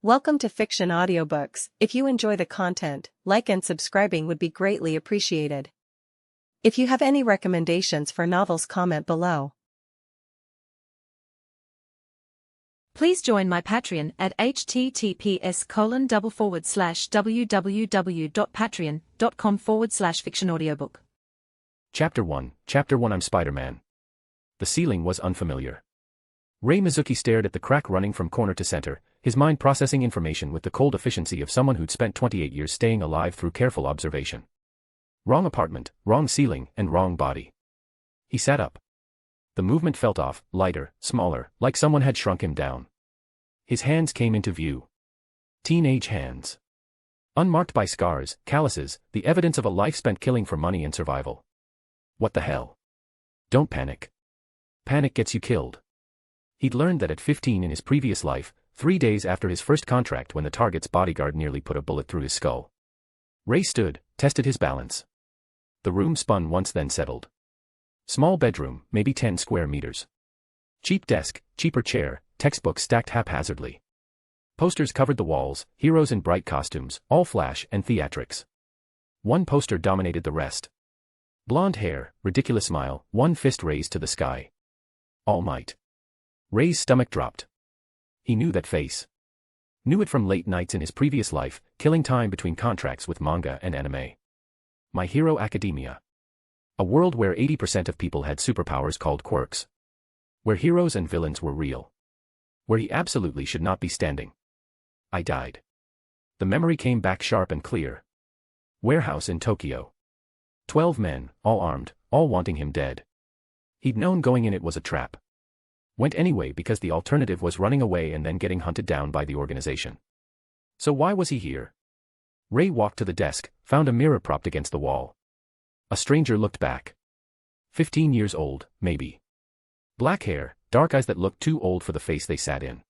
Welcome to Fiction Audiobooks. If you enjoy the content, like and subscribing would be greatly appreciated. If you have any recommendations for novels, comment below. Please join my Patreon at https://www.patreon.com/fictionaudiobook. Chapter 1, I'm Spider-Man. The ceiling was unfamiliar. Rei Mizuki stared at the crack running from corner to center, his mind processing information with the cold efficiency of someone who'd spent 28 years staying alive through careful observation. Wrong apartment, wrong ceiling, and wrong body. He sat up. The movement felt off, lighter, smaller, like someone had shrunk him down. His hands came into view. Teenage hands. Unmarked by scars, calluses, the evidence of a life spent killing for money and survival. What the hell? Don't panic. Panic gets you killed. He'd learned that at 15 in his previous life, 3 days after his first contract when the target's bodyguard nearly put a bullet through his skull. Rei stood, tested his balance. The room spun once then settled. Small bedroom, maybe 10 square meters. Cheap desk, cheaper chair, textbooks stacked haphazardly. Posters covered the walls, heroes in bright costumes, all flash and theatrics. One poster dominated the rest. Blonde hair, ridiculous smile, one fist raised to the sky. All Might. Rei's stomach dropped. He knew that face. Knew it from late nights in his previous life, killing time between contracts with manga and anime. My Hero Academia. A world where 80% of people had superpowers called quirks. Where heroes and villains were real. Where he absolutely should not be standing. I died. The memory came back sharp and clear. Warehouse in Tokyo. 12 men, all armed, all wanting him dead. He'd known going in it was a trap. Went anyway because the alternative was running away and then getting hunted down by the organization. So why was he here? Rei walked to the desk, found a mirror propped against the wall. A stranger looked back. 15 years old, maybe. Black hair, dark eyes that looked too old for the face they sat in.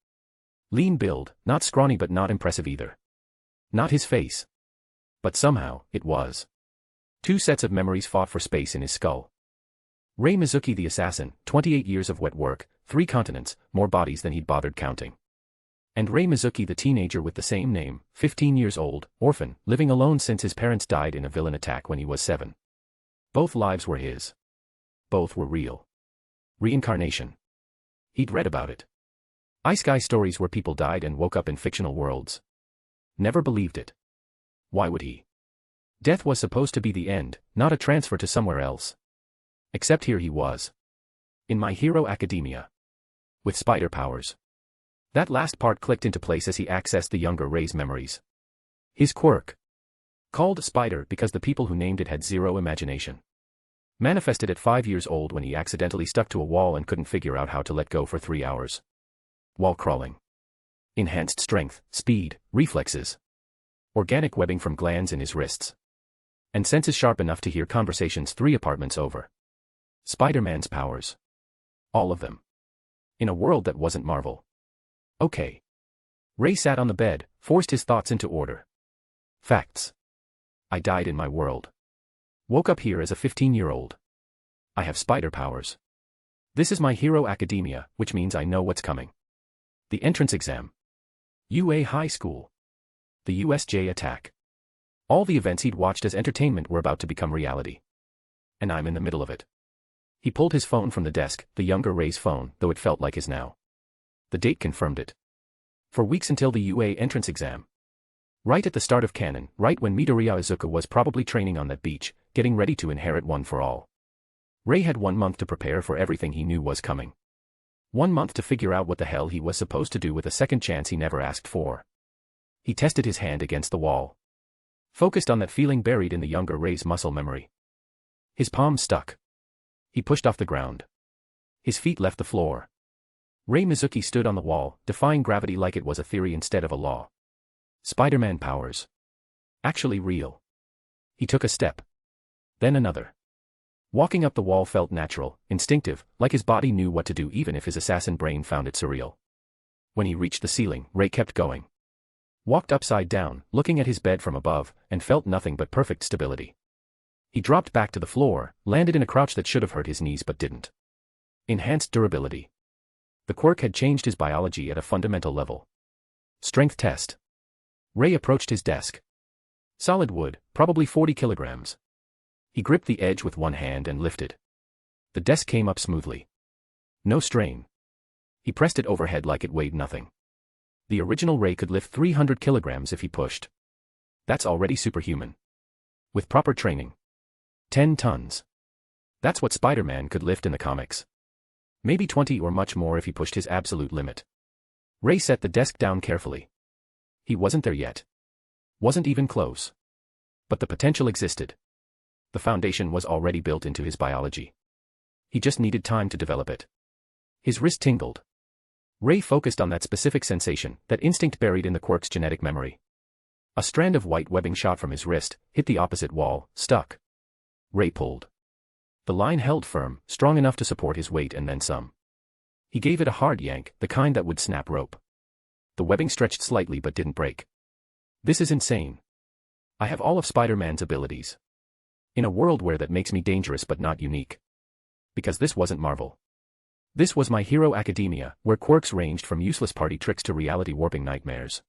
Lean build, not scrawny but not impressive either. Not his face. But somehow, it was. 2 sets of memories fought for space in his skull. Rei Mizuki the assassin, 28 years of wet work, 3 continents, more bodies than he'd bothered counting. And Rei Mizuki the teenager with the same name, 15 years old, orphan, living alone since his parents died in a villain attack when he was 7. Both lives were his. Both were real. Reincarnation. He'd read about it. Isekai stories where people died and woke up in fictional worlds. Never believed it. Why would he? Death was supposed to be the end, not a transfer to somewhere else. Except here he was. In My Hero Academia. With spider powers. That last part clicked into place as he accessed the younger Rei's memories. His quirk. Called Spider because the people who named it had zero imagination. Manifested at 5 years old when he accidentally stuck to a wall and couldn't figure out how to let go for 3 hours. Wall crawling. Enhanced strength, speed, reflexes. Organic webbing from glands in his wrists. And senses sharp enough to hear conversations 3 apartments over. Spider-Man's powers. All of them. In a world that wasn't Marvel. Okay. Rei sat on the bed, forced his thoughts into order. Facts. I died in my world. Woke up here as a 15-year-old. I have spider powers. This is My Hero Academia, which means I know what's coming. The entrance exam. UA High School. The USJ attack. All the events he'd watched as entertainment were about to become reality. And I'm in the middle of it. He pulled his phone from the desk, the younger Rei's phone, though it felt like his now. The date confirmed it. For weeks until the UA entrance exam. Right at the start of canon, right when Midoriya Izuku was probably training on that beach, getting ready to inherit One for All. Rei had 1 month to prepare for everything he knew was coming. 1 month to figure out what the hell he was supposed to do with a second chance he never asked for. He tested his hand against the wall. Focused on that feeling buried in the younger Rei's muscle memory. His palm stuck. He pushed off the ground. His feet left the floor. Rei Mizuki stood on the wall, defying gravity like it was a theory instead of a law. Spider-Man powers. Actually real. He took a step. Then another. Walking up the wall felt natural, instinctive, like his body knew what to do even if his assassin brain found it surreal. When he reached the ceiling, Rei kept going. Walked upside down, looking at his bed from above, and felt nothing but perfect stability. He dropped back to the floor, landed in a crouch that should have hurt his knees but didn't. Enhanced durability. The quirk had changed his biology at a fundamental level. Strength test. Rei approached his desk. Solid wood, probably 40 kilograms. He gripped the edge with one hand and lifted. The desk came up smoothly. No strain. He pressed it overhead like it weighed nothing. The original Rei could lift 300 kilograms if he pushed. That's already superhuman. With proper training. 10 tons. That's what Spider-Man could lift in the comics. Maybe 20 or much more if he pushed his absolute limit. Rei set the desk down carefully. He wasn't there yet. Wasn't even close. But the potential existed. The foundation was already built into his biology. He just needed time to develop it. His wrist tingled. Rei focused on that specific sensation, that instinct buried in the quirk's genetic memory. A strand of white webbing shot from his wrist, hit the opposite wall, stuck. Rei pulled. The line held firm, strong enough to support his weight and then some. He gave it a hard yank, the kind that would snap rope. The webbing stretched slightly but didn't break. This is insane. I have all of Spider-Man's abilities. In a world where that makes me dangerous but not unique. Because this wasn't Marvel. This was My Hero Academia, where quirks ranged from useless party tricks to reality-warping nightmares.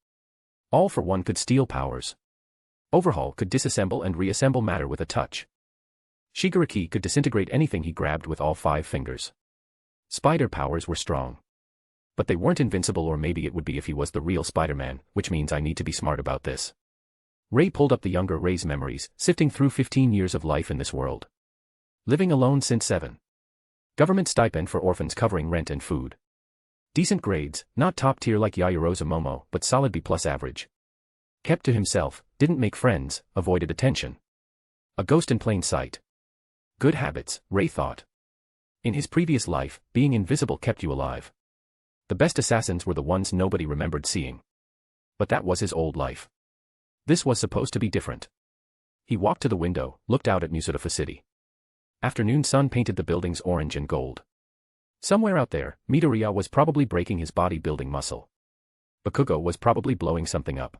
All for one could steal powers. Overhaul could disassemble and reassemble matter with a touch. Shigaraki could disintegrate anything he grabbed with all 5 fingers. Spider powers were strong. But they weren't invincible, or maybe it would be if he was the real Spider-Man, which means I need to be smart about this. Rei pulled up the younger Rei's memories, sifting through 15 years of life in this world. Living alone since 7. Government stipend for orphans covering rent and food. Decent grades, not top tier like Yaoyorozu Momo, but solid B+ average. Kept to himself, didn't make friends, avoided attention. A ghost in plain sight. Good habits, Rei thought. In his previous life, being invisible kept you alive. The best assassins were the ones nobody remembered seeing. But that was his old life. This was supposed to be different. He walked to the window, looked out at Musudafa City. Afternoon sun painted the buildings orange and gold. Somewhere out there, Midoriya was probably breaking his bodybuilding muscle. Bakugo was probably blowing something up.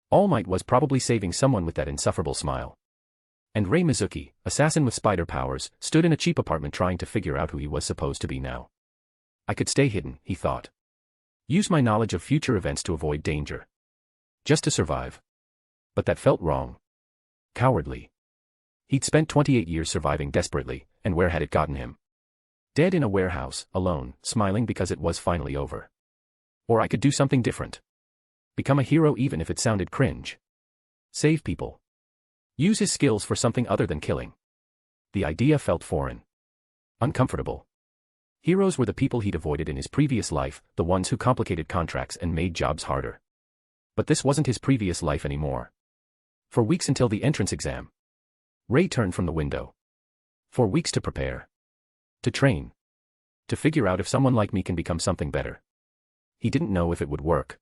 All Might was probably saving someone with that insufferable smile. And Rei Mizuki, assassin with spider powers, stood in a cheap apartment trying to figure out who he was supposed to be now. I could stay hidden, he thought. Use my knowledge of future events to avoid danger. Just to survive. But that felt wrong. Cowardly. He'd spent 28 years surviving desperately, and where had it gotten him? Dead in a warehouse, alone, smiling because it was finally over. Or I could do something different. Become a hero even if it sounded cringe. Save people. Use his skills for something other than killing. The idea felt foreign. Uncomfortable. Heroes were the people he'd avoided in his previous life, the ones who complicated contracts and made jobs harder. But this wasn't his previous life anymore. For weeks until the entrance exam. Rei turned from the window. For weeks to prepare. To train. To figure out if someone like me can become something better. He didn't know if it would work.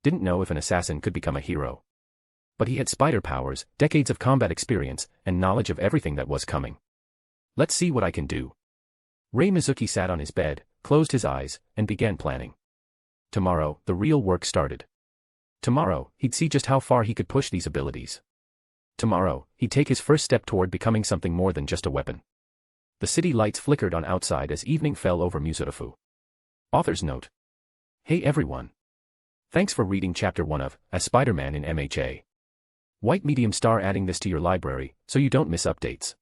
Didn't know if an assassin could become a hero. But he had spider powers, decades of combat experience, and knowledge of everything that was coming. Let's see what I can do. Rei Mizuki sat on his bed, closed his eyes, and began planning. Tomorrow, the real work started. Tomorrow, he'd see just how far he could push these abilities. Tomorrow, he'd take his first step toward becoming something more than just a weapon. The city lights flickered on outside as evening fell over Musudafu. Author's note. Hey everyone. Thanks for reading Chapter 1 of As Spider-Man in MHA. White medium star, adding this to your library, so you don't miss updates.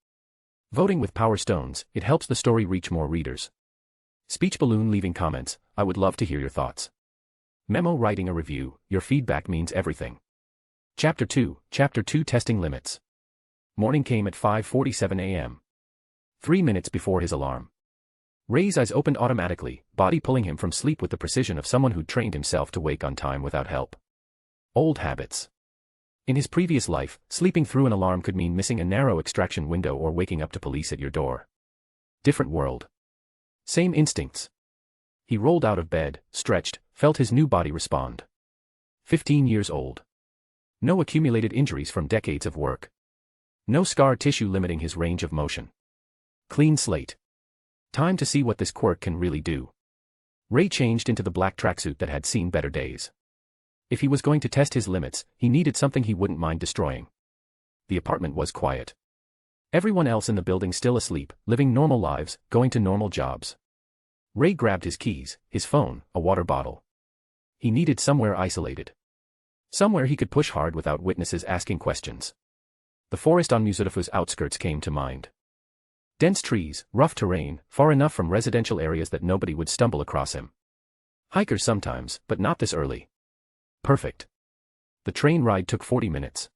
Voting with Power Stones, it helps the story reach more readers. Speech balloon, leaving comments, I would love to hear your thoughts. Memo, writing a review, your feedback means everything. Chapter 2, testing limits. Morning came at 5:47 a.m. 3 minutes before his alarm. Rei's eyes opened automatically, body pulling him from sleep with the precision of someone who'd trained himself to wake on time without help. Old habits. In his previous life, sleeping through an alarm could mean missing a narrow extraction window or waking up to police at your door. Different world. Same instincts. He rolled out of bed, stretched, felt his new body respond. 15 years old. No accumulated injuries from decades of work. No scar tissue limiting his range of motion. Clean slate. Time to see what this quirk can really do. Rei changed into the black tracksuit that had seen better days. If he was going to test his limits, he needed something he wouldn't mind destroying. The apartment was quiet. Everyone else in the building still asleep, living normal lives, going to normal jobs. Rei grabbed his keys, his phone, a water bottle. He needed somewhere isolated. Somewhere he could push hard without witnesses asking questions. The forest on Muzutafu's outskirts came to mind. Dense trees, rough terrain, far enough from residential areas that nobody would stumble across him. Hikers sometimes, but not this early. Perfect. The train ride took 40 minutes.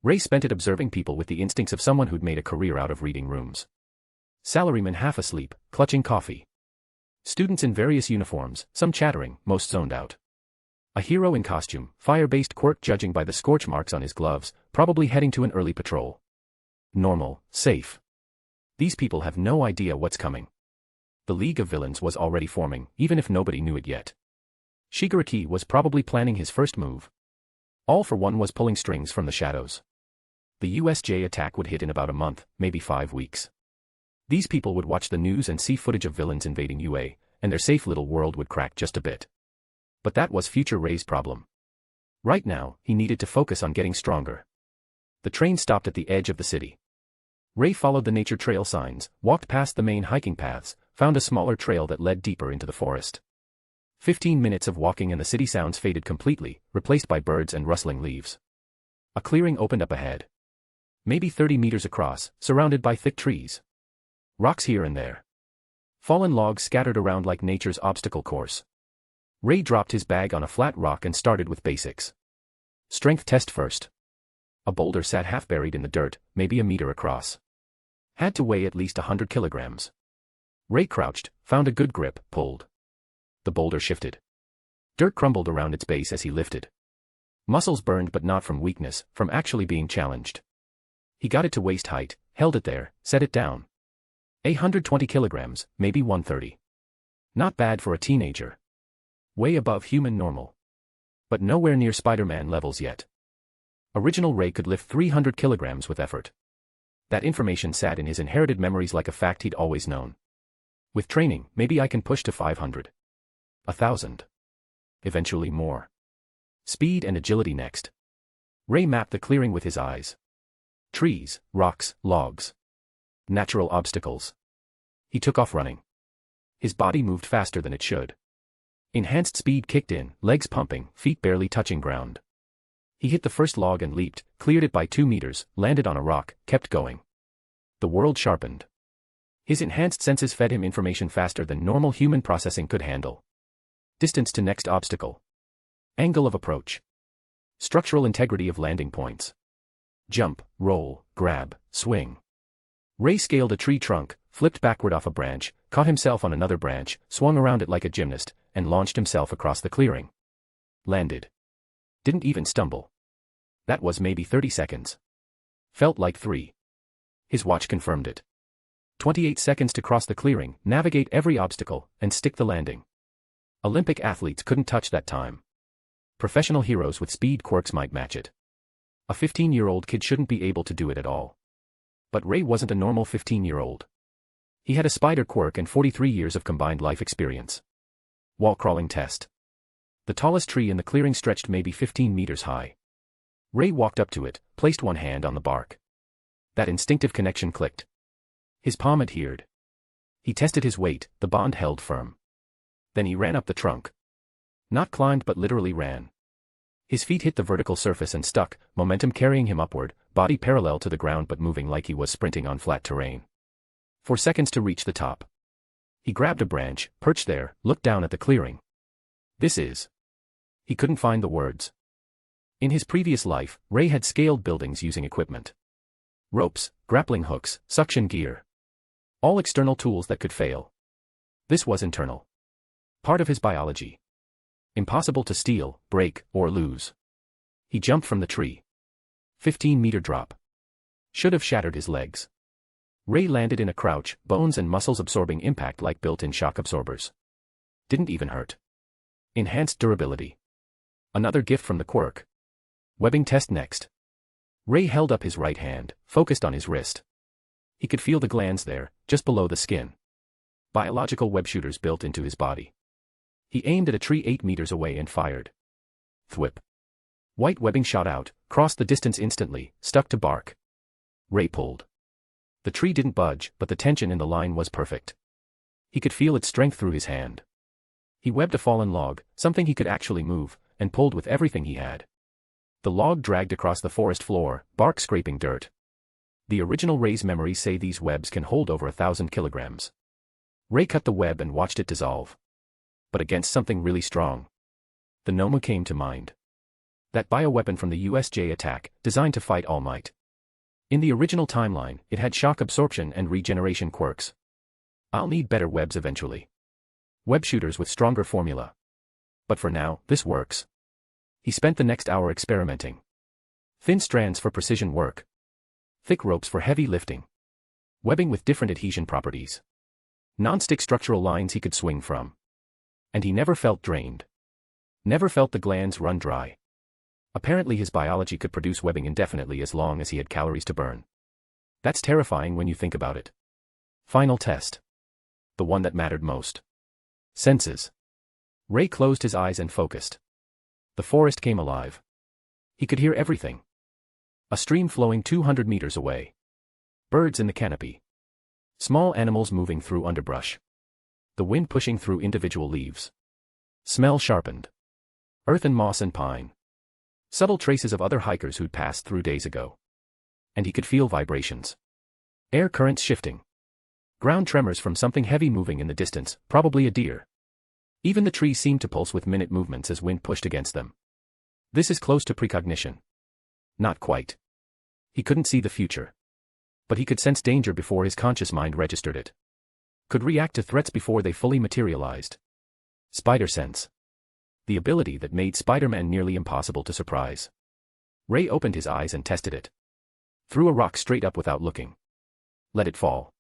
Rei spent it observing people with the instincts of someone who'd made a career out of reading rooms. Salarymen half asleep, clutching coffee. Students in various uniforms, some chattering, most zoned out. A hero in costume, fire-based quirk judging by the scorch marks on his gloves, probably heading to an early patrol. Normal, safe. These people have no idea what's coming. The League of Villains was already forming, even if nobody knew it yet. Shigaraki was probably planning his first move. All for One was pulling strings from the shadows. The USJ attack would hit in about a month, maybe 5 weeks. These people would watch the news and see footage of villains invading UA, and their safe little world would crack just a bit. But that was future Rei's problem. Right now, he needed to focus on getting stronger. The train stopped at the edge of the city. Rei followed the nature trail signs, walked past the main hiking paths, found a smaller trail that led deeper into the forest. 15 minutes of walking and the city sounds faded completely, replaced by birds and rustling leaves. A clearing opened up ahead. Maybe 30 meters across, surrounded by thick trees. Rocks here and there. Fallen logs scattered around like nature's obstacle course. Rei dropped his bag on a flat rock and started with basics. Strength test first. A boulder sat half buried in the dirt, maybe a meter across. Had to weigh at least 100 kilograms. Rei crouched, found a good grip, pulled. The boulder shifted. Dirt crumbled around its base as he lifted. Muscles burned but not from weakness, from actually being challenged. He got it to waist height, held it there, set it down. 120 kilograms, maybe 130. Not bad for a teenager. Way above human normal. But nowhere near Spider-Man levels yet. Original Rei could lift 300 kilograms with effort. That information sat in his inherited memories like a fact he'd always known. With training, maybe I can push to 500. 1,000. Eventually more. Speed and agility next. Rei mapped the clearing with his eyes. Trees, rocks, logs. Natural obstacles. He took off running. His body moved faster than it should. Enhanced speed kicked in, legs pumping, feet barely touching ground. He hit the first log and leaped, cleared it by 2 meters, landed on a rock, kept going. The world sharpened. His enhanced senses fed him information faster than normal human processing could handle. Distance to next obstacle. Angle of approach. Structural integrity of landing points. Jump, roll, grab, swing. Rei scaled a tree trunk, flipped backward off a branch, caught himself on another branch, swung around it like a gymnast, and launched himself across the clearing. Landed. Didn't even stumble. That was maybe 30 seconds. Felt like 3. His watch confirmed it. 28 seconds to cross the clearing, navigate every obstacle, and stick the landing. Olympic athletes couldn't touch that time. Professional heroes with speed quirks might match it. A 15-year-old kid shouldn't be able to do it at all. But Rei wasn't a normal 15-year-old. He had a spider quirk and 43 years of combined life experience. Wall crawling test. The tallest tree in the clearing stretched maybe 15 meters high. Rei walked up to it, placed one hand on the bark. That instinctive connection clicked. His palm adhered. He tested his weight, the bond held firm. Then he ran up the trunk. Not climbed but literally ran. His feet hit the vertical surface and stuck, momentum carrying him upward, body parallel to the ground but moving like he was sprinting on flat terrain. 4 seconds to reach the top. He grabbed a branch, perched there, looked down at the clearing. This is. He couldn't find the words. In his previous life, Rei had scaled buildings using equipment. Ropes, grappling hooks, suction gear. All external tools that could fail. This was internal. Part of his biology. Impossible to steal, break, or lose. He jumped from the tree. 15-meter drop. Should have shattered his legs. Rei landed in a crouch, bones and muscles absorbing impact like built-in shock absorbers. Didn't even hurt. Enhanced durability. Another gift from the quirk. Webbing test next. Rei held up his right hand, focused on his wrist. He could feel the glands there, just below the skin. Biological web shooters built into his body. He aimed at a tree 8 meters away and fired. Thwip. White webbing shot out, crossed the distance instantly, stuck to bark. Rei pulled. The tree didn't budge, but the tension in the line was perfect. He could feel its strength through his hand. He webbed a fallen log, something he could actually move, and pulled with everything he had. The log dragged across the forest floor, bark scraping dirt. The original Rei's memories say these webs can hold over 1,000 kilograms. Rei cut the web and watched it dissolve. But against something really strong. The Noma came to mind. That bioweapon from the USJ attack, designed to fight All Might. In the original timeline, it had shock absorption and regeneration quirks. I'll need better webs eventually. Web shooters with stronger formula. But for now, this works. He spent the next hour experimenting. Thin strands for precision work. Thick ropes for heavy lifting. Webbing with different adhesion properties. Non-stick structural lines he could swing from. And he never felt drained. Never felt the glands run dry. Apparently his biology could produce webbing indefinitely as long as he had calories to burn. That's terrifying when you think about it. Final test. The one that mattered most. Senses. Rei closed his eyes and focused. The forest came alive. He could hear everything. A stream flowing 200 meters away. Birds in the canopy. Small animals moving through underbrush. The wind pushing through individual leaves. Smell sharpened. Earth and moss and pine. Subtle traces of other hikers who'd passed through days ago. And he could feel vibrations. Air currents shifting. Ground tremors from something heavy moving in the distance, probably a deer. Even the trees seemed to pulse with minute movements as wind pushed against them. This is close to precognition. Not quite. He couldn't see the future. But he could sense danger before his conscious mind registered it. Could react to threats before they fully materialized. Spider sense. The ability that made Spider-Man nearly impossible to surprise. Rei opened his eyes and tested it. Threw a rock straight up without looking. Let it fall.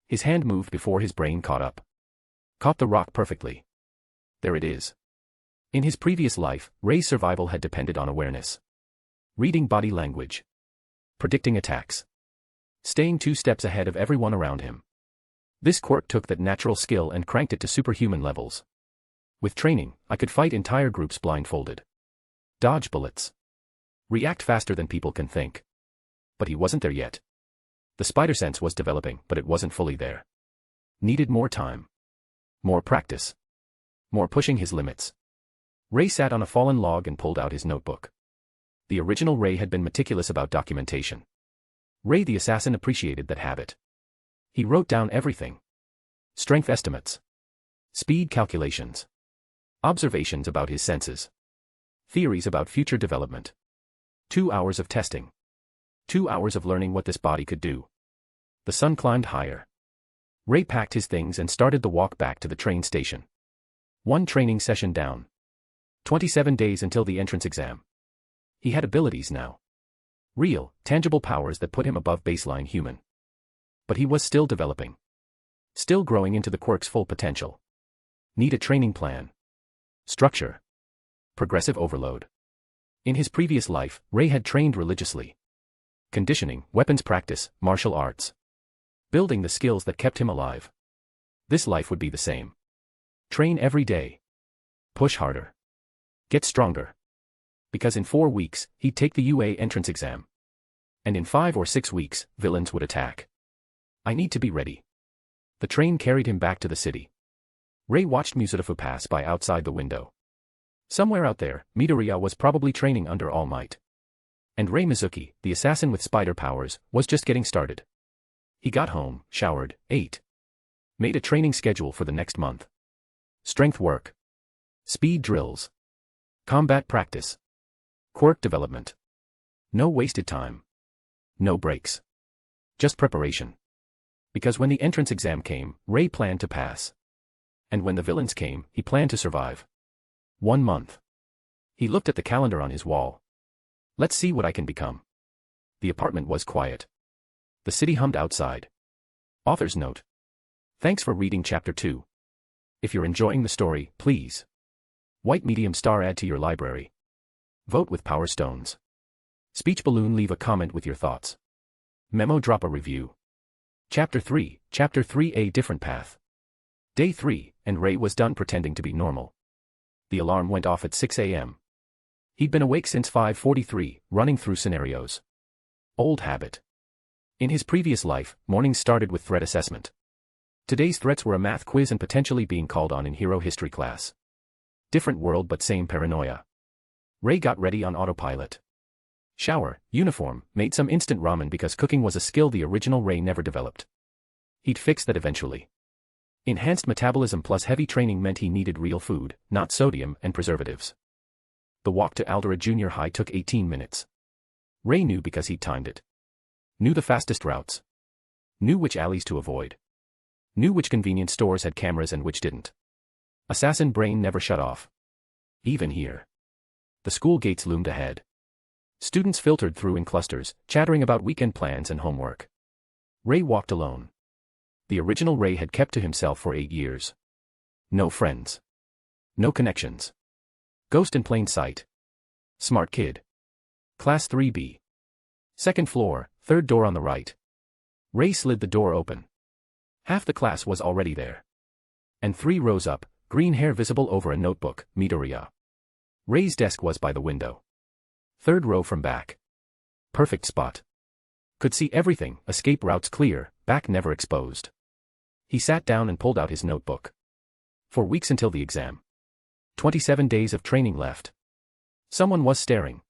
His hand moved before his brain caught up. Caught the rock perfectly. There it is. In his previous life, Rei's survival had depended on awareness. Reading body language. Predicting attacks. Staying 2 steps ahead of everyone around him. This quirk took that natural skill and cranked it to superhuman levels. With training, I could fight entire groups blindfolded. Dodge bullets. React faster than people can think. But he wasn't there yet. The spider sense was developing, but it wasn't fully there. Needed more time. More practice. More pushing his limits. Rei sat on a fallen log and pulled out his notebook. The original Rei had been meticulous about documentation. Rei the assassin appreciated that habit. He wrote down everything. Strength estimates. Speed calculations. Observations about his senses. Theories about future development. 2 hours of testing. 2 hours of learning what this body could do. The sun climbed higher. Rei packed his things and started the walk back to the train station. 1 training session down. 27 days until the entrance exam. He had abilities now. Real, tangible powers that put him above baseline human. But he was still developing. Still growing into the quirk's full potential. Need a training plan. Structure. Progressive overload. In his previous life, Rei had trained religiously. Conditioning, weapons practice, martial arts. Building the skills that kept him alive. This life would be the same. Train every day. Push harder. Get stronger. Because in 4 weeks, he'd take the UA entrance exam. And in 5 or 6 weeks, villains would attack. I need to be ready. The train carried him back to the city. Rei watched Mizuki pass by outside the window. Somewhere out there, Midoriya was probably training under All Might. And Rei Mizuki, the assassin with spider powers, was just getting started. He got home, showered, ate. Made a training schedule for the next month. Strength work. Speed drills. Combat practice. Quirk development. No wasted time. No breaks. Just preparation. Because when the entrance exam came, Rei planned to pass. And when the villains came, he planned to survive. 1 month. He looked at the calendar on his wall. Let's see what I can become. The apartment was quiet. The city hummed outside. Author's note. Thanks for reading Chapter 2. If you're enjoying the story, please. White medium star add to your library. Vote with Power Stones. Speech balloon leave a comment with your thoughts. Memo drop a review. Chapter 3, Chapter 3 A different path. Day 3, and Rei was done pretending to be normal. The alarm went off at 6 a.m. He'd been awake since 5:43, running through scenarios. Old habit. In his previous life, mornings started with threat assessment. Today's threats were a math quiz and potentially being called on in hero history class. Different world but same paranoia. Rei got ready on autopilot. Shower, uniform, made some instant ramen because cooking was a skill the original Rei never developed. He'd fix that eventually. Enhanced metabolism plus heavy training meant he needed real food, not sodium and preservatives. The walk to Aldera Junior High took 18 minutes. Rei knew because he'd timed it. Knew the fastest routes. Knew which alleys to avoid. Knew which convenience stores had cameras and which didn't. Assassin brain never shut off. Even here. The school gates loomed ahead. Students filtered through in clusters, chattering about weekend plans and homework. Rei walked alone. The original Rei had kept to himself for 8 years. No friends. No connections. Ghost in plain sight. Smart kid. Class 3B. Second floor, third door on the right. Rei slid the door open. Half the class was already there. And 3 rows up, green hair visible over a notebook, Midoriya. Rei's desk was by the window. Third row from back. Perfect spot. Could see everything, escape routes clear, back never exposed. He sat down and pulled out his notebook. 4 weeks until the exam. 27 days of training left. Someone was staring.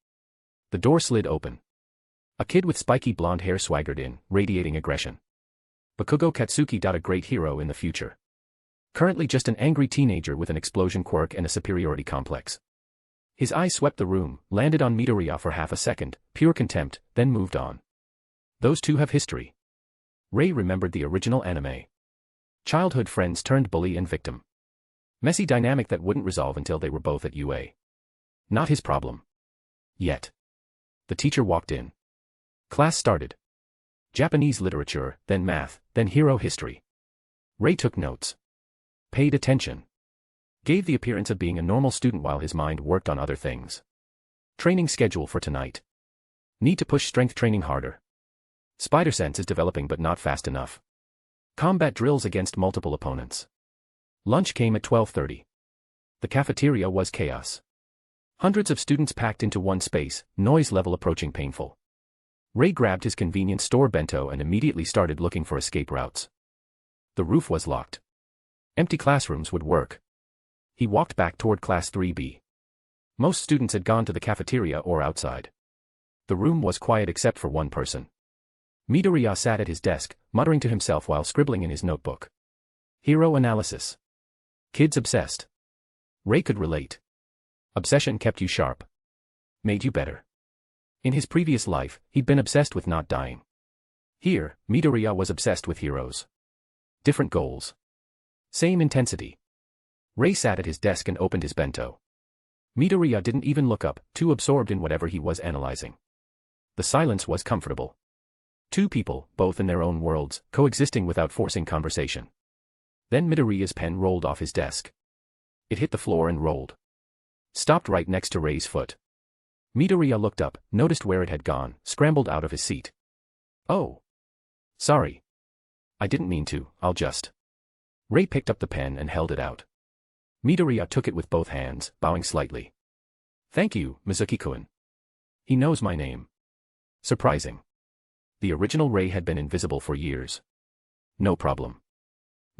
The door slid open. A kid with spiky blonde hair swaggered in, radiating aggression. Bakugo Katsuki. A great hero in the future. Currently just an angry teenager with an explosion quirk and a superiority complex. His eyes swept the room, landed on Midoriya for half a second, pure contempt, then moved on. Those two have history. Rei remembered the original anime. Childhood friends turned bully and victim. Messy dynamic that wouldn't resolve until they were both at UA. Not his problem. Yet. The teacher walked in. Class started. Japanese literature, then math, then hero history. Rei took notes. Paid attention. Gave the appearance of being a normal student while his mind worked on other things. Training schedule for tonight. Need to push strength training harder. Spider sense is developing but not fast enough. Combat drills against multiple opponents. Lunch came at 12:30. The cafeteria was chaos. Hundreds of students packed into one space, noise level approaching painful. Rei grabbed his convenience store bento and immediately started looking for escape routes. The roof was locked. Empty classrooms would work. He walked back toward Class 3B. Most students had gone to the cafeteria or outside. The room was quiet except for one person. Midoriya sat at his desk, muttering to himself while scribbling in his notebook. Hero analysis. Kids obsessed. Rei could relate. Obsession kept you sharp. Made you better. In his previous life, he'd been obsessed with not dying. Here, Midoriya was obsessed with heroes. Different goals. Same intensity. Rei sat at his desk and opened his bento. Midoriya didn't even look up, too absorbed in whatever he was analyzing. The silence was comfortable. Two people, both in their own worlds, coexisting without forcing conversation. Then Midoriya's pen rolled off his desk. It hit the floor and rolled. Stopped right next to Rei's foot. Midoriya looked up, noticed where it had gone, scrambled out of his seat. Oh. Sorry. I didn't mean to, I'll just. Rei picked up the pen and held it out. Midoriya took it with both hands, bowing slightly. Thank you, Mizuki-kun. He knows my name. Surprising. The original Rei had been invisible for years. No problem.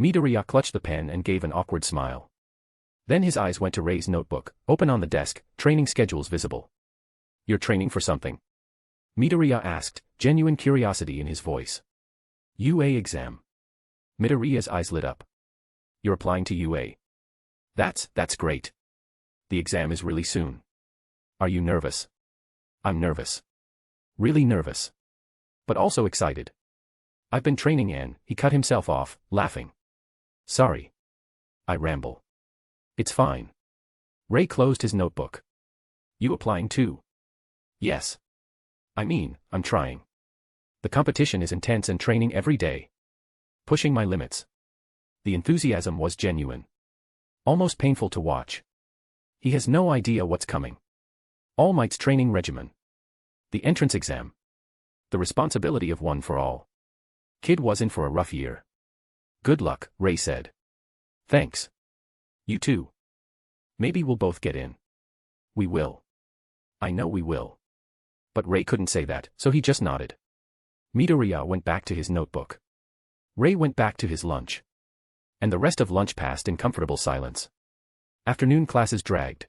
Midoriya clutched the pen and gave an awkward smile. Then his eyes went to Rei's notebook, open on the desk, training schedules visible. You're training for something? Midoriya asked, genuine curiosity in his voice. UA exam. Midoriya's eyes lit up. You're applying to UA. That's great. The exam is really soon. Are you nervous? I'm nervous. Really nervous. But also excited. I've been training and, he cut himself off, laughing. Sorry. I ramble. It's fine. Rei closed his notebook. You applying too? Yes. I mean, I'm trying. The competition is intense and training every day. Pushing my limits. The enthusiasm was genuine. Almost painful to watch. He has no idea what's coming. All Might's training regimen. The entrance exam. The responsibility of one for all. Kid was in for a rough year. Good luck, Rei said. Thanks. You too. Maybe we'll both get in. We will. I know we will. But Rei couldn't say that, so he just nodded. Midoriya went back to his notebook. Rei went back to his lunch. And the rest of lunch passed in comfortable silence. Afternoon classes dragged.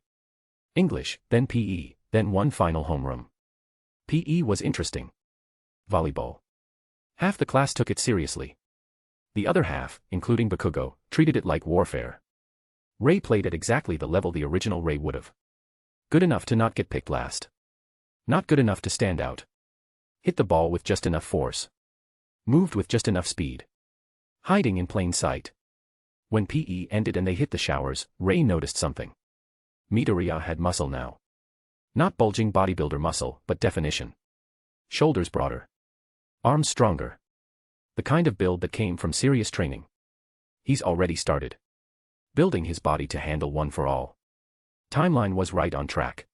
English, then PE, then one final homeroom. PE was interesting. Volleyball. Half the class took it seriously. The other half, including Bakugo, treated it like warfare. Rei played at exactly the level the original Rei would've. Good enough to not get picked last. Not good enough to stand out. Hit the ball with just enough force. Moved with just enough speed. Hiding in plain sight. When PE ended and they hit the showers, Rei noticed something. Midoriya had muscle now. Not bulging bodybuilder muscle, but definition. Shoulders broader. Arms stronger. The kind of build that came from serious training. He's already started building his body to handle one for all. Timeline was right on track.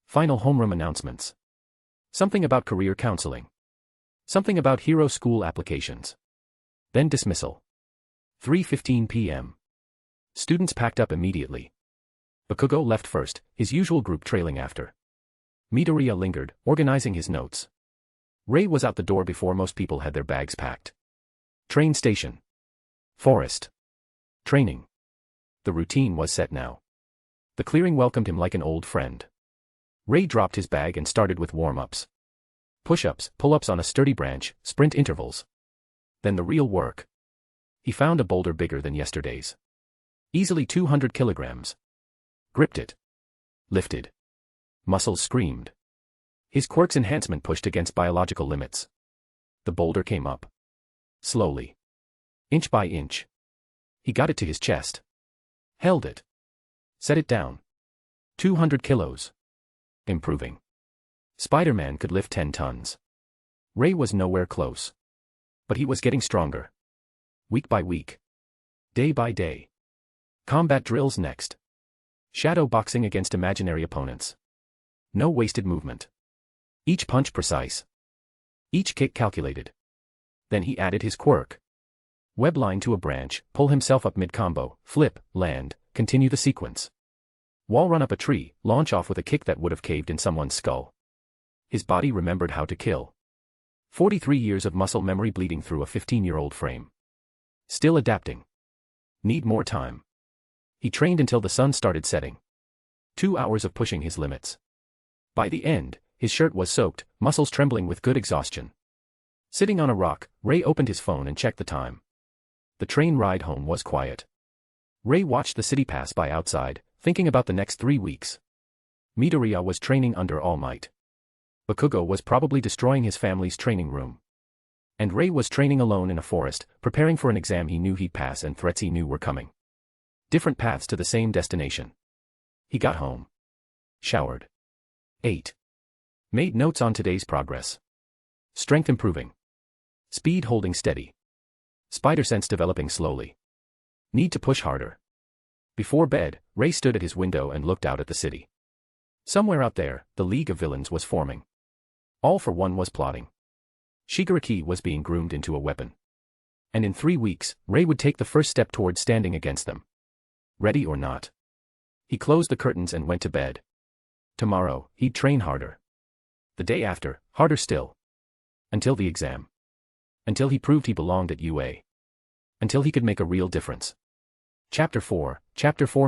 Final homeroom announcements. Something about career counseling. Something about hero school applications. Then dismissal. 3:15 p.m. Students packed up immediately. Bakugo left first, his usual group trailing after. Midoriya lingered, organizing his notes. Rei was out the door before most people had their bags packed. Train station. Forest. Training. The routine was set now. The clearing welcomed him like an old friend. Rei dropped his bag and started with warm-ups. Push-ups, pull-ups on a sturdy branch, sprint intervals. Then the real work. He found a boulder bigger than yesterday's. Easily 200 kilograms. Gripped it. Lifted. Muscles screamed. His quirk's enhancement pushed against biological limits. The boulder came up. Slowly. Inch by inch. He got it to his chest. Held it. Set it down. 200 kilos. Improving. Spiderman could lift 10 tons. Rei was nowhere close. But he was getting stronger. Week by week. Day by day. Combat drills next. Shadow boxing against imaginary opponents. No wasted movement. Each punch precise. Each kick calculated. Then he added his quirk. Web line to a branch, pull himself up mid-combo, flip, land, continue the sequence. Wall run up a tree, launch off with a kick that would have caved in someone's skull. His body remembered how to kill. 43 years of muscle memory bleeding through a 15-year-old frame. Still adapting. Need more time. He trained until the sun started setting. 2 hours of pushing his limits. By the end, his shirt was soaked, muscles trembling with good exhaustion. Sitting on a rock, Rei opened his phone and checked the time. The train ride home was quiet. Rei watched the city pass by outside, thinking about the next 3 weeks. Midoriya was training under All Might. Bakugo was probably destroying his family's training room. And Rei was training alone in a forest, preparing for an exam he knew he'd pass and threats he knew were coming. Different paths to the same destination. He got home. Showered. Ate. Made notes on today's progress. Strength improving. Speed holding steady. Spider sense developing slowly. Need to push harder. Before bed, Rei stood at his window and looked out at the city. Somewhere out there, the League of Villains was forming. All for One was plotting. Shigaraki was being groomed into a weapon. And in 3 weeks, Rei would take the first step toward standing against them. Ready or not. He closed the curtains and went to bed. Tomorrow, he'd train harder. The day after, harder still. Until the exam. Until he proved he belonged at UA. Until he could make a real difference. Chapter 4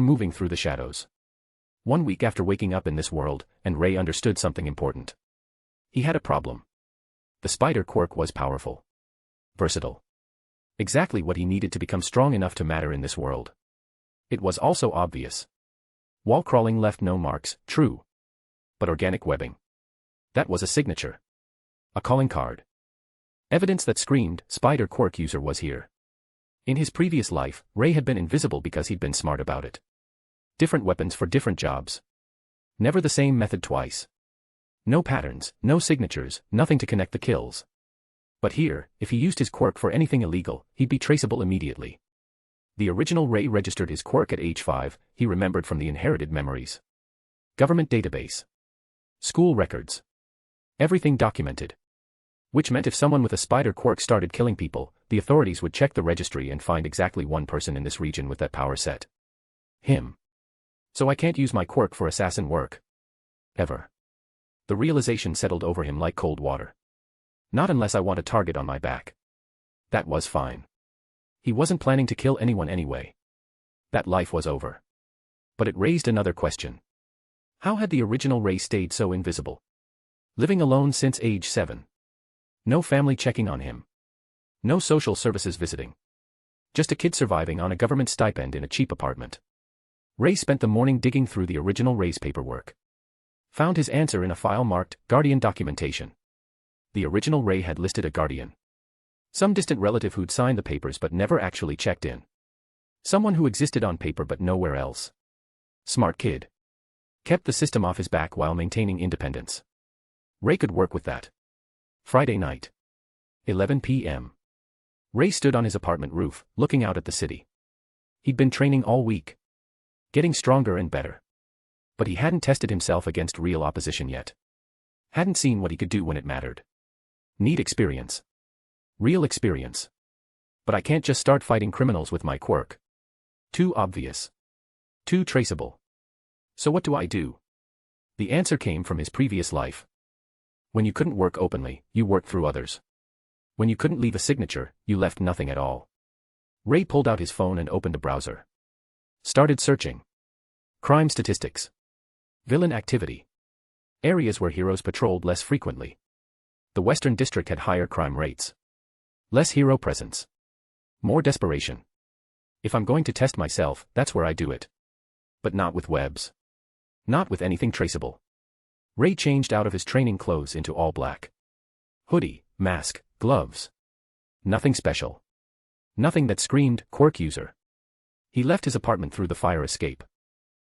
Moving Through the Shadows. 1 week after waking up in this world, and Rei understood something important. He had a problem. The spider quirk was powerful. Versatile. Exactly what he needed to become strong enough to matter in this world. It was also obvious. Wall crawling left no marks, true. But organic webbing. That was a signature. A calling card. Evidence that screamed, spider quirk user was here. In his previous life, Rei had been invisible because he'd been smart about it. Different weapons for different jobs. Never the same method twice. No patterns, no signatures, nothing to connect the kills. But here, if he used his quirk for anything illegal, he'd be traceable immediately. The original Rei registered his quirk at age 5, he remembered from the inherited memories. Government database. School records. Everything documented. Which meant if someone with a spider quirk started killing people, the authorities would check the registry and find exactly one person in this region with that power set. Him. So I can't use my quirk for assassin work. Ever. The realization settled over him like cold water. Not unless I want a target on my back. That was fine. He wasn't planning to kill anyone anyway. That life was over. But it raised another question. How had the original Rei stayed so invisible? Living alone since age 7. No family checking on him. No social services visiting. Just a kid surviving on a government stipend in a cheap apartment. Rei spent the morning digging through the original Rei's paperwork. Found his answer in a file marked Guardian Documentation. The original Rei had listed a guardian. Some distant relative who'd signed the papers but never actually checked in. Someone who existed on paper but nowhere else. Smart kid. Kept the system off his back while maintaining independence. Rei could work with that. Friday night. 11 p.m. Rei stood on his apartment roof, looking out at the city. He'd been training all week. Getting stronger and better. But he hadn't tested himself against real opposition yet. Hadn't seen what he could do when it mattered. Need experience. Real experience. But I can't just start fighting criminals with my quirk. Too obvious. Too traceable. So what do I do? The answer came from his previous life. When you couldn't work openly, you worked through others. When you couldn't leave a signature, you left nothing at all. Rei pulled out his phone and opened a browser. Started searching. Crime statistics. Villain activity. Areas where heroes patrolled less frequently. The Western District had higher crime rates. Less hero presence. More desperation. If I'm going to test myself, that's where I do it. But not with webs. Not with anything traceable. Rei changed out of his training clothes into all black. Hoodie, mask, gloves. Nothing special. Nothing that screamed, quirk user. He left his apartment through the fire escape.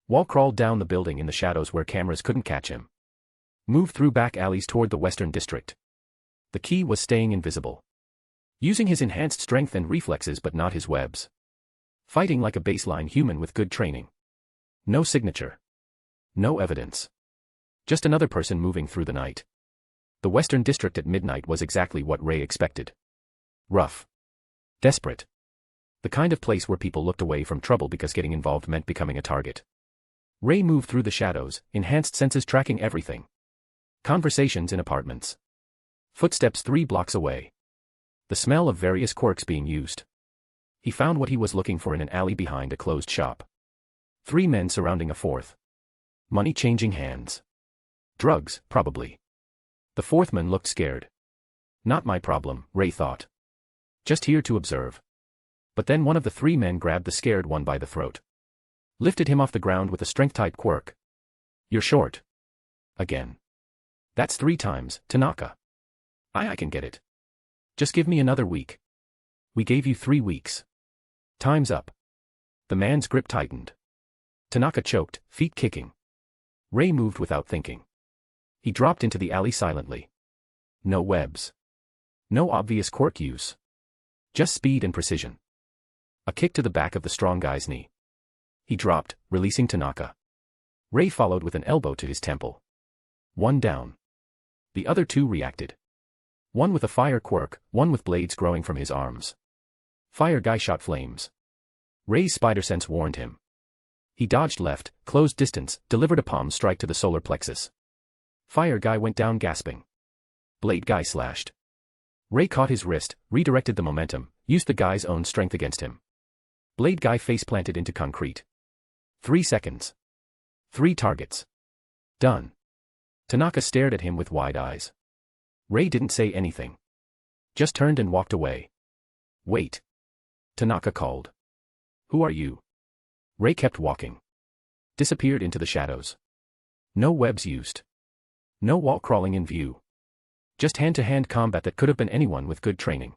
Wall crawled down the building in the shadows where cameras couldn't catch him. Moved through back alleys toward the Western District. The key was staying invisible. Using his enhanced strength and reflexes but not his webs. Fighting like a baseline human with good training. No signature. No evidence. Just another person moving through the night. The Western District at midnight was exactly what Rei expected. Rough. Desperate. The kind of place where people looked away from trouble because getting involved meant becoming a target. Rei moved through the shadows, enhanced senses tracking everything. Conversations in apartments. Footsteps 3 blocks away. The smell of various quirks being used. He found what he was looking for in an alley behind a closed shop. 3 men surrounding a 4th. Money changing hands. Drugs, probably. The 4th man looked scared. Not my problem, Rei thought. Just here to observe. But then one of the 3 men grabbed the scared one by the throat. Lifted him off the ground with a strength-type quirk. You're short. Again. That's 3 times, Tanaka. I can get it. Just give me another week. We gave you 3 weeks. Time's up. The man's grip tightened. Tanaka choked, feet kicking. Rei moved without thinking. He dropped into the alley silently. No webs. No obvious quirk use. Just speed and precision. A kick to the back of the strong guy's knee. He dropped, releasing Tanaka. Rei followed with an elbow to his temple. 1 down. The other 2 reacted. One with a fire quirk, one with blades growing from his arms. Fire guy shot flames. Rei's spider sense warned him. He dodged left, closed distance, delivered a palm strike to the solar plexus. Fire guy went down gasping. Blade guy slashed. Rei caught his wrist, redirected the momentum, used the guy's own strength against him. Blade guy face planted into concrete. 3 seconds. 3 targets. Done. Tanaka stared at him with wide eyes. Rei didn't say anything. Just turned and walked away. Wait. Tanaka called. Who are you? Rei kept walking. Disappeared into the shadows. No webs used. No wall crawling in view. Just hand-to-hand combat that could have been anyone with good training.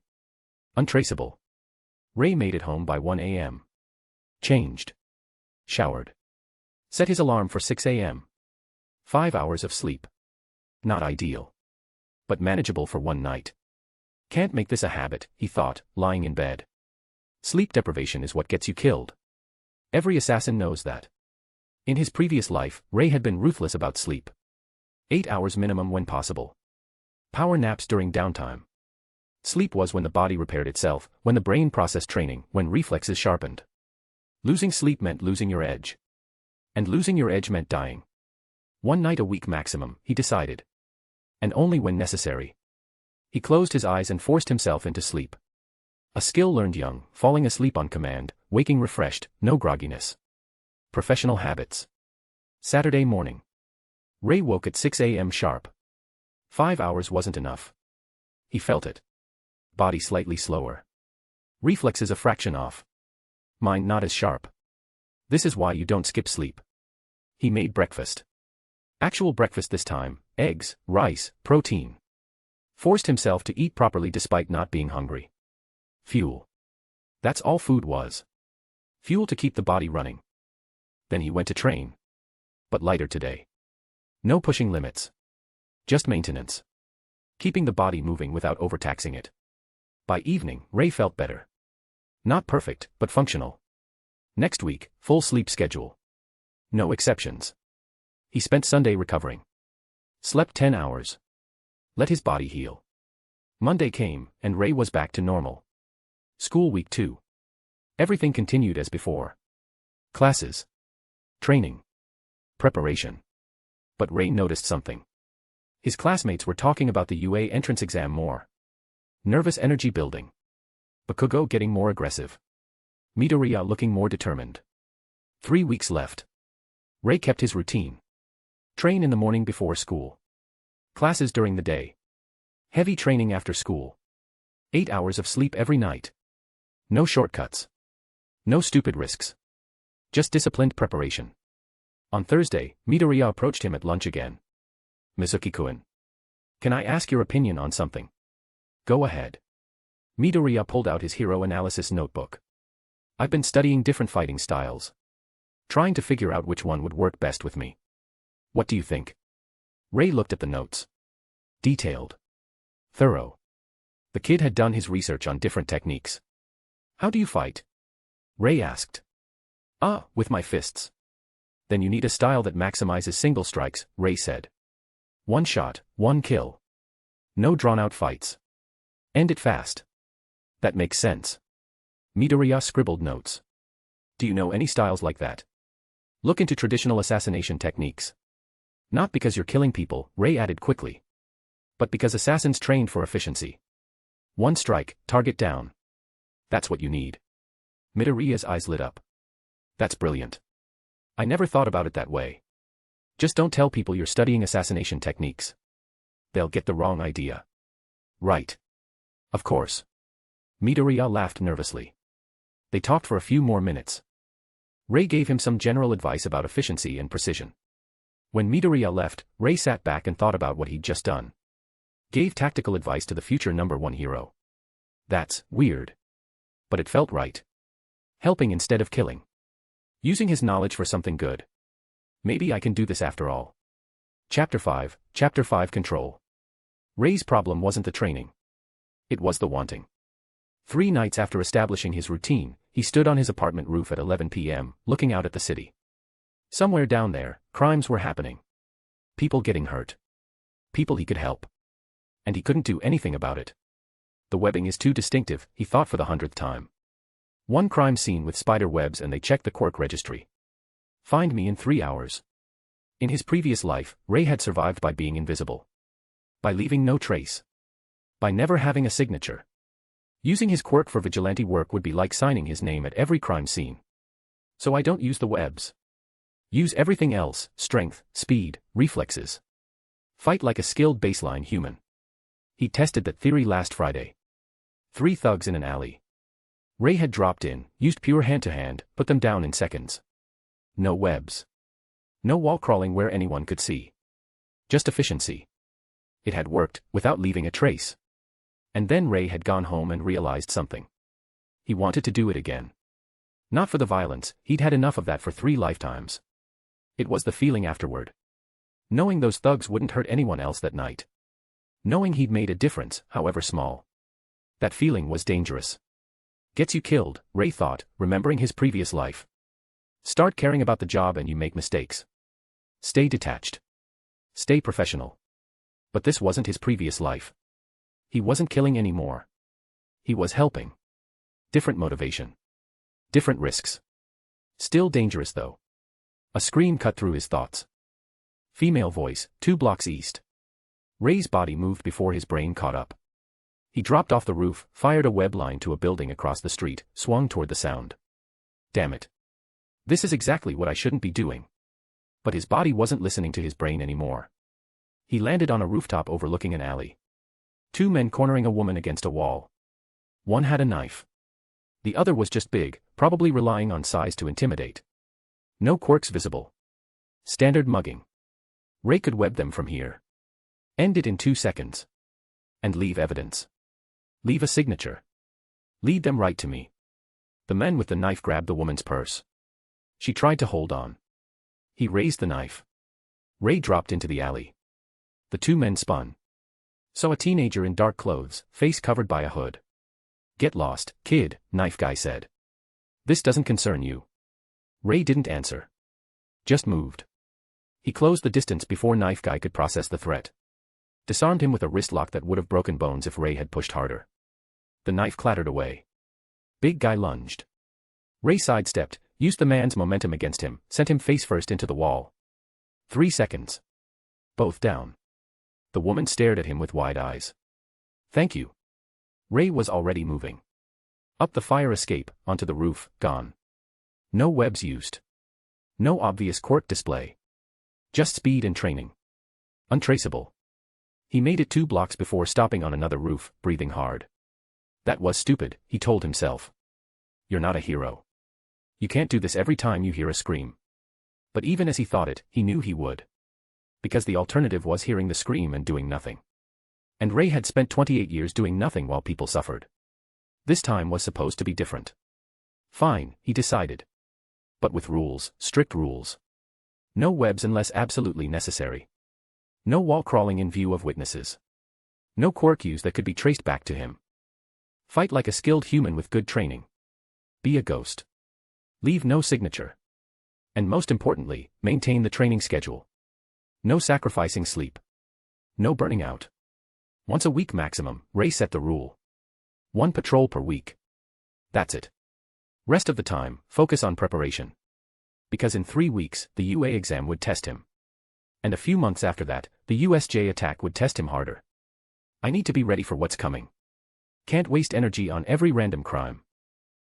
Untraceable. Rei made it home by 1 a.m. Changed. Showered. Set his alarm for 6 a.m. 5 hours of sleep. Not ideal. But manageable for one night. Can't make this a habit, he thought, lying in bed. Sleep deprivation is what gets you killed. Every assassin knows that. In his previous life, Rei had been ruthless about sleep. 8 hours minimum when possible. Power naps during downtime. Sleep was when the body repaired itself, when the brain processed training, when reflexes sharpened. Losing sleep meant losing your edge. And losing your edge meant dying. 1 night a week maximum, he decided. And only when necessary. He closed his eyes and forced himself into sleep. A skill learned young, falling asleep on command, waking refreshed, no grogginess. Professional habits. Saturday morning. Rei woke at 6 a.m. sharp. 5 hours wasn't enough. He felt it. Body slightly slower. Reflexes a fraction off. Mind not as sharp. This is why you don't skip sleep. He made breakfast. Actual breakfast this time, eggs, rice, protein. Forced himself to eat properly despite not being hungry. Fuel. That's all food was. Fuel to keep the body running. Then he went to train. But lighter today. No pushing limits. Just maintenance. Keeping the body moving without overtaxing it. By evening, Rei felt better. Not perfect, but functional. Next week, full sleep schedule. No exceptions. He spent Sunday recovering. Slept 10 hours. Let his body heal. Monday came, and Rei was back to normal. School week 2. Everything continued as before. Classes. Training. Preparation. But Rei noticed something. His classmates were talking about the UA entrance exam more. Nervous energy building. Bakugo getting more aggressive. Midoriya looking more determined. 3 weeks left. Rei kept his routine. Train in the morning before school. Classes during the day. Heavy training after school. 8 hours of sleep every night. No shortcuts. No stupid risks. Just disciplined preparation. On Thursday, Midoriya approached him at lunch again. Mizuki-kun. Can I ask your opinion on something? Go ahead. Midoriya pulled out his hero analysis notebook. I've been studying different fighting styles. Trying to figure out which one would work best with me. What do you think? Rei looked at the notes. Detailed. Thorough. The kid had done his research on different techniques. How do you fight? Rei asked. With my fists. Then you need a style that maximizes single strikes, Rei said. One shot, one kill. No drawn-out fights. End it fast. That makes sense. Midoriya scribbled notes. Do you know any styles like that? Look into traditional assassination techniques. Not because you're killing people, Rei added quickly. But because assassins trained for efficiency. One strike, target down. That's what you need. Midoriya's eyes lit up. That's brilliant. I never thought about it that way. Just don't tell people you're studying assassination techniques. They'll get the wrong idea. Right. Of course. Midoriya laughed nervously. They talked for a few more minutes. Rei gave him some general advice about efficiency and precision. When Midoriya left, Rei sat back and thought about what he'd just done. Gave tactical advice to the future #1 hero. That's weird. But it felt right. Helping instead of killing. Using his knowledge for something good. Maybe I can do this after all. Chapter 5 Control. Rei's problem wasn't the training. It was the wanting. 3 nights after establishing his routine, he stood on his apartment roof at 11 p.m., looking out at the city. Somewhere down there, crimes were happening. People getting hurt. People he could help. And he couldn't do anything about it. The webbing is too distinctive, he thought for the 100th time. One crime scene with spider webs and they checked the quirk registry. Find me in 3 hours. In his previous life, Rei had survived by being invisible. By leaving no trace. By never having a signature. Using his quirk for vigilante work would be like signing his name at every crime scene. So I don't use the webs. Use everything else, strength, speed, reflexes. Fight like a skilled baseline human. He tested that theory last Friday. 3 thugs in an alley. Rei had dropped in, used pure hand-to-hand, put them down in seconds. No webs. No wall crawling where anyone could see. Just efficiency. It had worked, without leaving a trace. And then Rei had gone home and realized something. He wanted to do it again. Not for the violence, he'd had enough of that for 3 lifetimes. It was the feeling afterward. Knowing those thugs wouldn't hurt anyone else that night. Knowing he'd made a difference, however small. That feeling was dangerous. Gets you killed, Rei thought, remembering his previous life. Start caring about the job and you make mistakes. Stay detached. Stay professional. But this wasn't his previous life. He wasn't killing anymore. He was helping. Different motivation. Different risks. Still dangerous though. A scream cut through his thoughts. Female voice, 2 blocks east. Rei's body moved before his brain caught up. He dropped off the roof, fired a web line to a building across the street, swung toward the sound. Damn it. This is exactly what I shouldn't be doing. But his body wasn't listening to his brain anymore. He landed on a rooftop overlooking an alley. Two men cornering a woman against a wall. One had a knife. The other was just big, probably relying on size to intimidate. No quirks visible. Standard mugging. Rei could web them from here. End it in 2 seconds. And leave evidence. Leave a signature. Lead them right to me. The man with the knife grabbed the woman's purse. She tried to hold on. He raised the knife. Rei dropped into the alley. The two men spun. Saw a teenager in dark clothes, face covered by a hood. Get lost, kid, knife guy said. This doesn't concern you. Rei didn't answer. Just moved. He closed the distance before knife guy could process the threat. Disarmed him with a wrist lock that would have broken bones if Rei had pushed harder. The knife clattered away. Big guy lunged. Rei sidestepped, used the man's momentum against him, sent him face first into the wall. 3 seconds. Both down. The woman stared at him with wide eyes. Thank you. Rei was already moving. Up the fire escape, onto the roof, gone. No webs used. No obvious quirk display. Just speed and training. Untraceable. He made it 2 blocks before stopping on another roof, breathing hard. That was stupid, he told himself. You're not a hero. You can't do this every time you hear a scream. But even as he thought it, he knew he would. Because the alternative was hearing the scream and doing nothing. And Rei had spent 28 years doing nothing while people suffered. This time was supposed to be different. Fine, he decided. But with rules, strict rules. No webs unless absolutely necessary. No wall crawling in view of witnesses. No quirk use that could be traced back to him. Fight like a skilled human with good training. Be a ghost. Leave no signature. And most importantly, maintain the training schedule. No sacrificing sleep. No burning out. Once a week maximum, Rei set the rule. 1 patrol per week. That's it. Rest of the time, focus on preparation. Because in 3 weeks, the UA exam would test him. And a few months after that, the USJ attack would test him harder. I need to be ready for what's coming. Can't waste energy on every random crime.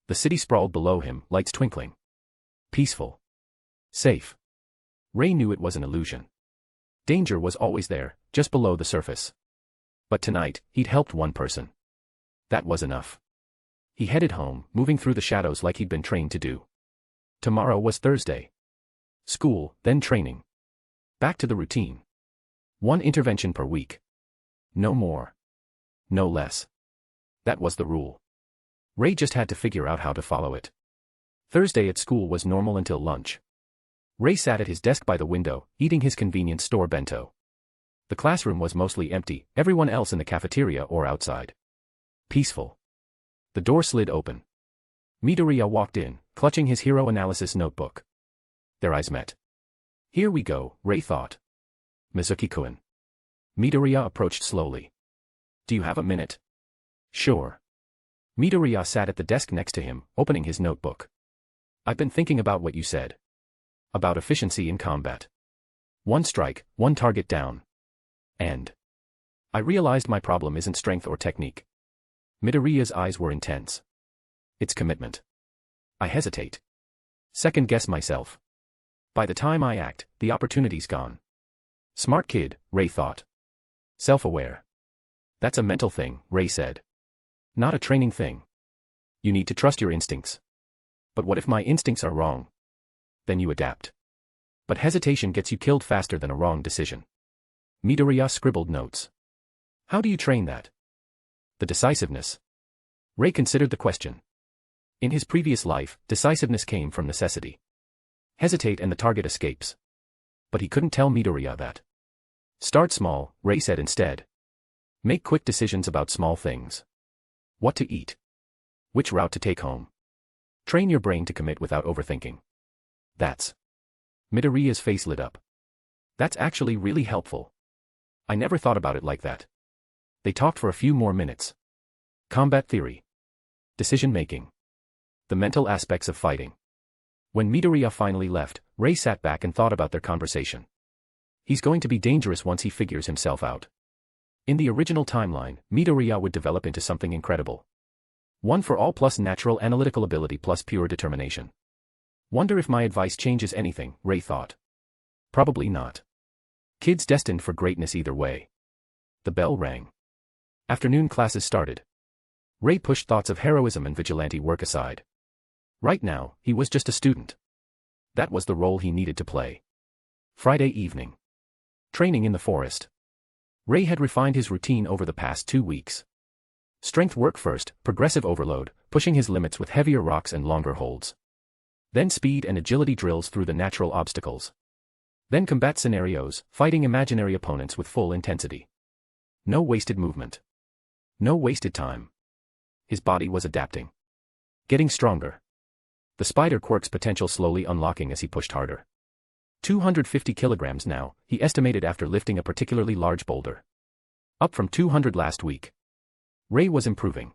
The city sprawled below him, lights twinkling. Peaceful. Safe. Rei knew it was an illusion. Danger was always there, just below the surface. But tonight, he'd helped one person. That was enough. He headed home, moving through the shadows like he'd been trained to do. Tomorrow was Thursday. School, then training. Back to the routine. 1 intervention per week. No more. No less. That was the rule. Rei just had to figure out how to follow it. Thursday at school was normal until lunch. Rei sat at his desk by the window, eating his convenience store bento. The classroom was mostly empty, everyone else in the cafeteria or outside. Peaceful. The door slid open. Midoriya walked in, clutching his hero analysis notebook. Their eyes met. Here we go, Rei thought. Mizuki-kun. Midoriya approached slowly. Do you have a minute? Sure. Midoriya sat at the desk next to him, opening his notebook. I've been thinking about what you said. About efficiency in combat. 1 strike, 1 target down. And I realized my problem isn't strength or technique. Midoriya's eyes were intense. It's commitment. I hesitate. Second guess myself. By the time I act, the opportunity's gone. Smart kid, Rei thought. Self-aware. That's a mental thing, Rei said. Not a training thing. You need to trust your instincts. But what if my instincts are wrong? Then you adapt. But hesitation gets you killed faster than a wrong decision. Midoriya scribbled notes. How do you train that? The decisiveness. Rei considered the question. In his previous life, decisiveness came from necessity. Hesitate and the target escapes. But he couldn't tell Midoriya that. Start small, Rei said instead. Make quick decisions about small things. What to eat. Which route to take home. Train your brain to commit without overthinking. That's. Midoriya's face lit up. That's actually really helpful. I never thought about it like that. They talked for a few more minutes. Combat theory. Decision-making. The mental aspects of fighting. When Midoriya finally left, Rei sat back and thought about their conversation. He's going to be dangerous once he figures himself out. In the original timeline, Midoriya would develop into something incredible. One for all plus natural analytical ability plus pure determination. Wonder if my advice changes anything, Rei thought. Probably not. Kids destined for greatness either way. The bell rang. Afternoon classes started. Rei pushed thoughts of heroism and vigilante work aside. Right now, he was just a student. That was the role he needed to play. Friday evening. Training in the forest. Rei had refined his routine over the past 2 weeks. Strength work first, progressive overload, pushing his limits with heavier rocks and longer holds. Then speed and agility drills through the natural obstacles. Then combat scenarios, fighting imaginary opponents with full intensity. No wasted movement. No wasted time. His body was adapting. Getting stronger. The spider quirk's potential slowly unlocking as he pushed harder. 250 kilograms now, he estimated after lifting a particularly large boulder. Up from 200 last week. Rei was improving.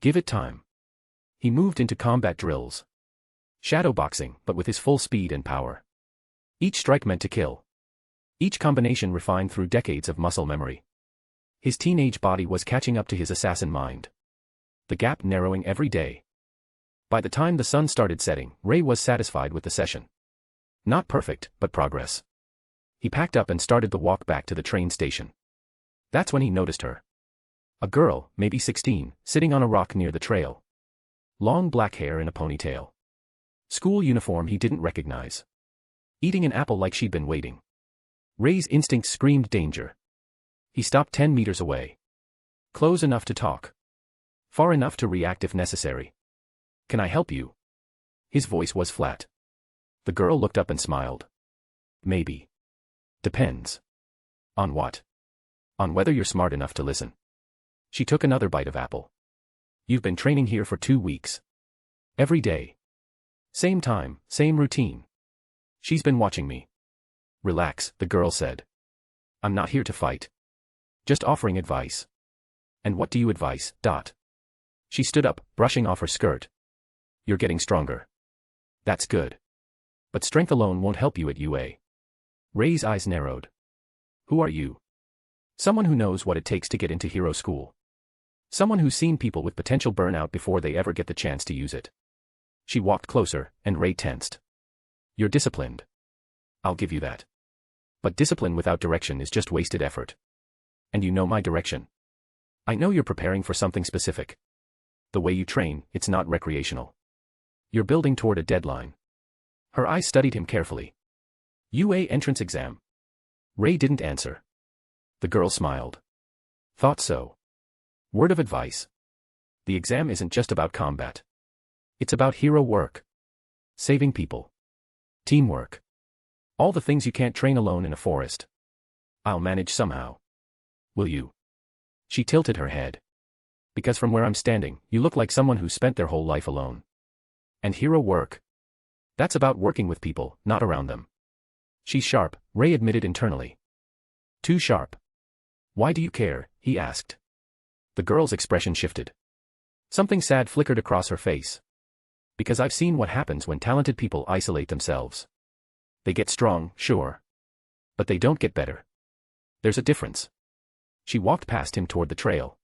Give it time. He moved into combat drills. Shadow boxing, but with his full speed and power. Each strike meant to kill. Each combination refined through decades of muscle memory. His teenage body was catching up to his assassin mind. The gap narrowing every day. By the time the sun started setting, Rei was satisfied with the session. Not perfect, but progress. He packed up and started the walk back to the train station. That's when he noticed her. A girl, maybe 16, sitting on a rock near the trail. Long black hair in a ponytail. School uniform he didn't recognize. Eating an apple like she'd been waiting. Rei's instinct screamed danger. He stopped 10 meters away. Close enough to talk. Far enough to react if necessary. Can I help you? His voice was flat. The girl looked up and smiled. Maybe. Depends. On what? On whether you're smart enough to listen. She took another bite of apple. You've been training here for 2 weeks. Every day. Same time, same routine. She's been watching me. Relax, the girl said. I'm not here to fight. Just offering advice. And what do you advise, Dot? She stood up, brushing off her skirt. You're getting stronger. That's good. But strength alone won't help you at UA. Rei's eyes narrowed. Who are you? Someone who knows what it takes to get into hero school. Someone who's seen people with potential burn out before they ever get the chance to use it. She walked closer, and Rei tensed. You're disciplined. I'll give you that. But discipline without direction is just wasted effort. And you know my direction. I know you're preparing for something specific. The way you train, it's not recreational. You're building toward a deadline. Her eyes studied him carefully. UA entrance exam. Rei didn't answer. The girl smiled. Thought so. Word of advice. The exam isn't just about combat. It's about hero work. Saving people. Teamwork. All the things you can't train alone in a forest. I'll manage somehow. Will you? She tilted her head. Because from where I'm standing, you look like someone who spent their whole life alone. And hero work. That's about working with people, not around them. She's sharp, Rei admitted internally. Too sharp. Why do you care? He asked. The girl's expression shifted. Something sad flickered across her face. Because I've seen what happens when talented people isolate themselves. They get strong, sure. But they don't get better. There's a difference. She walked past him toward the trail.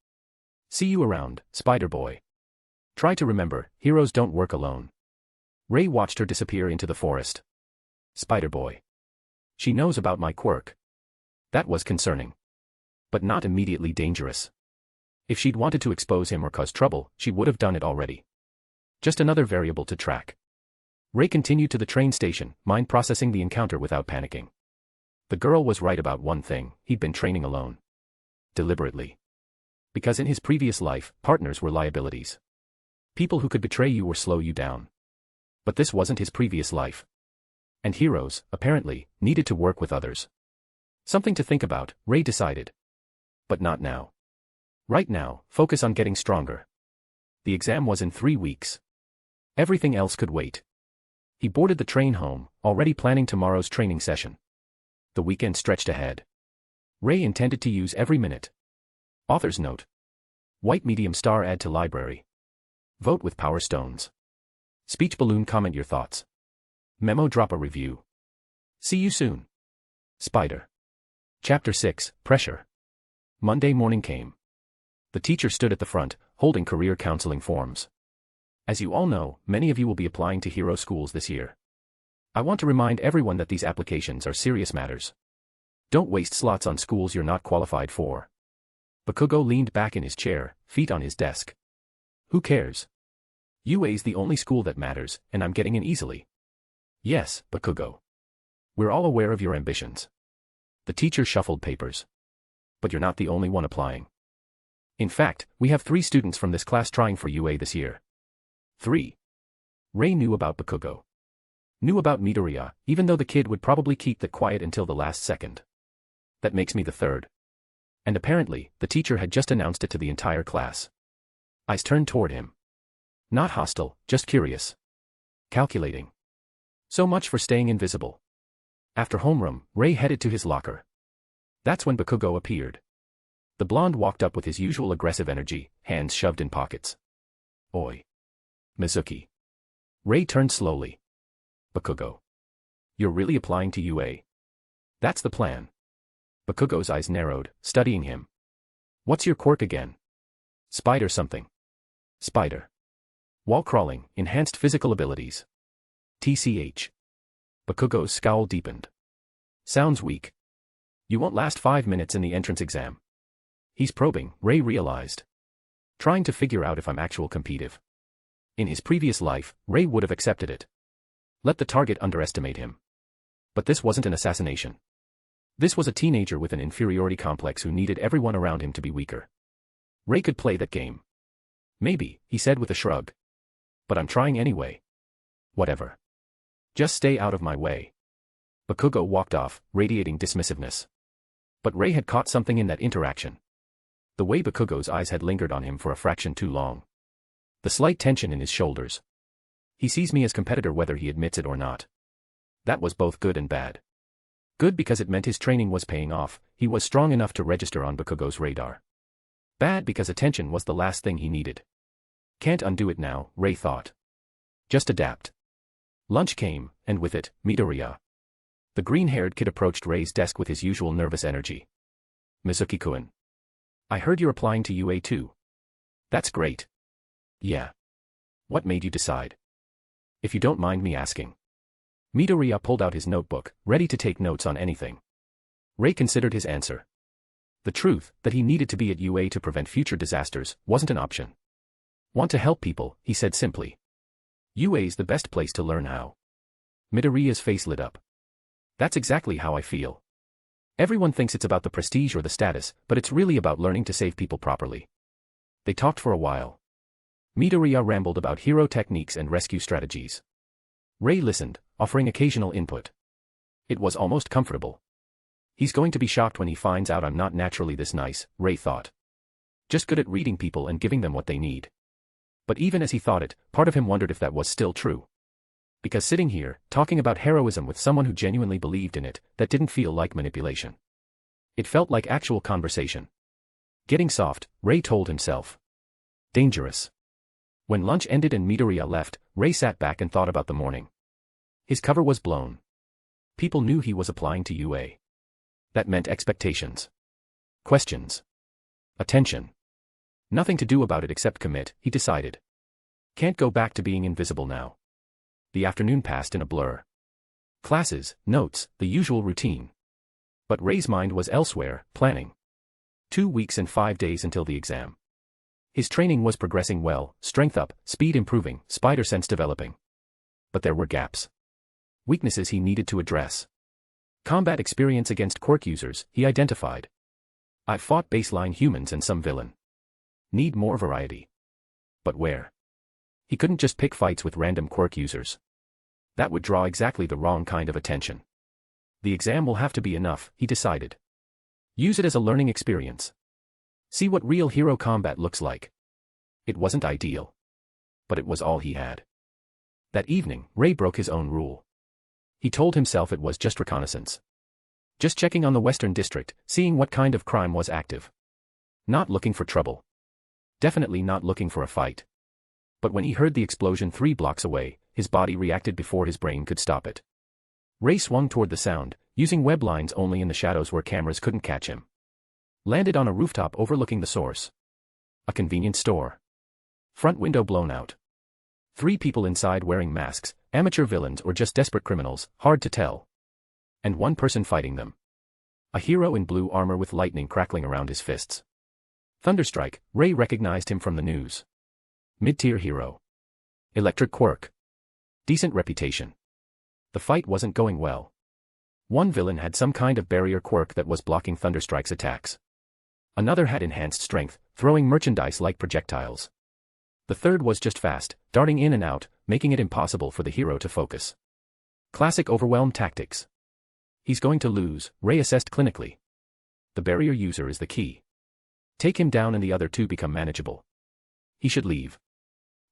See you around, Spider Boy. Try to remember, heroes don't work alone. Rei watched her disappear into the forest. Spider Boy. She knows about my quirk. That was concerning. But not immediately dangerous. If she'd wanted to expose him or cause trouble, she would have done it already. Just another variable to track. Rei continued to the train station, mind processing the encounter without panicking. The girl was right about one thing, he'd been training alone. Deliberately. Because in his previous life, partners were liabilities. People who could betray you or slow you down. But this wasn't his previous life. And heroes, apparently, needed to work with others. Something to think about, Rei decided. But not now. Right now, focus on getting stronger. The exam was in 3 weeks. Everything else could wait. He boarded the train home, already planning tomorrow's training session. The weekend stretched ahead. Rei intended to use every minute. Author's note. White medium star add to library. Vote with power stones. Speech balloon comment your thoughts. Memo drop a review. See you soon. Spider. Chapter 6, Pressure. Monday morning came. The teacher stood at the front, holding career counseling forms. As you all know, many of you will be applying to hero schools this year. I want to remind everyone that these applications are serious matters. Don't waste slots on schools you're not qualified for. Bakugo leaned back in his chair, feet on his desk. Who cares? UA's the only school that matters, and I'm getting in easily. Yes, Bakugo. We're all aware of your ambitions. The teacher shuffled papers. But you're not the only one applying. In fact, we have 3 students from this class trying for UA this year. 3. Rei knew about Bakugo. Knew about Midoriya, even though the kid would probably keep that quiet until the last second. That makes me the 3rd. And apparently, the teacher had just announced it to the entire class. Eyes turned toward him. Not hostile, just curious. Calculating. So much for staying invisible. After homeroom, Rei headed to his locker. That's when Bakugo appeared. The blonde walked up with his usual aggressive energy, hands shoved in pockets. Oi. Mizuki. Rei turned slowly. Bakugo. You're really applying to UA? That's the plan. Bakugo's eyes narrowed, studying him. What's your quirk again? Spider something. Spider. Wall crawling, enhanced physical abilities. TCH. Bakugo's scowl deepened. Sounds weak. You won't last 5 minutes in the entrance exam. He's probing, Rei realized. Trying to figure out if I'm actual competitive. In his previous life, Rei would have accepted it. Let the target underestimate him. But this wasn't an assassination. This was a teenager with an inferiority complex who needed everyone around him to be weaker. Rei could play that game. Maybe, he said with a shrug. But I'm trying anyway. Whatever. Just stay out of my way. Bakugo walked off, radiating dismissiveness. But Rei had caught something in that interaction. The way Bakugo's eyes had lingered on him for a fraction too long. The slight tension in his shoulders. He sees me as competitor whether he admits it or not. That was both good and bad. Good because it meant his training was paying off, he was strong enough to register on Bakugo's radar. Bad because attention was the last thing he needed. Can't undo it now, Rei thought. Just adapt. Lunch came, and with it, Midoriya. The green-haired kid approached Rei's desk with his usual nervous energy. Mizuki-kun. I heard you're applying to UA too. That's great. Yeah. What made you decide? If you don't mind me asking. Midoriya pulled out his notebook, ready to take notes on anything. Rei considered his answer. The truth, that he needed to be at UA to prevent future disasters, wasn't an option. Want to help people, he said simply. UA's the best place to learn how. Midoriya's face lit up. That's exactly how I feel. Everyone thinks it's about the prestige or the status, but it's really about learning to save people properly. They talked for a while. Midoriya rambled about hero techniques and rescue strategies. Rei listened, offering occasional input. It was almost comfortable. He's going to be shocked when he finds out I'm not naturally this nice, Rei thought. Just good at reading people and giving them what they need. But even as he thought it, part of him wondered if that was still true. Because sitting here, talking about heroism with someone who genuinely believed in it, that didn't feel like manipulation. It felt like actual conversation. Getting soft, Rei told himself. Dangerous. When lunch ended and Midoriya left, Rei sat back and thought about the morning. His cover was blown. People knew he was applying to UA. That meant expectations. Questions. Attention. Nothing to do about it except commit, he decided. Can't go back to being invisible now. The afternoon passed in a blur. Classes, notes, the usual routine. But Rei's mind was elsewhere, planning. 2 weeks and 5 days until the exam. His training was progressing well, strength up, speed improving, spider sense developing. But there were gaps. Weaknesses he needed to address. Combat experience against quirk users, he identified. I've fought baseline humans and some villain. Need more variety. But where? He couldn't just pick fights with random quirk users. That would draw exactly the wrong kind of attention. The exam will have to be enough, he decided. Use it as a learning experience. See what real hero combat looks like. It wasn't ideal. But it was all he had. That evening, Rei broke his own rule. He told himself it was just reconnaissance. Just checking on the Western District, seeing what kind of crime was active. Not looking for trouble. Definitely not looking for a fight. But when he heard the explosion 3 blocks away, his body reacted before his brain could stop it. Rei swung toward the sound, using web lines only in the shadows where cameras couldn't catch him. Landed on a rooftop overlooking the source. A convenience store. Front window blown out. 3 people inside wearing masks, amateur villains or just desperate criminals, hard to tell. And 1 person fighting them. A hero in blue armor with lightning crackling around his fists. Thunderstrike, Rei recognized him from the news. Mid-tier hero. Electric quirk. Decent reputation. The fight wasn't going well. 1 villain had some kind of barrier quirk that was blocking Thunderstrike's attacks. Another had enhanced strength, throwing merchandise like projectiles. The third was just fast, darting in and out, making it impossible for the hero to focus. Classic overwhelm tactics. He's going to lose, Rei assessed clinically. The barrier user is the key. Take him down and the other 2 become manageable. He should leave.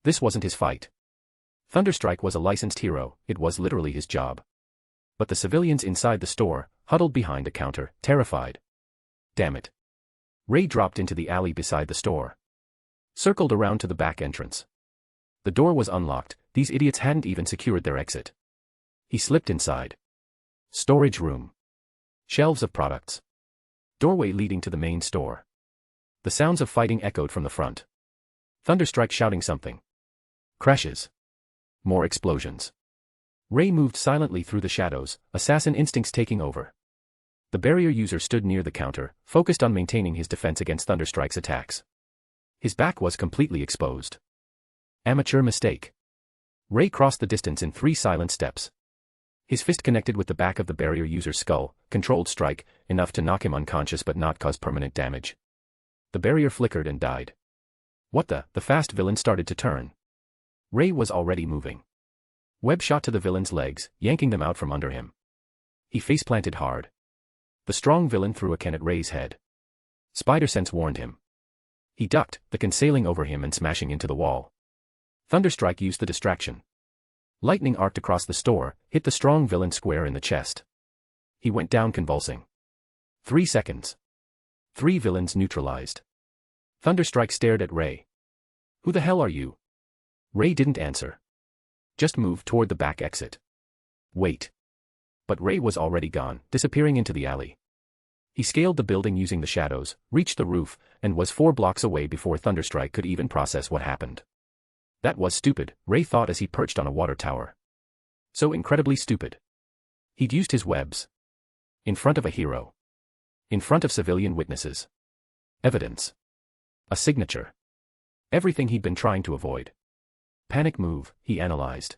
This wasn't his fight. Thunderstrike was a licensed hero, it was literally his job. But the civilians inside the store, huddled behind a counter, terrified. Damn it. Rei dropped into the alley beside the store. Circled around to the back entrance. The door was unlocked, these idiots hadn't even secured their exit. He slipped inside. Storage room. Shelves of products. Doorway leading to the main store. The sounds of fighting echoed from the front. Thunderstrike shouting something. Crashes. More explosions. Rei moved silently through the shadows, assassin instincts taking over. The barrier user stood near the counter, focused on maintaining his defense against Thunderstrike's attacks. His back was completely exposed. Amateur mistake. Rei crossed the distance in 3 silent steps. His fist connected with the back of the barrier user's skull, controlled strike, enough to knock him unconscious but not cause permanent damage. The barrier flickered and died. What the fast villain started to turn. Rei was already moving. Web shot to the villain's legs, yanking them out from under him. He face-planted hard. The strong villain threw a can at Rei's head. Spider sense warned him. He ducked, the can sailing over him and smashing into the wall. Thunderstrike used the distraction. Lightning arced across the store, hit the strong villain square in the chest. He went down convulsing. 3 seconds. 3 villains neutralized. Thunderstrike stared at Rei. Who the hell are you? Rei didn't answer. Just moved toward the back exit. Wait. But Rei was already gone, disappearing into the alley. He scaled the building using the shadows, reached the roof, and was 4 blocks away before Thunderstrike could even process what happened. That was stupid, Rei thought as he perched on a water tower. So incredibly stupid. He'd used his webs. In front of a hero. In front of civilian witnesses. Evidence. A signature. Everything he'd been trying to avoid. Panic move, he analyzed.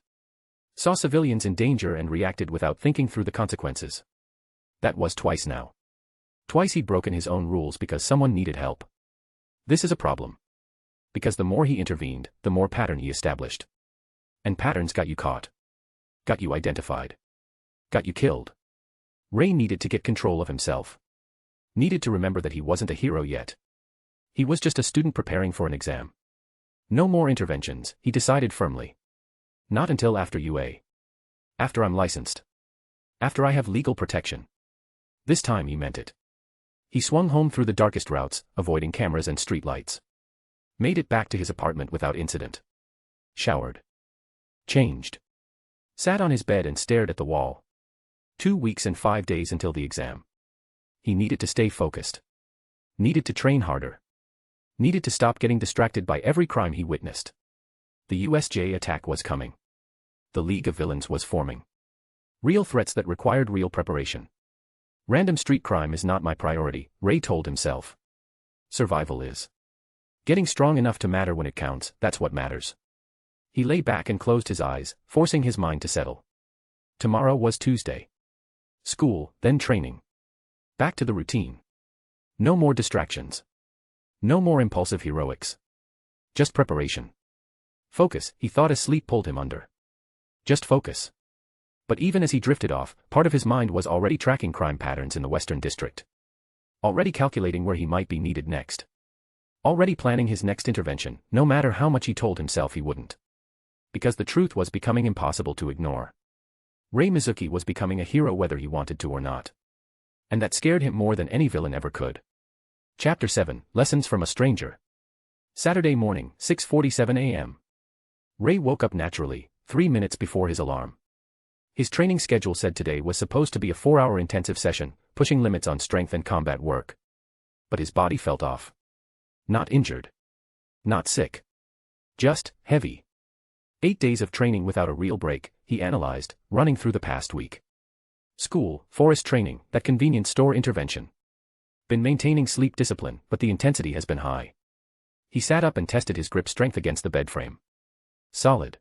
Saw civilians in danger and reacted without thinking through the consequences. That was twice now. Twice he'd broken his own rules because someone needed help. This is a problem. Because the more he intervened, the more pattern he established. And patterns got you caught. Got you identified. Got you killed. Rei needed to get control of himself. Needed to remember that he wasn't a hero yet. He was just a student preparing for an exam. No more interventions, he decided firmly. Not until after UA. After I'm licensed. After I have legal protection. This time he meant it. He swung home through the darkest routes, avoiding cameras and streetlights. Made it back to his apartment without incident. Showered. Changed. Sat on his bed and stared at the wall. 2 weeks and 5 days until the exam. He needed to stay focused. Needed to train harder. Needed to stop getting distracted by every crime he witnessed. The USJ attack was coming. The League of Villains was forming. Real threats that required real preparation. Random street crime is not my priority, Rei told himself. Survival is. Getting strong enough to matter when it counts, that's what matters. He lay back and closed his eyes, forcing his mind to settle. Tomorrow was Tuesday. School, then training. Back to the routine. No more distractions. No more impulsive heroics. Just preparation. Focus, he thought as sleep pulled him under. Just focus. But even as he drifted off, part of his mind was already tracking crime patterns in the Western District. Already calculating where he might be needed next. Already planning his next intervention, no matter how much he told himself he wouldn't. Because the truth was becoming impossible to ignore. Rei Mizuki was becoming a hero whether he wanted to or not. And that scared him more than any villain ever could. Chapter 7, Lessons from a Stranger. Saturday morning, 6:47 a.m. Rei woke up naturally, 3 minutes before his alarm. His training schedule said today was supposed to be a 4-hour intensive session, pushing limits on strength and combat work. But his body felt off. Not injured. Not sick. Just heavy. 8 days of training without a real break, he analyzed, running through the past week. School, forest training, that convenience store intervention. Been maintaining sleep discipline, but the intensity has been high. He sat up and tested his grip strength against the bed frame. Solid.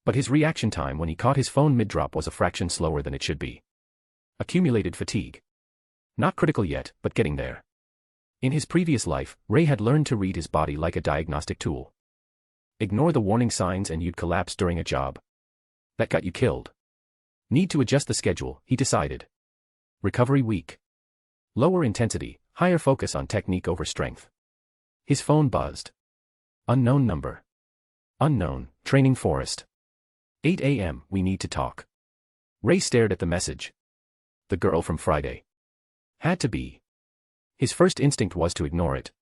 But his reaction time when he caught his phone mid-drop was a fraction slower than it should be. Accumulated fatigue. Not critical yet, but getting there. In his previous life, Rei had learned to read his body like a diagnostic tool. Ignore the warning signs and you'd collapse during a job. That got you killed. Need to adjust the schedule, he decided. Recovery week. Lower intensity, higher focus on technique over strength. His phone buzzed. Unknown number. Unknown, training forest. 8 a.m., we need to talk. Rei stared at the message. The girl from Friday. Had to be. His first instinct was to ignore it.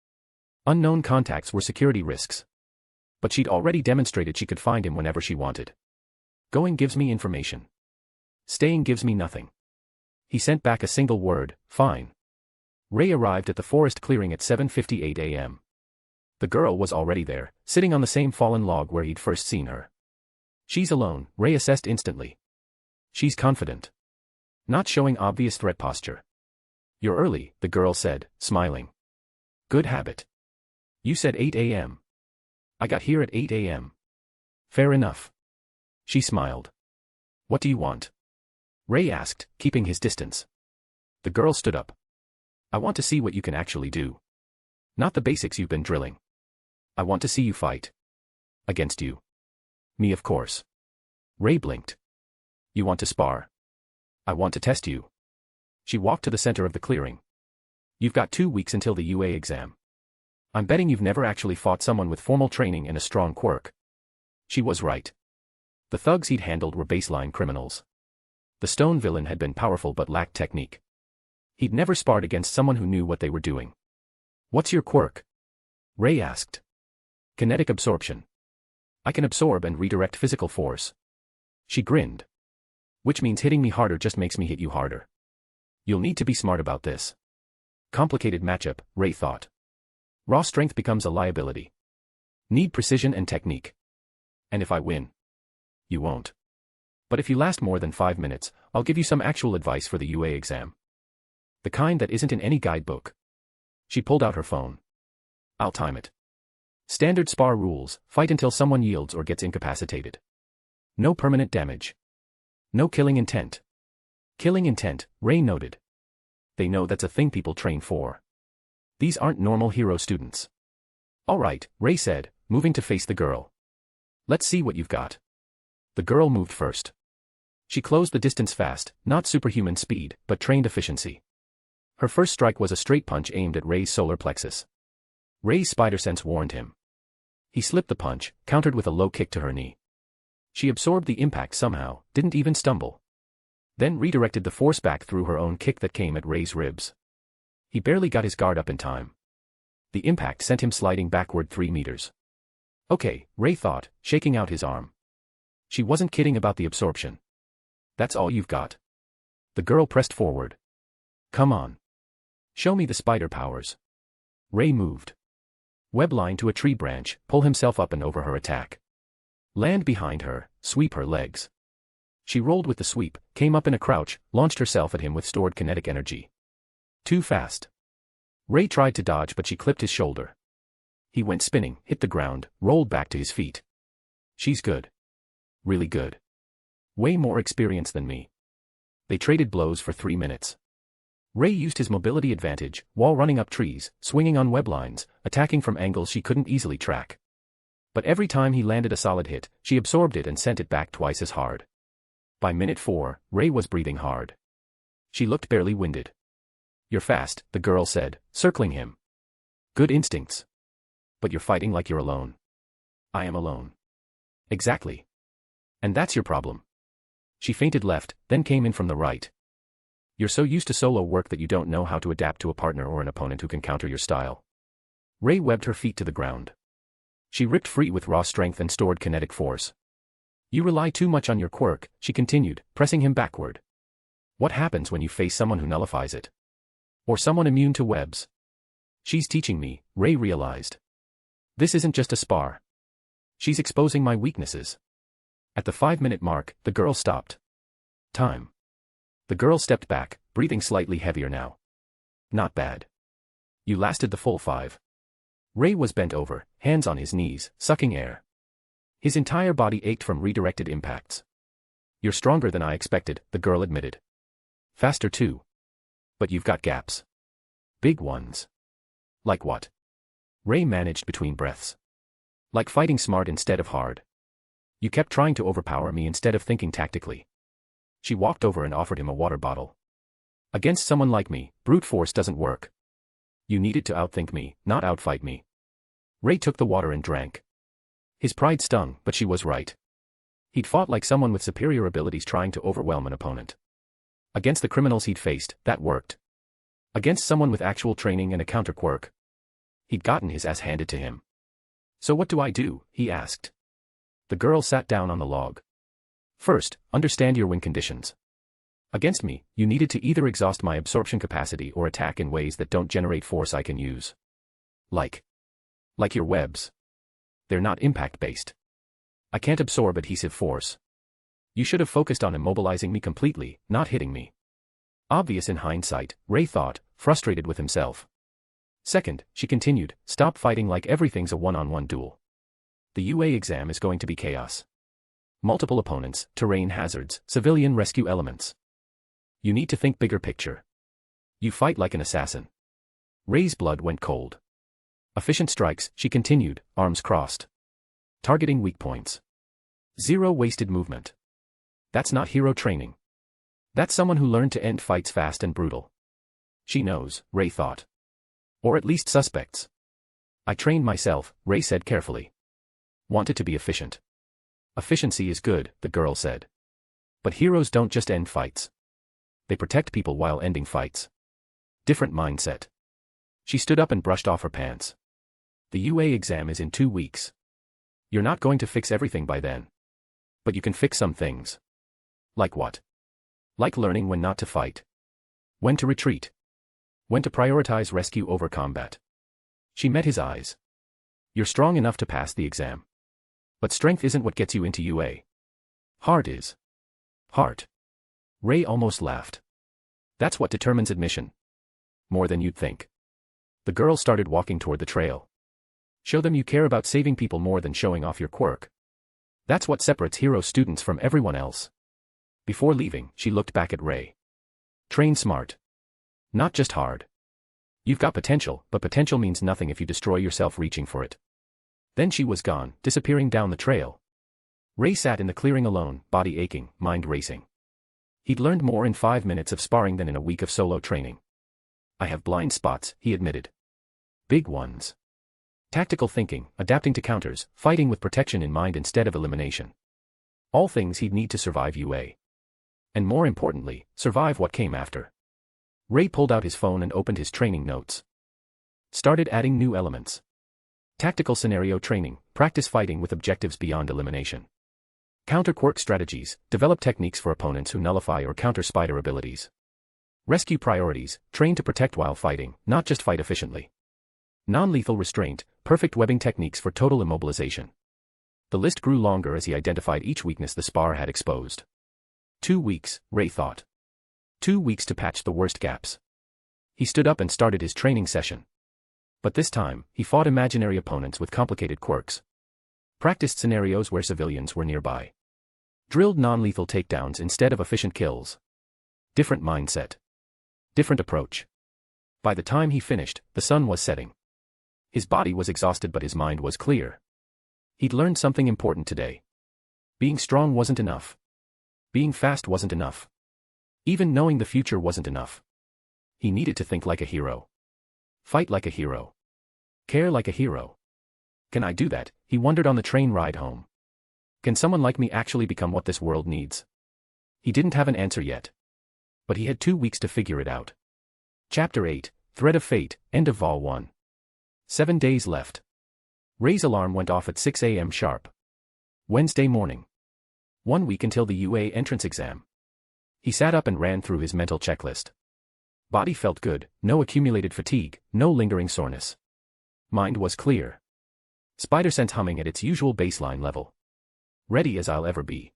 Unknown contacts were security risks. But she'd already demonstrated she could find him whenever she wanted. Going gives me information. Staying gives me nothing. He sent back a single word, fine. Rei arrived at the forest clearing at 7:58 a.m. The girl was already there, sitting on the same fallen log where he'd first seen her. She's alone, Rei assessed instantly. She's confident. Not showing obvious threat posture. You're early, the girl said, smiling. Good habit. You said 8 a.m. I got here at 8 a.m. Fair enough. She smiled. What do you want? Rei asked, keeping his distance. The girl stood up. I want to see what you can actually do. Not the basics you've been drilling. I want to see you fight. Against you. Me, of course. Rei blinked. You want to spar? I want to test you. She walked to the center of the clearing. You've got 2 weeks until the UA exam. I'm betting you've never actually fought someone with formal training and a strong quirk. She was right. The thugs he'd handled were baseline criminals. The stone villain had been powerful but lacked technique. He'd never sparred against someone who knew what they were doing. What's your quirk? Rei asked. Kinetic absorption. I can absorb and redirect physical force. She grinned. Which means hitting me harder just makes me hit you harder. You'll need to be smart about this. Complicated matchup, Rei thought. Raw strength becomes a liability. Need precision and technique. And if I win? You won't. But if you last more than 5 minutes, I'll give you some actual advice for the UA exam. The kind that isn't in any guidebook. She pulled out her phone. I'll time it. Standard spar rules, fight until someone yields or gets incapacitated. No permanent damage. No killing intent. Killing intent, Rei noted. They know that's a thing people train for. These aren't normal hero students. All right, Rei said, moving to face the girl. Let's see what you've got. The girl moved first. She closed the distance fast, not superhuman speed, but trained efficiency. Her first strike was a straight punch aimed at Rei's solar plexus. Rei's spider sense warned him. He slipped the punch, countered with a low kick to her knee. She absorbed the impact somehow, didn't even stumble. Then redirected the force back through her own kick that came at Rei's ribs. He barely got his guard up in time. The impact sent him sliding backward 3 meters. Okay, Rei thought, shaking out his arm. She wasn't kidding about the absorption. That's all you've got. The girl pressed forward. Come on. Show me the spider powers. Rei moved. Web line to a tree branch, pull himself up and over her attack. Land behind her, sweep her legs. She rolled with the sweep, came up in a crouch, launched herself at him with stored kinetic energy. Too fast. Rei tried to dodge but she clipped his shoulder. He went spinning, hit the ground, rolled back to his feet. She's good. Really good. Way more experienced than me. They traded blows for 3 minutes. Rei used his mobility advantage, while running up trees, swinging on web lines, attacking from angles she couldn't easily track. But every time he landed a solid hit, she absorbed it and sent it back twice as hard. By minute 4, Rei was breathing hard. She looked barely winded. You're fast, the girl said, circling him. Good instincts. But you're fighting like you're alone. I am alone. Exactly. And that's your problem. She feinted left, then came in from the right. You're so used to solo work that you don't know how to adapt to a partner or an opponent who can counter your style. Rei webbed her feet to the ground. She ripped free with raw strength and stored kinetic force. You rely too much on your quirk, she continued, pressing him backward. What happens when you face someone who nullifies it? Or someone immune to webs? She's teaching me, Rei realized. This isn't just a spar. She's exposing my weaknesses. At the 5-minute mark, the girl stopped. Time. The girl stepped back, breathing slightly heavier now. Not bad. You lasted the full 5. Rei was bent over, hands on his knees, sucking air. His entire body ached from redirected impacts. You're stronger than I expected, the girl admitted. Faster too. But you've got gaps. Big ones. Like what? Rei managed between breaths. Like fighting smart instead of hard. You kept trying to overpower me instead of thinking tactically. She walked over and offered him a water bottle. Against someone like me, brute force doesn't work. You needed to outthink me, not outfight me. Rei took the water and drank. His pride stung, but she was right. He'd fought like someone with superior abilities trying to overwhelm an opponent. Against the criminals he'd faced, that worked. Against someone with actual training and a counter-quirk, he'd gotten his ass handed to him. So what do I do? He asked. The girl sat down on the log. First, understand your win conditions. Against me, you needed to either exhaust my absorption capacity or attack in ways that don't generate force I can use. Like your webs. They're not impact-based. I can't absorb adhesive force. You should have focused on immobilizing me completely, not hitting me. Obvious in hindsight, Rei thought, frustrated with himself. Second, she continued, stop fighting like everything's a one-on-one duel. The UA exam is going to be chaos. Multiple opponents, terrain hazards, civilian rescue elements. You need to think bigger picture. You fight like an assassin. Rei's blood went cold. Efficient strikes, she continued, arms crossed. Targeting weak points. Zero wasted movement. That's not hero training. That's someone who learned to end fights fast and brutal. She knows, Rei thought. Or at least suspects. I trained myself, Rei said carefully. Wanted to be efficient. Efficiency is good, the girl said. But heroes don't just end fights. They protect people while ending fights. Different mindset. She stood up and brushed off her pants. The UA exam is in 2 weeks. You're not going to fix everything by then. But you can fix some things. Like what? Like learning when not to fight. When to retreat. When to prioritize rescue over combat. She met his eyes. You're strong enough to pass the exam. But strength isn't what gets you into UA. Heart is. Heart. Rei almost laughed. That's what determines admission. More than you'd think. The girl started walking toward the trail. Show them you care about saving people more than showing off your quirk. That's what separates hero students from everyone else. Before leaving, she looked back at Rei. Train smart. Not just hard. You've got potential, but potential means nothing if you destroy yourself reaching for it. Then she was gone, disappearing down the trail. Rei sat in the clearing alone, body aching, mind racing. He'd learned more in 5 minutes of sparring than in a week of solo training. I have blind spots, he admitted. Big ones. Tactical thinking, adapting to counters, fighting with protection in mind instead of elimination. All things he'd need to survive UA. And more importantly, survive what came after. Rei pulled out his phone and opened his training notes. Started adding new elements. Tactical scenario training, practice fighting with objectives beyond elimination. Counter-quirk strategies, develop techniques for opponents who nullify or counter spider abilities. Rescue priorities, train to protect while fighting, not just fight efficiently. Non-lethal restraint, perfect webbing techniques for total immobilization. The list grew longer as he identified each weakness the spar had exposed. 2 weeks, Rei thought. 2 weeks to patch the worst gaps. He stood up and started his training session. But this time, he fought imaginary opponents with complicated quirks. Practiced scenarios where civilians were nearby. Drilled non-lethal takedowns instead of efficient kills. Different mindset. Different approach. By the time he finished, the sun was setting. His body was exhausted but his mind was clear. He'd learned something important today. Being strong wasn't enough. Being fast wasn't enough. Even knowing the future wasn't enough. He needed to think like a hero. Fight like a hero. Care like a hero. Can I do that? He wondered on the train ride home. Can someone like me actually become what this world needs? He didn't have an answer yet. But he had 2 weeks to figure it out. Chapter 8, Thread of Fate, End of Vol 1. 7 days left. Rei's alarm went off at 6 a.m. sharp. Wednesday morning. 1 week until the UA entrance exam. He sat up and ran through his mental checklist. Body felt good, no accumulated fatigue, no lingering soreness. Mind was clear. Spider sense humming at its usual baseline level. Ready as I'll ever be.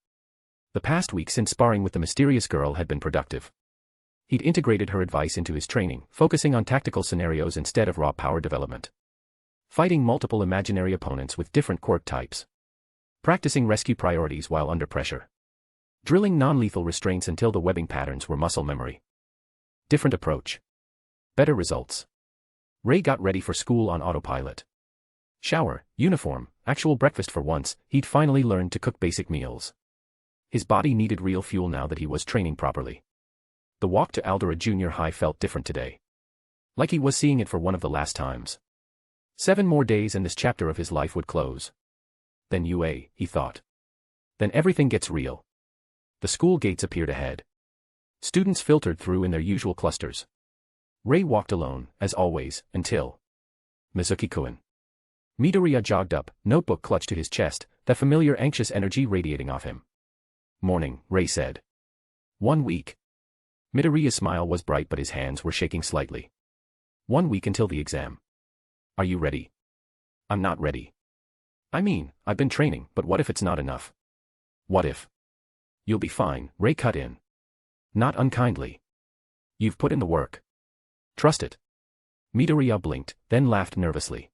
The past week since sparring with the mysterious girl had been productive. He'd integrated her advice into his training, focusing on tactical scenarios instead of raw power development. Fighting multiple imaginary opponents with different quirk types. Practicing rescue priorities while under pressure. Drilling non-lethal restraints until the webbing patterns were muscle memory. Different approach. Better results. Rei got ready for school on autopilot. Shower, uniform, actual breakfast for once, he'd finally learned to cook basic meals. His body needed real fuel now that he was training properly. The walk to Aldera Junior High felt different today. Like he was seeing it for one of the last times. 7 more days and this chapter of his life would close. Then UA, he thought. Then everything gets real. The school gates appeared ahead. Students filtered through in their usual clusters. Rei walked alone, as always, until Mizuki-kun. Midoriya jogged up, notebook clutched to his chest, that familiar anxious energy radiating off him. Morning, Rei said. 1 week. Midoriya's smile was bright but his hands were shaking slightly. 1 week until the exam. Are you ready? I'm not ready. I mean, I've been training, but what if it's not enough? What if? You'll be fine, Rei cut in. Not unkindly. You've put in the work. Trust it. Midoriya blinked, then laughed nervously.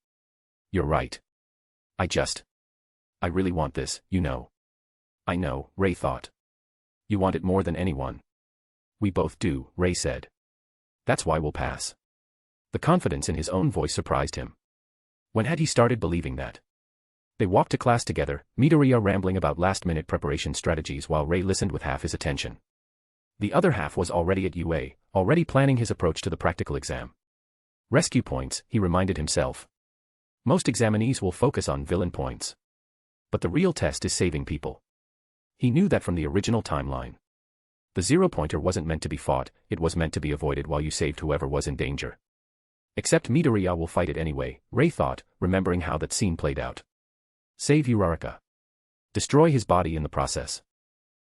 You're right. I really want this, you know. I know, Rei thought. You want it more than anyone. We both do, Rei said. That's why we'll pass. The confidence in his own voice surprised him. When had he started believing that? They walked to class together, Midoriya rambling about last-minute preparation strategies while Rei listened with half his attention. The other half was already at UA, already planning his approach to the practical exam. Rescue points, he reminded himself. Most examinees will focus on villain points. But the real test is saving people. He knew that from the original timeline. The zero-pointer wasn't meant to be fought, it was meant to be avoided while you saved whoever was in danger. Except Midoriya will fight it anyway, Rei thought, remembering how that scene played out. Save Uraraka. Destroy his body in the process.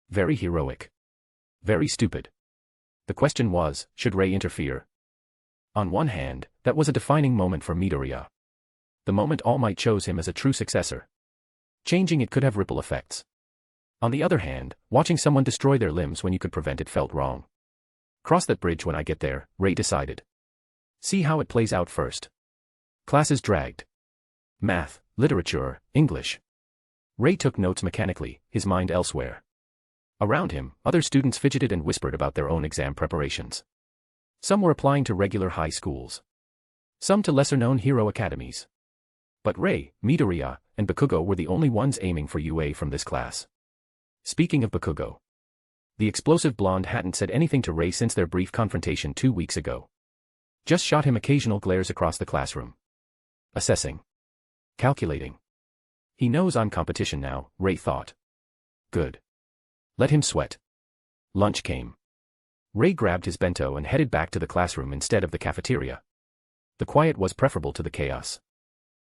Very heroic. Very stupid. The question was, should Rei interfere? On one hand, that was a defining moment for Midoriya. The moment All Might chose him as a true successor. Changing it could have ripple effects. On the other hand, watching someone destroy their limbs when you could prevent it felt wrong. Cross that bridge when I get there, Rei decided. See how it plays out first. Classes dragged. Math, literature, English. Rei took notes mechanically, his mind elsewhere. Around him, other students fidgeted and whispered about their own exam preparations. Some were applying to regular high schools. Some to lesser-known hero academies. But Rei, Midoriya, and Bakugo were the only ones aiming for UA from this class. Speaking of Bakugo. The explosive blonde hadn't said anything to Rei since their brief confrontation 2 weeks ago. Just shot him occasional glares across the classroom. Assessing. Calculating. He knows I'm competition now, Rei thought. Good. Let him sweat. Lunch came. Rei grabbed his bento and headed back to the classroom instead of the cafeteria. The quiet was preferable to the chaos.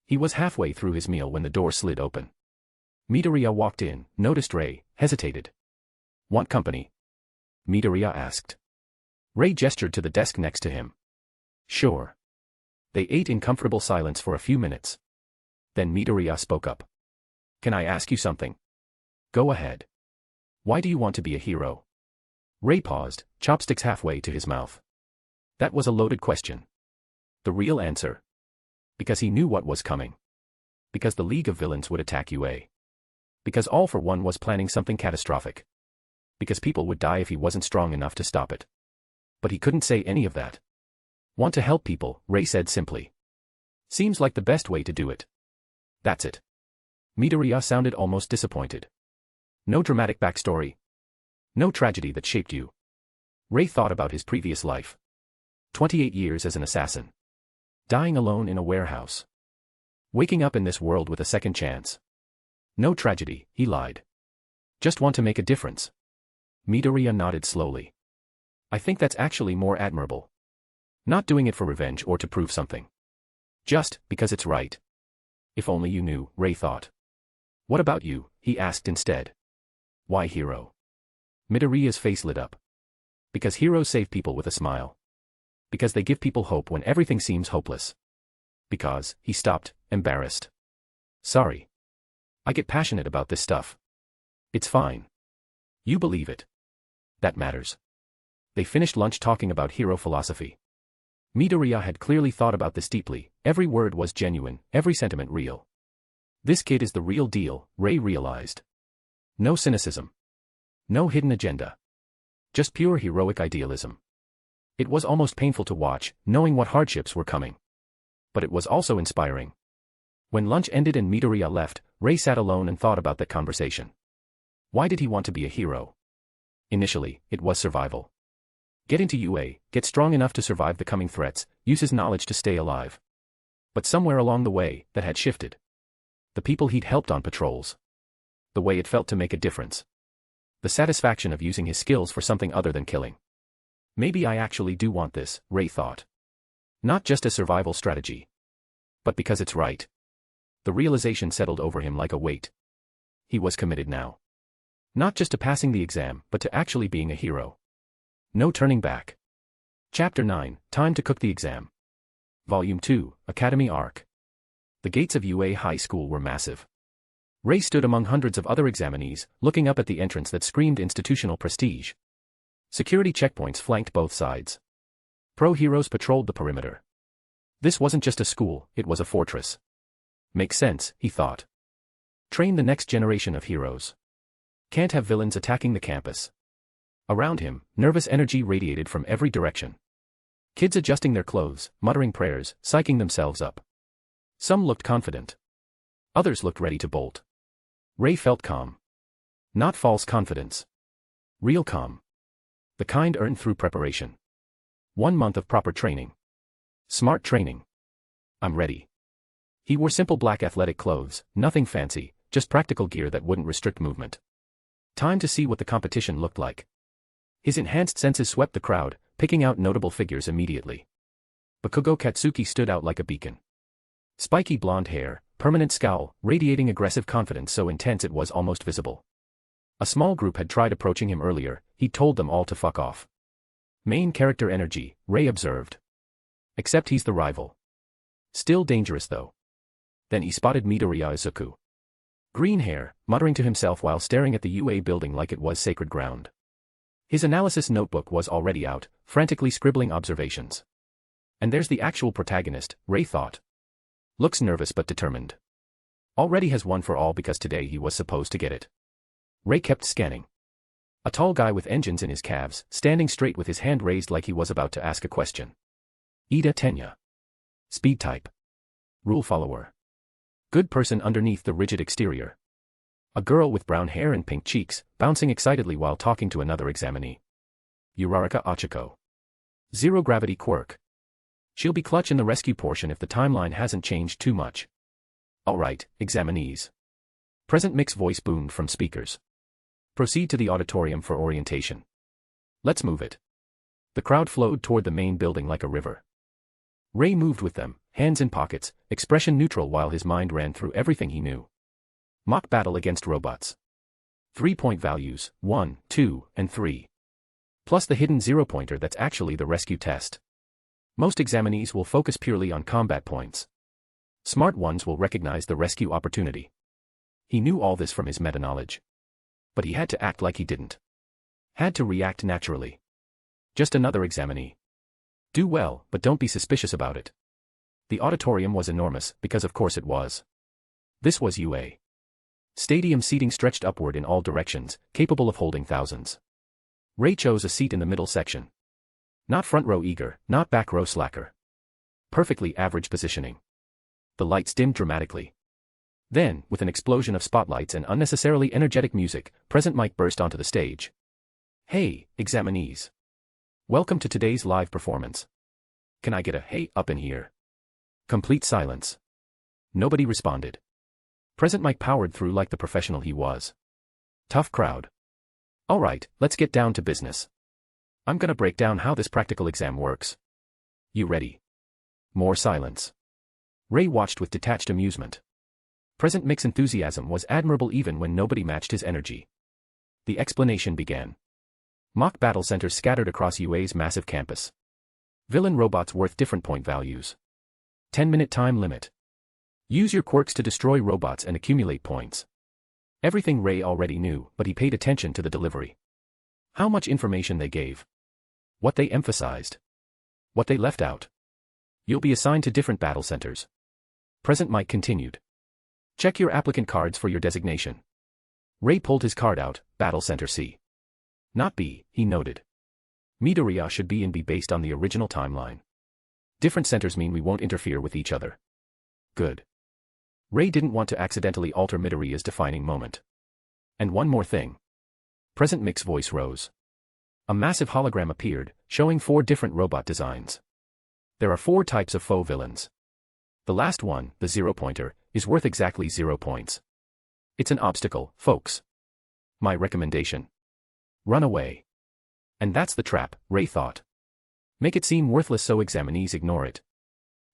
He was halfway through his meal when the door slid open. Midoriya walked in, noticed Rei, hesitated. Want company? Midoriya asked. Rei gestured to the desk next to him. Sure. They ate in comfortable silence for a few minutes. Then Midoriya spoke up. Can I ask you something? Go ahead. Why do you want to be a hero? Rei paused, chopsticks halfway to his mouth. That was a loaded question. The real answer. Because he knew what was coming. Because the League of Villains would attack UA. Because All for One was planning something catastrophic. Because people would die if he wasn't strong enough to stop it. But he couldn't say any of that. Want to help people, Rei said simply. Seems like the best way to do it. That's it. Midoriya sounded almost disappointed. No dramatic backstory. No tragedy that shaped you. Rei thought about his previous life. 28 years as an assassin. Dying alone in a warehouse. Waking up in this world with a second chance. No tragedy, he lied. Just want to make a difference. Midoriya nodded slowly. I think that's actually more admirable. Not doing it for revenge or to prove something. Just because it's right. If only you knew, Rei thought. What about you? He asked instead. Why hero? Midoriya's face lit up. Because heroes save people with a smile. Because they give people hope when everything seems hopeless. Because, he stopped, embarrassed. Sorry. I get passionate about this stuff. It's fine. You believe it. That matters. They finished lunch talking about hero philosophy. Midoriya had clearly thought about this deeply, every word was genuine, every sentiment real. This kid is the real deal, Rei realized. No cynicism. No hidden agenda. Just pure heroic idealism. It was almost painful to watch, knowing what hardships were coming. But it was also inspiring. When lunch ended and Midoriya left, Rei sat alone and thought about that conversation. Why did he want to be a hero? Initially, it was survival. Get into UA, get strong enough to survive the coming threats, use his knowledge to stay alive. But somewhere along the way, that had shifted. The people he'd helped on patrols. The way it felt to make a difference. The satisfaction of using his skills for something other than killing. Maybe I actually do want this, Rei thought. Not just a survival strategy. But because it's right. The realization settled over him like a weight. He was committed now. Not just to passing the exam, but to actually being a hero. No turning back. Chapter 9, Time to Cook the Exam. Volume 2, Academy Arc. The gates of UA High School were massive. Rei stood among hundreds of other examinees, looking up at the entrance that screamed institutional prestige. Security checkpoints flanked both sides. Pro heroes patrolled the perimeter. This wasn't just a school, it was a fortress. Makes sense, he thought. Train the next generation of heroes. Can't have villains attacking the campus. Around him, nervous energy radiated from every direction. Kids adjusting their clothes, muttering prayers, psyching themselves up. Some looked confident. Others looked ready to bolt. Rei felt calm. Not false confidence. Real calm. The kind earned through preparation. 1 month of proper training. Smart training. I'm ready. He wore simple black athletic clothes, nothing fancy, just practical gear that wouldn't restrict movement. Time to see what the competition looked like. His enhanced senses swept the crowd, picking out notable figures immediately. Bakugo Katsuki stood out like a beacon. Spiky blonde hair, permanent scowl, radiating aggressive confidence so intense it was almost visible. A small group had tried approaching him earlier, he told them all to fuck off. Main character energy, Rei observed. Except he's the rival. Still dangerous though. Then he spotted Midoriya Izuku. Green hair, muttering to himself while staring at the UA building like it was sacred ground. His analysis notebook was already out, frantically scribbling observations. And there's the actual protagonist, Rei thought. Looks nervous but determined. Already has one for all because today he was supposed to get it. Rei kept scanning. A tall guy with engines in his calves, standing straight with his hand raised like he was about to ask a question. Ida Tenya. Speed type. Rule follower. Good person underneath the rigid exterior. A girl with brown hair and pink cheeks, bouncing excitedly while talking to another examinee. Uraraka Achiko. Zero gravity quirk. She'll be clutch in the rescue portion if the timeline hasn't changed too much. Alright, examinees. Present mix voice boomed from speakers. Proceed to the auditorium for orientation. Let's move it. The crowd flowed toward the main building like a river. Rei moved with them, hands in pockets, expression neutral while his mind ran through everything he knew. Mock battle against robots. 3-point values, 1, 2, and 3. Plus the hidden 0-pointer that's actually the rescue test. Most examinees will focus purely on combat points. Smart ones will recognize the rescue opportunity. He knew all this from his meta-knowledge. But he had to act like he didn't. Had to react naturally. Just another examinee. Do well, but don't be suspicious about it. The auditorium was enormous, because of course it was. This was UA. Stadium seating stretched upward in all directions, capable of holding thousands. Rei chose a seat in the middle section. Not front row eager, not back row slacker. Perfectly average positioning. The lights dimmed dramatically. Then, with an explosion of spotlights and unnecessarily energetic music, Present Mike burst onto the stage. Hey, examinees. Welcome to today's live performance. Can I get a hey up in here? Complete silence. Nobody responded. Present Mike powered through like the professional he was. Tough crowd. Alright, let's get down to business. I'm gonna break down how this practical exam works. You ready? More silence. Rei watched with detached amusement. Present Mike's enthusiasm was admirable even when nobody matched his energy. The explanation began. Mock battle centers scattered across UA's massive campus. Villain robots worth different point values. 10-minute time limit. Use your quirks to destroy robots and accumulate points. Everything Rei already knew, but he paid attention to the delivery. How much information they gave. What they emphasized. What they left out. You'll be assigned to different battle centers. President Mike continued. Check your applicant cards for your designation. Rei pulled his card out, Battle Center C. Not B, he noted. Midoriya should be in B based on the original timeline. Different centers mean we won't interfere with each other. Good. Rei didn't want to accidentally alter Midoriya's defining moment. And one more thing. President Mick's voice rose. A massive hologram appeared, showing 4 different robot designs. There are 4 types of foe villains. The last one, the 0-pointer, is worth exactly 0 points. It's an obstacle, folks. My recommendation. Run away. And that's the trap, Rei thought. Make it seem worthless so examinees ignore it.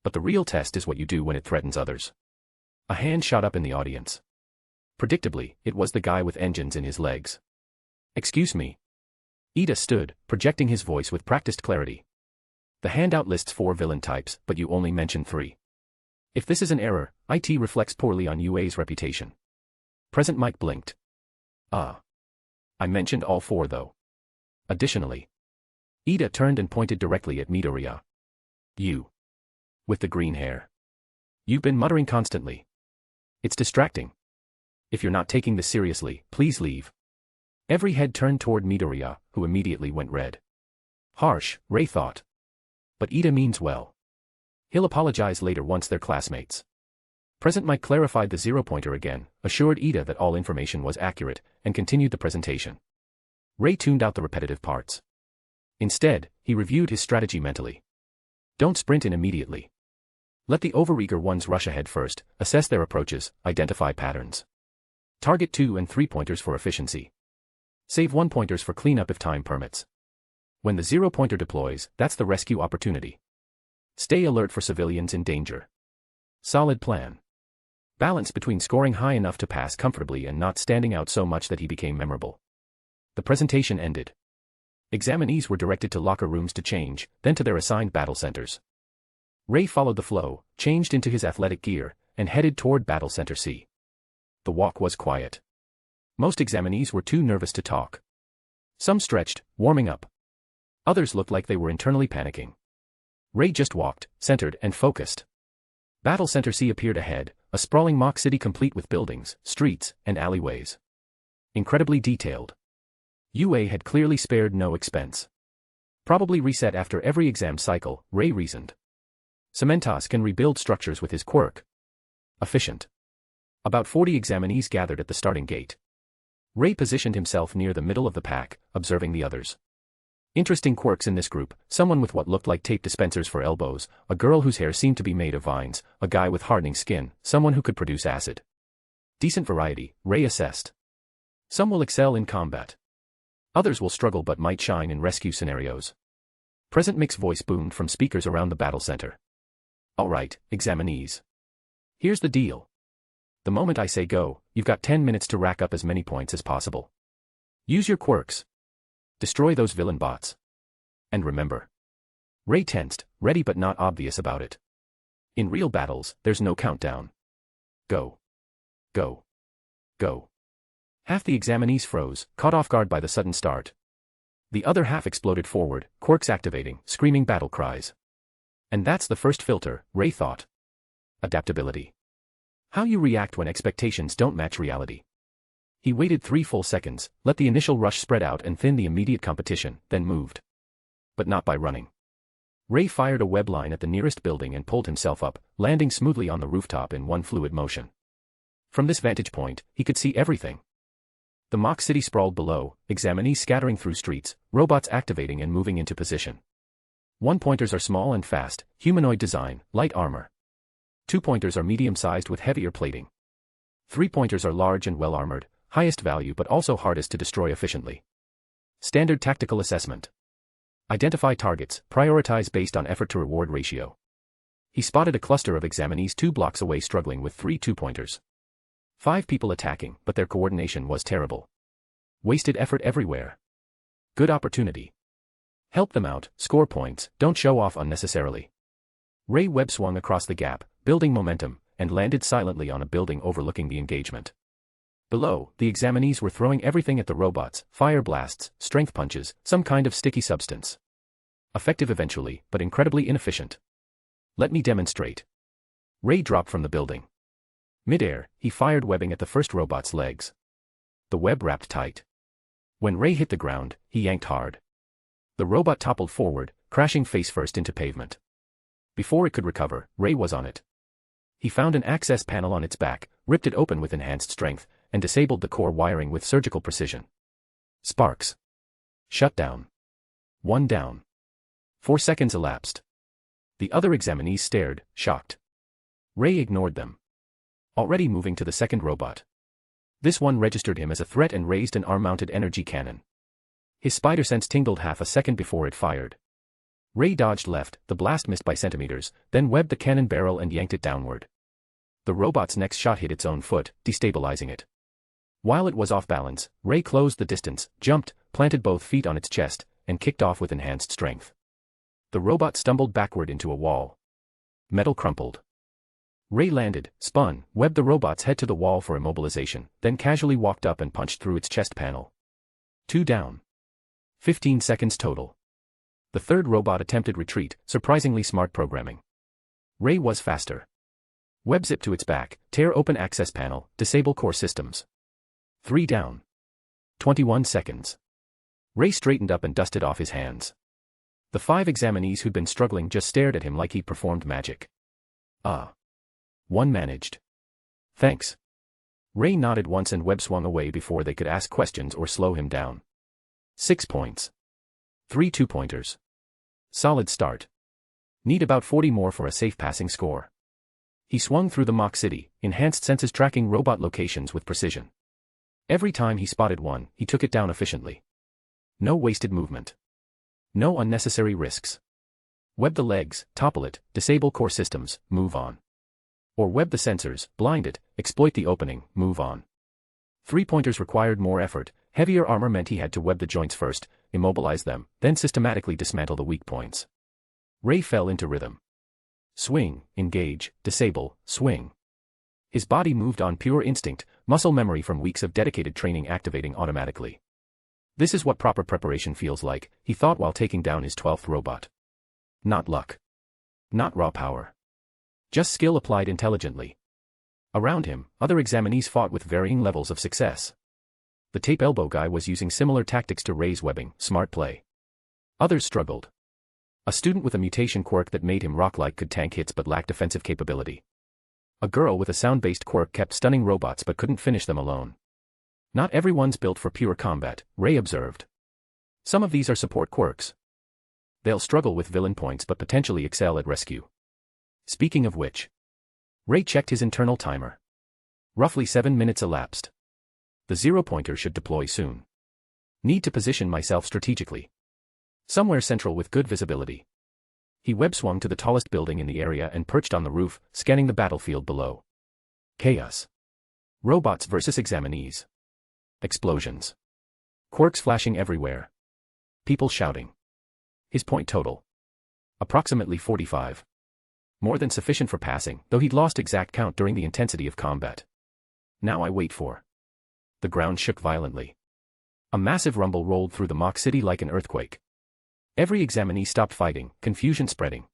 But the real test is what you do when it threatens others. A hand shot up in the audience. Predictably, it was the guy with engines in his legs. Excuse me. Ida stood, projecting his voice with practiced clarity. The handout lists 4 villain types, but you only mention 3. If this is an error, IT reflects poorly on UA's reputation. President Mike blinked. I mentioned all 4 though. Additionally. Ida turned and pointed directly at Midoriya. You. With the green hair. You've been muttering constantly. It's distracting. If you're not taking this seriously, please leave. Every head turned toward Midoriya, who immediately went red. Harsh, Rei thought. But Ida means well. He'll apologize later once they're classmates. President Mike clarified the 0-pointer again, assured Ida that all information was accurate, and continued the presentation. Rei tuned out the repetitive parts. Instead, he reviewed his strategy mentally. Don't sprint in immediately. Let the overeager ones rush ahead first, assess their approaches, identify patterns. Target 2 and 3-pointers for efficiency. Save 1-pointers for cleanup if time permits. When the 0-pointer deploys, that's the rescue opportunity. Stay alert for civilians in danger. Solid plan. Balance between scoring high enough to pass comfortably and not standing out so much that he became memorable. The presentation ended. Examinees were directed to locker rooms to change, then to their assigned battle centers. Rei followed the flow, changed into his athletic gear, and headed toward Battle Center C. The walk was quiet. Most examinees were too nervous to talk. Some stretched, warming up. Others looked like they were internally panicking. Rei just walked, centered and focused. Battle Center C appeared ahead, a sprawling mock city complete with buildings, streets, and alleyways. Incredibly detailed. UA had clearly spared no expense. Probably reset after every exam cycle, Rei reasoned. Cementos can rebuild structures with his quirk. Efficient. About 40 examinees gathered at the starting gate. Rei positioned himself near the middle of the pack, observing the others. Interesting quirks in this group, someone with what looked like tape dispensers for elbows, a girl whose hair seemed to be made of vines, a guy with hardening skin, someone who could produce acid. Decent variety, Rei assessed. Some will excel in combat. Others will struggle but might shine in rescue scenarios. President Mick's voice boomed from speakers around the battle center. Alright, examinees. Here's the deal. The moment I say go, you've got 10 minutes to rack up as many points as possible. Use your quirks. Destroy those villain bots. And remember. Rei tensed, ready but not obvious about it. In real battles, there's no countdown. Go. Go. Go. Half the examinees froze, caught off guard by the sudden start. The other half exploded forward, quirks activating, screaming battle cries. And that's the first filter, Rei thought. Adaptability. How you react when expectations don't match reality. He waited 3 full seconds, let the initial rush spread out and thin the immediate competition, then moved. But not by running. Rei fired a web line at the nearest building and pulled himself up, landing smoothly on the rooftop in one fluid motion. From this vantage point, he could see everything. The mock city sprawled below, examinees scattering through streets, robots activating and moving into position. 1-pointers are small and fast, humanoid design, light armor. 2-pointers are medium-sized with heavier plating. 3-pointers are large and well-armored, highest value but also hardest to destroy efficiently. Standard tactical assessment. Identify targets, prioritize based on effort-to-reward ratio. He spotted a cluster of examinees 2 blocks away struggling with 3 2-pointers. 5 people attacking, but their coordination was terrible. Wasted effort everywhere. Good opportunity. Help them out, score points, don't show off unnecessarily. Rei web swung across the gap, building momentum, and landed silently on a building overlooking the engagement. Below, the examinees were throwing everything at the robots: fire blasts, strength punches, some kind of sticky substance. Effective eventually, but incredibly inefficient. Let me demonstrate. Rei dropped from the building. Mid-air, he fired webbing at the first robot's legs. The web wrapped tight. When Rei hit the ground, he yanked hard. The robot toppled forward, crashing face-first into pavement. Before it could recover, Rei was on it. He found an access panel on its back, ripped it open with enhanced strength, and disabled the core wiring with surgical precision. Sparks. Shut down. 1 down. 4 seconds elapsed. The other examinees stared, shocked. Rei ignored them. Already moving to the second robot. This one registered him as a threat and raised an arm-mounted energy cannon. His spider sense tingled half a second before it fired. Rei dodged left, the blast missed by centimeters, then webbed the cannon barrel and yanked it downward. The robot's next shot hit its own foot, destabilizing it. While it was off balance, Rei closed the distance, jumped, planted both feet on its chest, and kicked off with enhanced strength. The robot stumbled backward into a wall. Metal crumpled. Rei landed, spun, webbed the robot's head to the wall for immobilization, then casually walked up and punched through its chest panel. 2 down. 15 seconds total. The third robot attempted retreat, surprisingly smart programming. Rei was faster. Web zip to its back, tear open access panel, disable core systems. 3 down. 21 seconds. Rei straightened up and dusted off his hands. The 5 examinees who'd been struggling just stared at him like he performed magic. One managed. Thanks. Rei nodded once and web swung away before they could ask questions or slow him down. 6 points. 3 2-pointers. Solid start. Need about 40 more for a safe passing score. He swung through the mock city, enhanced senses tracking robot locations with precision. Every time he spotted one, he took it down efficiently. No wasted movement. No unnecessary risks. Web the legs, topple it, disable core systems, move on. Or web the sensors, blind it, exploit the opening, move on. 3-pointers required more effort. Heavier armor meant he had to web the joints first, immobilize them, then systematically dismantle the weak points. Rei fell into rhythm. Swing, engage, disable, swing. His body moved on pure instinct, muscle memory from weeks of dedicated training activating automatically. This is what proper preparation feels like, he thought while taking down his 12th robot. Not luck. Not raw power. Just skill applied intelligently. Around him, other examinees fought with varying levels of success. The tape elbow guy was using similar tactics to Rei's webbing, smart play. Others struggled. A student with a mutation quirk that made him rock-like could tank hits but lacked defensive capability. A girl with a sound-based quirk kept stunning robots but couldn't finish them alone. Not everyone's built for pure combat, Rei observed. Some of these are support quirks. They'll struggle with villain points but potentially excel at rescue. Speaking of which, Rei checked his internal timer. Roughly 7 minutes elapsed. The 0-pointer should deploy soon. Need to position myself strategically. Somewhere central with good visibility. He web swung to the tallest building in the area and perched on the roof, scanning the battlefield below. Chaos. Robots versus examinees. Explosions. Quirks flashing everywhere. People shouting. His point total. Approximately 45. More than sufficient for passing, though he'd lost exact count during the intensity of combat. Now I wait for. The ground shook violently. A massive rumble rolled through the mock city like an earthquake. Every examinee stopped fighting, confusion spreading.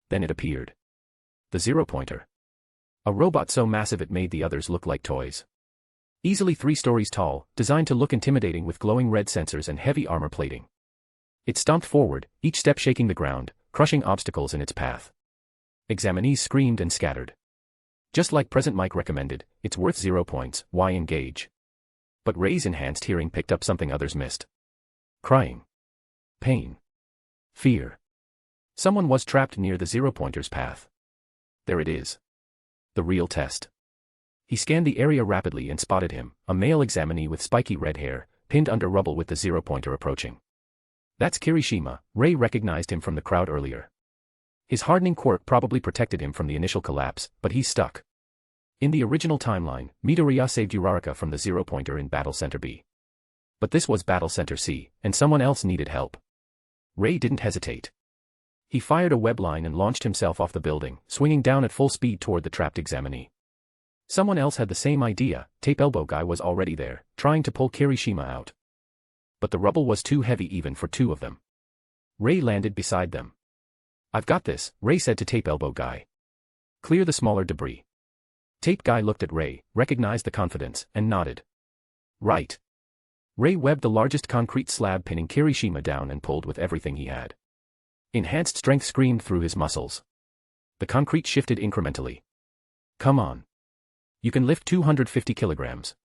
Then it appeared. The 0-pointer. A robot so massive it made the others look like toys. Easily 3 stories tall, designed to look intimidating with glowing red sensors and heavy armor plating. It stomped forward, each step shaking the ground, crushing obstacles in its path. Examinees screamed and scattered. Just like Present Mike recommended, it's worth 0 points, why engage? But Rei's enhanced hearing picked up something others missed. Crying. Pain. Fear. Someone was trapped near the 0-pointer's path. There it is. The real test. He scanned the area rapidly and spotted him, a male examinee with spiky red hair, pinned under rubble with the 0-pointer approaching. That's Kirishima, Rei recognized him from the crowd earlier. His hardening quirk probably protected him from the initial collapse, but he's stuck. In the original timeline, Midoriya saved Uraraka from the 0-pointer in Battle Center B. But this was Battle Center C, and someone else needed help. Rei didn't hesitate. He fired a web line and launched himself off the building, swinging down at full speed toward the trapped examinee. Someone else had the same idea. Tape Elbow Guy was already there, trying to pull Kirishima out. But the rubble was too heavy even for two of them. Rei landed beside them. "I've got this," Rei said to Tape Elbow Guy. "Clear the smaller debris." Tape Guy looked at Rei, recognized the confidence, and nodded. "Right." Rei webbed the largest concrete slab, pinning Kirishima down, and pulled with everything he had. Enhanced strength screamed through his muscles. The concrete shifted incrementally. "Come on. You can lift 250 kilograms.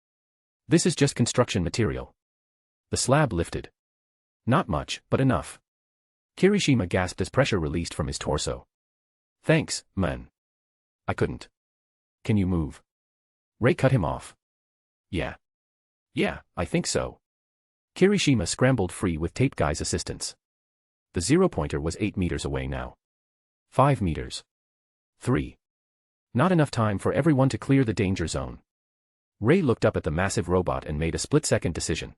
This is just construction material." The slab lifted. Not much, but enough. Kirishima gasped as pressure released from his torso. "Thanks, man. I couldn't." "Can you move?" Rei cut him off. Yeah, I think so." Kirishima scrambled free with Tape Guy's assistance. The zero-pointer was 8 meters away now. 5 meters. 3. Not enough time for everyone to clear the danger zone. Rei looked up at the massive robot and made a split-second decision.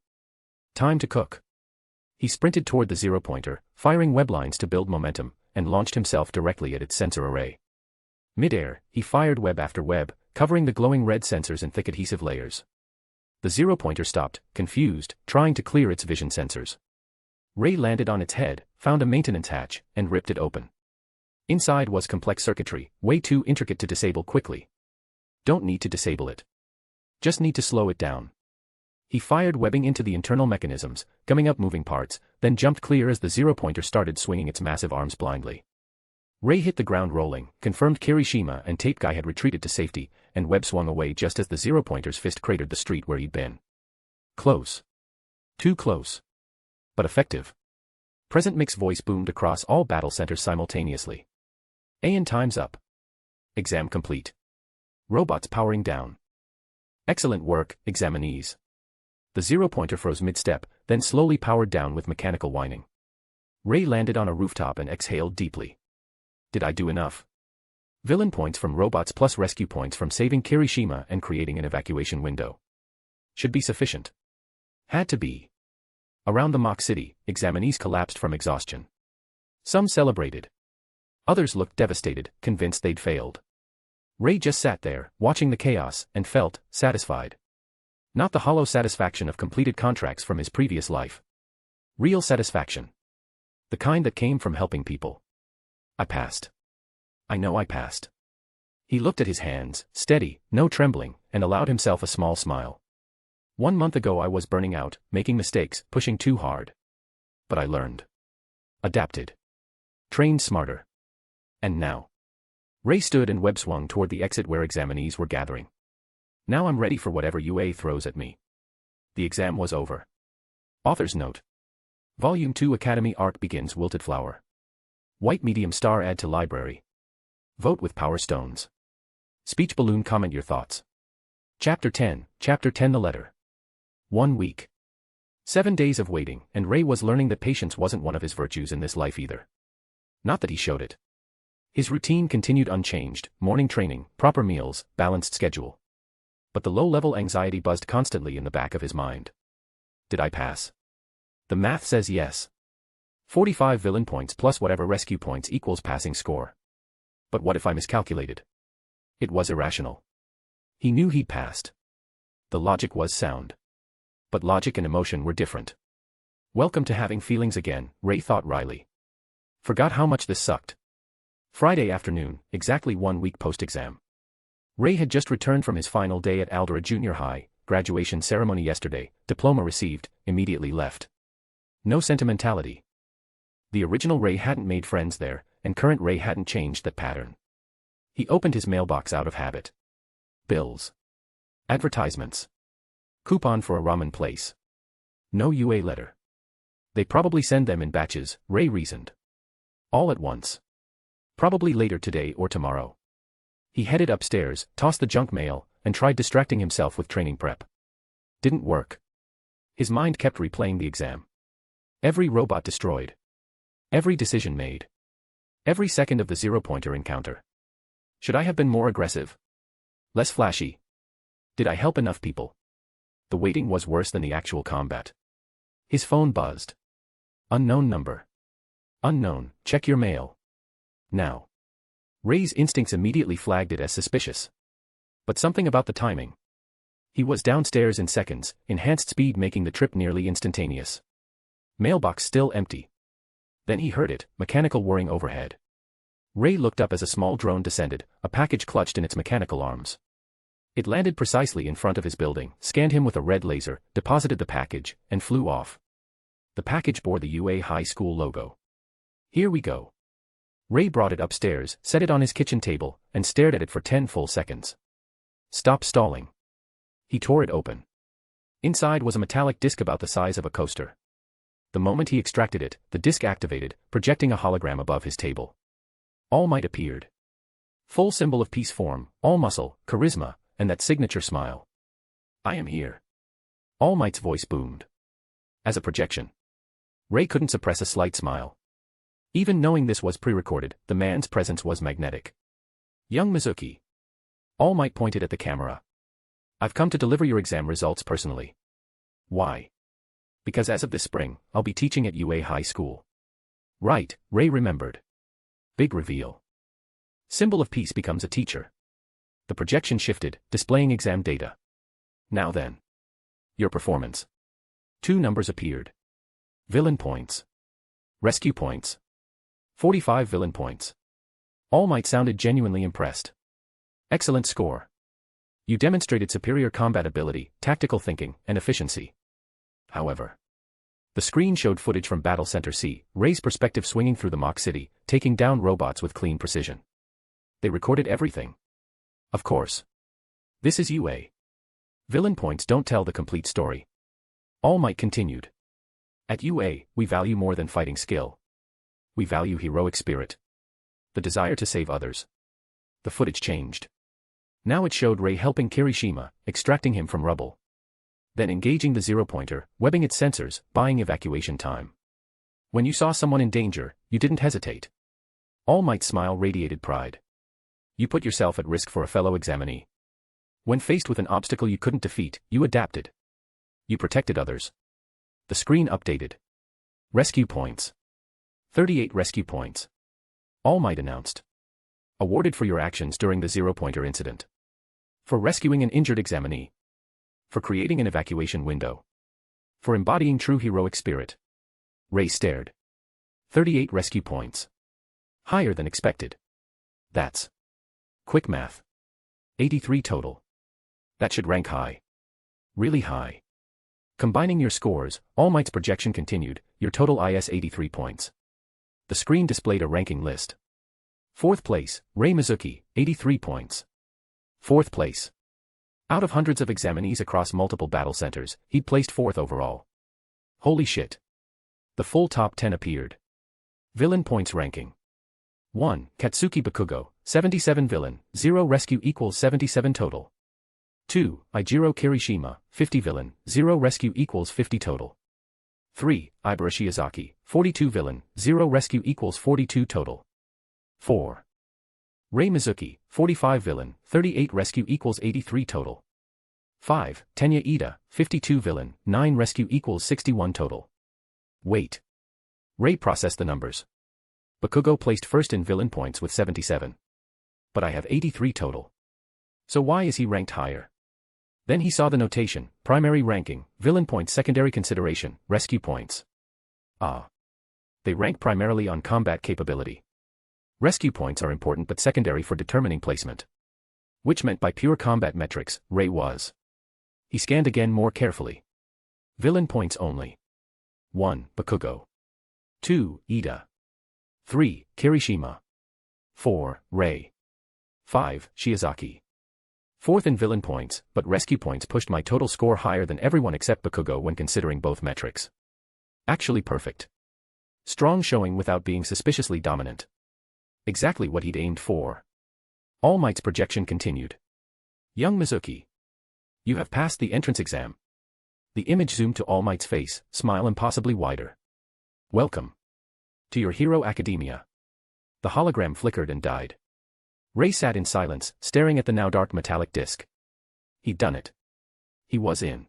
Time to cook. He sprinted toward the zero-pointer, firing web lines to build momentum, and launched himself directly at its sensor array. Mid-air, he fired web after web, covering the glowing red sensors in thick adhesive layers. The zero-pointer stopped, confused, trying to clear its vision sensors. Rei landed on its head, found a maintenance hatch, and ripped it open. Inside was complex circuitry, way too intricate to disable quickly. Don't need to disable it. Just need to slow it down. He fired webbing into the internal mechanisms, gumming up moving parts, then jumped clear as the zero-pointer started swinging its massive arms blindly. Rei hit the ground rolling, confirmed Kirishima and Tape Guy had retreated to safety, and web swung away just as the zero-pointer's fist cratered the street where he'd been. Close. Too close. But effective. Present Mix voice boomed across all battle centers simultaneously. "And time's up. Exam complete. Robots powering down. Excellent work, examinees." The zero-pointer froze mid-step, then slowly powered down with mechanical whining. Rei landed on a rooftop and exhaled deeply. Did I do enough? Villain points from robots plus rescue points from saving Kirishima and creating an evacuation window. Should be sufficient. Had to be. Around the mock city, examinees collapsed from exhaustion. Some celebrated. Others looked devastated, convinced they'd failed. Rei just sat there, watching the chaos, and felt satisfied. Not the hollow satisfaction of completed contracts from his previous life. Real satisfaction. The kind that came from helping people. I passed. I know I passed. He looked at his hands, steady, no trembling, and allowed himself a small smile. 1 month ago I was burning out, making mistakes, pushing too hard. But I learned. Adapted. Trained smarter. And now. Rei stood and web swung toward the exit where examinees were gathering. Now I'm ready for whatever UA throws at me. The exam was over. Author's note. Volume 2 Academy Arc begins. Wilted Flower. White medium star add to library. Vote with power stones. Speech balloon. Comment your thoughts. Chapter 10 The letter. 1 week. 7 days of waiting, and Rei was learning that patience wasn't one of his virtues in this life either. Not that he showed it. His routine continued unchanged, morning training, proper meals, balanced schedule. But the low-level anxiety buzzed constantly in the back of his mind. Did I pass? The math says yes. 45 villain points plus whatever rescue points equals passing score. But what if I miscalculated? It was irrational. He knew he'd passed. The logic was sound. But logic and emotion were different. Welcome to having feelings again, Rei thought wryly. Forgot how much this sucked. Friday afternoon, exactly 1 week post-exam. Rei had just returned from his final day at Aldera Junior High, graduation ceremony yesterday, diploma received, immediately left. No sentimentality. The original Rei hadn't made friends there, and current Rei hadn't changed that pattern. He opened his mailbox out of habit. Bills. Advertisements. Coupon for a ramen place. No UA letter. They probably send them in batches, Rei reasoned. All at once. Probably later today or tomorrow. He headed upstairs, tossed the junk mail, and tried distracting himself with training prep. Didn't work. His mind kept replaying the exam. Every robot destroyed. Every decision made. Every second of the zero-pointer encounter. Should I have been more aggressive? Less flashy? Did I help enough people? The waiting was worse than the actual combat. His phone buzzed. Unknown number. Unknown, check your mail. Now. Rei's instincts immediately flagged it as suspicious. But something about the timing. He was downstairs in seconds, enhanced speed making the trip nearly instantaneous. Mailbox still empty. Then he heard it, mechanical whirring overhead. Rei looked up as a small drone descended, a package clutched in its mechanical arms. It landed precisely in front of his building, scanned him with a red laser, deposited the package, and flew off. The package bore the UA High School logo. Here we go. Rei brought it upstairs, set it on his kitchen table, and stared at it for 10 full seconds. Stop stalling. He tore it open. Inside was a metallic disc about the size of a coaster. The moment he extracted it, the disc activated, projecting a hologram above his table. All Might appeared. Full symbol of peace form, all muscle, charisma, and that signature smile. I am here. All Might's voice boomed. As a projection. Rei couldn't suppress a slight smile. Even knowing this was pre-recorded, the man's presence was magnetic. Young Mizuki. All Might pointed at the camera. I've come to deliver your exam results personally. Why? Because as of this spring, I'll be teaching at UA High School. Right, Rei remembered. Big reveal. Symbol of peace becomes a teacher. The projection shifted, displaying exam data. Now then. Your performance. 2 numbers appeared. Villain points. Rescue points. 45 villain points. All Might sounded genuinely impressed. Excellent score. You demonstrated superior combat ability, tactical thinking, and efficiency. However, the screen showed footage from Battle Center C, Rei's perspective swinging through the mock city, taking down robots with clean precision. They recorded everything. Of course. This is UA. Villain points don't tell the complete story. All Might continued. At UA, we value more than fighting skill. We value heroic spirit. The desire to save others. The footage changed. Now it showed Rei helping Kirishima, extracting him from rubble. Then engaging the zero-pointer, webbing its sensors, buying evacuation time. When you saw someone in danger, you didn't hesitate. All Might's smile radiated pride. You put yourself at risk for a fellow examinee. When faced with an obstacle you couldn't defeat, you adapted. You protected others. The screen updated. Rescue points. 38 rescue points. All Might announced. Awarded for your actions during the zero-pointer incident. For rescuing an injured examinee. For creating an evacuation window. For embodying true heroic spirit. Rei stared. 38 rescue points. Higher than expected. That's quick math. 83 total. That should rank high. Really high. Combining your scores, All Might's projection continued, your total is 83 points. The screen displayed a ranking list. 4th place, Rei Mizuki, 83 points. 4th place. Out of hundreds of examinees across multiple battle centers, he'd placed 4th overall. Holy shit. The full top 10 appeared. Villain points ranking. 1. Katsuki Bakugo, 77 villain, 0 rescue equals 77 total. 2. Eijiro Kirishima, 50 villain, 0 rescue equals 50 total. 3. Ibara Shiozaki, 42 villain, 0 rescue equals 42 total. 4. Rei Mizuki, 45 villain, 38 rescue equals 83 total. 5. Tenya Ida, 52 villain, 9 rescue equals 61 total. Wait. Rei processed the numbers. Bakugo placed first in villain points with 77. But I have 83 total. So why is he ranked higher? Then he saw the notation, primary ranking, villain points secondary consideration, rescue points. Ah. They rank primarily on combat capability. Rescue points are important but secondary for determining placement. Which meant by pure combat metrics, Rei was. He scanned again more carefully. Villain points only. 1. Bakugo. 2. Ida. 3. Kirishima. 4. Rei. 5. Shiozaki. 4th in villain points, but rescue points pushed my total score higher than everyone except Bakugo when considering both metrics. Actually perfect. Strong showing without being suspiciously dominant. Exactly what he'd aimed for. All Might's projection continued. Young Mizuki. You have passed the entrance exam. The image zoomed to All Might's face, smile impossibly wider. Welcome. To your hero academia. The hologram flickered and died. Rei sat in silence, staring at the now dark metallic disc. He'd done it. He was in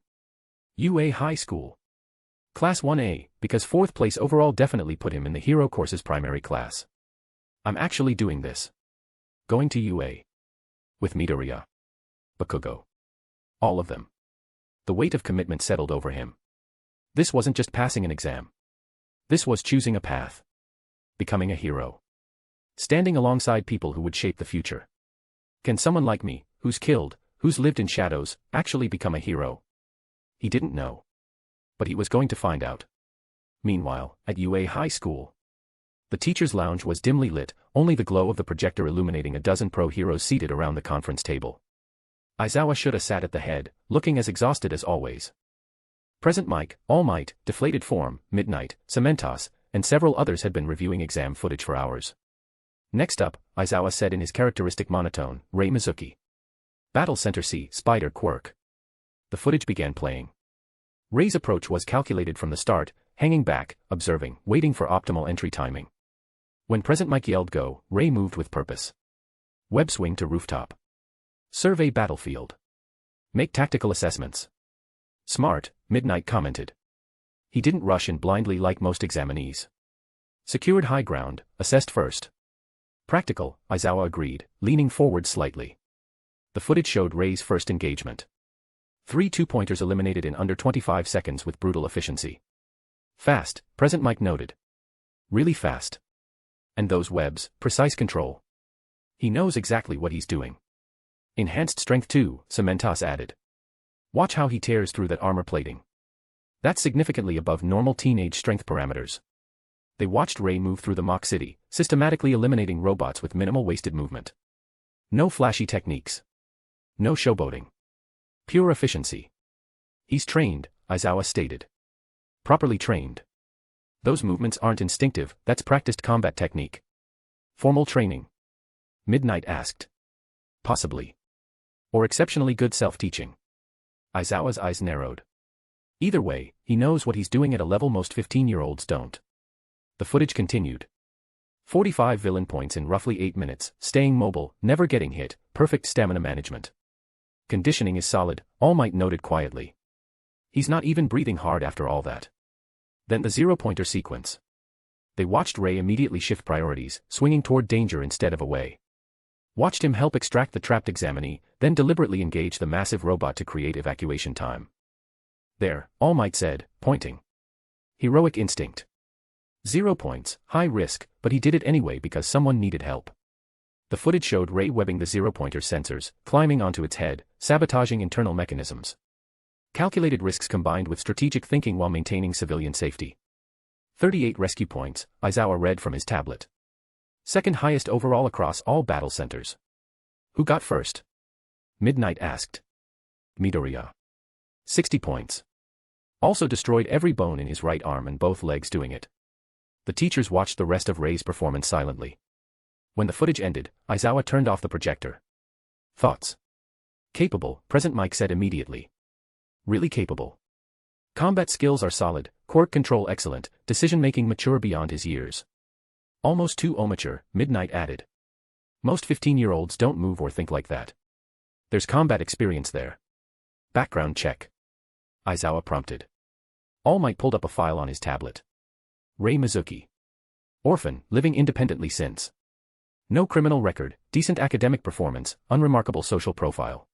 UA High School. Class 1A, because 4th place overall definitely put him in the hero course's primary class. I'm actually doing this. Going to UA. With Midoriya. Bakugo. All of them. The weight of commitment settled over him. This wasn't just passing an exam. This was choosing a path. Becoming a hero. Standing alongside people who would shape the future. Can someone like me, who's killed, who's lived in shadows, actually become a hero? He didn't know. But he was going to find out. Meanwhile, at UA High School. The teacher's lounge was dimly lit, only the glow of the projector illuminating a dozen pro heroes seated around the conference table. Aizawa should have sat at the head, looking as exhausted as always. Present Mike, All Might, Deflated Form, Midnight, Cementos, and several others had been reviewing exam footage for hours. Next up, Aizawa said in his characteristic monotone, Rei Mizuki. Battle Center C, Spider Quirk. The footage began playing. Rei's approach was calculated from the start, hanging back, observing, waiting for optimal entry timing. When Present Mike yelled go, Rei moved with purpose. Web swing to rooftop. Survey battlefield. Make tactical assessments. Smart, Midnight commented. He didn't rush in blindly like most examinees. Secured high ground, assessed first. Practical, Aizawa agreed, leaning forward slightly. The footage showed Rei's first engagement. 3 two-pointers eliminated in under 25 seconds with brutal efficiency. Fast, Present Mike noted. Really fast. And those webs, precise control. He knows exactly what he's doing. Enhanced strength too, Cementos added. Watch how he tears through that armor plating. That's significantly above normal teenage strength parameters. They watched Rei move through the mock city, systematically eliminating robots with minimal wasted movement. No flashy techniques. No showboating. Pure efficiency. He's trained, Aizawa stated. Properly trained. Those movements aren't instinctive, that's practiced combat technique. Formal training? Midnight asked. Possibly. Or exceptionally good self-teaching. Aizawa's eyes narrowed. Either way, he knows what he's doing at a level most 15-year-olds don't. The footage continued. 45 villain points in roughly 8 minutes, staying mobile, never getting hit, perfect stamina management. Conditioning is solid, All Might noted quietly. He's not even breathing hard after all that. Then the zero-pointer sequence. They watched Rei immediately shift priorities, swinging toward danger instead of away. Watched him help extract the trapped examinee, then deliberately engage the massive robot to create evacuation time. There, All Might said, pointing. Heroic instinct. 0 points, high risk, but he did it anyway because someone needed help. The footage showed Rei webbing the zero-pointer sensors, climbing onto its head, sabotaging internal mechanisms. Calculated risks combined with strategic thinking while maintaining civilian safety. 38 rescue points, Aizawa read from his tablet. Second highest overall across all battle centers. Who got first? Midnight asked. Midoriya. 60 points. Also destroyed every bone in his right arm and both legs doing it. The teachers watched the rest of Rei's performance silently. When the footage ended, Aizawa turned off the projector. Thoughts? Capable, Present Mike said immediately. Really capable. Combat skills are solid, quirk control excellent, decision-making mature beyond his years. Almost too mature, Midnight added. Most 15-year-olds don't move or think like that. There's combat experience there. Background check. Aizawa prompted. All Might pulled up a file on his tablet. Rei Mizuki. Orphan, living independently since. No criminal record, decent academic performance, unremarkable social profile.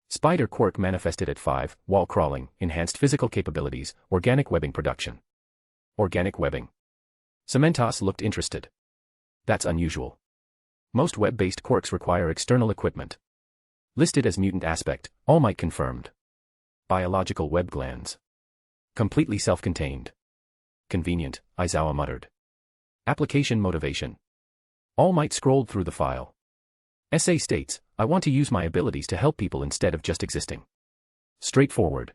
Spider quirk manifested at 5, wall crawling, enhanced physical capabilities, organic webbing production. Organic webbing. Cementos looked interested. That's unusual. Most web-based quirks require external equipment. Listed as mutant aspect, All Might confirmed. Biological web glands. Completely self-contained. Convenient, Aizawa muttered. Application motivation. All Might scrolled through the file. Essay states, I want to use my abilities to help people instead of just existing. Straightforward.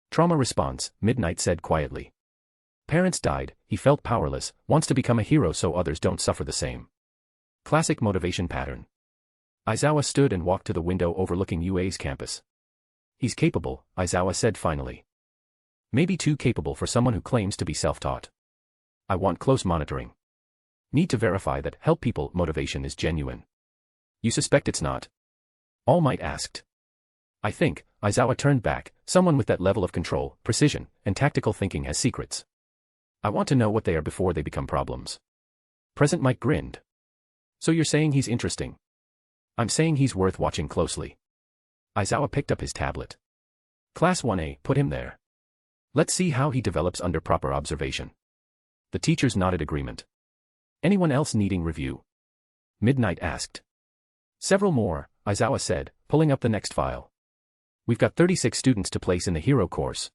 Trauma response, Midnight said quietly. Parents died, he felt powerless, wants to become a hero so others don't suffer the same. Classic motivation pattern. Aizawa stood and walked to the window overlooking UA's campus. He's capable, Aizawa said finally. Maybe too capable for someone who claims to be self-taught. I want close monitoring. Need to verify that help people motivation is genuine. You suspect it's not? All Might asked. I think, Aizawa turned back, Someone with that level of control, precision, and tactical thinking has secrets. I want to know what they are before they become problems. Present Mike grinned. So you're saying he's interesting? I'm saying he's worth watching closely. Aizawa picked up his tablet. Class 1A, put him there. Let's see how he develops under proper observation. The teachers nodded agreement. Anyone else needing review? Midnight asked. Several more, Aizawa said, pulling up the next file. We've got 36 students to place in the hero course.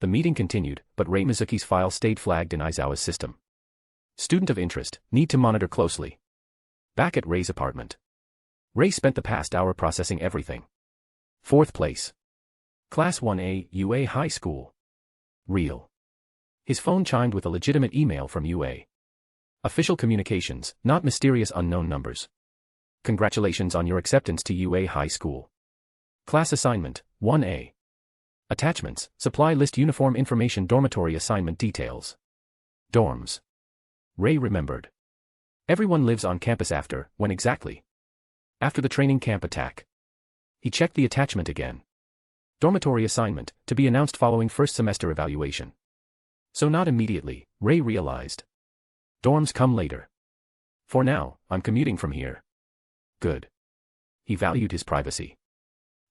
The meeting continued, but Rei Mizuki's file stayed flagged in Aizawa's system. Student of interest, need to monitor closely. Back at Rei's apartment. Rei spent the past hour processing everything. 4th place. Class 1A, UA High School. Real. His phone chimed with a legitimate email from UA. Official communications, not mysterious unknown numbers. Congratulations on your acceptance to UA High School. Class assignment, 1A. Attachments, supply list uniform information dormitory assignment details. Dorms. Rei remembered. Everyone lives on campus when exactly? After the training camp attack. He checked the attachment again. Dormitory assignment, to be announced following first semester evaluation. So not immediately, Rei realized. Dorms come later. For now, I'm commuting from here. Good. He valued his privacy.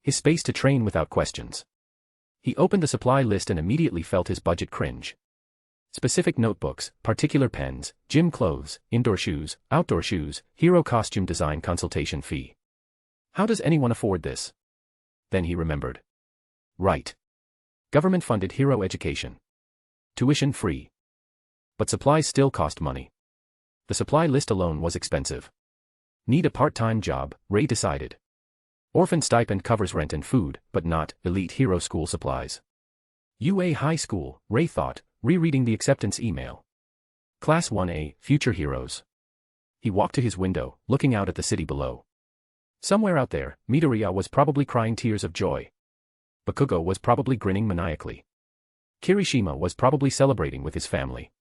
His space to train without questions. He opened the supply list and immediately felt his budget cringe. Specific notebooks, particular pens, gym clothes, indoor shoes, outdoor shoes, hero costume design consultation fee. How does anyone afford this? Then he remembered. Right. Government-funded hero education. Tuition free. But supplies still cost money. The supply list alone was expensive. Need a part-time job, Rei decided. Orphan stipend covers rent and food, but not elite hero school supplies. UA High School, Rei thought, rereading the acceptance email. Class 1A, Future Heroes. He walked to his window, looking out at the city below. Somewhere out there, Midoriya was probably crying tears of joy. Bakugo was probably grinning maniacally. Kirishima was probably celebrating with his family.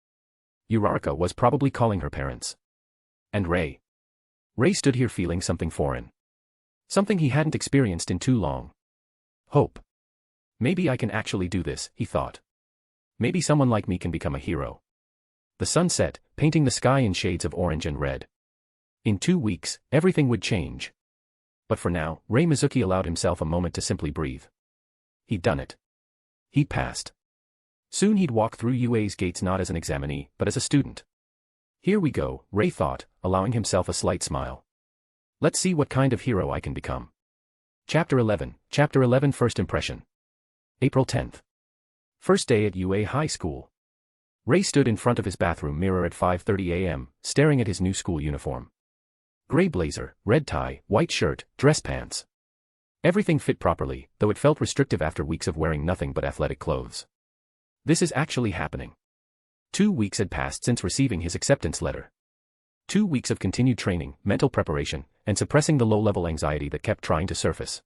Uraraka was probably calling her parents. And Rei. Rei stood here feeling something foreign. Something he hadn't experienced in too long. Hope. Maybe I can actually do this, he thought. Maybe someone like me can become a hero. The sun set, painting the sky in shades of orange and red. In 2 weeks, everything would change. But for now, Rei Mizuki allowed himself a moment to simply breathe. He'd done it. He'd passed. Soon he'd walk through UA's gates not as an examinee, but as a student. Here we go, Rei thought, allowing himself a slight smile. Let's see what kind of hero I can become. Chapter 11, First Impression. April 10th. First day at UA High School. Rei stood in front of his bathroom mirror at 5:30 a.m., staring at his new school uniform. Gray blazer, red tie, white shirt, dress pants. Everything fit properly, though it felt restrictive after weeks of wearing nothing but athletic clothes. This is actually happening. 2 weeks had passed since receiving his acceptance letter. 2 weeks of continued training, mental preparation, and suppressing the low-level anxiety that kept trying to surface.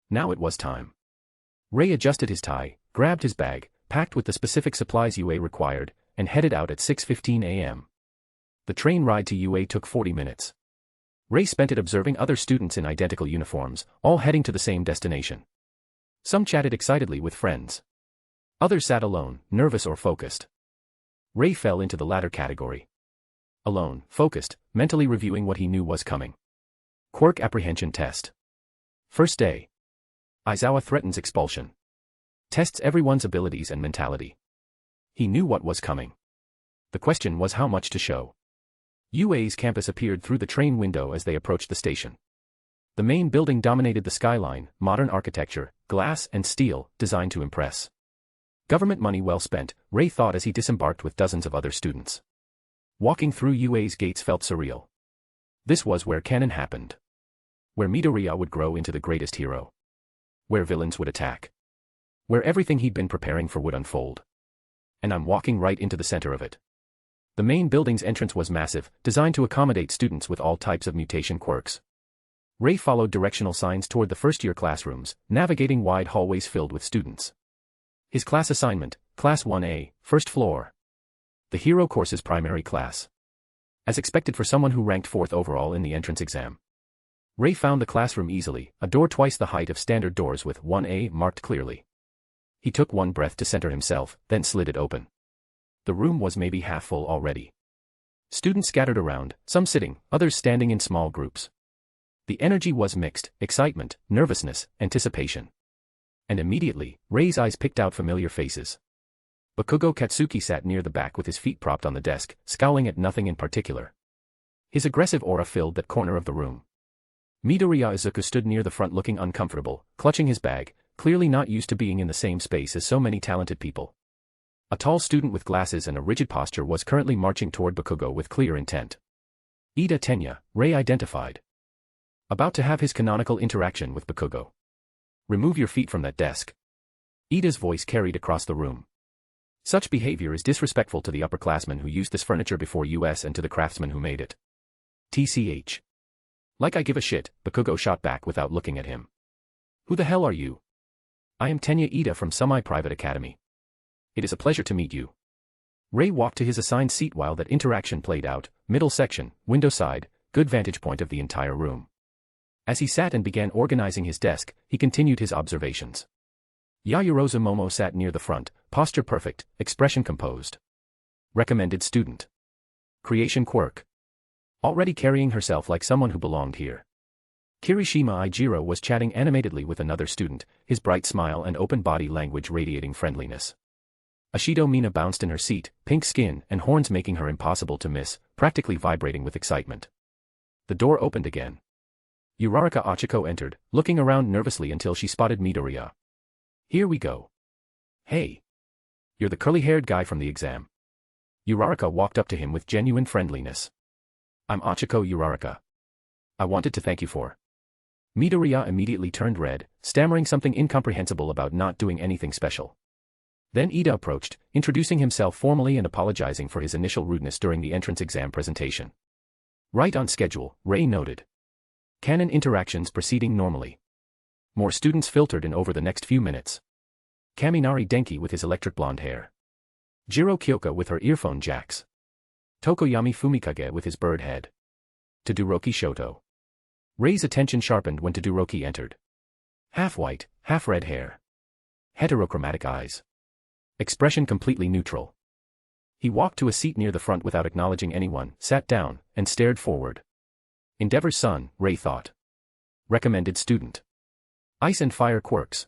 Now it was time. Rei adjusted his tie, grabbed his bag, packed with the specific supplies UA required, and headed out at 6:15 a.m. The train ride to UA took 40 minutes. Rei spent it observing other students in identical uniforms, all heading to the same destination. Some chatted excitedly with friends. Others sat alone, nervous or focused. Rei fell into the latter category. Alone, focused, mentally reviewing what he knew was coming. Quirk apprehension test. First day. Aizawa threatens expulsion. Tests everyone's abilities and mentality. He knew what was coming. The question was how much to show. UA's campus appeared through the train window as they approached the station. The main building dominated the skyline, modern architecture, glass and steel, designed to impress. Government money well spent, Rei thought as he disembarked with dozens of other students. Walking through UA's gates felt surreal. This was where canon happened. Where Midoriya would grow into the greatest hero. Where villains would attack. Where everything he'd been preparing for would unfold. And I'm walking right into the center of it. The main building's entrance was massive, designed to accommodate students with all types of mutation quirks. Rei followed directional signs toward the first-year classrooms, navigating wide hallways filled with students. His class assignment, Class 1A, first floor. The hero course's primary class. As expected for someone who ranked 4th overall in the entrance exam. Rei found the classroom easily, a door twice the height of standard doors with 1A marked clearly. He took one breath to center himself, then slid it open. The room was maybe half full already. Students scattered around, some sitting, others standing in small groups. The energy was mixed: excitement, nervousness, anticipation. And immediately, Rei's eyes picked out familiar faces. Bakugo Katsuki sat near the back with his feet propped on the desk, scowling at nothing in particular. His aggressive aura filled that corner of the room. Midoriya Izuku stood near the front looking uncomfortable, clutching his bag, clearly not used to being in the same space as so many talented people. A tall student with glasses and a rigid posture was currently marching toward Bakugo with clear intent. Ida Tenya, Rei identified. About to have his canonical interaction with Bakugo. Remove your feet from that desk. Ida's voice carried across the room. Such behavior is disrespectful to the upperclassmen who used this furniture before us and to the craftsmen who made it. TCH. Like I give a shit, Bakugo shot back without looking at him. Who the hell are you? I am Tenya Ida from Semi-Private Academy. It is a pleasure to meet you. Rei walked to his assigned seat while that interaction played out, middle section, window side, good vantage point of the entire room. As he sat and began organizing his desk, he continued his observations. Yaoyorozu Momo sat near the front, posture perfect, expression composed. Recommended student. Creation quirk. Already carrying herself like someone who belonged here. Kirishima Ijiro was chatting animatedly with another student, his bright smile and open body language radiating friendliness. Ashido Mina bounced in her seat, pink skin and horns making her impossible to miss, practically vibrating with excitement. The door opened again. Uraraka Ochiko entered, looking around nervously until she spotted Midoriya. Here we go. Hey. You're the curly-haired guy from the exam. Uraraka walked up to him with genuine friendliness. I'm Ochiko Uraraka. I wanted to thank you for. Midoriya immediately turned red, stammering something incomprehensible about not doing anything special. Then Ida approached, introducing himself formally and apologizing for his initial rudeness during the entrance exam presentation. Right on schedule, Rei noted. Canon interactions proceeding normally. More students filtered in over the next few minutes. Kaminari Denki with his electric blonde hair. Jiro Kyoka with her earphone jacks. Tokoyami Fumikage with his bird head. Todoroki Shoto. Rei's attention sharpened when Todoroki entered. Half white, half red hair. Heterochromatic eyes. Expression completely neutral. He walked to a seat near the front without acknowledging anyone, sat down, and stared forward. Endeavor's son, Rei thought. Recommended student. Ice and fire quirks.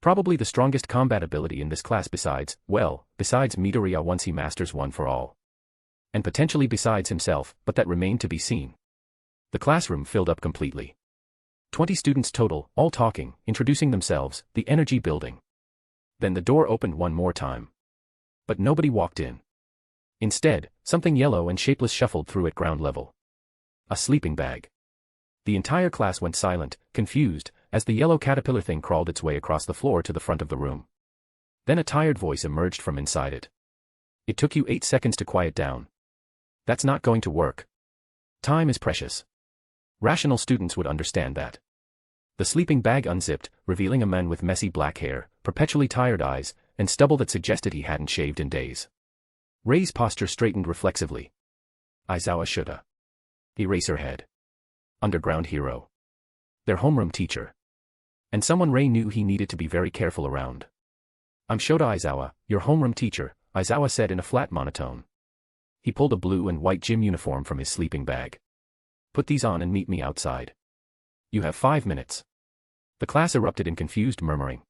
Probably the strongest combat ability in this class besides Midoriya once he masters one for all. And potentially besides himself, but that remained to be seen. The classroom filled up completely. 20 students total, all talking, introducing themselves, the energy building. Then the door opened one more time. But nobody walked in. Instead, something yellow and shapeless shuffled through at ground level. A sleeping bag. The entire class went silent, confused, as the yellow caterpillar thing crawled its way across the floor to the front of the room. Then a tired voice emerged from inside it. It took you 8 seconds to quiet down. That's not going to work. Time is precious. Rational students would understand that. The sleeping bag unzipped, revealing a man with messy black hair, perpetually tired eyes, and stubble that suggested he hadn't shaved in days. Rei's posture straightened reflexively. Aizawa Shuta. Eraserhead. Underground hero. Their homeroom teacher. And someone Rei knew he needed to be very careful around. I'm Shota Aizawa, your homeroom teacher, Aizawa said in a flat monotone. He pulled a blue and white gym uniform from his sleeping bag. Put these on and meet me outside. You have 5 minutes. The class erupted in confused murmuring.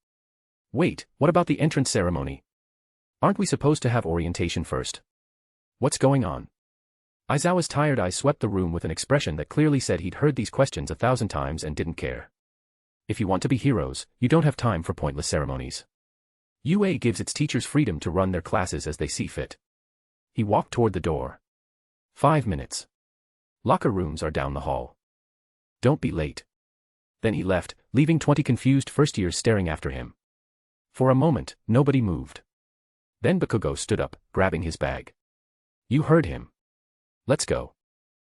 Wait, what about the entrance ceremony? Aren't we supposed to have orientation first? What's going on? Aizawa's tired eyes swept the room with an expression that clearly said he'd heard these questions 1,000 times and didn't care. If you want to be heroes, you don't have time for pointless ceremonies. UA gives its teachers freedom to run their classes as they see fit. He walked toward the door. 5 minutes. Locker rooms are down the hall. Don't be late. Then he left, leaving 20 confused first-years staring after him. For a moment, nobody moved. Then Bakugo stood up, grabbing his bag. You heard him. Let's go.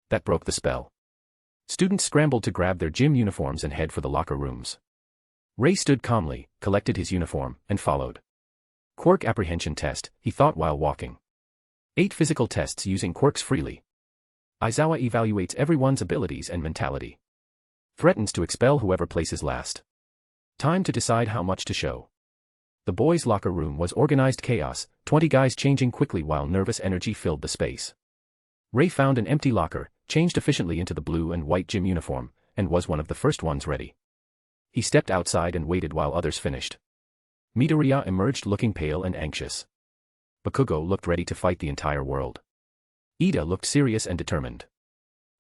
That broke the spell. Students scrambled to grab their gym uniforms and head for the locker rooms. Rei stood calmly, collected his uniform, and followed. Quirk apprehension test, he thought while walking. 8 physical tests using quirks freely. Aizawa evaluates everyone's abilities and mentality. Threatens to expel whoever places last. Time to decide how much to show. The boys' locker room was organized chaos, 20 guys changing quickly while nervous energy filled the space. Rei found an empty locker, changed efficiently into the blue and white gym uniform, and was one of the first ones ready. He stepped outside and waited while others finished. Midoriya emerged looking pale and anxious. Bakugo looked ready to fight the entire world. Ida looked serious and determined.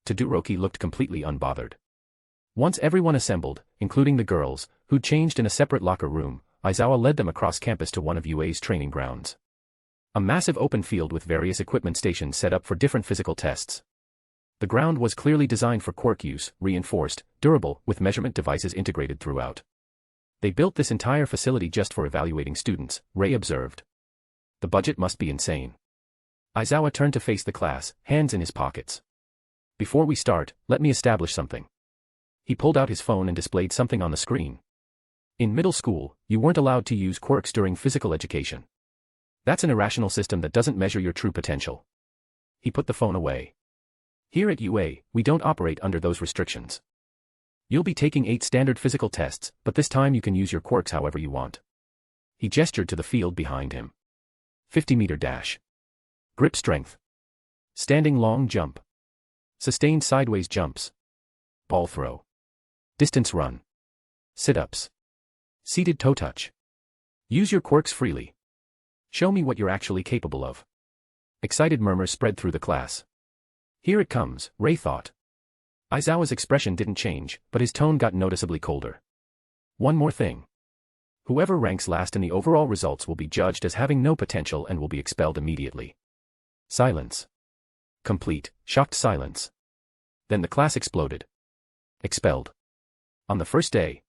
Todoroki looked completely unbothered. Once everyone assembled, including the girls, who'd changed in a separate locker room, Aizawa led them across campus to one of UA's training grounds. A massive open field with various equipment stations set up for different physical tests. The ground was clearly designed for quirk use, reinforced, durable, with measurement devices integrated throughout. They built this entire facility just for evaluating students, Rei observed. The budget must be insane. Aizawa turned to face the class, hands in his pockets. Before we start, let me establish something. He pulled out his phone and displayed something on the screen. In middle school, you weren't allowed to use quirks during physical education. That's an irrational system that doesn't measure your true potential. He put the phone away. Here at UA, we don't operate under those restrictions. You'll be taking 8 standard physical tests, but this time you can use your quirks however you want. He gestured to the field behind him. 50-meter dash. Grip strength. Standing long jump. Sustained sideways jumps. Ball throw. Distance run. Sit-ups. Seated toe touch. Use your quirks freely. Show me what you're actually capable of. Excited murmurs spread through the class. Here it comes, Rei thought. Aizawa's expression didn't change, but his tone got noticeably colder. One more thing. Whoever ranks last in the overall results will be judged as having no potential and will be expelled immediately. Silence. Complete, shocked silence. Then the class exploded. Expelled. On the first day.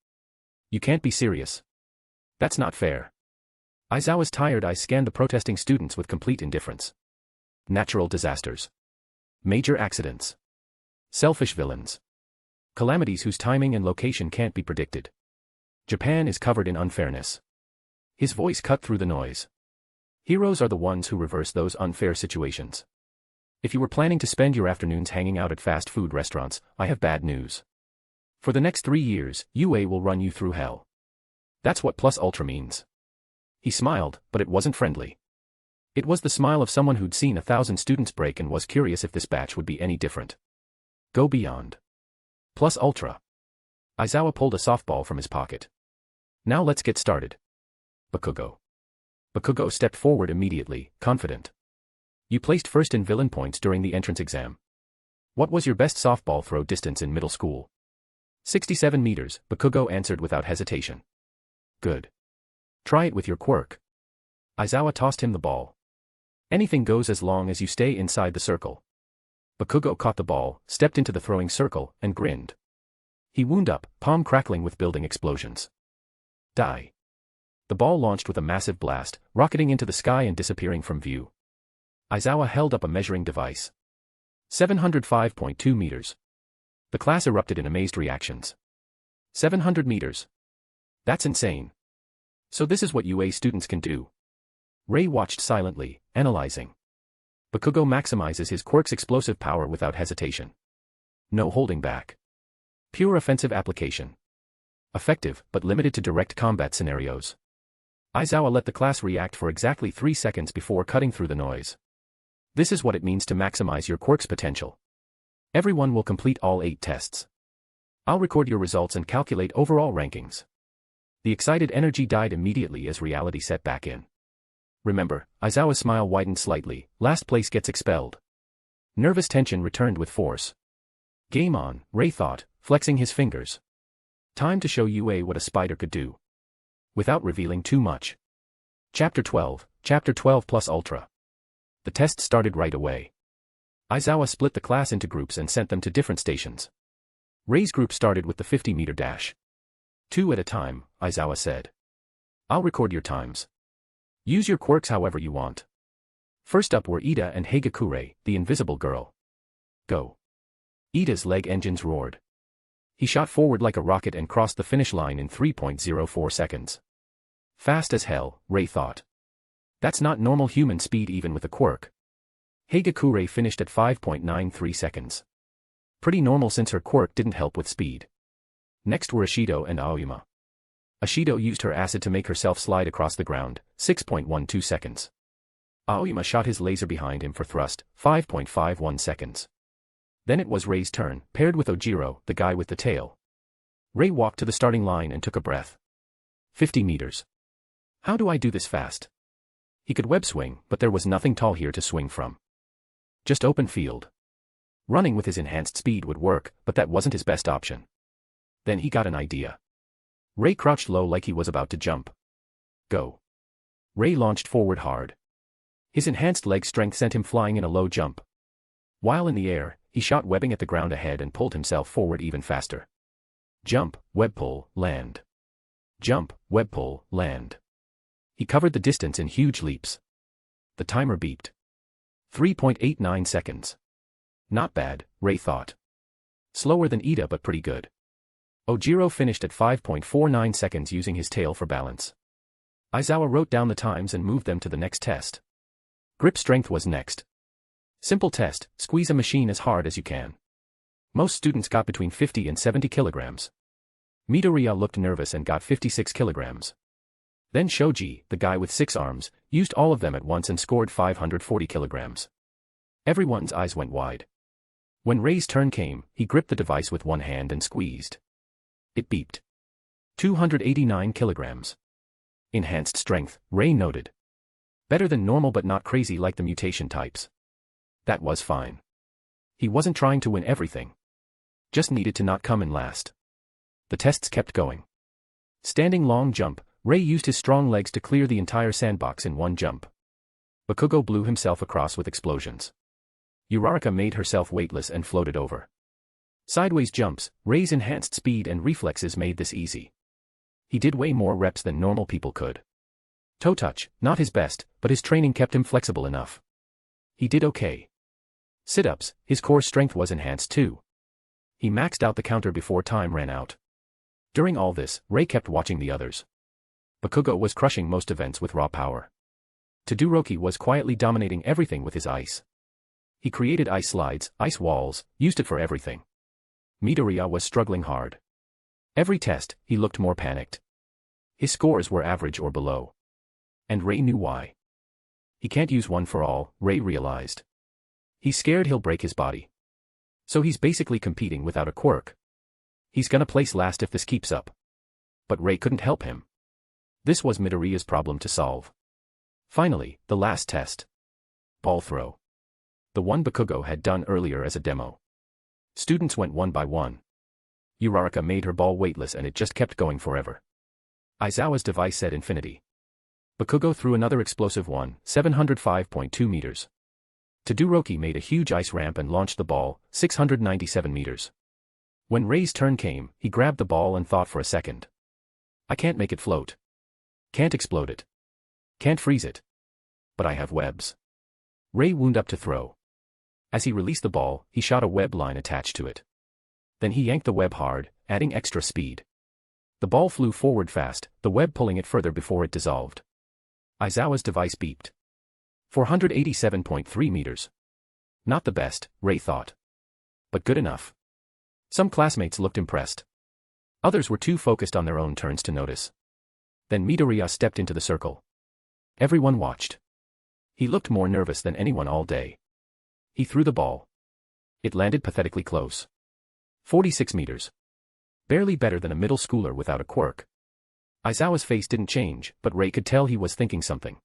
You can't be serious. That's not fair. Aizawa's tired eyes scanned the protesting students with complete indifference. Natural disasters. Major accidents. Selfish villains. Calamities whose timing and location can't be predicted. Japan is covered in unfairness. His voice cut through the noise. Heroes are the ones who reverse those unfair situations. If you were planning to spend your afternoons hanging out at fast food restaurants, I have bad news. For the next 3 years, UA will run you through hell. That's what plus ultra means. He smiled, but it wasn't friendly. It was the smile of someone who'd seen 1,000 students break and was curious if this batch would be any different. Go beyond. Plus ultra. Aizawa pulled a softball from his pocket. Now let's get started. Bakugo. Bakugo stepped forward immediately, confident. You placed first in villain points during the entrance exam. What was your best softball throw distance in middle school? 67 meters, Bakugo answered without hesitation. Good. Try it with your quirk. Aizawa tossed him the ball. Anything goes as long as you stay inside the circle. Bakugo caught the ball, stepped into the throwing circle, and grinned. He wound up, palm crackling with building explosions. Die. The ball launched with a massive blast, rocketing into the sky and disappearing from view. Aizawa held up a measuring device. 705.2 meters. The class erupted in amazed reactions. 700 meters. That's insane. So this is what UA students can do. Rei watched silently, analyzing. Bakugo maximizes his quirk's explosive power without hesitation. No holding back. Pure offensive application. Effective, but limited to direct combat scenarios. Aizawa let the class react for exactly 3 seconds before cutting through the noise. This is what it means to maximize your quirk's potential. Everyone will complete all 8 tests. I'll record your results and calculate overall rankings. The excited energy died immediately as reality set back in. Remember, Aizawa's smile widened slightly, last place gets expelled. Nervous tension returned with force. Game on, Rei thought, flexing his fingers. Time to show UA what a spider could do. Without revealing too much. Chapter 12 plus Ultra. The test started right away. Aizawa split the class into groups and sent them to different stations. Rei's group started with the 50-meter dash. 2 at a time, Aizawa said. I'll record your times. Use your quirks however you want. First up were Ida and Hagakure, the invisible girl. Go. Ida's leg engines roared. He shot forward like a rocket and crossed the finish line in 3.04 seconds. Fast as hell, Rei thought. That's not normal human speed even with a quirk. Hagakure finished at 5.93 seconds. Pretty normal since her quirk didn't help with speed. Next were Ishido and Aoyama. Ashido used her acid to make herself slide across the ground, 6.12 seconds. Aoyama shot his laser behind him for thrust, 5.51 seconds. Then it was Rei's turn, paired with Ojiro, the guy with the tail. Rei walked to the starting line and took a breath. 50 meters. How do I do this fast? He could web swing, but there was nothing tall here to swing from. Just open field. Running with his enhanced speed would work, but that wasn't his best option. Then he got an idea. Rei crouched low like he was about to jump. Go. Rei launched forward hard. His enhanced leg strength sent him flying in a low jump. While in the air, he shot webbing at the ground ahead and pulled himself forward even faster. Jump, web pull, land. Jump, web pull, land. He covered the distance in huge leaps. The timer beeped. 3.89 seconds. Not bad, Rei thought. Slower than Ida but pretty good. Ojiro finished at 5.49 seconds using his tail for balance. Aizawa wrote down the times and moved them to the next test. Grip strength was next. Simple test, squeeze a machine as hard as you can. Most students got between 50 and 70 kilograms. Midoriya looked nervous and got 56 kilograms. Then Shoji, the guy with 6 arms, used all of them at once and scored 540 kilograms. Everyone's eyes went wide. When Rei's turn came, he gripped the device with one hand and squeezed. It beeped. 289 kilograms. Enhanced strength, Rei noted. Better than normal but not crazy like the mutation types. That was fine. He wasn't trying to win everything. Just needed to not come in last. The tests kept going. Standing long jump, Rei used his strong legs to clear the entire sandbox in one jump. Bakugo blew himself across with explosions. Uraraka made herself weightless and floated over. Sideways jumps, Rei's enhanced speed and reflexes made this easy. He did way more reps than normal people could. Toe touch, not his best, but his training kept him flexible enough. He did okay. Sit-ups, his core strength was enhanced too. He maxed out the counter before time ran out. During all this, Rei kept watching the others. Bakugo was crushing most events with raw power. Todoroki was quietly dominating everything with his ice. He created ice slides, ice walls, used it for everything. Midoriya was struggling hard. Every test, he looked more panicked. His scores were average or below. And Rei knew why. He can't use one for all, Rei realized. He's scared he'll break his body. So he's basically competing without a quirk. He's gonna place last if this keeps up. But Rei couldn't help him. This was Midoriya's problem to solve. Finally, the last test. Ball throw. The one Bakugo had done earlier as a demo. Students went one by one. Uraraka made her ball weightless and it just kept going forever. Aizawa's device said infinity. Bakugo threw another explosive one, 705.2 meters. Todoroki made a huge ice ramp and launched the ball, 697 meters. When Rei's turn came, he grabbed the ball and thought for a second. I can't make it float. Can't explode it. Can't freeze it. But I have webs. Rei wound up to throw. As he released the ball, he shot a web line attached to it. Then he yanked the web hard, adding extra speed. The ball flew forward fast, the web pulling it further before it dissolved. Aizawa's device beeped. 487.3 meters. Not the best, Rei thought. But good enough. Some classmates looked impressed. Others were too focused on their own turns to notice. Then Midoriya stepped into the circle. Everyone watched. He looked more nervous than anyone all day. He threw the ball. It landed pathetically close. 46 meters. Barely better than a middle schooler without a quirk. Aizawa's face didn't change, but Rei could tell he was thinking something.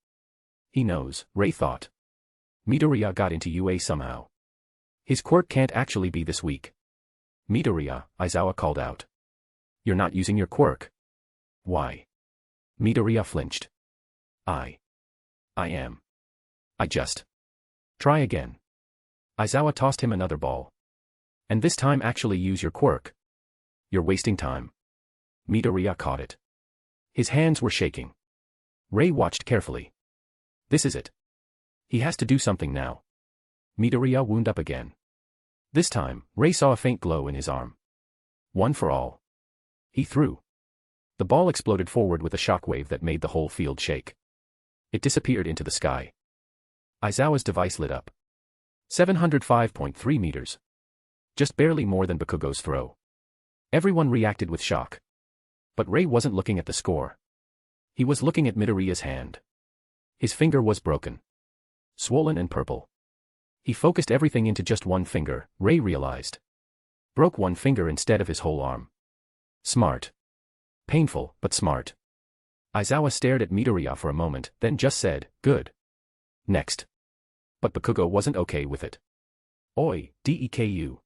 He knows, Rei thought. Midoriya got into UA somehow. His quirk can't actually be this weak. Midoriya, Aizawa called out. You're not using your quirk. Why? Midoriya flinched. I am. I just. Try again. Aizawa tossed him another ball. And this time actually use your quirk. You're wasting time. Midoriya caught it. His hands were shaking. Rei watched carefully. This is it. He has to do something now. Midoriya wound up again. This time, Rei saw a faint glow in his arm. One for all. He threw. The ball exploded forward with a shockwave that made the whole field shake. It disappeared into the sky. Aizawa's device lit up. 705.3 meters. Just barely more than Bakugo's throw. Everyone reacted with shock. But Rei wasn't looking at the score. He was looking at Midoriya's hand. His finger was broken. Swollen and purple. He focused everything into just one finger, Rei realized. Broke one finger instead of his whole arm. Smart. Painful, but smart. Aizawa stared at Midoriya for a moment, then just said, good. Next. But Bakugo wasn't okay with it. Oi, deku.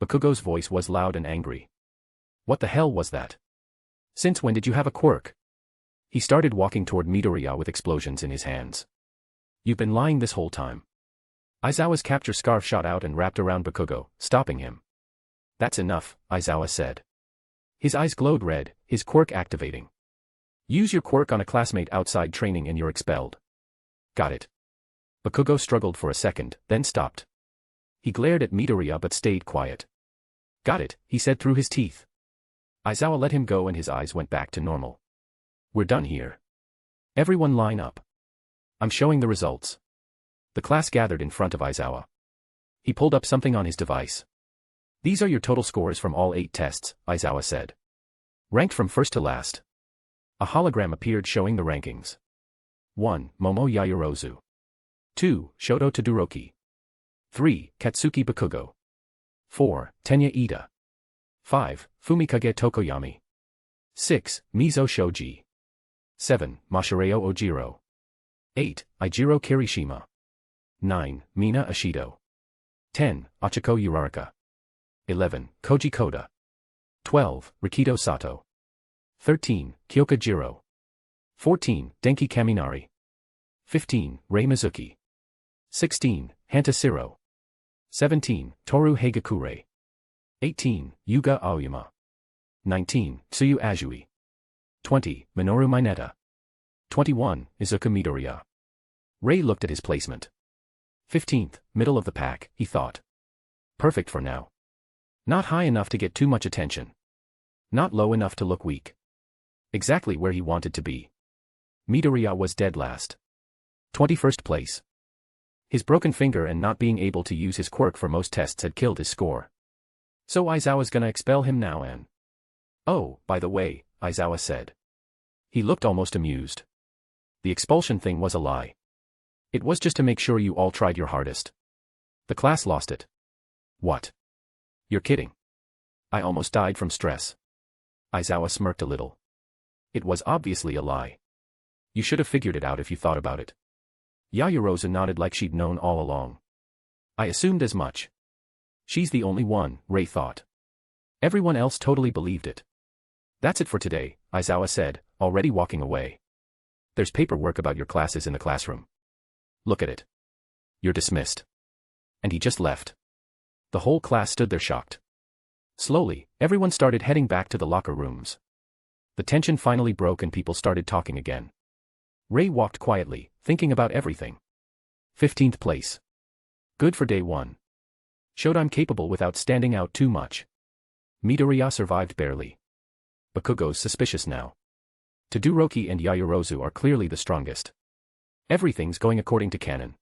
Bakugo's voice was loud and angry. What the hell was that? Since when did you have a quirk? He started walking toward Midoriya with explosions in his hands. You've been lying this whole time. Aizawa's capture scarf shot out and wrapped around Bakugo, stopping him. That's enough, Aizawa said. His eyes glowed red, his quirk activating. Use your quirk on a classmate outside training and you're expelled. Got it. Bakugo struggled for a second, then stopped. He glared at Midoriya but stayed quiet. Got it, he said through his teeth. Aizawa let him go and his eyes went back to normal. We're done here. Everyone line up. I'm showing the results. The class gathered in front of Aizawa. He pulled up something on his device. These are your total scores from all 8 tests, Aizawa said. Ranked from first to last. A hologram appeared showing the rankings. 1. Momo Yaoyorozu. 2. Shoto Todoroki. 3. Katsuki Bakugo. 4. Tenya Ida. 5. Fumikage Tokoyami. 6. Mizo Shoji. 7. Mashireo Ojiro. 8. Eijiro Kirishima. 9. Mina Ashido. 10. Achiko Uraraka. 11. Koji Koda. 12. Rikido Sato. 13. Kyoka Jiro. 14. Denki Kaminari. 15. Rei Mizuki. 16. Hanta Siro. 17. Toru Hagakure. 18. Yuga Aoyama. 19. Tsuyu Azui. 20. Minoru Mineta. 21. Izuka Midoriya. Rei looked at his placement. 15th, middle of the pack, he thought. Perfect for now. Not high enough to get too much attention. Not low enough to look weak. Exactly where he wanted to be. Midoriya was dead last. 21st place. His broken finger and not being able to use his quirk for most tests had killed his score. So Aizawa's gonna expel him now and... Oh, by the way, Aizawa said. He looked almost amused. The expulsion thing was a lie. It was just to make sure you all tried your hardest. The class lost it. What? You're kidding. I almost died from stress. Aizawa smirked a little. It was obviously a lie. You should have figured it out if you thought about it. Yaoyorozu nodded like she'd known all along. I assumed as much. She's the only one, Rei thought. Everyone else totally believed it. That's it for today, Aizawa said, already walking away. There's paperwork about your classes in the classroom. Look at it. You're dismissed. And he just left. The whole class stood there shocked. Slowly, everyone started heading back to the locker rooms. The tension finally broke and people started talking again. Rei walked quietly, thinking about everything. 15th place. Good for day 1. Showed I'm capable without standing out too much. Midoriya survived barely. Bakugo's suspicious now. Todoroki and Yaoyorozu are clearly the strongest. Everything's going according to canon.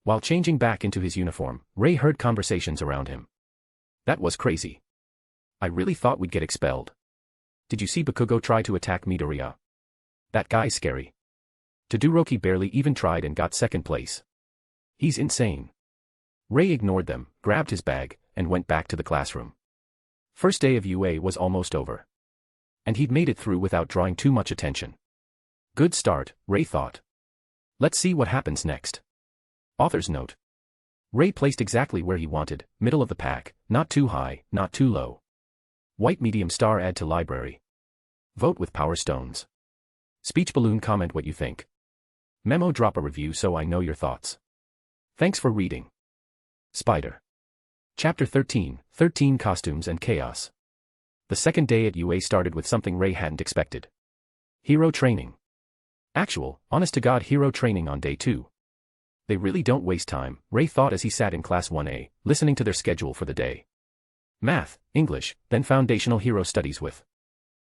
While changing back into his uniform, Rei heard conversations around him. That was crazy. I really thought we'd get expelled. Did you see Bakugo try to attack Midoriya? That guy's scary. Todoroki barely even tried and got 2nd place. He's insane. Rei ignored them, grabbed his bag, and went back to the classroom. First day of UA was almost over. And he'd made it through without drawing too much attention. Good start, Rei thought. Let's see what happens next. Author's note. Rei placed exactly where he wanted, middle of the pack, not too high, not too low. White medium star add to library. Vote with power stones. Speech balloon comment what you think. Memo drop a review so I know your thoughts. Thanks for reading. Spider. Chapter 13, 13 Costumes and Chaos. The second day at UA started with something Rei hadn't expected. Hero training. Actual, honest-to-God hero training on day 2. They really don't waste time, Rei thought as he sat in Class 1A, listening to their schedule for the day. Math, English, then foundational hero studies with.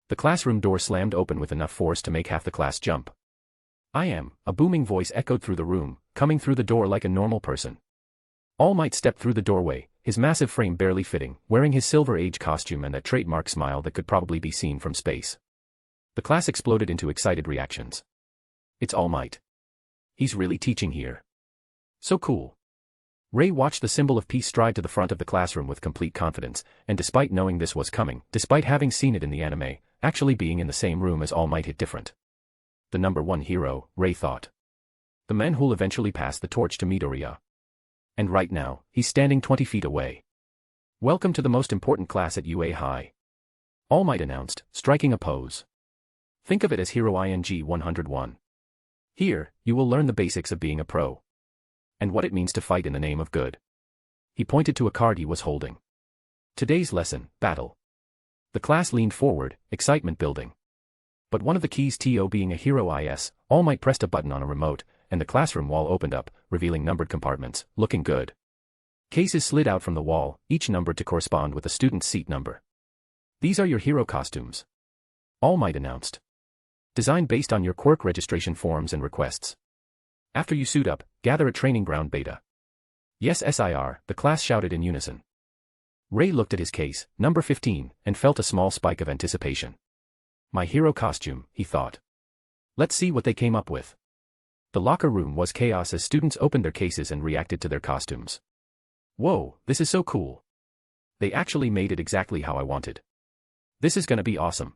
The classroom door slammed open with enough force to make half the class jump. I am, a booming voice echoed through the room, coming through the door like a normal person. All Might stepped through the doorway, his massive frame barely fitting, wearing his Silver Age costume and that trademark smile that could probably be seen from space. The class exploded into excited reactions. It's All Might. He's really teaching here. So cool. Rei watched the symbol of peace stride to the front of the classroom with complete confidence, and despite knowing this was coming, despite having seen it in the anime, actually being in the same room as All Might hit different. The number one hero, Rei thought. The man who'll eventually pass the torch to Midoriya. And right now, he's standing 20 feet away. Welcome to the most important class at UA High. All Might announced, striking a pose. Think of it as Hero ING 101. Here, you will learn the basics of being a pro. And what it means to fight in the name of good. He pointed to a card he was holding. Today's lesson, battle. The class leaned forward, excitement building. But one of the keys to being a hero is, All Might pressed a button on a remote, and the classroom wall opened up, revealing numbered compartments, looking good. Cases slid out from the wall, each numbered to correspond with a student's seat number. These are your hero costumes. All Might announced. Designed based on your quirk registration forms and requests. After you suit up, gather at Training Ground Beta. Yes SIR, the class shouted in unison. Rei looked at his case, number 15, and felt a small spike of anticipation. My hero costume, he thought. Let's see what they came up with. The locker room was chaos as students opened their cases and reacted to their costumes. Whoa, this is so cool. They actually made it exactly how I wanted. This is gonna be awesome.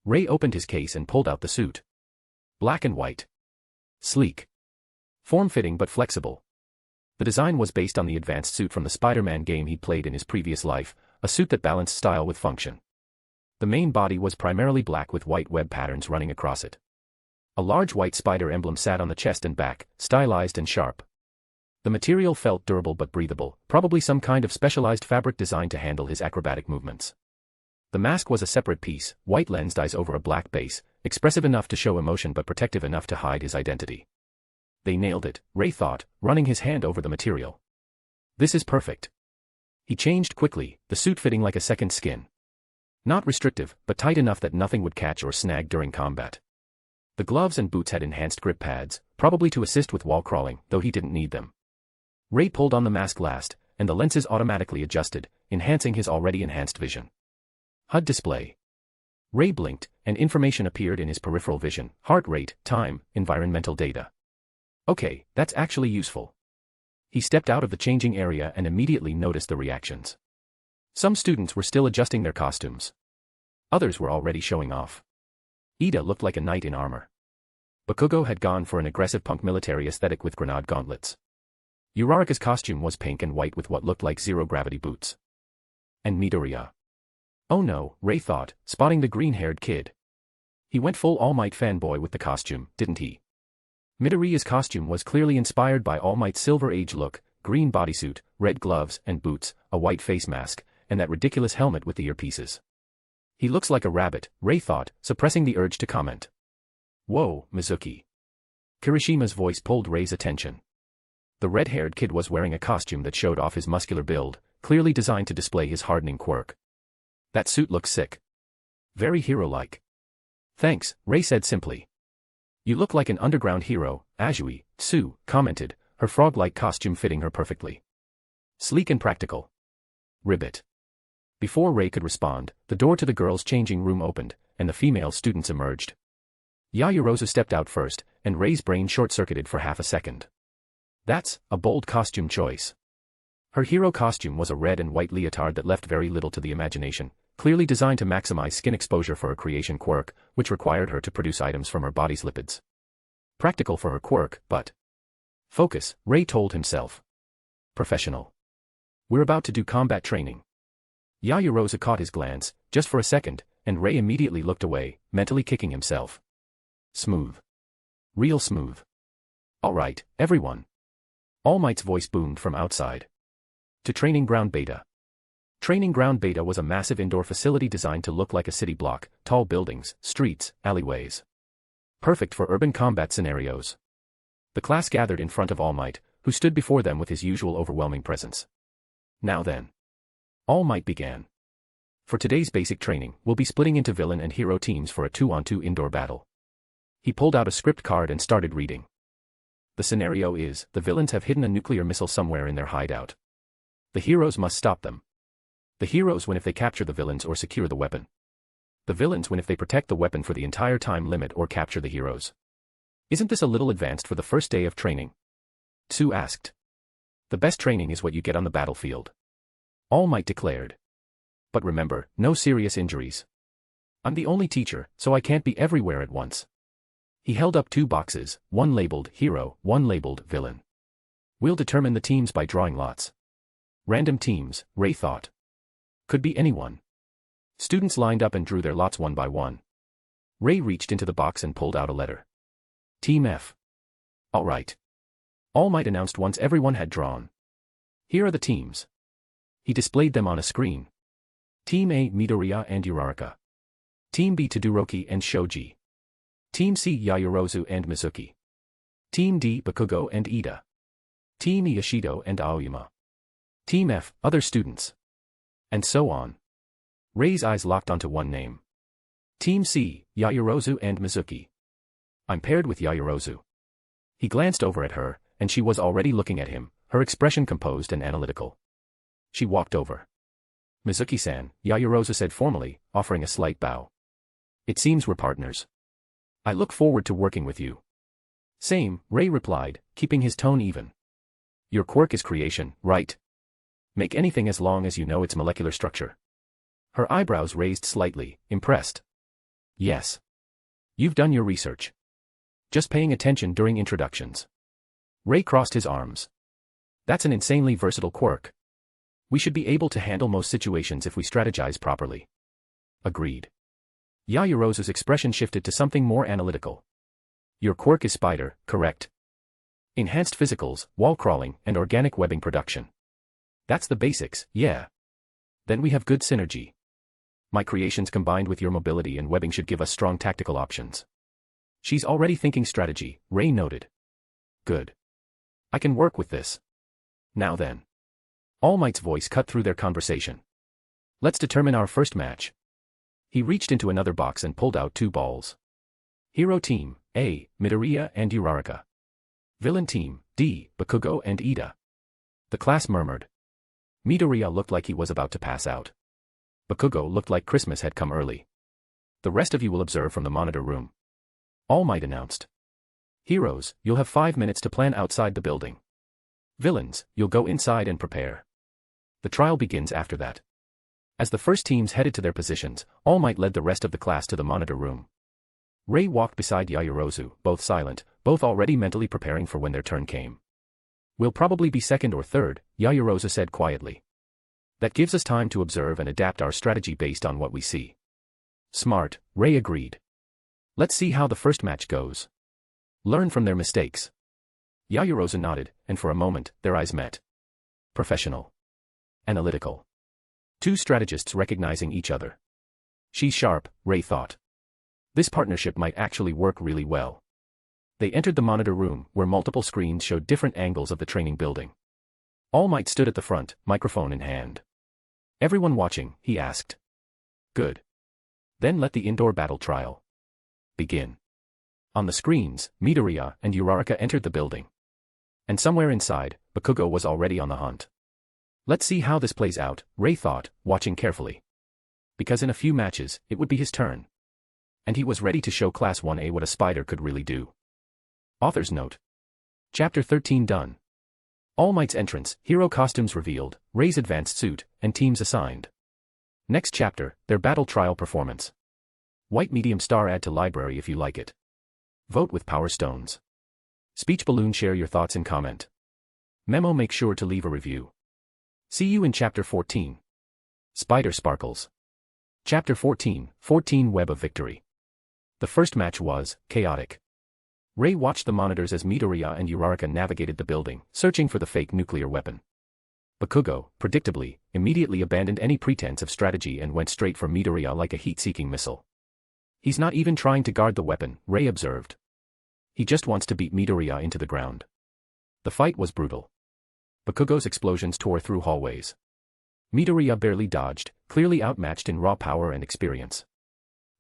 Rei opened his case and pulled out the suit. Black and white. Sleek. Form-fitting but flexible. The design was based on the advanced suit from the Spider-Man game he'd played in his previous life, a suit that balanced style with function. The main body was primarily black with white web patterns running across it. A large white spider emblem sat on the chest and back, stylized and sharp. The material felt durable but breathable, probably some kind of specialized fabric designed to handle his acrobatic movements. The mask was a separate piece, white lensed eyes over a black base, expressive enough to show emotion but protective enough to hide his identity. They nailed it, Rei thought, running his hand over the material. This is perfect. He changed quickly, the suit fitting like a second skin. Not restrictive, but tight enough that nothing would catch or snag during combat. The gloves and boots had enhanced grip pads, probably to assist with wall crawling, though he didn't need them. Rei pulled on the mask last, and the lenses automatically adjusted, enhancing his already enhanced vision. HUD display. Rei blinked, and information appeared in his peripheral vision, heart rate, time, environmental data. Okay, that's actually useful. He stepped out of the changing area and immediately noticed the reactions. Some students were still adjusting their costumes. Others were already showing off. Ida looked like a knight in armor. Bakugo had gone for an aggressive punk military aesthetic with grenade gauntlets. Uraraka's costume was pink and white with what looked like zero-gravity boots. And Midoriya. Oh no, Rei thought, spotting the green-haired kid. He went full All Might fanboy with the costume, didn't he? Midoriya's costume was clearly inspired by All Might's Silver Age look, green bodysuit, red gloves and boots, a white face mask, and that ridiculous helmet with the earpieces. He looks like a rabbit, Rei thought, suppressing the urge to comment. Whoa, Mizuki. Kirishima's voice pulled Rei's attention. The red-haired kid was wearing a costume that showed off his muscular build, clearly designed to display his hardening quirk. That suit looks sick. Very hero-like. Thanks, Rei said simply. You look like an underground hero, Azui, Tsu commented, her frog-like costume fitting her perfectly. Sleek and practical. Ribbit. Before Rei could respond, the door to the girls' changing room opened, and the female students emerged. Yaoyorozu stepped out first, and Rei's brain short-circuited for half a second. That's a bold costume choice. Her hero costume was a red and white leotard that left very little to the imagination, clearly designed to maximize skin exposure for her creation quirk, which required her to produce items from her body's lipids. Practical for her quirk, but... Focus, Rei told himself. Professional. We're about to do combat training. Yaoyorozu caught his glance, just for a second, and Rei immediately looked away, mentally kicking himself. Smooth. Real smooth. All right, everyone. All Might's voice boomed from outside. To Training Ground Beta. Training Ground Beta was a massive indoor facility designed to look like a city block, tall buildings, streets, alleyways. Perfect for urban combat scenarios. The class gathered in front of All Might, who stood before them with his usual overwhelming presence. Now then. All Might began. For today's basic training, we'll be splitting into villain and hero teams for a 2-on-2 indoor battle. He pulled out a script card and started reading. The scenario is, the villains have hidden a nuclear missile somewhere in their hideout. The heroes must stop them. The heroes win if they capture the villains or secure the weapon. The villains win if they protect the weapon for the entire time limit or capture the heroes. Isn't this a little advanced for the first day of training? Tsu asked. The best training is what you get on the battlefield. All Might declared. But remember, no serious injuries. I'm the only teacher, so I can't be everywhere at once. He held up 2 boxes, one labeled hero, one labeled villain. We'll determine the teams by drawing lots. Random teams, Rei thought. Could be anyone. Students lined up and drew their lots one by one. Rei reached into the box and pulled out a letter. Team F. All right. All Might announced once everyone had drawn. Here are the teams. He displayed them on a screen. Team A, Midoriya and Uraraka. Team B, Todoroki and Shoji. Team C, Yaoyorozu and Mizuki. Team D, Bakugo and Ida. Team E, Yoshido and Aoyama. Team F, other students. And so on. Rei's eyes locked onto one name. Team C, Yaoyorozu and Mizuki. I'm paired with Yaoyorozu. He glanced over at her, and she was already looking at him, her expression composed and analytical. She walked over. Mizuki-san, Yaoyorozu said formally, offering a slight bow. It seems we're partners. I look forward to working with you. Same, Rei replied, keeping his tone even. Your quirk is creation, right? Make anything as long as you know its molecular structure. Her eyebrows raised slightly, impressed. Yes. You've done your research. Just paying attention during introductions. Rei crossed his arms. That's an insanely versatile quirk. We should be able to handle most situations if we strategize properly. Agreed. Yaoyorozu's expression shifted to something more analytical. Your quirk is spider, correct? Enhanced physicals, wall crawling, and organic webbing production. That's the basics, yeah. Then we have good synergy. My creations combined with your mobility and webbing should give us strong tactical options. She's already thinking strategy, Rei noted. Good. I can work with this. Now then. All Might's voice cut through their conversation. Let's determine our first match. He reached into another box and pulled out 2 balls. Hero Team, A, Midoriya and Uraraka. Villain Team, D, Bakugo and Ida. The class murmured. Midoriya looked like he was about to pass out. Bakugo looked like Christmas had come early. The rest of you will observe from the monitor room. All Might announced. Heroes, you'll have 5 minutes to plan outside the building. Villains, you'll go inside and prepare. The trial begins after that. As the first teams headed to their positions, All Might led the rest of the class to the monitor room. Rei walked beside Yaoyorozu, both silent, both already mentally preparing for when their turn came. We'll probably be second or third, Yaoyorozu said quietly. That gives us time to observe and adapt our strategy based on what we see. Smart, Rei agreed. Let's see how the first match goes. Learn from their mistakes. Yaoyorozu nodded, and for a moment, their eyes met. Professional. Analytical. 2 strategists recognizing each other. She's sharp, Rei thought. This partnership might actually work really well. They entered the monitor room, where multiple screens showed different angles of the training building. All Might stood at the front, microphone in hand. Everyone watching, he asked. Good. Then let the indoor battle trial begin. On the screens, Midoriya and Uraraka entered the building. And somewhere inside, Bakugo was already on the hunt. Let's see how this plays out, Rei thought, watching carefully. Because in a few matches, it would be his turn. And he was ready to show Class 1A what a spider could really do. Author's note. Chapter 13 done. All Might's entrance, hero costumes revealed, Rei's advanced suit, and teams assigned. Next chapter, their battle trial performance. White medium star add to library if you like it. Vote with power stones. Speech balloon share your thoughts and comment. Memo make sure to leave a review. See you in Chapter 14. Spider Sparkles. Chapter 14, 14 Web of Victory. The first match was chaotic. Rei watched the monitors as Midoriya and Uraraka navigated the building, searching for the fake nuclear weapon. Bakugo, predictably, immediately abandoned any pretense of strategy and went straight for Midoriya like a heat-seeking missile. He's not even trying to guard the weapon, Rei observed. He just wants to beat Midoriya into the ground. The fight was brutal. Bakugo's explosions tore through hallways. Midoriya barely dodged, clearly outmatched in raw power and experience.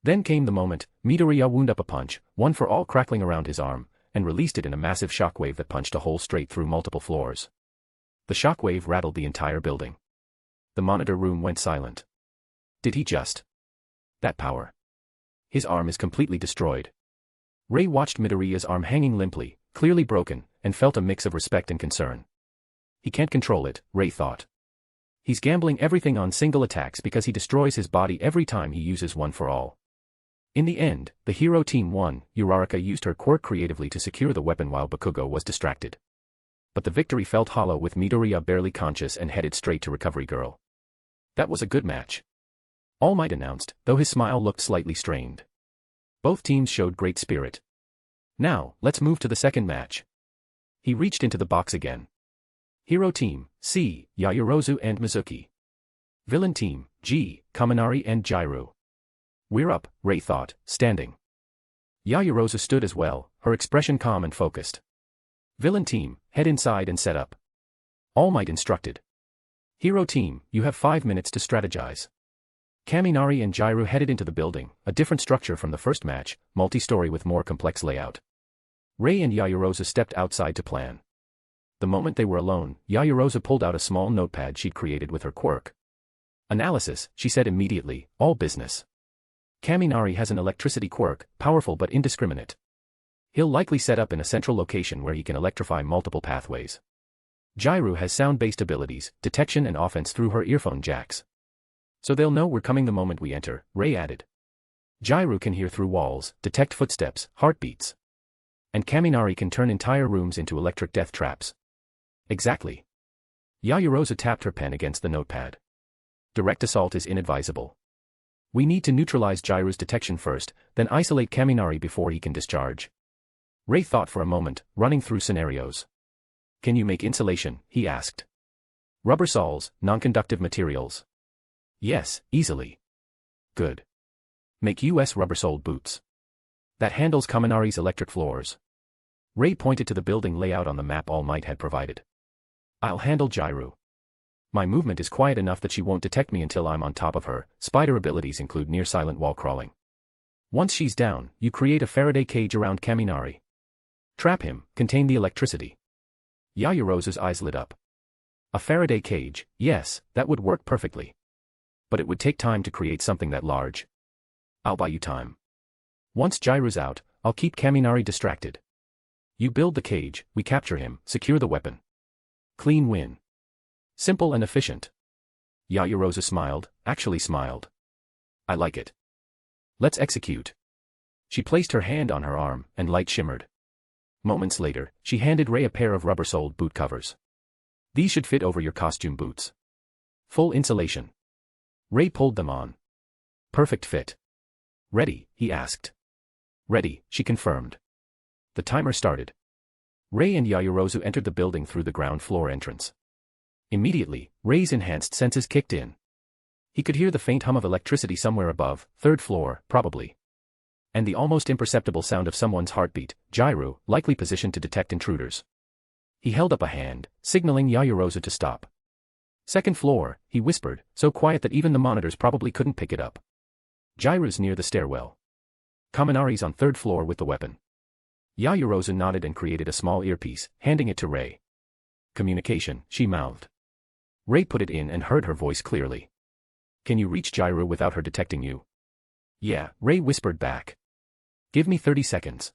Then came the moment, Midoriya wound up a punch, one for all crackling around his arm, and released it in a massive shockwave that punched a hole straight through multiple floors. The shockwave rattled the entire building. The monitor room went silent. Did he just? That power. His arm is completely destroyed. Rei watched Midoriya's arm hanging limply, clearly broken, and felt a mix of respect and concern. He can't control it, Rei thought. He's gambling everything on single attacks because he destroys his body every time he uses one for all. In the end, the hero team won. Uraraka used her quirk creatively to secure the weapon while Bakugo was distracted. But the victory felt hollow with Midoriya barely conscious and headed straight to Recovery Girl. That was a good match, All Might announced, though his smile looked slightly strained. Both teams showed great spirit. Now, let's move to the second match. He reached into the box again. Hero team, C, Yaoyorozu and Mizuki. Villain team, G, Kaminari and Jairu. We're up, Rei thought, standing. Yaoyorozu stood as well, her expression calm and focused. Villain team, head inside and set up. All Might instructed. Hero team, you have 5 minutes to strategize. Kaminari and Jairu headed into the building, a different structure from the first match, multi-story with more complex layout. Rei and Yaoyorozu stepped outside to plan. The moment they were alone, Yaoyorozu pulled out a small notepad she'd created with her quirk. Analysis, she said immediately, all business. Kaminari has an electricity quirk, powerful but indiscriminate. He'll likely set up in a central location where he can electrify multiple pathways. Jairu has sound-based abilities, detection and offense through her earphone jacks. So they'll know we're coming the moment we enter, Rei added. Jairu can hear through walls, detect footsteps, heartbeats. And Kaminari can turn entire rooms into electric death traps. Exactly. Yaoyorozu tapped her pen against the notepad. Direct assault is inadvisable. We need to neutralize Jairu's detection first, then isolate Kaminari before he can discharge. Rei thought for a moment, running through scenarios. Can you make insulation? He asked. Rubber soles, non-conductive materials. Yes, easily. Good. Make US rubber-soled boots. That handles Kaminari's electric floors. Rei pointed to the building layout on the map All Might had provided. I'll handle Jairu. My movement is quiet enough that she won't detect me until I'm on top of her. Spider abilities include near-silent wall crawling. Once she's down, you create a Faraday cage around Kaminari. Trap him, contain the electricity. Yaoyorozu's eyes lit up. A Faraday cage, yes, that would work perfectly. But it would take time to create something that large. I'll buy you time. Once Jairu's out, I'll keep Kaminari distracted. You build the cage, we capture him, secure the weapon. Clean win. Simple and efficient. Yaoyorozu smiled, actually smiled. I like it. Let's execute. She placed her hand on her arm, and light shimmered. Moments later, she handed Rei a pair of rubber-soled boot covers. These should fit over your costume boots. Full insulation. Rei pulled them on. Perfect fit. Ready, he asked. Ready, she confirmed. The timer started. Rei and Yaoyorozu entered the building through the ground floor entrance. Immediately, Rei's enhanced senses kicked in. He could hear the faint hum of electricity somewhere above, third floor, probably. And the almost imperceptible sound of someone's heartbeat, Jairu, likely positioned to detect intruders. He held up a hand, signaling Yaoyorozu to stop. Second floor, he whispered, so quiet that even the monitors probably couldn't pick it up. Jairu's near the stairwell. Kaminari's on third floor with the weapon. Yaoyorozu nodded and created a small earpiece, handing it to Rei. Communication, she mouthed. Rei put it in and heard her voice clearly. Can you reach Jairu without her detecting you? Yeah, Rei whispered back. Give me 30 seconds.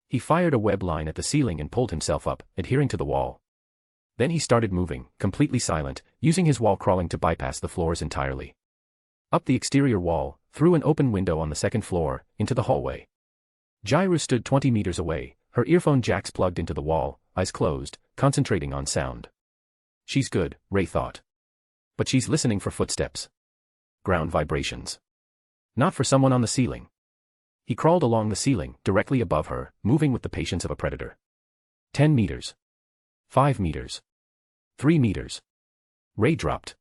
He fired a web line at the ceiling and pulled himself up, adhering to the wall. Then he started moving, completely silent, using his wall crawling to bypass the floors entirely. Up the exterior wall, through an open window on the second floor, into the hallway. Jairu stood 20 meters away, her earphone jacks plugged into the wall, eyes closed, concentrating on sound. She's good, Rei thought. But she's listening for footsteps. Ground vibrations. Not for someone on the ceiling. He crawled along the ceiling, directly above her, moving with the patience of a predator. 10 meters. 5 meters. 3 meters. Rei dropped.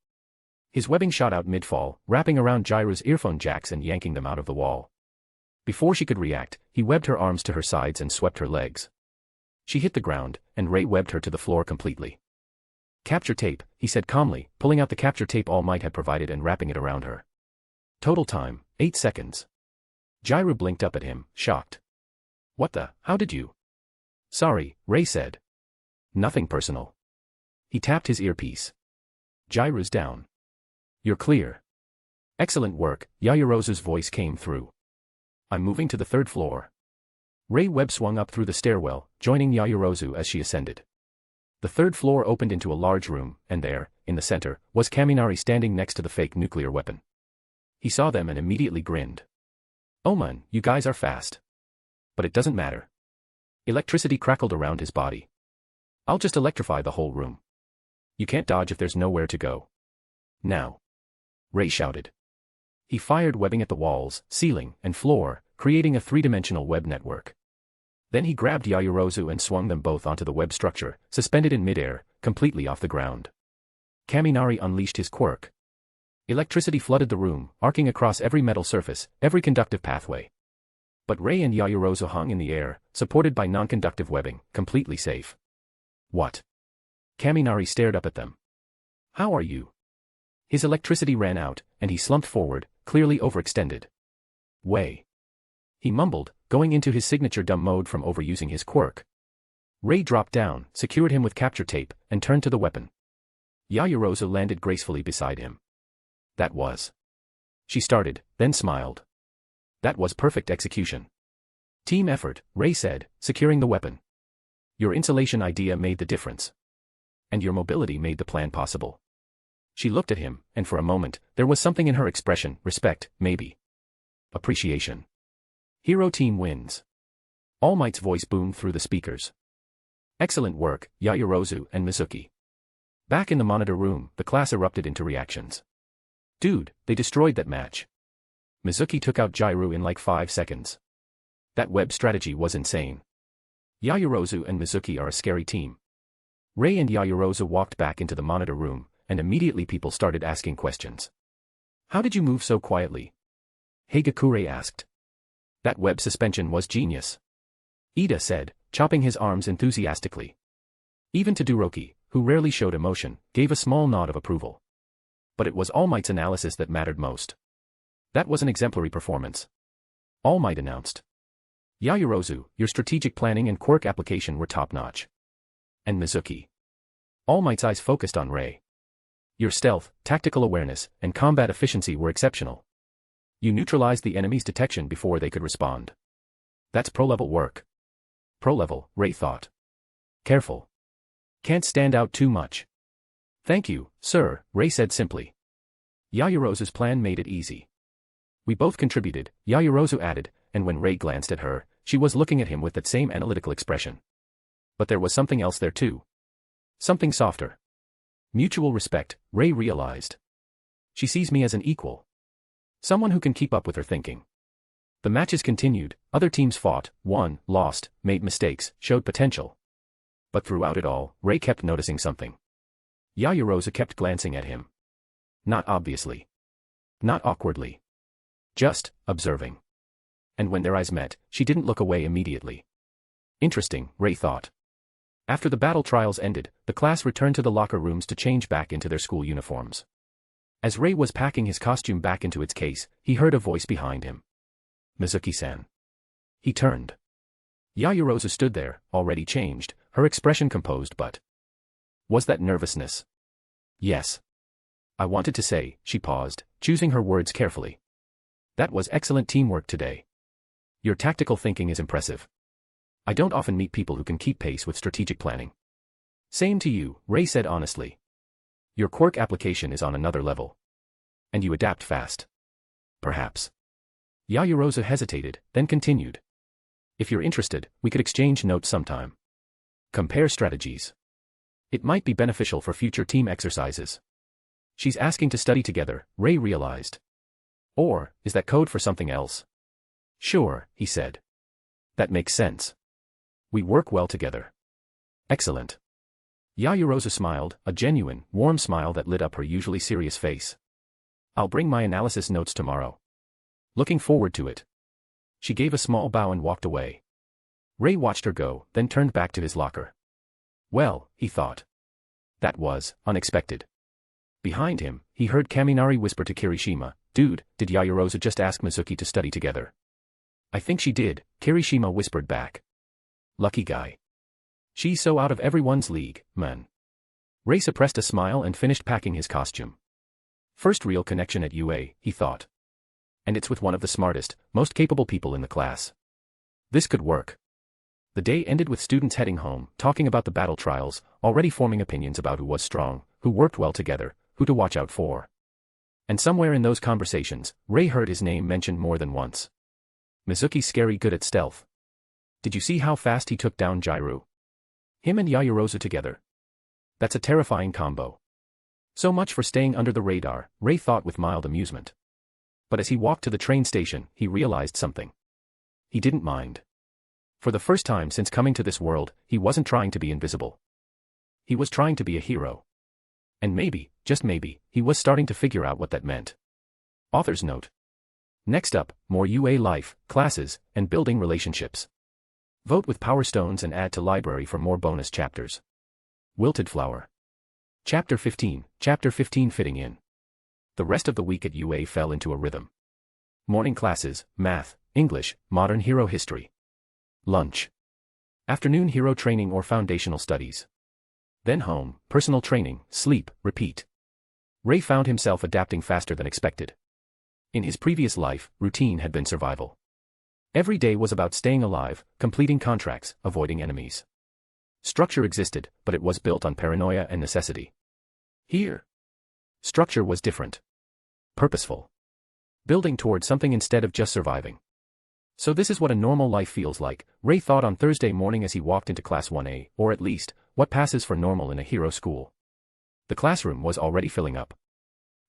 His webbing shot out mid-fall, wrapping around Jairu's earphone jacks and yanking them out of the wall. Before she could react, he webbed her arms to her sides and swept her legs. She hit the ground, and Rei webbed her to the floor completely. Capture tape, he said calmly, pulling out the capture tape All Might had provided and wrapping it around her. Total time, 8 seconds. Jairu blinked up at him, shocked. What the, how did you? Sorry, Rei said. Nothing personal. He tapped his earpiece. Jairu's down. You're clear. Excellent work, Yaoyorozu's voice came through. I'm moving to the third floor. Rei web swung up through the stairwell, joining Yayorozu as she ascended. The third floor opened into a large room, and there, in the center, was Kaminari standing next to the fake nuclear weapon. He saw them and immediately grinned. "Oh man, you guys are fast. But it doesn't matter." Electricity crackled around his body. "I'll just electrify the whole room. You can't dodge if there's nowhere to go. Now!" Rei shouted. He fired webbing at the walls, ceiling, and floor, creating a three-dimensional web network. Then he grabbed Yayorozu and swung them both onto the web structure, suspended in midair, completely off the ground. Kaminari unleashed his quirk. Electricity flooded the room, arcing across every metal surface, every conductive pathway. But Rei and Yayorozu hung in the air, supported by non-conductive webbing, completely safe. "What?" Kaminari stared up at them. "How are you?" His electricity ran out, and he slumped forward, clearly overextended. "Way." He mumbled, going into his signature dumb mode from overusing his quirk. Rei dropped down, secured him with capture tape, and turned to the weapon. Yayorozu landed gracefully beside him. "That was." She started, then smiled. "That was perfect execution." "Team effort," Rei said, securing the weapon. "Your insulation idea made the difference. And your mobility made the plan possible." She looked at him, and for a moment, there was something in her expression, respect, maybe. Appreciation. Hero team wins. All Might's voice boomed through the speakers. "Excellent work, Yayorozu and Mizuki." Back in the monitor room, the class erupted into reactions. "Dude, they destroyed that match." Mizuki took out Jairu in like 5 seconds. "That web strategy was insane." Yayorozu and Mizuki are a scary team. Rei and Yayorozu walked back into the monitor room, and immediately people started asking questions. "How did you move so quietly?" Hagakure asked. "That web suspension was genius," Ida said, chopping his arms enthusiastically. Even Todoroki, who rarely showed emotion, gave a small nod of approval. But it was All Might's analysis that mattered most. "That was an exemplary performance," All Might announced. "Yayorozu, your strategic planning and quirk application were top-notch." "And Mizuki." All Might's eyes focused on Rei. "Your stealth, tactical awareness, and combat efficiency were exceptional. You neutralized the enemy's detection before they could respond. That's pro-level work." "Pro-level," Rei thought. "Careful. Can't stand out too much." "Thank you, sir," Rei said simply. Yayorozu's plan made it easy. "We both contributed," Yayorozu added, and when Rei glanced at her, she was looking at him with that same analytical expression. But there was something else there too. Something softer. Mutual respect, Rei realized. She sees me as an equal. Someone who can keep up with her thinking. The matches continued, other teams fought, won, lost, made mistakes, showed potential. But throughout it all, Rei kept noticing something. Yayorozu kept glancing at him. Not obviously. Not awkwardly. Just, observing. And when their eyes met, she didn't look away immediately. Interesting, Rei thought. After the battle trials ended, the class returned to the locker rooms to change back into their school uniforms. As Rei was packing his costume back into its case, he heard a voice behind him. "Mizuki-san." He turned. Yayorozu stood there, already changed, her expression composed but... Was that nervousness? "Yes." "I wanted to say," she paused, choosing her words carefully. "That was excellent teamwork today. Your tactical thinking is impressive. I don't often meet people who can keep pace with strategic planning." "Same to you," Rei said honestly. "Your quirk application is on another level. And you adapt fast." "Perhaps." Yayorozu hesitated, then continued. "If you're interested, we could exchange notes sometime. Compare strategies. It might be beneficial for future team exercises." She's asking to study together, Rei realized. Or, is that code for something else? "Sure," he said. "That makes sense. We work well together." "Excellent." Yayorozu smiled, a genuine, warm smile that lit up her usually serious face. "I'll bring my analysis notes tomorrow. Looking forward to it." She gave a small bow and walked away. Rei watched her go, then turned back to his locker. Well, he thought. That was unexpected. Behind him, he heard Kaminari whisper to Kirishima, "Dude, did Yayorozu just ask Mizuki to study together?" "I think she did," Kirishima whispered back. "Lucky guy. She's so out of everyone's league, man." Rei suppressed a smile and finished packing his costume. First real connection at UA, he thought. And it's with one of the smartest, most capable people in the class. This could work. The day ended with students heading home, talking about the battle trials, already forming opinions about who was strong, who worked well together, who to watch out for. And somewhere in those conversations, Rei heard his name mentioned more than once. Mizuki's scary good at stealth. Did you see how fast he took down Jairu? Him and Yayorozu together. That's a terrifying combo. So much for staying under the radar, Rei thought with mild amusement. But as he walked to the train station, he realized something. He didn't mind. For the first time since coming to this world, he wasn't trying to be invisible. He was trying to be a hero. And maybe, just maybe, he was starting to figure out what that meant. Author's note. Next up, more UA life, classes, and building relationships. Vote with Power Stones and add to library for more bonus chapters. Wilted Flower. Chapter 15 fitting in. The rest of the week at UA fell into a rhythm. Morning classes, math, English, modern hero history. Lunch. Afternoon hero training or foundational studies. Then home, personal training, sleep, repeat. Rei found himself adapting faster than expected. In his previous life, routine had been survival. Every day was about staying alive, completing contracts, avoiding enemies. Structure existed, but it was built on paranoia and necessity. Here, structure was different. Purposeful. Building towards something instead of just surviving. So this is what a normal life feels like, Rei thought on Thursday morning as he walked into Class 1A, or at least, what passes for normal in a hero school. The classroom was already filling up.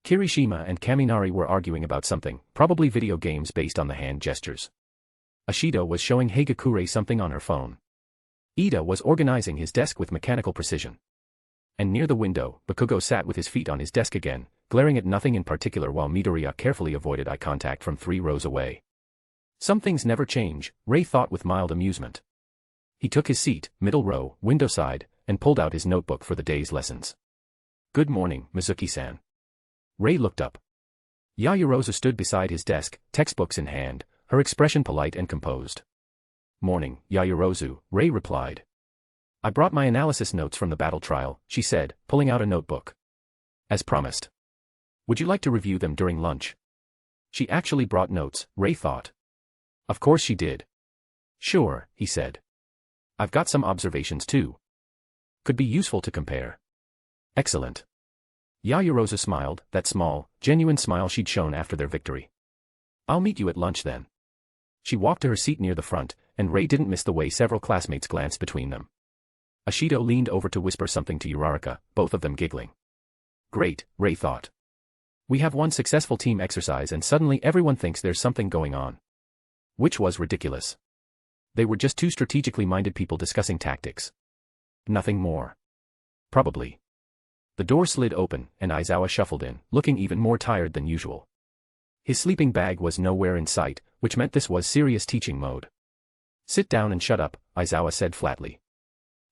Kirishima and Kaminari were arguing about something, probably video games based on the hand gestures. Ashido was showing Hagakure something on her phone. Ida was organizing his desk with mechanical precision. And near the window, Bakugo sat with his feet on his desk again, glaring at nothing in particular while Midoriya carefully avoided eye contact from 3 rows away. Some things never change, Rei thought with mild amusement. He took his seat, middle row, window side, and pulled out his notebook for the day's lessons. Good morning, Mizuki-san. Rei looked up. Yayorozu stood beside his desk, textbooks in hand, her expression polite and composed. Morning, Yayorozu, Rei replied. I brought my analysis notes from the battle trial, she said, pulling out a notebook. As promised. Would you like to review them during lunch? She actually brought notes, Rei thought. Of course she did. Sure, he said. I've got some observations too. Could be useful to compare. Excellent. Yayorozu smiled, that small, genuine smile she'd shown after their victory. I'll meet you at lunch then. She walked to her seat near the front, and Rei didn't miss the way several classmates glanced between them. Ashido leaned over to whisper something to Uraraka, both of them giggling. Great, Rei thought. We have one successful team exercise and suddenly everyone thinks there's something going on. Which was ridiculous. They were just two strategically minded people discussing tactics. Nothing more. Probably. The door slid open, and Aizawa shuffled in, looking even more tired than usual. His sleeping bag was nowhere in sight, which meant this was serious teaching mode. Sit down and shut up, Aizawa said flatly.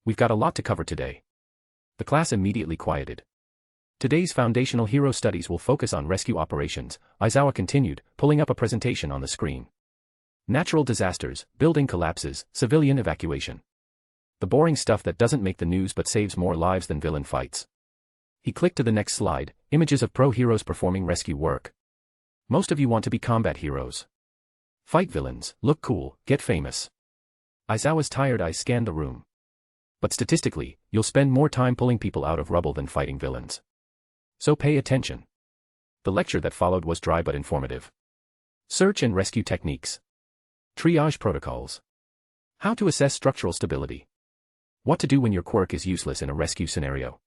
We've got a lot to cover today. The class immediately quieted. Today's foundational hero studies will focus on rescue operations, Aizawa continued, pulling up a presentation on the screen. Natural disasters, building collapses, civilian evacuation. The boring stuff that doesn't make the news but saves more lives than villain fights. He clicked to the next slide, images of pro heroes performing rescue work. Most of you want to be combat heroes. Fight villains, look cool, get famous. Aizawa's tired eyes scanned the room. But statistically, you'll spend more time pulling people out of rubble than fighting villains. So pay attention. The lecture that followed was dry but informative. Search and rescue techniques. Triage protocols. How to assess structural stability. What to do when your quirk is useless in a rescue scenario.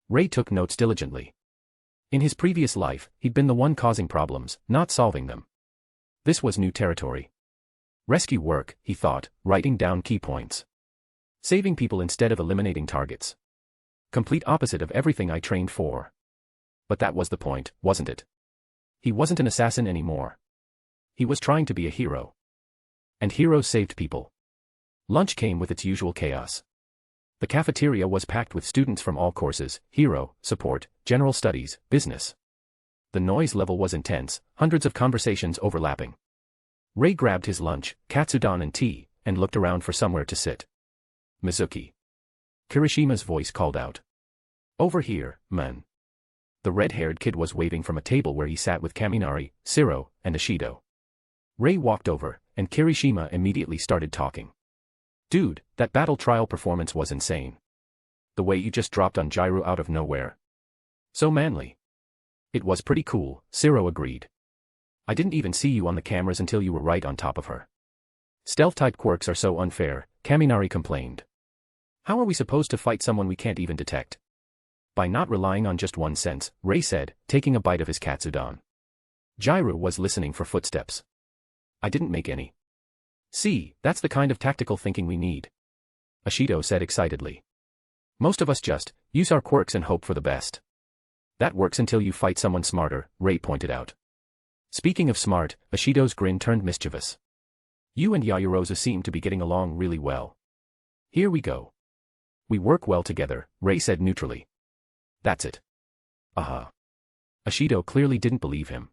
Rei took notes diligently. In his previous life, he'd been the one causing problems, not solving them. This was new territory. Rescue work, he thought, writing down key points. Saving people instead of eliminating targets. Complete opposite of everything I trained for. But that was the point, wasn't it? He wasn't an assassin anymore. He was trying to be a hero. And heroes saved people. Lunch came with its usual chaos. The cafeteria was packed with students from all courses, hero, support, general studies, business. The noise level was intense, hundreds of conversations overlapping. Rei grabbed his lunch, katsudon and tea, and looked around for somewhere to sit. Mizuki. Kirishima's voice called out. Over here, man. The red-haired kid was waving from a table where he sat with Kaminari, Shiro, and Ishido. Rei walked over, and Kirishima immediately started talking. Dude, that battle trial performance was insane. The way you just dropped on Jairu out of nowhere. So manly. It was pretty cool, Shiro agreed. I didn't even see you on the cameras until you were right on top of her. Stealth-type quirks are so unfair, Kaminari complained. How are we supposed to fight someone we can't even detect? By not relying on just one sense, Rei said, taking a bite of his katsudon. Jairu was listening for footsteps. I didn't make any. See, that's the kind of tactical thinking we need. Ishido said excitedly. Most of us just use our quirks and hope for the best. That works until you fight someone smarter, Rei pointed out. Speaking of smart, Ishido's grin turned mischievous. You and Yaoyorozu seem to be getting along really well. Here we go. We work well together, Rei said neutrally. That's it. Aha. Ishido clearly didn't believe him.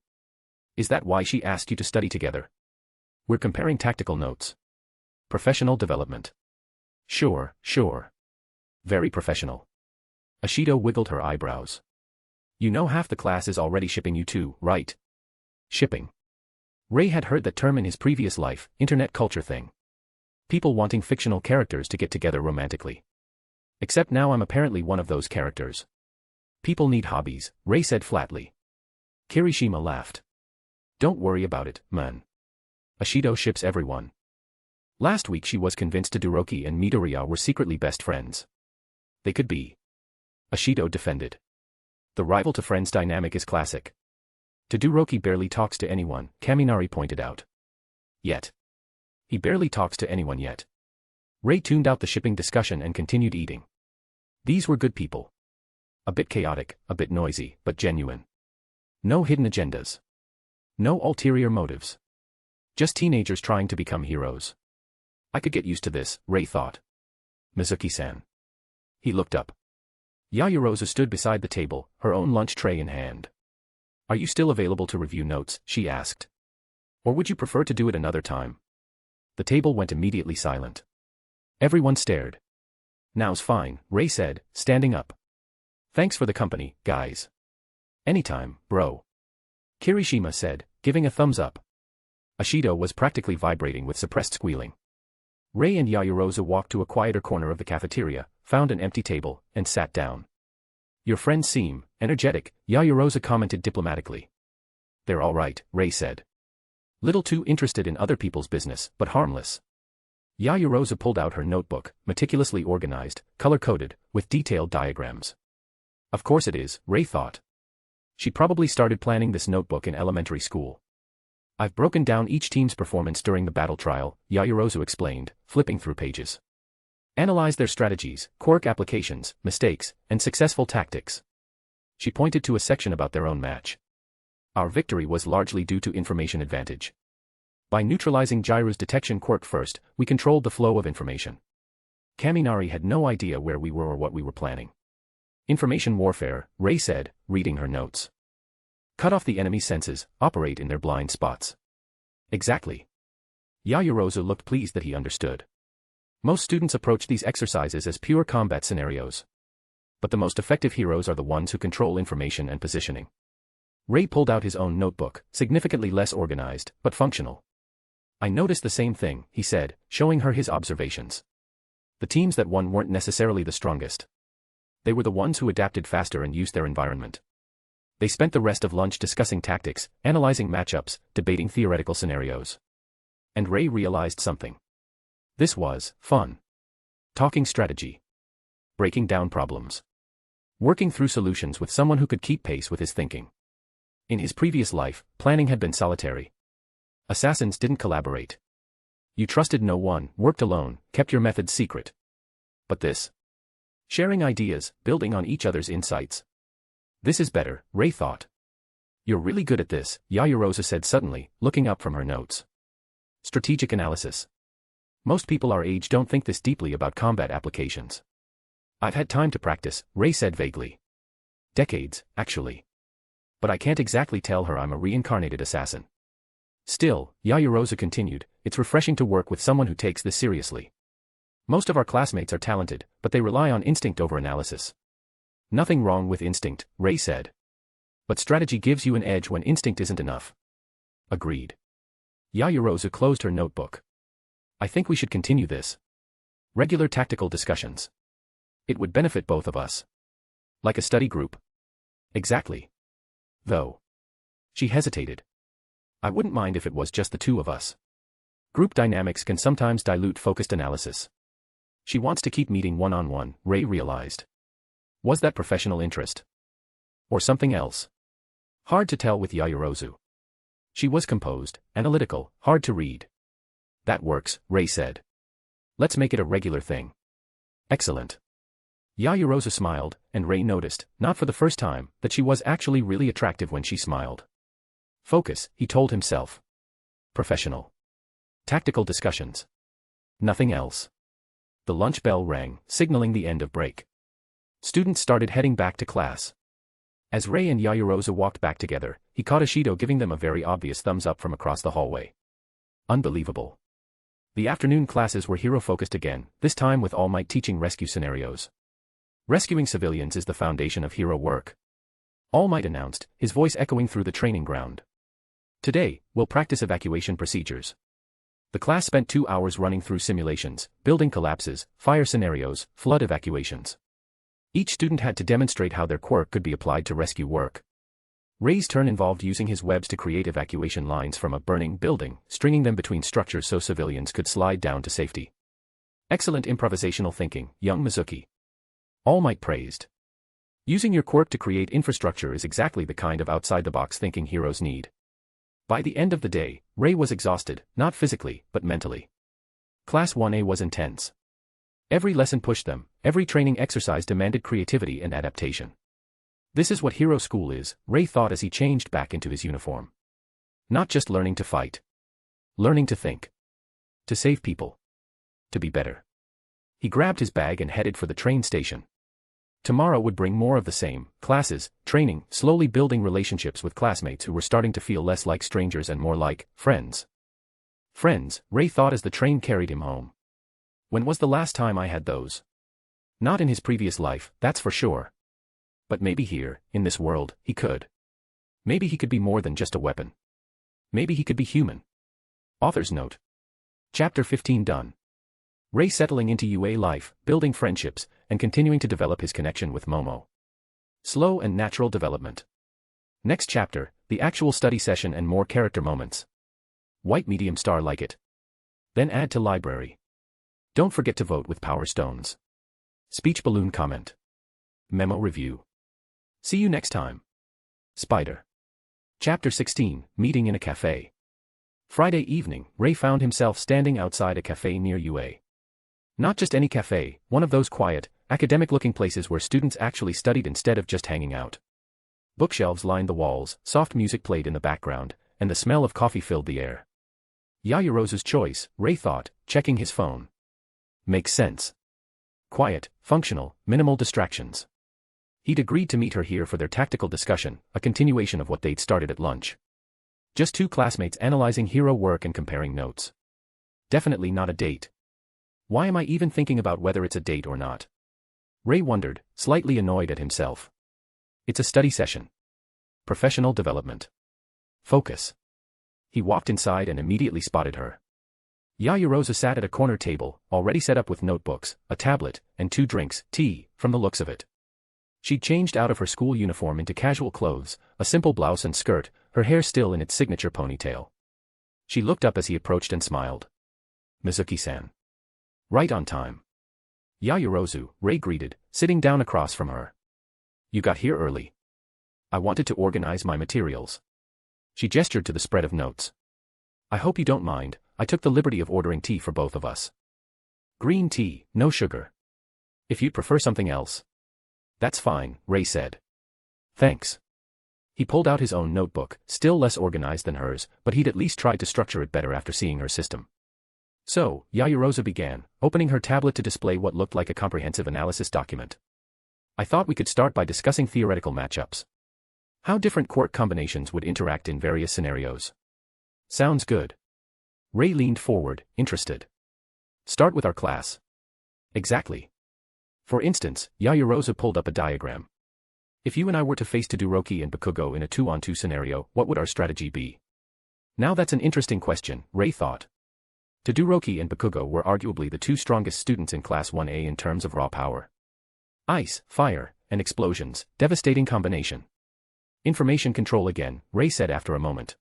Is that why she asked you to study together? We're comparing tactical notes. Professional development. Sure. Very professional. Ishido wiggled her eyebrows. You know half the class is already shipping you two, right? Shipping. Rei had heard that term in his previous life, internet culture thing. People wanting fictional characters to get together romantically. Except now I'm apparently one of those characters. People need hobbies, Rei said flatly. Kirishima laughed. Don't worry about it, man. Ishido ships everyone. Last week she was convinced Todoroki and Midoriya were secretly best friends. They could be. Ishido defended. The rival-to-friends dynamic is classic. Todoroki barely talks to anyone, Kaminari pointed out. Yet. He barely talks to anyone yet. Rei tuned out the shipping discussion and continued eating. These were good people. A bit chaotic, a bit noisy, but genuine. No hidden agendas. No ulterior motives. Just teenagers trying to become heroes. I could get used to this, Rei thought. Mizuki-san. He looked up. Yaoyorozu stood beside the table, her own lunch tray in hand. Are you still available to review notes, she asked. Or would you prefer to do it another time? The table went immediately silent. Everyone stared. Now's fine, Rei said, standing up. Thanks for the company, guys. Anytime, bro. Kirishima said, giving a thumbs up. Ishido was practically vibrating with suppressed squealing. Rei and Yaoyorozu walked to a quieter corner of the cafeteria, found an empty table, and sat down. Your friends seem energetic, Yaoyorozu commented diplomatically. They're all right, Rei said. Little too interested in other people's business, but harmless. Yaoyorozu pulled out her notebook, meticulously organized, color-coded, with detailed diagrams. Of course it is, Rei thought. She probably started planning this notebook in elementary school. I've broken down each team's performance during the battle trial, Yaoyorozu explained, flipping through pages. Analyze their strategies, quirk applications, mistakes, and successful tactics. She pointed to a section about their own match. Our victory was largely due to information advantage. By neutralizing Jairu's detection quirk first, we controlled the flow of information. Kaminari had no idea where we were or what we were planning. Information warfare, Rei said, reading her notes. Cut off the enemy's senses, operate in their blind spots. Exactly. Yaoyorozu looked pleased that he understood. Most students approach these exercises as pure combat scenarios. But the most effective heroes are the ones who control information and positioning. Rei pulled out his own notebook, significantly less organized, but functional. I noticed the same thing, he said, showing her his observations. The teams that won weren't necessarily the strongest. They were the ones who adapted faster and used their environment. They spent the rest of lunch discussing tactics, analyzing matchups, debating theoretical scenarios. And Rei realized something. This was fun. Talking strategy. Breaking down problems. Working through solutions with someone who could keep pace with his thinking. In his previous life, planning had been solitary. Assassins didn't collaborate. You trusted no one, worked alone, kept your methods secret. But this? Sharing ideas, building on each other's insights. This is better, Rei thought. You're really good at this, Yaoyorozu said suddenly, looking up from her notes. Strategic analysis. Most people our age don't think this deeply about combat applications. I've had time to practice, Rei said vaguely. Decades, actually. But I can't exactly tell her I'm a reincarnated assassin. Still, Yaoyorozu continued, it's refreshing to work with someone who takes this seriously. Most of our classmates are talented, but they rely on instinct over analysis. Nothing wrong with instinct, Rei said. But strategy gives you an edge when instinct isn't enough. Agreed. Yayorozu closed her notebook. I think we should continue this. Regular tactical discussions. It would benefit both of us. Like a study group. Exactly. Though. She hesitated. I wouldn't mind if it was just the two of us. Group dynamics can sometimes dilute focused analysis. She wants to keep meeting one-on-one, Rei realized. Was that professional interest? Or something else? Hard to tell with Yayorozu. She was composed, analytical, hard to read. That works, Rei said. Let's make it a regular thing. Excellent. Yayorozu smiled, and Rei noticed, not for the first time, that she was actually really attractive when she smiled. Focus, he told himself. Professional. Tactical discussions. Nothing else. The lunch bell rang, signaling the end of break. Students started heading back to class. As Rei and Yayorozu walked back together, he caught Ishido giving them a very obvious thumbs up from across the hallway. Unbelievable. The afternoon classes were hero-focused again, this time with All Might teaching rescue scenarios. Rescuing civilians is the foundation of hero work. All Might announced, his voice echoing through the training ground. Today, we'll practice evacuation procedures. The class spent 2 hours running through simulations, building collapses, fire scenarios, flood evacuations. Each student had to demonstrate how their quirk could be applied to rescue work. Rei's turn involved using his webs to create evacuation lines from a burning building, stringing them between structures so civilians could slide down to safety. Excellent improvisational thinking, young Mizuki. All Might praised. Using your quirk to create infrastructure is exactly the kind of outside-the-box thinking heroes need. By the end of the day, Rei was exhausted, not physically, but mentally. Class 1A was intense. Every lesson pushed them, every training exercise demanded creativity and adaptation. This is what hero school is, Rei thought as he changed back into his uniform. Not just learning to fight. Learning to think. To save people. To be better. He grabbed his bag and headed for the train station. Tomorrow would bring more of the same, classes, training, slowly building relationships with classmates who were starting to feel less like strangers and more like friends. Friends, Rei thought as the train carried him home. When was the last time I had those? Not in his previous life, that's for sure. But maybe here, in this world, he could. Maybe he could be more than just a weapon. Maybe he could be human. Author's note. Chapter 15 done. Rei settling into UA life, building friendships, and continuing to develop his connection with Momo. Slow and natural development. Next chapter, the actual study session and more character moments. White medium star like it. Then add to library. Don't forget to vote with Power Stones. Speech balloon comment. Memo review. See you next time. Spider. Chapter 16, Meeting in a Cafe. Friday evening, Rei found himself standing outside a cafe near UA. Not just any cafe, one of those quiet, academic-looking places where students actually studied instead of just hanging out. Bookshelves lined the walls, soft music played in the background, and the smell of coffee filled the air. Yayorozu's choice, Rei thought, checking his phone. Makes sense. Quiet, functional, minimal distractions. He'd agreed to meet her here for their tactical discussion, a continuation of what they'd started at lunch. Just two classmates analyzing hero work and comparing notes. Definitely not a date. Why am I even thinking about whether it's a date or not? Rei wondered, slightly annoyed at himself. It's a study session. Professional development. Focus. He walked inside and immediately spotted her. Yayorozu sat at a corner table, already set up with notebooks, a tablet, and 2 drinks, tea, from the looks of it. She'd changed out of her school uniform into casual clothes, a simple blouse and skirt, her hair still in its signature ponytail. She looked up as he approached and smiled. Mizuki-san. Right on time. Yayorozu, Rei greeted, sitting down across from her. You got here early. I wanted to organize my materials. She gestured to the spread of notes. I hope you don't mind, I took the liberty of ordering tea for both of us. Green tea, no sugar. If you'd prefer something else. That's fine, Rei said. Thanks. He pulled out his own notebook, still less organized than hers, but he'd at least tried to structure it better after seeing her system. So, Yayorozu began, opening her tablet to display what looked like a comprehensive analysis document. I thought we could start by discussing theoretical matchups. How different quirk combinations would interact in various scenarios. Sounds good. Rei leaned forward, interested. Start with our class. Exactly. For instance, Yayorozu pulled up a diagram. If you and I were to face Todoroki and Bakugo in a 2-on-2 scenario, what would our strategy be? Now that's an interesting question, Rei thought. Todoroki and Bakugo were arguably the two strongest students in Class 1A in terms of raw power. Ice, fire, and explosions, devastating combination. Information control again, Rei said after a moment.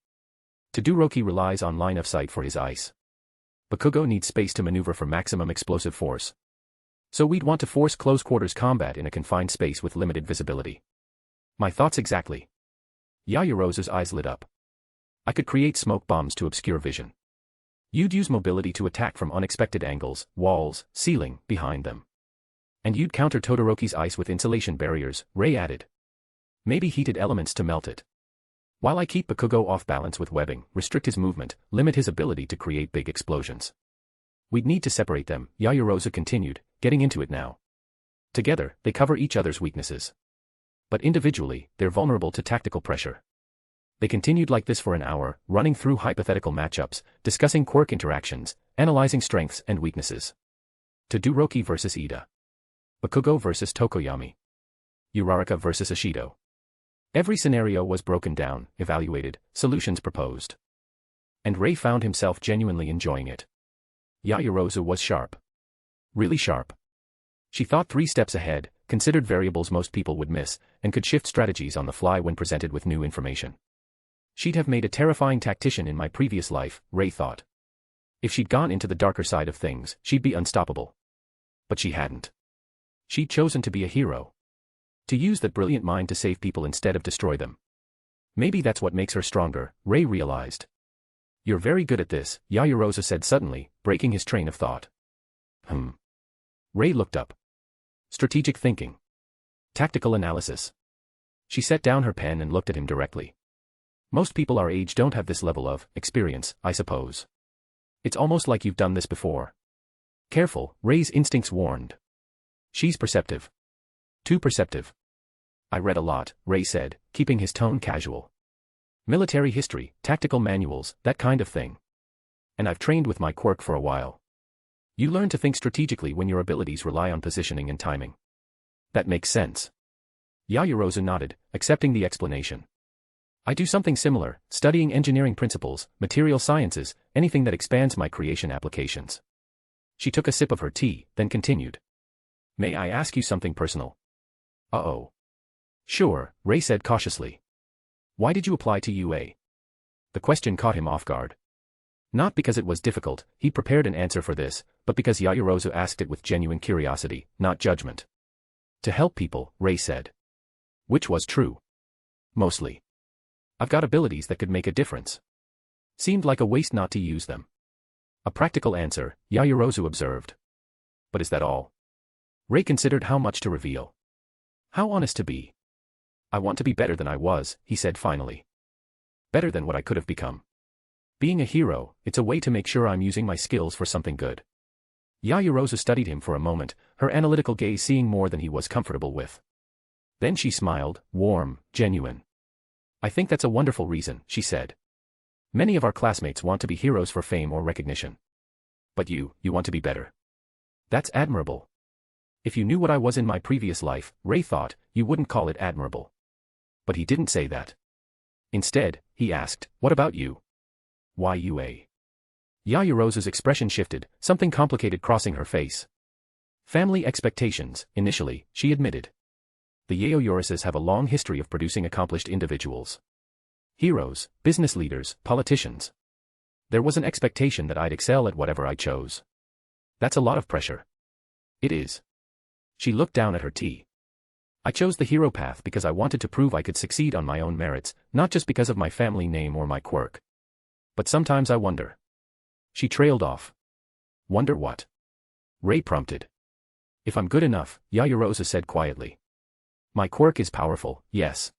Todoroki relies on line of sight for his ice. Bakugo needs space to maneuver for maximum explosive force. So we'd want to force close-quarters combat in a confined space with limited visibility. My thoughts exactly. Yaoyorozu's eyes lit up. I could create smoke bombs to obscure vision. You'd use mobility to attack from unexpected angles, walls, ceiling, behind them. And you'd counter Todoroki's ice with insulation barriers, Rei added. Maybe heated elements to melt it. While I keep Bakugo off balance with webbing, restrict his movement, limit his ability to create big explosions. We'd need to separate them, Yaoyorozu continued, getting into it now. Together, they cover each other's weaknesses. But individually, they're vulnerable to tactical pressure. They continued like this for an hour, running through hypothetical matchups, discussing quirk interactions, analyzing strengths and weaknesses. Todoroki versus Ida. Bakugo versus Tokoyami. Uraraka versus Ishido. Every scenario was broken down, evaluated, solutions proposed. And Rei found himself genuinely enjoying it. Yaoyorozu was sharp. Really sharp. She thought 3 steps ahead, considered variables most people would miss, and could shift strategies on the fly when presented with new information. She'd have made a terrifying tactician in my previous life, Rei thought. If she'd gone into the darker side of things, she'd be unstoppable. But she hadn't. She'd chosen to be a hero. To use that brilliant mind to save people instead of destroy them. Maybe that's what makes her stronger, Rei realized. You're very good at this, Yaoyorozu said suddenly, breaking his train of thought. Rei looked up. Strategic thinking. Tactical analysis. She set down her pen and looked at him directly. Most people our age don't have this level of experience, I suppose. It's almost like you've done this before. Careful, Rei's instincts warned. She's perceptive. Too perceptive. I read a lot, Rei said, keeping his tone casual. Military history, tactical manuals, that kind of thing. And I've trained with my quirk for a while. You learn to think strategically when your abilities rely on positioning and timing. That makes sense. Yaoyorozu nodded, accepting the explanation. I do something similar, studying engineering principles, material sciences, anything that expands my creation applications. She took a sip of her tea, then continued. May I ask you something personal? Uh-oh. Sure, Rei said cautiously. Why did you apply to UA? The question caught him off guard. Not because it was difficult, he prepared an answer for this, but because Yaoyorozu asked it with genuine curiosity, not judgment. To help people, Rei said. Which was true. Mostly. I've got abilities that could make a difference. Seemed like a waste not to use them. A practical answer, Yaoyorozu observed. But is that all? Rei considered how much to reveal. How honest to be. I want to be better than I was, he said finally. Better than what I could have become. Being a hero, it's a way to make sure I'm using my skills for something good. Yaoyorozu studied him for a moment, her analytical gaze seeing more than he was comfortable with. Then she smiled, warm, genuine. I think that's a wonderful reason, she said. Many of our classmates want to be heroes for fame or recognition. But you want to be better. That's admirable. If you knew what I was in my previous life, Rei thought, you wouldn't call it admirable. But he didn't say that. Instead, he asked, what about you? Why UA? Yaoyorozu's expression shifted, something complicated crossing her face. Family expectations, initially, she admitted. The Yaoyorozus have a long history of producing accomplished individuals. Heroes, business leaders, politicians. There was an expectation that I'd excel at whatever I chose. That's a lot of pressure. It is. She looked down at her tea. I chose the hero path because I wanted to prove I could succeed on my own merits, not just because of my family name or my quirk. But sometimes I wonder. She trailed off. Wonder what? Rei prompted. If I'm good enough, Yaoyorozu said quietly. My quirk is powerful, yes.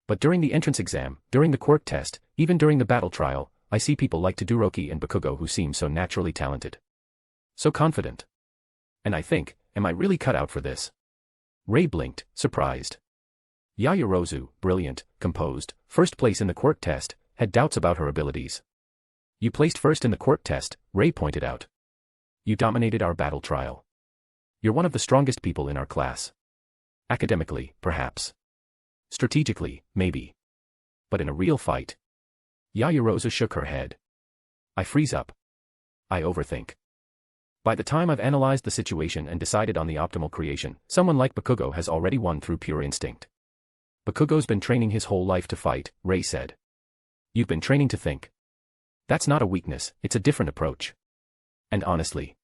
But during the entrance exam, during the quirk test, even during the battle trial, I see people like Todoroki and Bakugo who seem so naturally talented. So confident. And I think, am I really cut out for this? Rei blinked, surprised. Yaoyorozu, brilliant, composed, first place in the quirk test, had doubts about her abilities. You placed first in the quirk test, Rei pointed out. You dominated our battle trial. You're one of the strongest people in our class. Academically, perhaps. Strategically, maybe. But in a real fight? Yaoyorozu shook her head. I freeze up. I overthink. By the time I've analyzed the situation and decided on the optimal creation, someone like Bakugo has already won through pure instinct. Bakugo's been training his whole life to fight, Rei said. You've been training to think. That's not a weakness, it's a different approach. And honestly.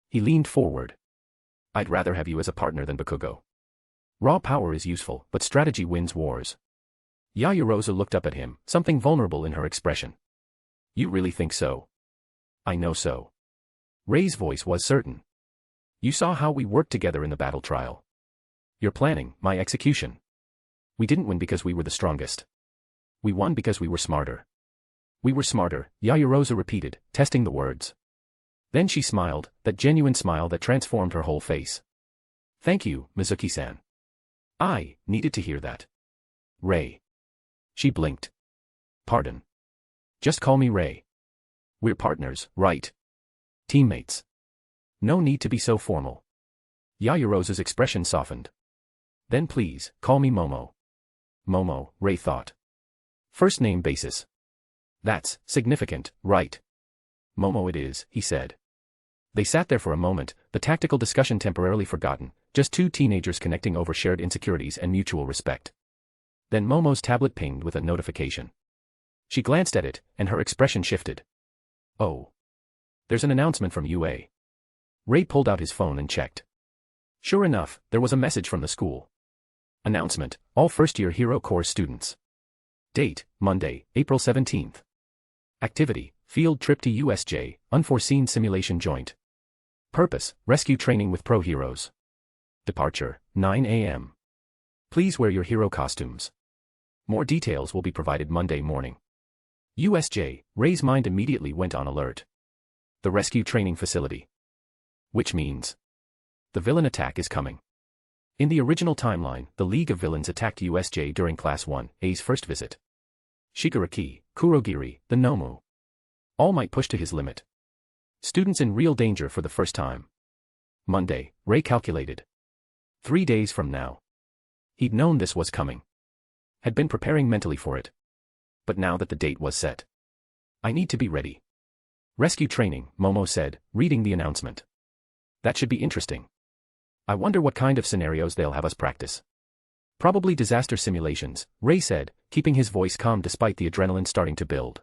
He leaned forward. I'd rather have you as a partner than Bakugo. Raw power is useful, but strategy wins wars. Yaoyorozu looked up at him, something vulnerable in her expression. You really think so? I know so. Rei's voice was certain. You saw how we worked together in the battle trial. Your planning, my execution. We didn't win because we were the strongest. We won because we were smarter. We were smarter, Yaoyorozu repeated, testing the words. Then she smiled, that genuine smile that transformed her whole face. Thank you, Mizuki-san. I needed to hear that. Rei. She blinked. Pardon. Just call me Rei. We're partners, right? Teammates. No need to be so formal. Yaoyorozu's expression softened. Then please, call me Momo. Momo, Rei thought. First name basis. That's significant, right? Momo it is, he said. They sat there for a moment, the tactical discussion temporarily forgotten, just two teenagers connecting over shared insecurities and mutual respect. Then Momo's tablet pinged with a notification. She glanced at it, and her expression shifted. Oh. There's an announcement from UA. Rei pulled out his phone and checked. Sure enough, there was a message from the school. Announcement, all first-year Hero Course students. Date, Monday, April 17th. Activity, field trip to USJ, unforeseen simulation joint. Purpose, rescue training with pro heroes. Departure, 9 a.m. Please wear your hero costumes. More details will be provided Monday morning. USJ, Rei's mind immediately went on alert. The rescue training facility. Which means the villain attack is coming. In the original timeline, the League of Villains attacked USJ during Class 1A's first visit. Shigaraki, Kurogiri, the Nomu. All might push to his limit. Students in real danger for the first time. Monday, Rei calculated. 3 days from now. He'd known this was coming. Had been preparing mentally for it. But now that the date was set. I need to be ready. Rescue training, Momo said, reading the announcement. That should be interesting. I wonder what kind of scenarios they'll have us practice. Probably disaster simulations, Rei said, keeping his voice calm despite the adrenaline starting to build.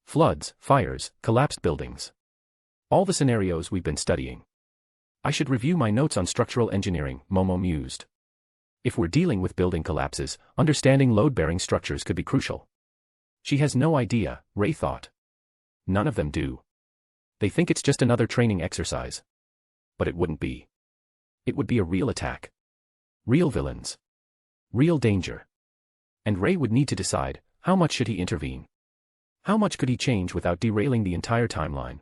Floods, fires, collapsed buildings. All the scenarios we've been studying. I should review my notes on structural engineering, Momo mused. If we're dealing with building collapses, understanding load-bearing structures could be crucial. She has no idea, Rei thought. None of them do. They think it's just another training exercise. But it wouldn't be. It would be a real attack. Real villains. Real danger. And Rei would need to decide, how much should he intervene? How much could he change without derailing the entire timeline?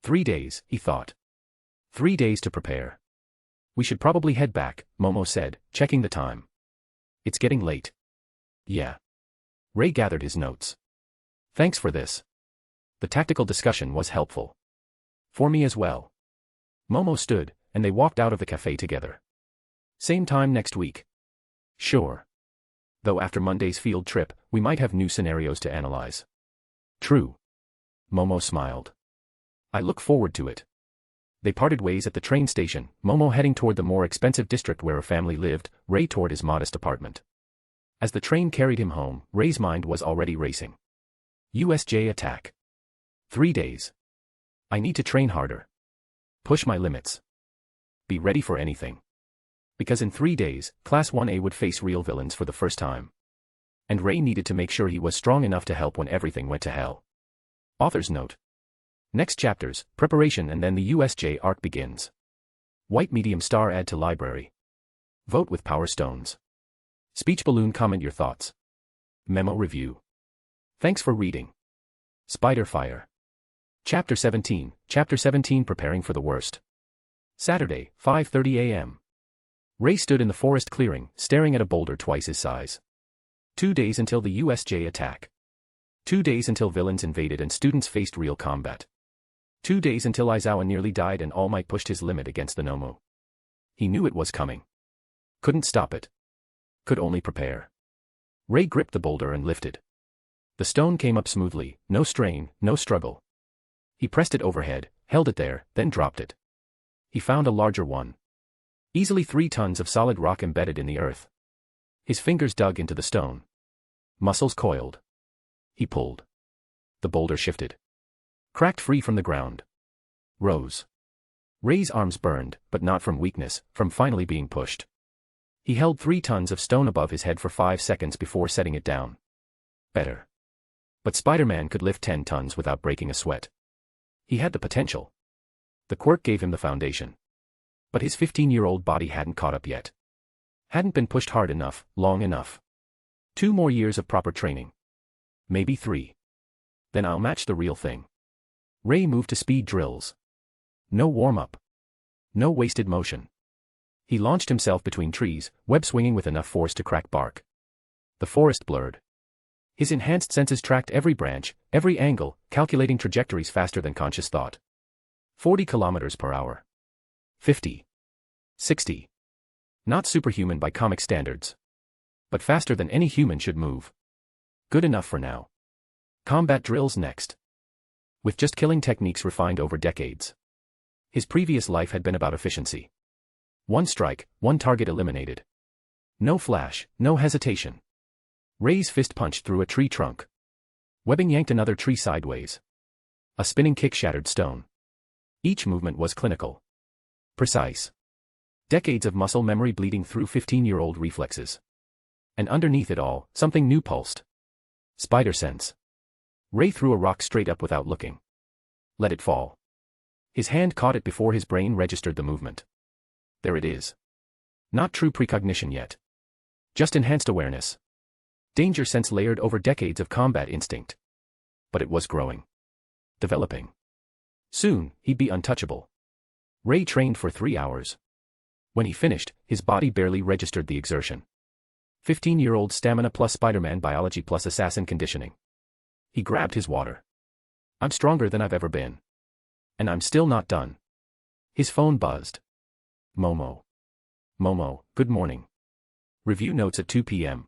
3 days, he thought. 3 days to prepare. We should probably head back, Momo said, checking the time. It's getting late. Yeah. Rei gathered his notes. Thanks for this. The tactical discussion was helpful. For me as well. Momo stood, and they walked out of the cafe together. Same time next week. Sure. Though after Monday's field trip, we might have new scenarios to analyze. True. Momo smiled. I look forward to it. They parted ways at the train station, Momo heading toward the more expensive district where a family lived, Rei toward his modest apartment. As the train carried him home, Rei's mind was already racing. USJ attack. 3 days. I need to train harder. Push my limits. Be ready for anything. Because in 3 days, Class 1A would face real villains for the first time. And Rei needed to make sure he was strong enough to help when everything went to hell. Author's note. Next chapters, preparation and then the USJ arc begins. White medium star add to library. Vote with power stones. Speech balloon comment your thoughts. Memo review. Thanks for reading. Spider Fire. Chapter 17, preparing for the worst. Saturday, 5:30 a.m. Rei stood in the forest clearing, staring at a boulder twice his size. 2 days until the USJ attack. 2 days until villains invaded and students faced real combat. 2 days until Aizawa nearly died and All Might pushed his limit against the Nomu. He knew it was coming. Couldn't stop it. Could only prepare. Rei gripped the boulder and lifted. The stone came up smoothly, no strain, no struggle. He pressed it overhead, held it there, then dropped it. He found a larger one. Easily 3 tons of solid rock embedded in the earth. His fingers dug into the stone. Muscles coiled. He pulled. The boulder shifted. Cracked free from the ground. Rose. Rei's arms burned, but not from weakness, from finally being pushed. He held 3 tons of stone above his head for 5 seconds before setting it down. Better. But Spiderman could lift 10 tons without breaking a sweat. He had the potential. The quirk gave him the foundation. But his 15-year-old body hadn't caught up yet. Hadn't been pushed hard enough, long enough. 2 more years of proper training. Maybe 3. Then I'll match the real thing. Rei moved to speed drills. No warm-up. No wasted motion. He launched himself between trees, web swinging with enough force to crack bark. The forest blurred. His enhanced senses tracked every branch, every angle, calculating trajectories faster than conscious thought. 40 kilometers per hour. 50. 60. Not superhuman by comic standards. But faster than any human should move. Good enough for now. Combat drills next. With just killing techniques refined over decades. His previous life had been about efficiency. 1 strike, 1 target eliminated. No flash, no hesitation. Rei's fist punched through a tree trunk. Webbing yanked another tree sideways. A spinning kick shattered stone. Each movement was clinical. Precise. Decades of muscle memory bleeding through 15-year-old reflexes. And underneath it all, something new pulsed. Spider sense. Rei threw a rock straight up without looking. Let it fall. His hand caught it before his brain registered the movement. There it is. Not true precognition yet. Just enhanced awareness. Danger sense layered over decades of combat instinct. But it was growing. Developing. Soon, he'd be untouchable. Rei trained for 3 hours. When he finished, his body barely registered the exertion. 15-year-old stamina plus Spiderman biology plus assassin conditioning. He grabbed his water. I'm stronger than I've ever been. And I'm still not done. His phone buzzed. Momo. Momo, good morning. Review notes at 2 p.m.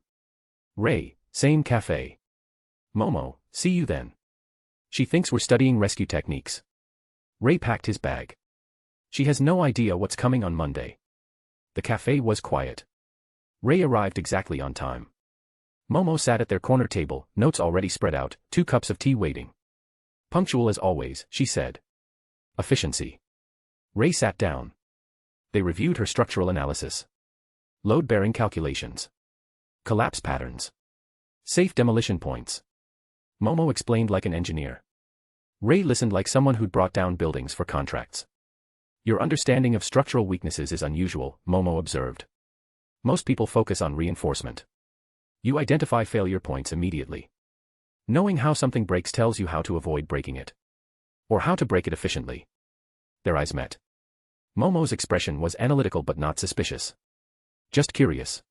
Rei, same cafe. Momo, see you then. She thinks we're studying rescue techniques. Rei packed his bag. She has no idea what's coming on Monday. The cafe was quiet. Rei arrived exactly on time. Momo sat at their corner table, notes already spread out, 2 cups of tea waiting. Punctual as always, she said. Efficiency. Rei sat down. They reviewed her structural analysis. Load-bearing calculations. Collapse patterns. Safe demolition points. Momo explained like an engineer. Rei listened like someone who'd brought down buildings for contracts. Your understanding of structural weaknesses is unusual, Momo observed. Most people focus on reinforcement. You identify failure points immediately. Knowing how something breaks tells you how to avoid breaking it. Or how to break it efficiently. Their eyes met. Momo's expression was analytical but not suspicious. Just curious.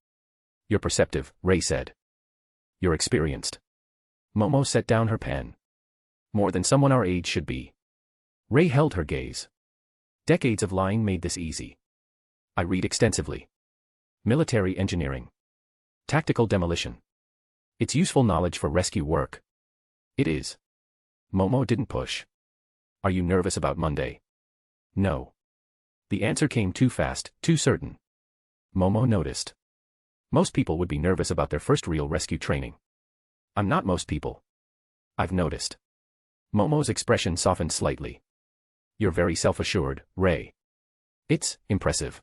You're perceptive, Rei said. You're experienced. Momo set down her pen. More than someone our age should be. Rei held her gaze. Decades of lying made this easy. I read extensively. Military engineering. Tactical demolition. It's useful knowledge for rescue work. It is. Momo didn't push. Are you nervous about Monday? No. The answer came too fast, too certain. Momo noticed. Most people would be nervous about their first real rescue training. I'm not most people. I've noticed. Momo's expression softened slightly. You're very self-assured, Rei. It's impressive.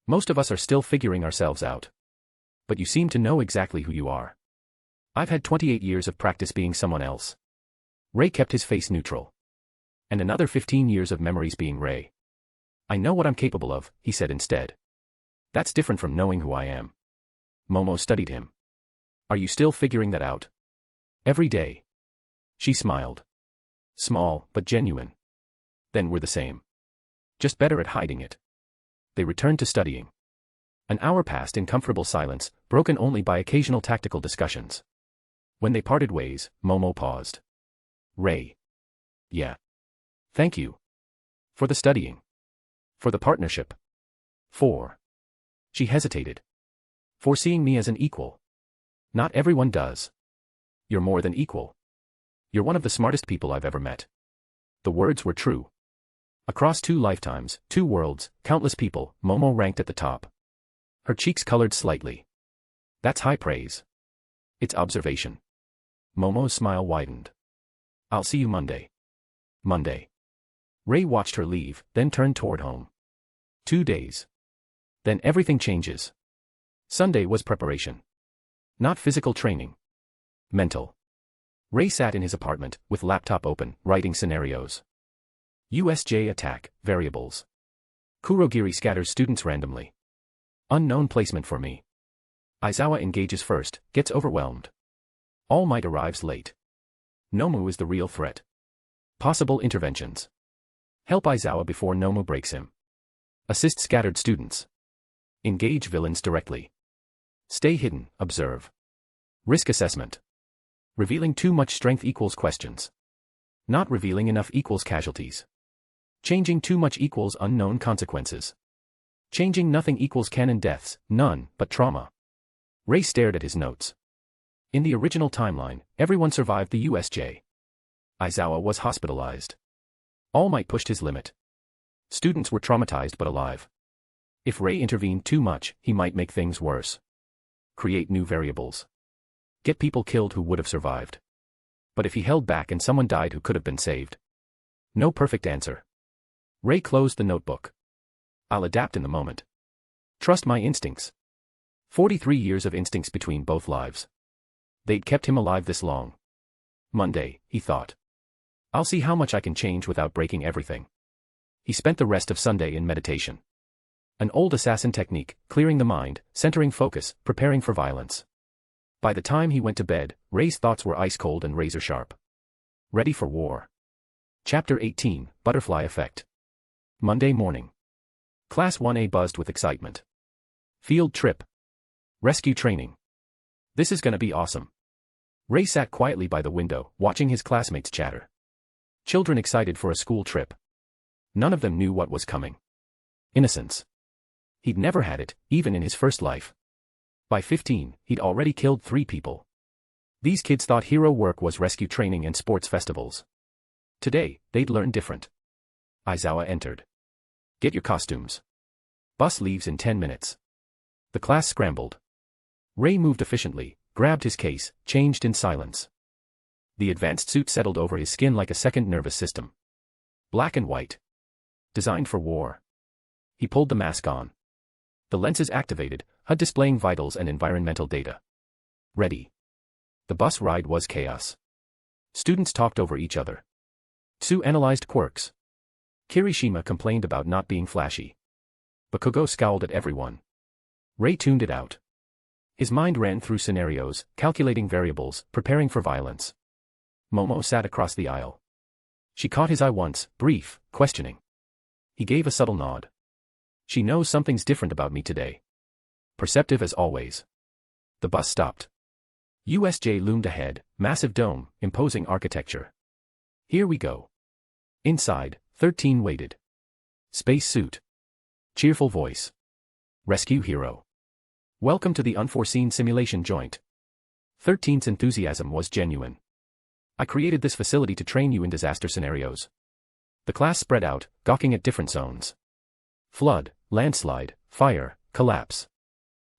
Most of us are still figuring ourselves out. But you seem to know exactly who you are. I've had 28 years of practice being someone else. Rei kept his face neutral. And another 15 years of memories being Rei. I know what I'm capable of, he said instead. That's different from knowing who I am. Momo studied him. Are you still figuring that out? Every day. She smiled. Small, but genuine. Then we're the same. Just better at hiding it. They returned to studying. An hour passed in comfortable silence, broken only by occasional tactical discussions. When they parted ways, Momo paused. Rei. Yeah. Thank you. For the studying. For the partnership. For. She hesitated. Foreseeing me as an equal. Not everyone does. You're more than equal. You're one of the smartest people I've ever met. The words were true. Across 2 lifetimes, 2 worlds, countless people, Momo ranked at the top. Her cheeks colored slightly. That's high praise. It's observation. Momo's smile widened. I'll see you Monday. Monday. Rei watched her leave, then turned toward home. 2 days. Then everything changes. Sunday was preparation. Not physical training. Mental. Rei sat in his apartment, with laptop open, writing scenarios. USJ attack, variables. Kurogiri scatters students randomly. Unknown placement for me. Aizawa engages first, gets overwhelmed. All Might arrives late. Nomu is the real threat. Possible interventions. Help Aizawa before Nomu breaks him. Assist scattered students. Engage villains directly. Stay hidden, observe. Risk assessment. Revealing too much strength equals questions. Not revealing enough equals casualties. Changing too much equals unknown consequences. Changing nothing equals canon deaths, none but trauma. Rei stared at his notes. In the original timeline, everyone survived the USJ. Aizawa was hospitalized. All Might pushed his limit. Students were traumatized but alive. If Rei intervened too much, he might make things worse. Create new variables. Get people killed who would have survived. But if he held back and someone died who could have been saved? No perfect answer. Rei closed the notebook. I'll adapt in the moment. Trust my instincts. 43 years of instincts between both lives. They'd kept him alive this long. Monday, he thought. I'll see how much I can change without breaking everything. He spent the rest of Sunday in meditation. An old assassin technique, clearing the mind, centering focus, preparing for violence. By the time he went to bed, Rei's thoughts were ice cold and razor sharp. Ready for war. Chapter 18, Butterfly Effect. Monday morning. Class 1A buzzed with excitement. Field trip. Rescue training. This is gonna be awesome. Rei sat quietly by the window, watching his classmates chatter. Children excited for a school trip. None of them knew what was coming. Innocence. He'd never had it, even in his first life. By 15, he'd already killed 3 people. These kids thought hero work was rescue training and sports festivals. Today, they'd learn different. Aizawa entered. Get your costumes. Bus leaves in 10 minutes. The class scrambled. Rei moved efficiently, grabbed his case, changed in silence. The advanced suit settled over his skin like a second nervous system. Black and white. Designed for war. He pulled the mask on. The lenses activated, HUD displaying vitals and environmental data. Ready. The bus ride was chaos. Students talked over each other. Tsu analyzed quirks. Kirishima complained about not being flashy. Bakugo scowled at everyone. Rei tuned it out. His mind ran through scenarios, calculating variables, preparing for violence. Momo sat across the aisle. She caught his eye once, brief, questioning. He gave a subtle nod. She knows something's different about me today. Perceptive as always. The bus stopped. USJ loomed ahead, massive dome, imposing architecture. Here we go. Inside, 13 waited. Space suit. Cheerful voice. Rescue hero. Welcome to the unforeseen simulation joint. 13's enthusiasm was genuine. I created this facility to train you in disaster scenarios. The class spread out, gawking at different zones. Flood, landslide, fire, collapse.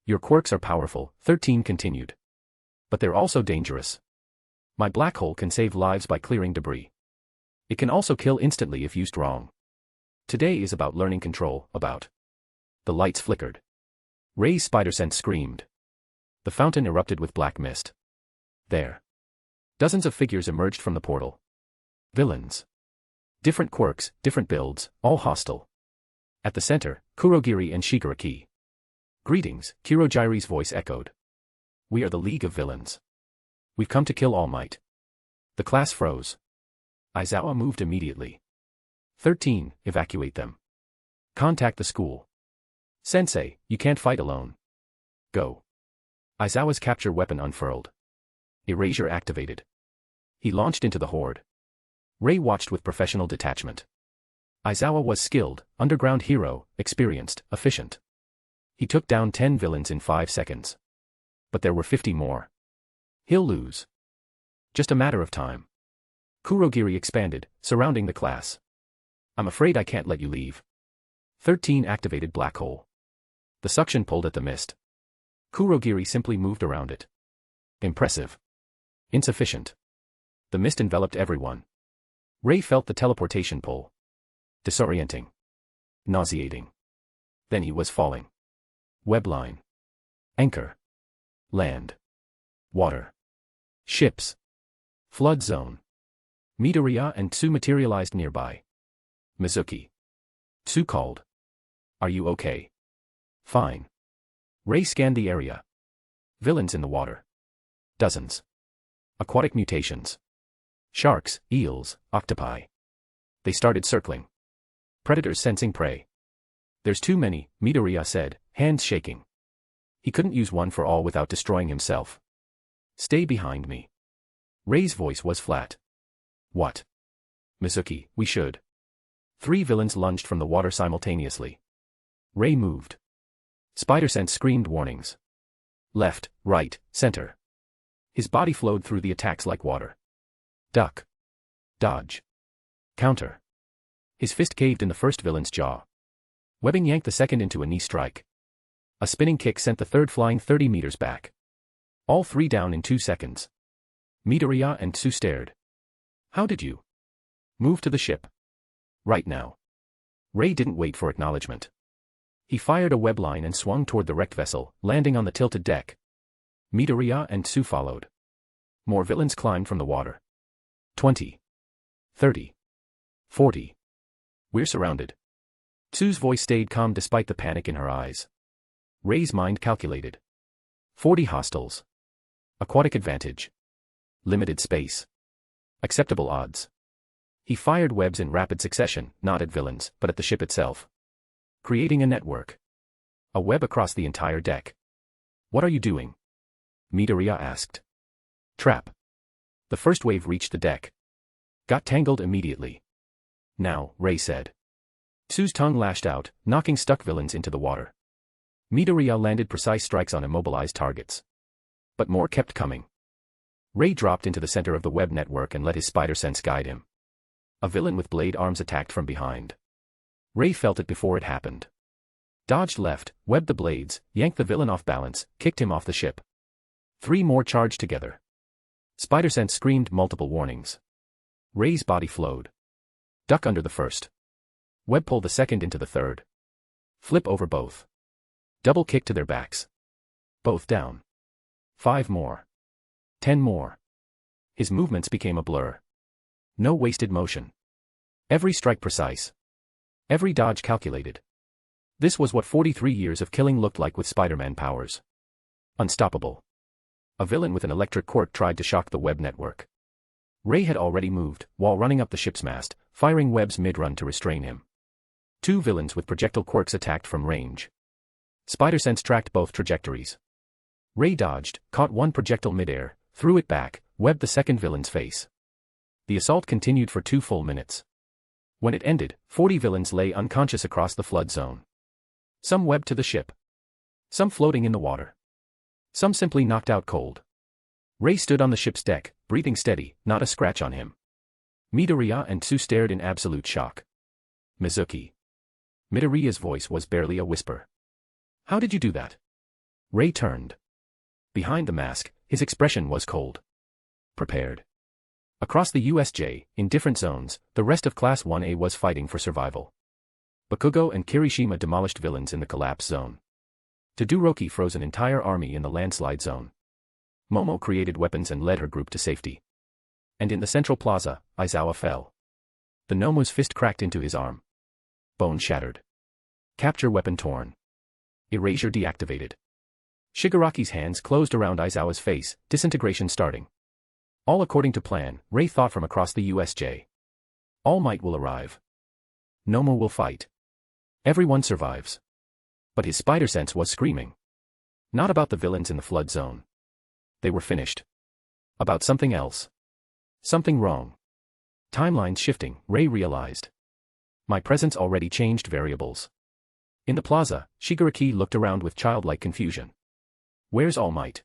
Your quirks are powerful, 13 continued. But they're also dangerous. My black hole can save lives by clearing debris. It can also kill instantly if used wrong. Today is about learning control, about. The lights flickered. Rei's spider sense screamed. The fountain erupted with black mist. There. Dozens of figures emerged from the portal. Villains. Different quirks, different builds, all hostile. At the center, Kurogiri and Shigaraki. Greetings, Kurogiri's voice echoed. We are the League of Villains. We've come to kill All Might. The class froze. Aizawa moved immediately. 13, evacuate them. Contact the school. Sensei, you can't fight alone. Go. Aizawa's capture weapon unfurled. Erasure activated. He launched into the horde. Rei watched with professional detachment. Aizawa was skilled, underground hero, experienced, efficient. He took down 10 villains in 5 seconds. But there were 50 more. He'll lose. Just a matter of time. Kurogiri expanded, surrounding the class. I'm afraid I can't let you leave. 13 activated black hole. The suction pulled at the mist. Kurogiri simply moved around it. Impressive. Insufficient. The mist enveloped everyone. Rei felt the teleportation pull. Disorienting. Nauseating. Then he was falling. Webline. Anchor. Land. Water. Ships. Flood zone. Midoriya and Tsu materialized nearby. Mizuki. Tsu called. Are you okay? Fine. Rei scanned the area. Villains in the water. Dozens. Aquatic mutations. Sharks, eels, octopi. They started circling. Predators sensing prey. There's too many, Midoriya said, hands shaking. He couldn't use one for all without destroying himself. Stay behind me. Rei's voice was flat. What? Mizuki, we should. 3 villains lunged from the water simultaneously. Rei moved. Spider-Sense screamed warnings. Left, right, center. His body flowed through the attacks like water. Duck. Dodge. Counter. His fist caved in the first villain's jaw. Webbing yanked the second into a knee strike. A spinning kick sent the third flying 30 meters back. All 3 down in 2 seconds. Midoriya and Tsu stared. How did you move to the ship? Right now. Rei didn't wait for acknowledgement. He fired a web line and swung toward the wrecked vessel, landing on the tilted deck. Midoriya and Tsu followed. More villains climbed from the water. 20. 30. 40. We're surrounded. Tsu's voice stayed calm despite the panic in her eyes. Rei's mind calculated. 40 hostiles. Aquatic advantage. Limited space. Acceptable odds. He fired webs in rapid succession, not at villains, but at the ship itself. Creating a network. A web across the entire deck. What are you doing? Midoriya asked. Trap. The first wave reached the deck. Got tangled immediately. Now, Rei said. Tsu's tongue lashed out, knocking stuck villains into the water. Midoriya landed precise strikes on immobilized targets. But more kept coming. Rei dropped into the center of the web network and let his spider sense guide him. A villain with blade arms attacked from behind. Rei felt it before it happened. Dodged left, webbed the blades, yanked the villain off balance, kicked him off the ship. 3 more charged together. Spider-Sense screamed multiple warnings. Rei's body flowed. Duck under the first. Web pull the second into the third. Flip over both. Double kick to their backs. Both down. 5 more. 10 more. His movements became a blur. No wasted motion. Every strike precise. Every dodge calculated. This was what 43 years of killing looked like with Spider-Man powers. Unstoppable. A villain with an electric quirk tried to shock the web network. Rei had already moved, while running up the ship's mast, firing webs mid-run to restrain him. 2 villains with projectile quirks attacked from range. Spider-Sense tracked both trajectories. Rei dodged, caught one projectile mid-air, threw it back, webbed the second villain's face. The assault continued for 2 full minutes. When it ended, 40 villains lay unconscious across the flood zone. Some webbed to the ship. Some floating in the water. Some simply knocked out cold. Rei stood on the ship's deck, breathing steady, not a scratch on him. Midoriya and Tsu stared in absolute shock. Mizuki. Midoriya's voice was barely a whisper. How did you do that? Rei turned. Behind the mask, his expression was cold. Prepared. Across the USJ, in different zones, the rest of Class 1A was fighting for survival. Bakugo and Kirishima demolished villains in the collapse zone. Todoroki froze an entire army in the landslide zone. Momo created weapons and led her group to safety. And in the central plaza, Aizawa fell. The Nomu's fist cracked into his arm. Bone shattered. Capture weapon torn. Erasure deactivated. Shigaraki's hands closed around Aizawa's face, disintegration starting. All according to plan, Rei thought from across the USJ. All Might will arrive. Nomu will fight. Everyone survives. But his spider sense was screaming. Not about the villains in the flood zone. They were finished. About something else. Something wrong. Timelines shifting, Rei realized. My presence already changed variables. In the plaza, Shigaraki looked around with childlike confusion. Where's All Might?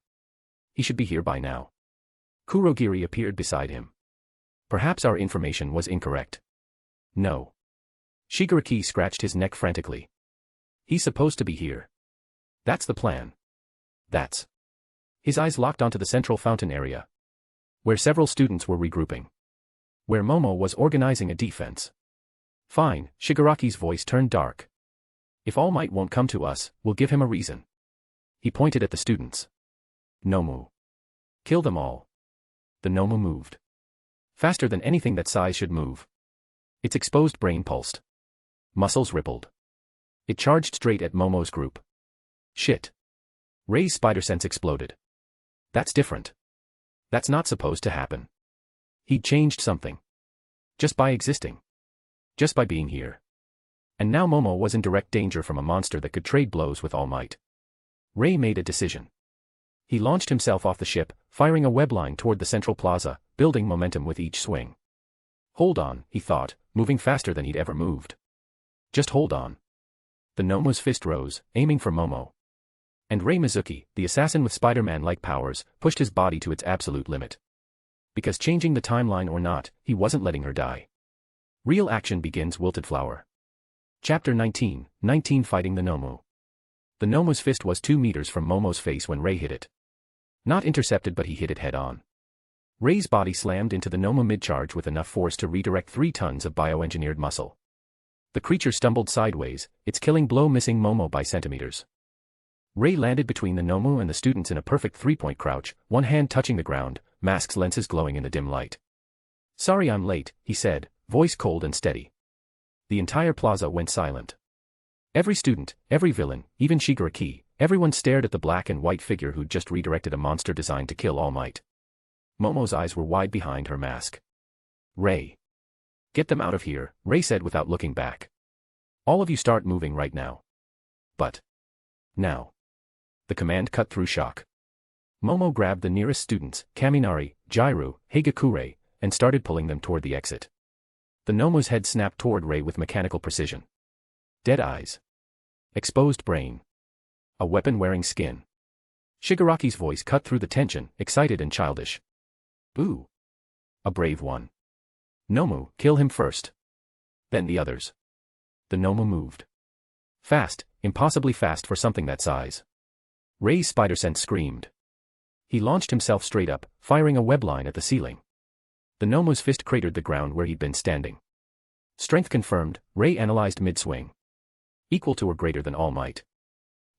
He should be here by now. Kurogiri appeared beside him. Perhaps our information was incorrect. No. Shigaraki scratched his neck frantically. He's supposed to be here. That's the plan. That's. His eyes locked onto the central fountain area, where several students were regrouping. Where Momo was organizing a defense. Fine, Shigaraki's voice turned dark. If All Might won't come to us, we'll give him a reason. He pointed at the students. Nomu. Kill them all. The Nomu moved. Faster than anything that size should move. Its exposed brain pulsed. Muscles rippled. It charged straight at Momo's group. Shit. Rei's spider sense exploded. That's different. That's not supposed to happen. He'd changed something. Just by existing. Just by being here. And now Momo was in direct danger from a monster that could trade blows with All Might. Rei made a decision. He launched himself off the ship, firing a webline toward the central plaza, building momentum with each swing. Hold on, he thought, moving faster than he'd ever moved. Just hold on. The Nomu's fist rose, aiming for Momo. And Rei Mizuki, the assassin with Spider-Man-like powers, pushed his body to its absolute limit. Because changing the timeline or not, he wasn't letting her die. Real action begins. Wilted Flower. Chapter 19, Fighting the Nomu. The Nomu's fist was 2 meters from Momo's face when Rei hit it. Not intercepted, but he hit it head-on. Rei's body slammed into the Nomu mid-charge with enough force to redirect 3 tons of bioengineered muscle. The creature stumbled sideways, its killing blow missing Momo by centimeters. Rei landed between the Nomu and the students in a perfect 3-point crouch, one hand touching the ground, mask's lenses glowing in the dim light. Sorry I'm late, he said, voice cold and steady. The entire plaza went silent. Every student, every villain, even Shigaraki, everyone stared at the black and white figure who'd just redirected a monster designed to kill All Might. Momo's eyes were wide behind her mask. Rei. Get them out of here, Rei said without looking back. All of you start moving right now. But. Now. The command cut through shock. Momo grabbed the nearest students, Kaminari, Jairu, Hagakure, and started pulling them toward the exit. The Nomu's head snapped toward Rei with mechanical precision. Dead eyes. Exposed brain. A weapon-wearing skin. Shigaraki's voice cut through the tension, excited and childish. Boo. A brave one. Nomu, kill him first. Then the others. The Nomu moved. Fast, impossibly fast for something that size. Rei's spider sense screamed. He launched himself straight up, firing a webline at the ceiling. The Nomu's fist cratered the ground where he'd been standing. Strength confirmed, Rei analyzed mid-swing. Equal to or greater than All Might.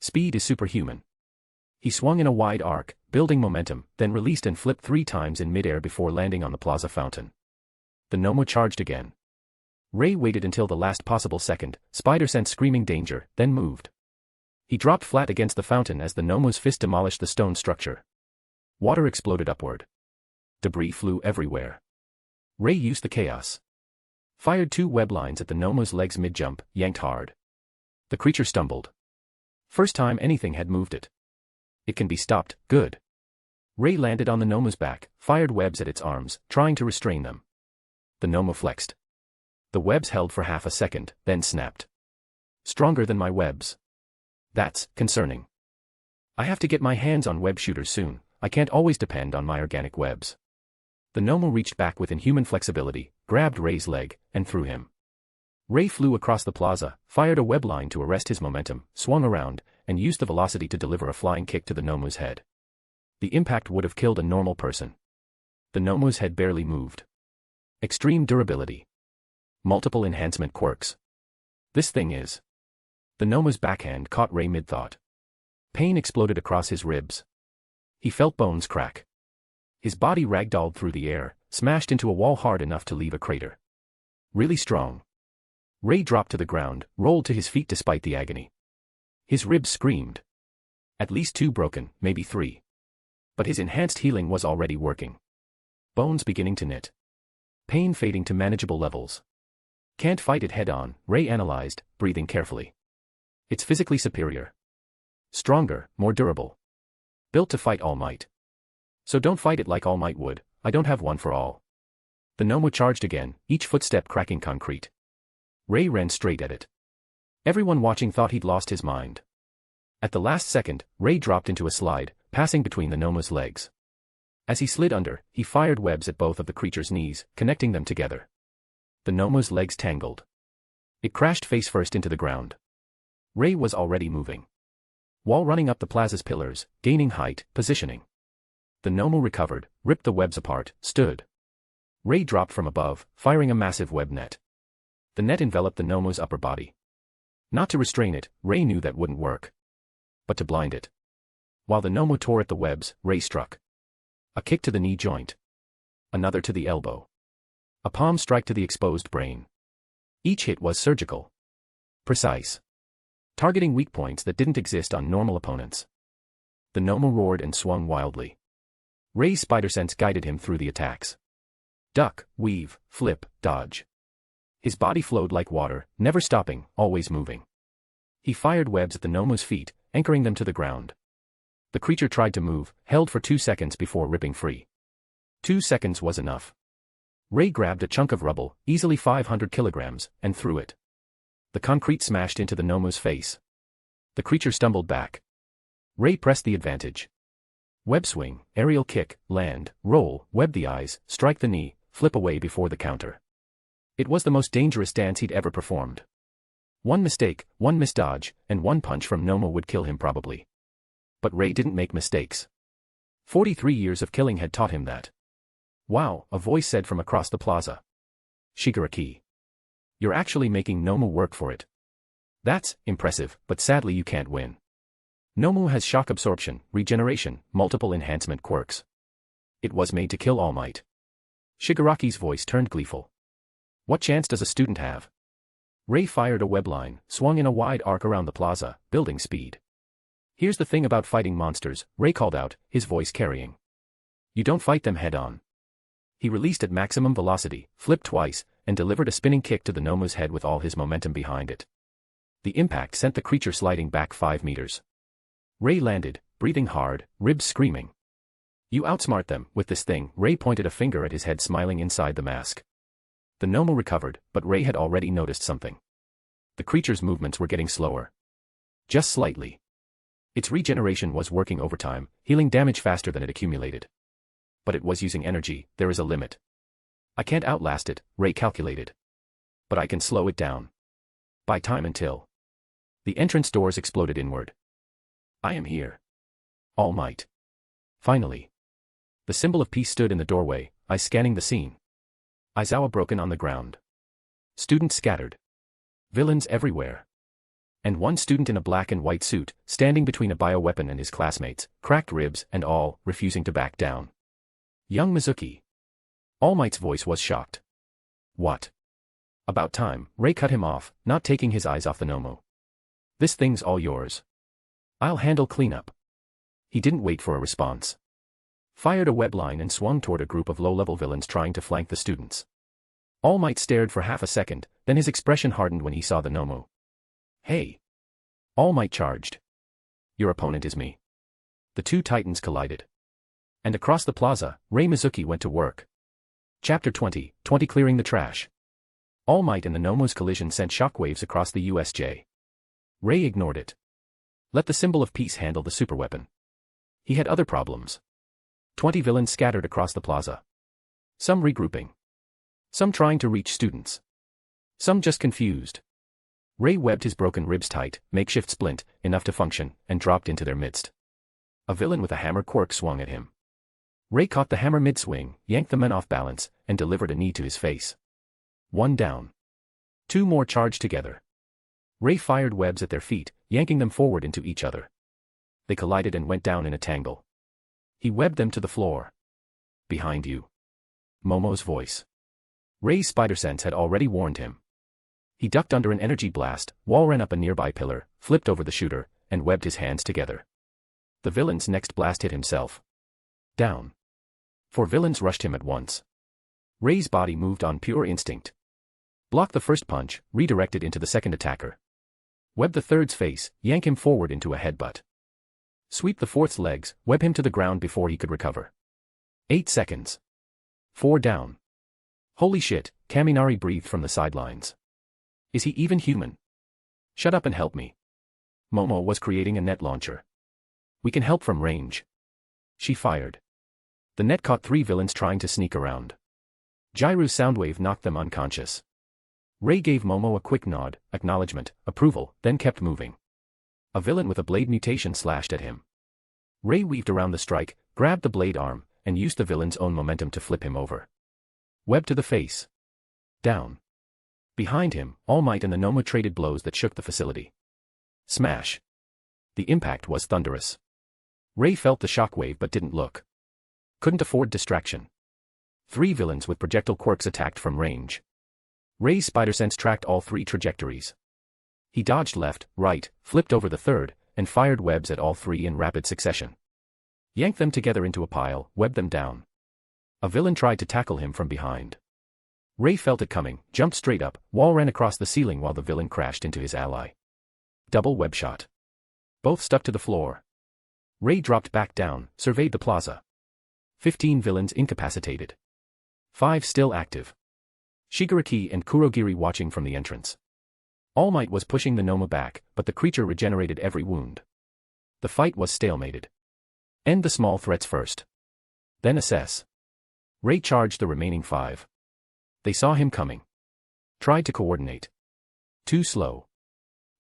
Speed is superhuman. He swung in a wide arc, building momentum, then released and flipped 3 times in midair before landing on the plaza fountain. The Nomu charged again. Rei waited until the last possible second, spider sense screaming danger, then moved. He dropped flat against the fountain as the Nomu's fist demolished the stone structure. Water exploded upward. Debris flew everywhere. Rei used the chaos. Fired 2 web lines at the Nomu's legs mid-jump, yanked hard. The creature stumbled. First time anything had moved it. It can be stopped, good. Rei landed on the Nomu's back, fired webs at its arms, trying to restrain them. The Nomu flexed. The webs held for half a second, then snapped. Stronger than my webs. That's concerning. I have to get my hands on web shooters soon, I can't always depend on my organic webs. The Nomu reached back with inhuman flexibility, grabbed Rei's leg, and threw him. Rei flew across the plaza, fired a web line to arrest his momentum, swung around, and used the velocity to deliver a flying kick to the Nomu's head. The impact would have killed a normal person. The Nomu's head barely moved. Extreme durability. Multiple enhancement quirks. This thing is. The Nomu's backhand caught Rei mid-thought. Pain exploded across his ribs. He felt bones crack. His body ragdolled through the air, smashed into a wall hard enough to leave a crater. Really strong. Rei dropped to the ground, rolled to his feet despite the agony. His ribs screamed. At least 2 broken, maybe 3. But his enhanced healing was already working. Bones beginning to knit. Pain fading to manageable levels. Can't fight it head-on, Rei analyzed, breathing carefully. It's physically superior. Stronger, more durable. Built to fight All Might. So don't fight it like All Might would, I don't have one for all. The Nomu charged again, each footstep cracking concrete. Rei ran straight at it. Everyone watching thought he'd lost his mind. At the last second, Rei dropped into a slide, passing between the Nomo's legs. As he slid under, he fired webs at both of the creature's knees, connecting them together. The Nomo's legs tangled. It crashed face first into the ground. Rei was already moving. While running up the plaza's pillars, gaining height, positioning. The Nomo recovered, ripped the webs apart, stood. Rei dropped from above, firing a massive web net. The net enveloped the Nomo's upper body. Not to restrain it, Rei knew that wouldn't work. But to blind it. While the Nomo tore at the webs, Rei struck. A kick to the knee joint. Another to the elbow. A palm strike to the exposed brain. Each hit was surgical. Precise. Targeting weak points that didn't exist on normal opponents. The Nomo roared and swung wildly. Rei's spider sense guided him through the attacks. Duck, weave, flip, dodge. His body flowed like water, never stopping, always moving. He fired webs at the Nomo's feet, anchoring them to the ground. The creature tried to move, held for 2 seconds before ripping free. 2 seconds was enough. Rei grabbed a chunk of rubble, easily 500 kilograms, and threw it. The concrete smashed into the Nomo's face. The creature stumbled back. Rei pressed the advantage. Web swing, aerial kick, land, roll, web the eyes, strike the knee, flip away before the counter. It was the most dangerous dance he'd ever performed. One mistake, one misdodge, and one punch from Nomo would kill him probably. But Rei didn't make mistakes. 43 years of killing had taught him that. Wow, a voice said from across the plaza. Shigaraki. You're actually making Nomo work for it. That's impressive, but sadly you can't win. Nomo has shock absorption, regeneration, multiple enhancement quirks. It was made to kill All Might. Shigaraki's voice turned gleeful. What chance does a student have? Rei fired a web line, swung in a wide arc around the plaza, building speed. Here's the thing about fighting monsters, Rei called out, his voice carrying. You don't fight them head-on. He released at maximum velocity, flipped twice, and delivered a spinning kick to the Nomo's head with all his momentum behind it. The impact sent the creature sliding back 5 meters. Rei landed, breathing hard, ribs screaming. You outsmart them, with this thing. Rei pointed a finger at his head smiling inside the mask. The Nomo recovered, but Rei had already noticed something. The creature's movements were getting slower. Just slightly. Its regeneration was working overtime, healing damage faster than it accumulated. But it was using energy, there is a limit. I can't outlast it, Rei calculated. But I can slow it down. Buy time until. The entrance doors exploded inward. I am here. All Might. Finally. The symbol of peace stood in the doorway, eyes scanning the scene. Aizawa broken on the ground. Students scattered. Villains everywhere. And one student in a black and white suit, standing between a bioweapon and his classmates, cracked ribs and all, refusing to back down. Young Mizuki. All Might's voice was shocked. What? About time, Rei cut him off, not taking his eyes off the Nomo. This thing's all yours. I'll handle cleanup. He didn't wait for a response. Fired a web line and swung toward a group of low-level villains trying to flank the students. All Might stared for half a second, then his expression hardened when he saw the Nomo. Hey! All Might charged. Your opponent is me. The two titans collided. And across the plaza, Rei Mizuki went to work. Chapter 20, clearing the trash. All Might and the Nomo's collision sent shockwaves across the USJ. Rei ignored it. Let the symbol of peace handle the superweapon. He had other problems. 20 villains scattered across the plaza. Some regrouping. Some trying to reach students. Some just confused. Rei webbed his broken ribs tight, makeshift splint, enough to function, and dropped into their midst. A villain with a hammer quirk swung at him. Rei caught the hammer mid-swing, yanked the man off balance, and delivered a knee to his face. One down. 2 more charged together. Rei fired webs at their feet, yanking them forward into each other. They collided and went down in a tangle. He webbed them to the floor. Behind you. Momo's voice. Rei's spider sense had already warned him. He ducked under an energy blast, wall ran up a nearby pillar, flipped over the shooter, and webbed his hands together. The villain's next blast hit himself. Down. 4 villains rushed him at once. Rei's body moved on pure instinct. Block the first punch, redirect it into the second attacker. Web the third's face, yank him forward into a headbutt. Sweep the fourth's legs, web him to the ground before he could recover. 8 seconds. 4 down. Holy shit, Kaminari breathed from the sidelines. Is he even human? Shut up and help me. Momo was creating a net launcher. We can help from range. She fired. The net caught 3 villains trying to sneak around. Jairu's soundwave knocked them unconscious. Rei gave Momo a quick nod, acknowledgement, approval, then kept moving. A villain with a blade mutation slashed at him. Rei weaved around the strike, grabbed the blade arm, and used the villain's own momentum to flip him over. Web to the face. Down. Behind him, All Might and the Nomo traded blows that shook the facility. Smash. The impact was thunderous. Rei felt the shockwave but didn't look. Couldn't afford distraction. 3 villains with projectile quirks attacked from range. Rei's spider sense tracked all 3 trajectories. He dodged left, right, flipped over the third, and fired webs at all 3 in rapid succession. Yanked them together into a pile, webbed them down. A villain tried to tackle him from behind. Rei felt it coming, jumped straight up, wall ran across the ceiling while the villain crashed into his ally. Double web shot. Both stuck to the floor. Rei dropped back down, surveyed the plaza. 15 villains incapacitated. 5 still active. Shigaraki and Kurogiri watching from the entrance. All Might was pushing the Noma back, but the creature regenerated every wound. The fight was stalemated. End the small threats first. Then assess. Rei charged the remaining 5. They saw him coming. Tried to coordinate. Too slow.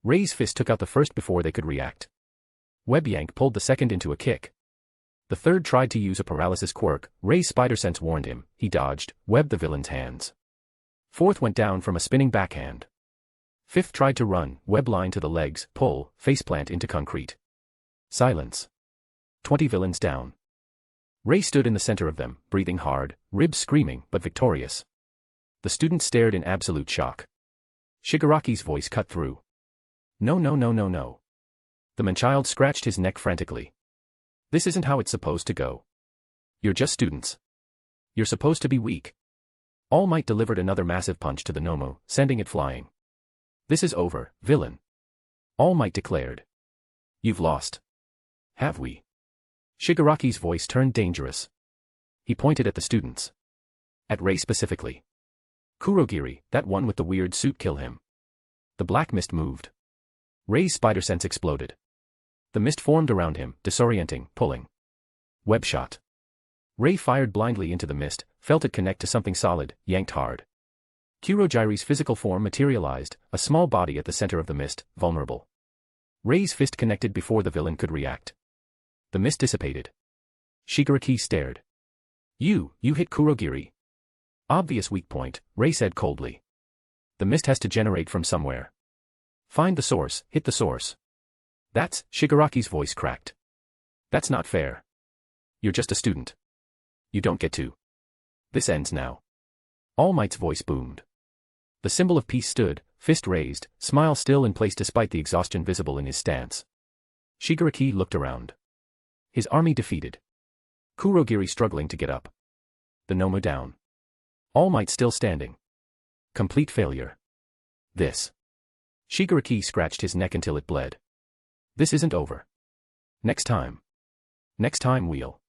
Rei's fist took out the first before they could react. Web Yank pulled the second into a kick. The third tried to use a paralysis quirk. Rei's spider sense warned him. He dodged, webbed the villain's hands. Fourth went down from a spinning backhand. Fifth tried to run, web line to the legs, pull, faceplant into concrete. Silence. 20 villains down. Rei stood in the center of them, breathing hard, ribs screaming, but victorious. The students stared in absolute shock. Shigaraki's voice cut through. No no no no no. The manchild scratched his neck frantically. This isn't how it's supposed to go. You're just students. You're supposed to be weak. All Might delivered another massive punch to the Nomo, sending it flying. This is over, villain. All Might declared. You've lost. Have we? Shigaraki's voice turned dangerous. He pointed at the students. At Rei specifically. Kurogiri, that one with the weird suit, kill him. The black mist moved. Rei's spider sense exploded. The mist formed around him, disorienting, pulling. Web shot. Rei fired blindly into the mist, felt it connect to something solid, yanked hard. Kurogiri's physical form materialized, a small body at the center of the mist, vulnerable. Rei's fist connected before the villain could react. The mist dissipated. Shigaraki stared. You hit Kurogiri. Obvious weak point, Rei said coldly. The mist has to generate from somewhere. Find the source, hit the source. That's, Shigaraki's voice cracked. That's not fair. You're just a student. You don't get to. This ends now. All Might's voice boomed. The symbol of peace stood, fist raised, smile still in place despite the exhaustion visible in his stance. Shigaraki looked around. His army defeated. Kurogiri struggling to get up. The Nomo down. All Might still standing. Complete failure. This. Shigaraki scratched his neck until it bled. This isn't over. Next time. Next time we'll.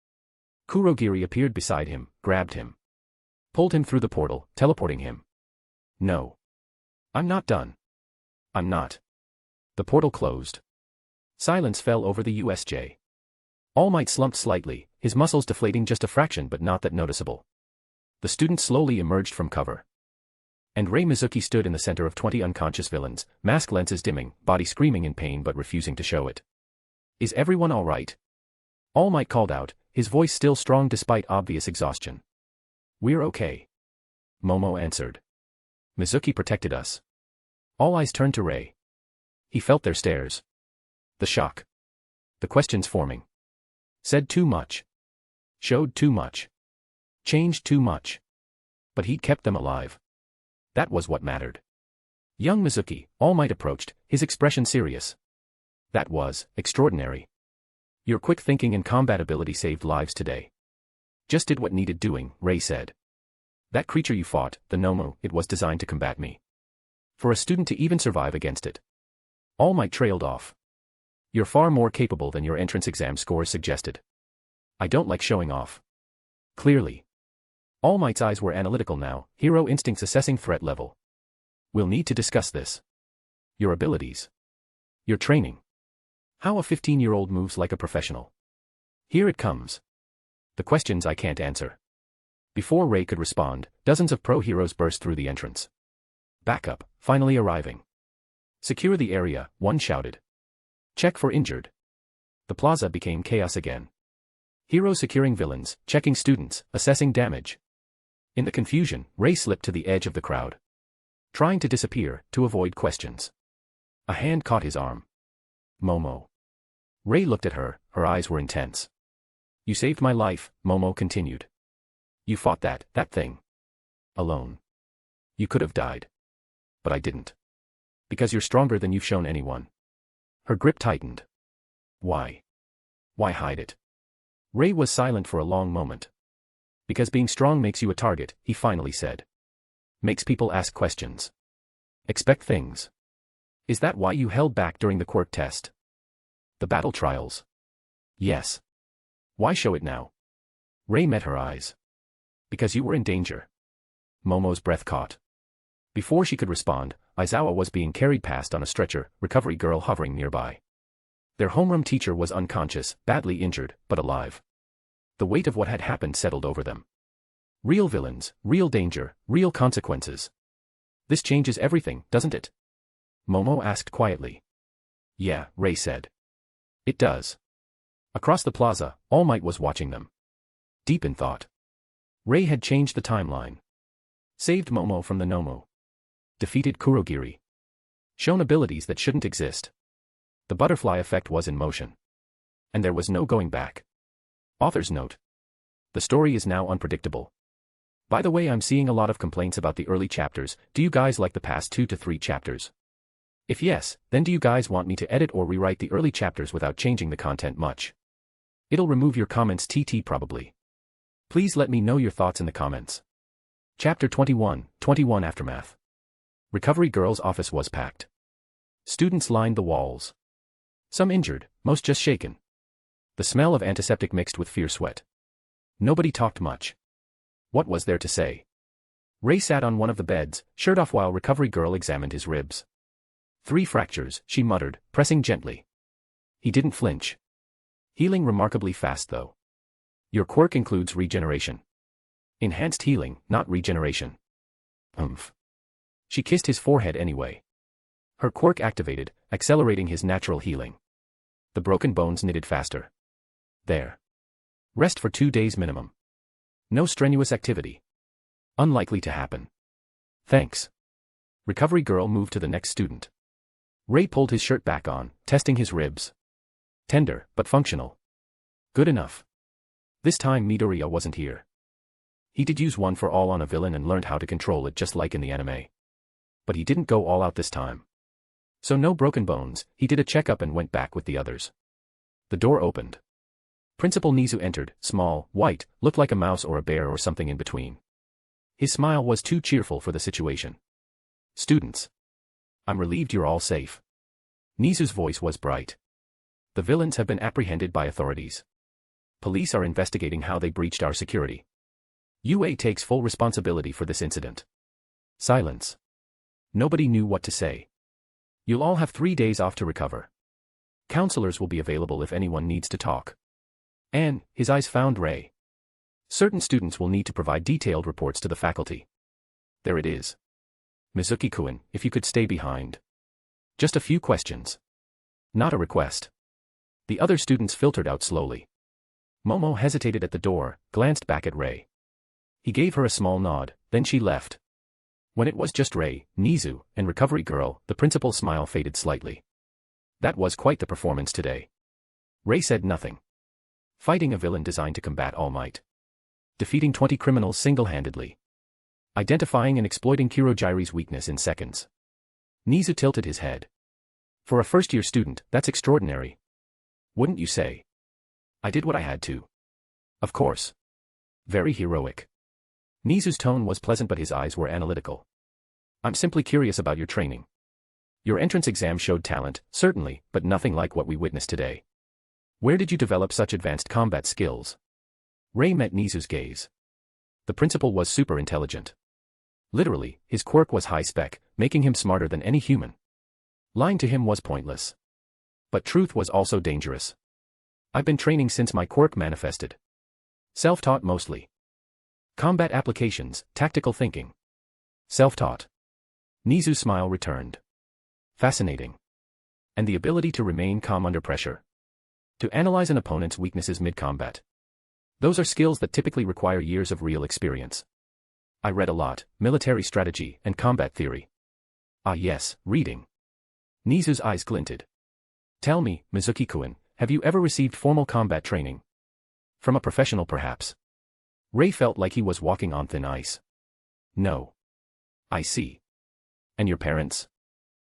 Kurogiri appeared beside him, grabbed him. Pulled him through the portal, teleporting him. No. I'm not done. I'm not. The portal closed. Silence fell over the USJ. All Might slumped slightly, his muscles deflating just a fraction but not that noticeable. The student slowly emerged from cover. And Rei Mizuki stood in the center of 20 unconscious villains, mask lenses dimming, body screaming in pain but refusing to show it. Is everyone all right? All Might called out, his voice still strong despite obvious exhaustion. We're okay. Momo answered. Mizuki protected us. All eyes turned to Rei. He felt their stares. The shock. The questions forming. Said too much. Showed too much. Changed too much. But he'd kept them alive. That was what mattered. Young Mizuki, All Might approached, his expression serious. That was extraordinary. Your quick thinking and combat ability saved lives today. Just did what needed doing, Rei said. That creature you fought, the Nomo, it was designed to combat me. For a student to even survive against it. All Might trailed off. You're far more capable than your entrance exam scores suggested. I don't like showing off. Clearly. All Might's eyes were analytical now, hero instincts assessing threat level. We'll need to discuss this. Your abilities. Your training. How a 15-year-old moves like a professional. Here it comes. The questions I can't answer. Before Rei could respond, dozens of pro heroes burst through the entrance. Backup, finally arriving. Secure the area, one shouted. Check for injured. The plaza became chaos again. Heroes securing villains, checking students, assessing damage. In the confusion, Rei slipped to the edge of the crowd. Trying to disappear, to avoid questions. A hand caught his arm. Momo. Rei looked at her, her eyes were intense. You saved my life, Momo continued. You fought that thing. Alone. You could have died. But I didn't. Because you're stronger than you've shown anyone. Her grip tightened. Why? Why hide it? Rei was silent for a long moment. Because being strong makes you a target, he finally said. Makes people ask questions. Expect things. Is that why you held back during the quirk test? The battle trials? Yes. Why show it now? Rei met her eyes. Because you were in danger. Momo's breath caught. Before she could respond, Aizawa was being carried past on a stretcher, recovery girl hovering nearby. Their homeroom teacher was unconscious, badly injured, but alive. The weight of what had happened settled over them. Real villains, real danger, real consequences. This changes everything, doesn't it? Momo asked quietly. Yeah, Rei said. It does. Across the plaza, All Might was watching them. Deep in thought. Rei had changed the timeline. Saved Momo from the Nomu. Defeated Kurogiri. Shown abilities that shouldn't exist. The butterfly effect was in motion. And there was no going back. Author's note. The story is now unpredictable. By the way, I'm seeing a lot of complaints about the early chapters. Do you guys like the past 2 to 3 chapters? If yes, then do you guys want me to edit or rewrite the early chapters without changing the content much? It'll remove your comments TT probably. Please let me know your thoughts in the comments. Chapter 21, 21 Aftermath. Recovery girl's office was packed. Students lined the walls. Some injured, most just shaken. The smell of antiseptic mixed with fear sweat. Nobody talked much. What was there to say? Rei sat on one of the beds, shirt off while recovery girl examined his ribs. 3 fractures, she muttered, pressing gently. He didn't flinch. Healing remarkably fast though. Your quirk includes regeneration. Enhanced healing, not regeneration. She kissed his forehead anyway. Her quirk activated, accelerating his natural healing. The broken bones knitted faster. There. Rest for 2 days minimum. No strenuous activity. Unlikely to happen. Thanks. Recovery girl moved to the next student. Rei pulled his shirt back on, testing his ribs. Tender, but functional. Good enough. This time Midoriya wasn't here. He did use one for all on a villain and learned how to control it just like in the anime. But he didn't go all out this time. So no broken bones, he did a checkup and went back with the others. The door opened. Principal Nizu entered, small, white, looked like a mouse or a bear or something in between. His smile was too cheerful for the situation. Students. I'm relieved you're all safe. Nizu's voice was bright. The villains have been apprehended by authorities. Police are investigating how they breached our security. UA takes full responsibility for this incident. Silence. Nobody knew what to say. You'll all have 3 days off to recover. Counselors will be available if anyone needs to talk. And, his eyes found Rei. Certain students will need to provide detailed reports to the faculty. There it is. Mizuki-kun, if you could stay behind. Just a few questions. Not a request. The other students filtered out slowly. Momo hesitated at the door, glanced back at Rei. He gave her a small nod, then she left. When it was just Rei, Nizu, and recovery girl, the principal's smile faded slightly. That was quite the performance today. Rei said nothing. Fighting a villain designed to combat All Might. Defeating 20 criminals single-handedly. Identifying and exploiting Kurogiri's weakness in seconds. Nizu tilted his head. For a first-year student, that's extraordinary. Wouldn't you say? I did what I had to. Of course. Very heroic. Nizu's tone was pleasant but his eyes were analytical. I'm simply curious about your training. Your entrance exam showed talent, certainly, but nothing like what we witnessed today. Where did you develop such advanced combat skills? Rei met Nizu's gaze. The principal was super intelligent. Literally, his quirk was high-spec, making him smarter than any human. Lying to him was pointless. But truth was also dangerous. I've been training since my quirk manifested. Self-taught mostly. Combat applications, tactical thinking. Self-taught. Nizu's smile returned. Fascinating. And the ability to remain calm under pressure. To analyze an opponent's weaknesses mid-combat. Those are skills that typically require years of real experience. I read a lot, military strategy and combat theory. Ah yes, reading. Nizu's eyes glinted. Tell me, Mizuki-kun, have you ever received formal combat training? From a professional perhaps? Rei felt like he was walking on thin ice. No. I see. And your parents?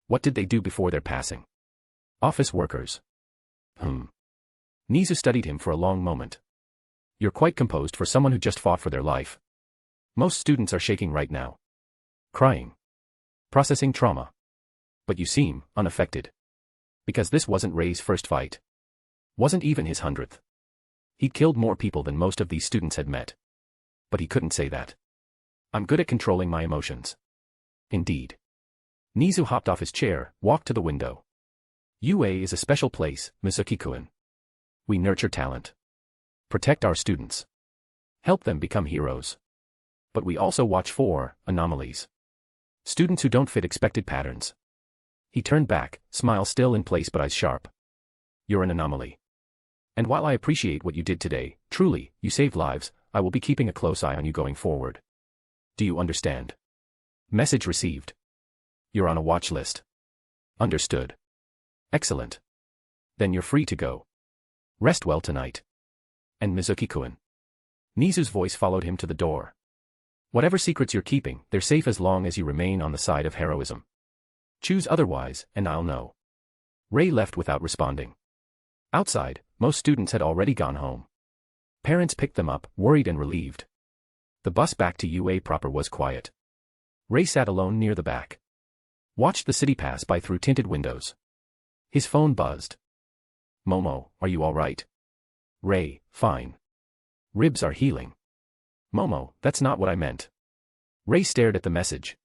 What did they do before their passing? Office workers. Nizu studied him for a long moment. You're quite composed for someone who just fought for their life. Most students are shaking right now. Crying. Processing trauma. But you seem unaffected. Because this wasn't Rei's first fight. Wasn't even his 100th. He'd killed more people than most of these students had met. But he couldn't say that. I'm good at controlling my emotions. Indeed. Nizu hopped off his chair, walked to the window. UA is a special place, Mizuki-kun. We nurture talent. Protect our students. Help them become heroes. But we also watch for anomalies. Students who don't fit expected patterns. He turned back, smile still in place but eyes sharp. You're an anomaly. And while I appreciate what you did today, truly, you saved lives, I will be keeping a close eye on you going forward. Do you understand? Message received. You're on a watch list. Understood. Excellent. Then you're free to go. Rest well tonight. And Mizuki-kun. Nizu's voice followed him to the door. Whatever secrets you're keeping, they're safe as long as you remain on the side of heroism. Choose otherwise, and I'll know. Rei left without responding. Outside, most students had already gone home. Parents picked them up, worried and relieved. The bus back to UA proper was quiet. Rei sat alone near the back. Watched the city pass by through tinted windows. His phone buzzed. Momo, are you all right? Rei, fine. Ribs are healing. Momo, that's not what I meant. Rei stared at the message.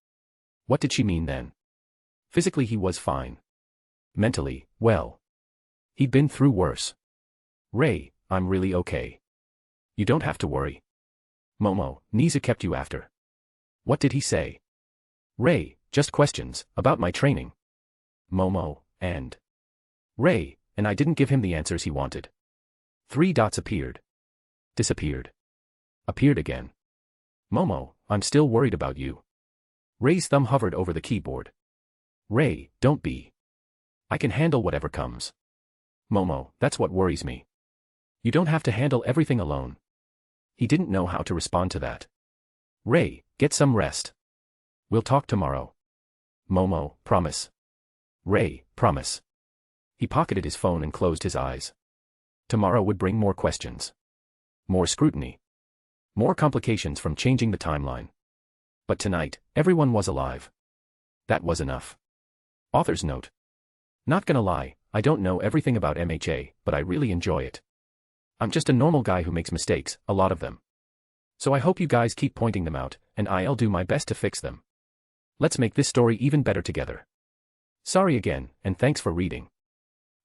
What did she mean then? Physically he was fine. Mentally, well. He'd been through worse. Rei, I'm really okay. You don't have to worry. Momo, Nizu kept you after. What did he say? Rei, just questions, about my training. Momo, and Rei, and I didn't give him the answers he wanted. 3 dots appeared. Disappeared. Appeared again. Momo, I'm still worried about you. Rei's thumb hovered over the keyboard. Rei, don't be. I can handle whatever comes. Momo, that's what worries me. You don't have to handle everything alone. He didn't know how to respond to that. Rei, get some rest. We'll talk tomorrow. Momo, promise. Rei, promise. He pocketed his phone and closed his eyes. Tomorrow would bring more questions. More scrutiny. More complications from changing the timeline. But tonight, everyone was alive. That was enough. Author's note. Not gonna lie, I don't know everything about MHA, but I really enjoy it. I'm just a normal guy who makes mistakes, a lot of them. So I hope you guys keep pointing them out, and I'll do my best to fix them. Let's make this story even better together. Sorry again, and thanks for reading.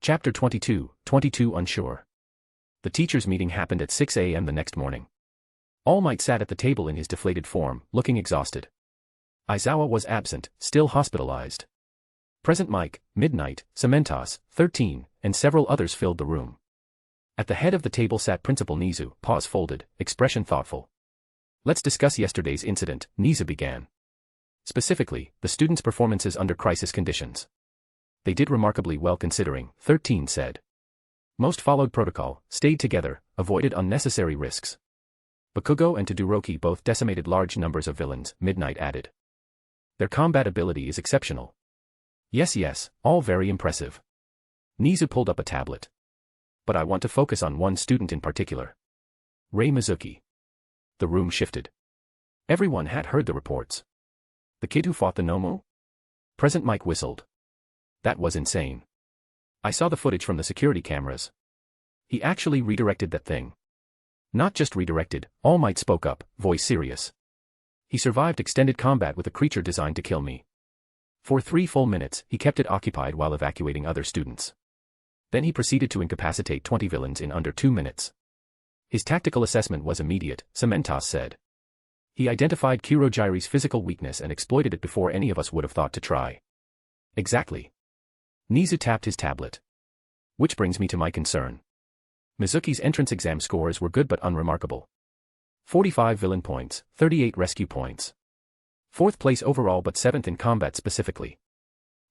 Chapter 22, 22 Unsure. The teachers' meeting happened at 6 a.m. the next morning. All Might sat at the table in his deflated form, looking exhausted. Aizawa was absent, still hospitalized. Present Mike, Midnight, Cementos, 13, and several others filled the room. At the head of the table sat Principal Nizu, paws folded, expression thoughtful. Let's discuss yesterday's incident, Nizu began. Specifically, the students' performances under crisis conditions. They did remarkably well considering, 13 said. Most followed protocol, stayed together, avoided unnecessary risks. Bakugo and Todoroki both decimated large numbers of villains, Midnight added. Their combat ability is exceptional. Yes, all very impressive. Nizu pulled up a tablet. But I want to focus on one student in particular. Rei Mizuki. The room shifted. Everyone had heard the reports. The kid who fought the Nomu? Present Mike whistled. That was insane. I saw the footage from the security cameras. He actually redirected that thing. Not just redirected, All Might spoke up, voice serious. He survived extended combat with a creature designed to kill me. For 3 full minutes, he kept it occupied while evacuating other students. Then he proceeded to incapacitate 20 villains in under 2 minutes. His tactical assessment was immediate, Cementos said. He identified Kurojire's physical weakness and exploited it before any of us would have thought to try. Exactly. Nizu tapped his tablet. Which brings me to my concern. Mizuki's entrance exam scores were good but unremarkable. 45 villain points, 38 rescue points. 4th place overall but 7th in combat specifically.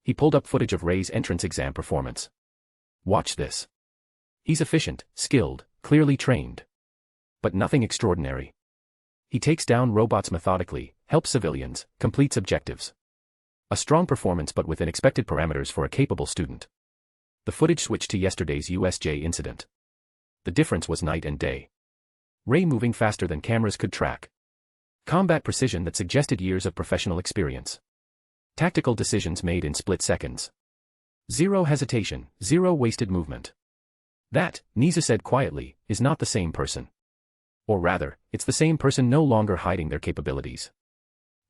He pulled up footage of Rei's entrance exam performance. Watch this. He's efficient, skilled, clearly trained. But nothing extraordinary. He takes down robots methodically, helps civilians, completes objectives. A strong performance but within expected parameters for a capable student. The footage switched to yesterday's USJ incident. The difference was night and day. Rei moving faster than cameras could track. Combat precision that suggested years of professional experience. Tactical decisions made in split seconds. Zero hesitation, zero wasted movement. That, Nizu said quietly, is not the same person. Or rather, it's the same person no longer hiding their capabilities.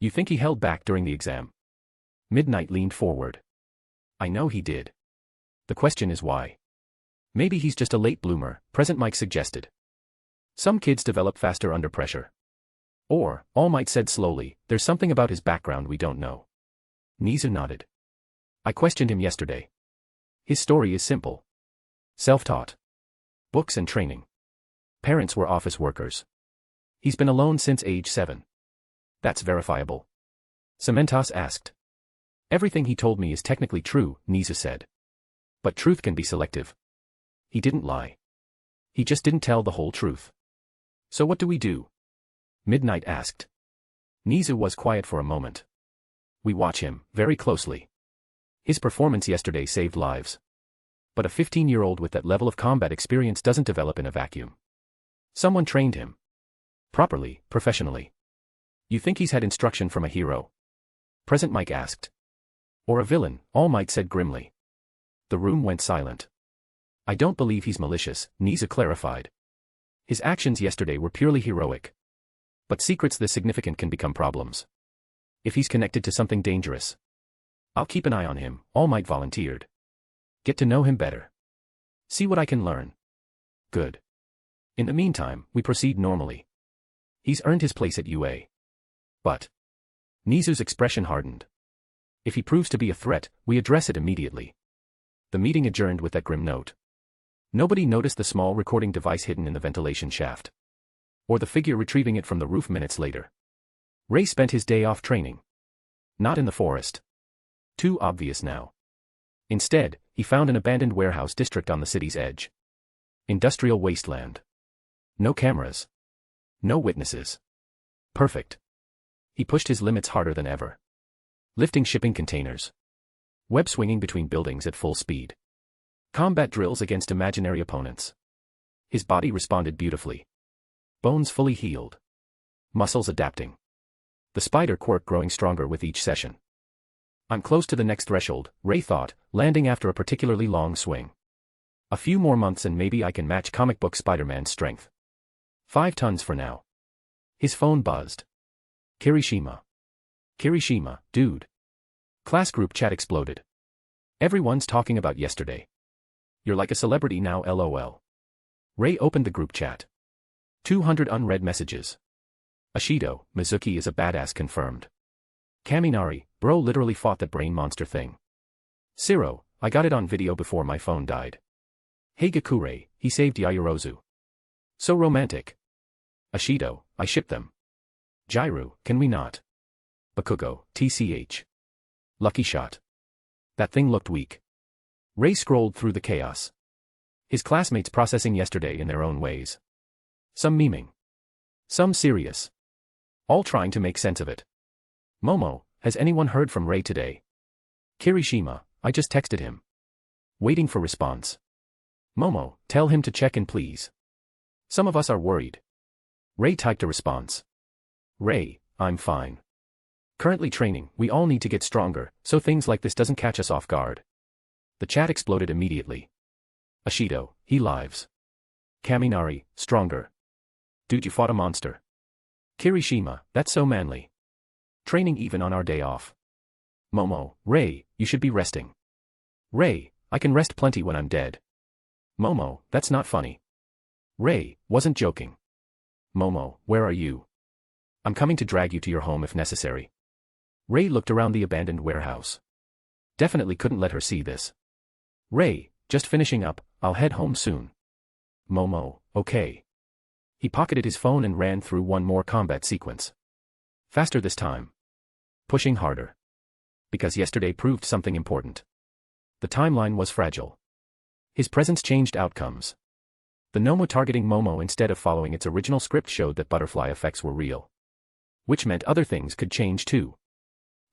You think he held back during the exam? Midnight leaned forward. I know he did. The question is why. Maybe he's just a late bloomer, Present Mike suggested. Some kids develop faster under pressure. Or, All Might said slowly, there's something about his background we don't know. Nizu nodded. I questioned him yesterday. His story is simple. Self-taught. Books and training. Parents were office workers. He's been alone since age 7. That's verifiable. Cementos asked. Everything he told me is technically true, Nizu said. But truth can be selective. He didn't lie. He just didn't tell the whole truth. So what do we do? Midnight asked. Nizu was quiet for a moment. We watch him, very closely. His performance yesterday saved lives. But a 15-year-old with that level of combat experience doesn't develop in a vacuum. Someone trained him. Properly, professionally. You think he's had instruction from a hero? Present Mike asked. Or a villain, All Might said grimly. The room went silent. I don't believe he's malicious, Nizu clarified. His actions yesterday were purely heroic. But secrets this significant can become problems. If he's connected to something dangerous. I'll keep an eye on him, All Might volunteered. Get to know him better. See what I can learn. Good. In the meantime, we proceed normally. He's earned his place at UA. But. Nizu's expression hardened. If he proves to be a threat, we address it immediately. The meeting adjourned with that grim note. Nobody noticed the small recording device hidden in the ventilation shaft. Or the figure retrieving it from the roof minutes later. Rei spent his day off training. Not in the forest. Too obvious now. Instead, he found an abandoned warehouse district on the city's edge. Industrial wasteland. No cameras. No witnesses. Perfect. He pushed his limits harder than ever. Lifting shipping containers. Web swinging between buildings at full speed. Combat drills against imaginary opponents. His body responded beautifully. Bones fully healed. Muscles adapting. The spider quirk growing stronger with each session. I'm close to the next threshold, Rei thought, landing after a particularly long swing. A few more months and maybe I can match comic book Spider-Man's strength. 5 tons for now. His phone buzzed. Kirishima. Kirishima, dude. Class group chat exploded. Everyone's talking about yesterday. You're like a celebrity now, lol. Rei opened the group chat. 200 unread messages. Ashido, Mizuki is a badass confirmed. Kaminari, bro literally fought that brain monster thing. Siro, I got it on video before my phone died. Heigakure, he saved Yayorozu. So romantic. Ashido, I ship them. Jairu, can we not? Bakugo, TCH. Lucky shot. That thing looked weak. Rei scrolled through the chaos. His classmates processing yesterday in their own ways. Some memeing. Some serious. All trying to make sense of it. Momo, has anyone heard from Rei today? Kirishima, I just texted him. Waiting for response. Momo, tell him to check in please. Some of us are worried. Rei typed a response. Rei, I'm fine. Currently training, we all need to get stronger, so things like this doesn't catch us off guard. The chat exploded immediately. Ashido, he lives. Kaminari, stronger. Dude, you fought a monster. Kirishima, that's so manly. Training even on our day off. Momo, Rei, you should be resting. Rei, I can rest plenty when I'm dead. Momo, that's not funny. Rei wasn't joking. Momo, where are you? I'm coming to drag you to your home if necessary. Rei looked around the abandoned warehouse. Definitely couldn't let her see this. Rei, just finishing up, I'll head home soon. Momo, okay. He pocketed his phone and ran through one more combat sequence. Faster this time. Pushing harder. Because yesterday proved something important. The timeline was fragile. His presence changed outcomes. The Nomo targeting Momo instead of following its original script showed that butterfly effects were real. Which meant other things could change too.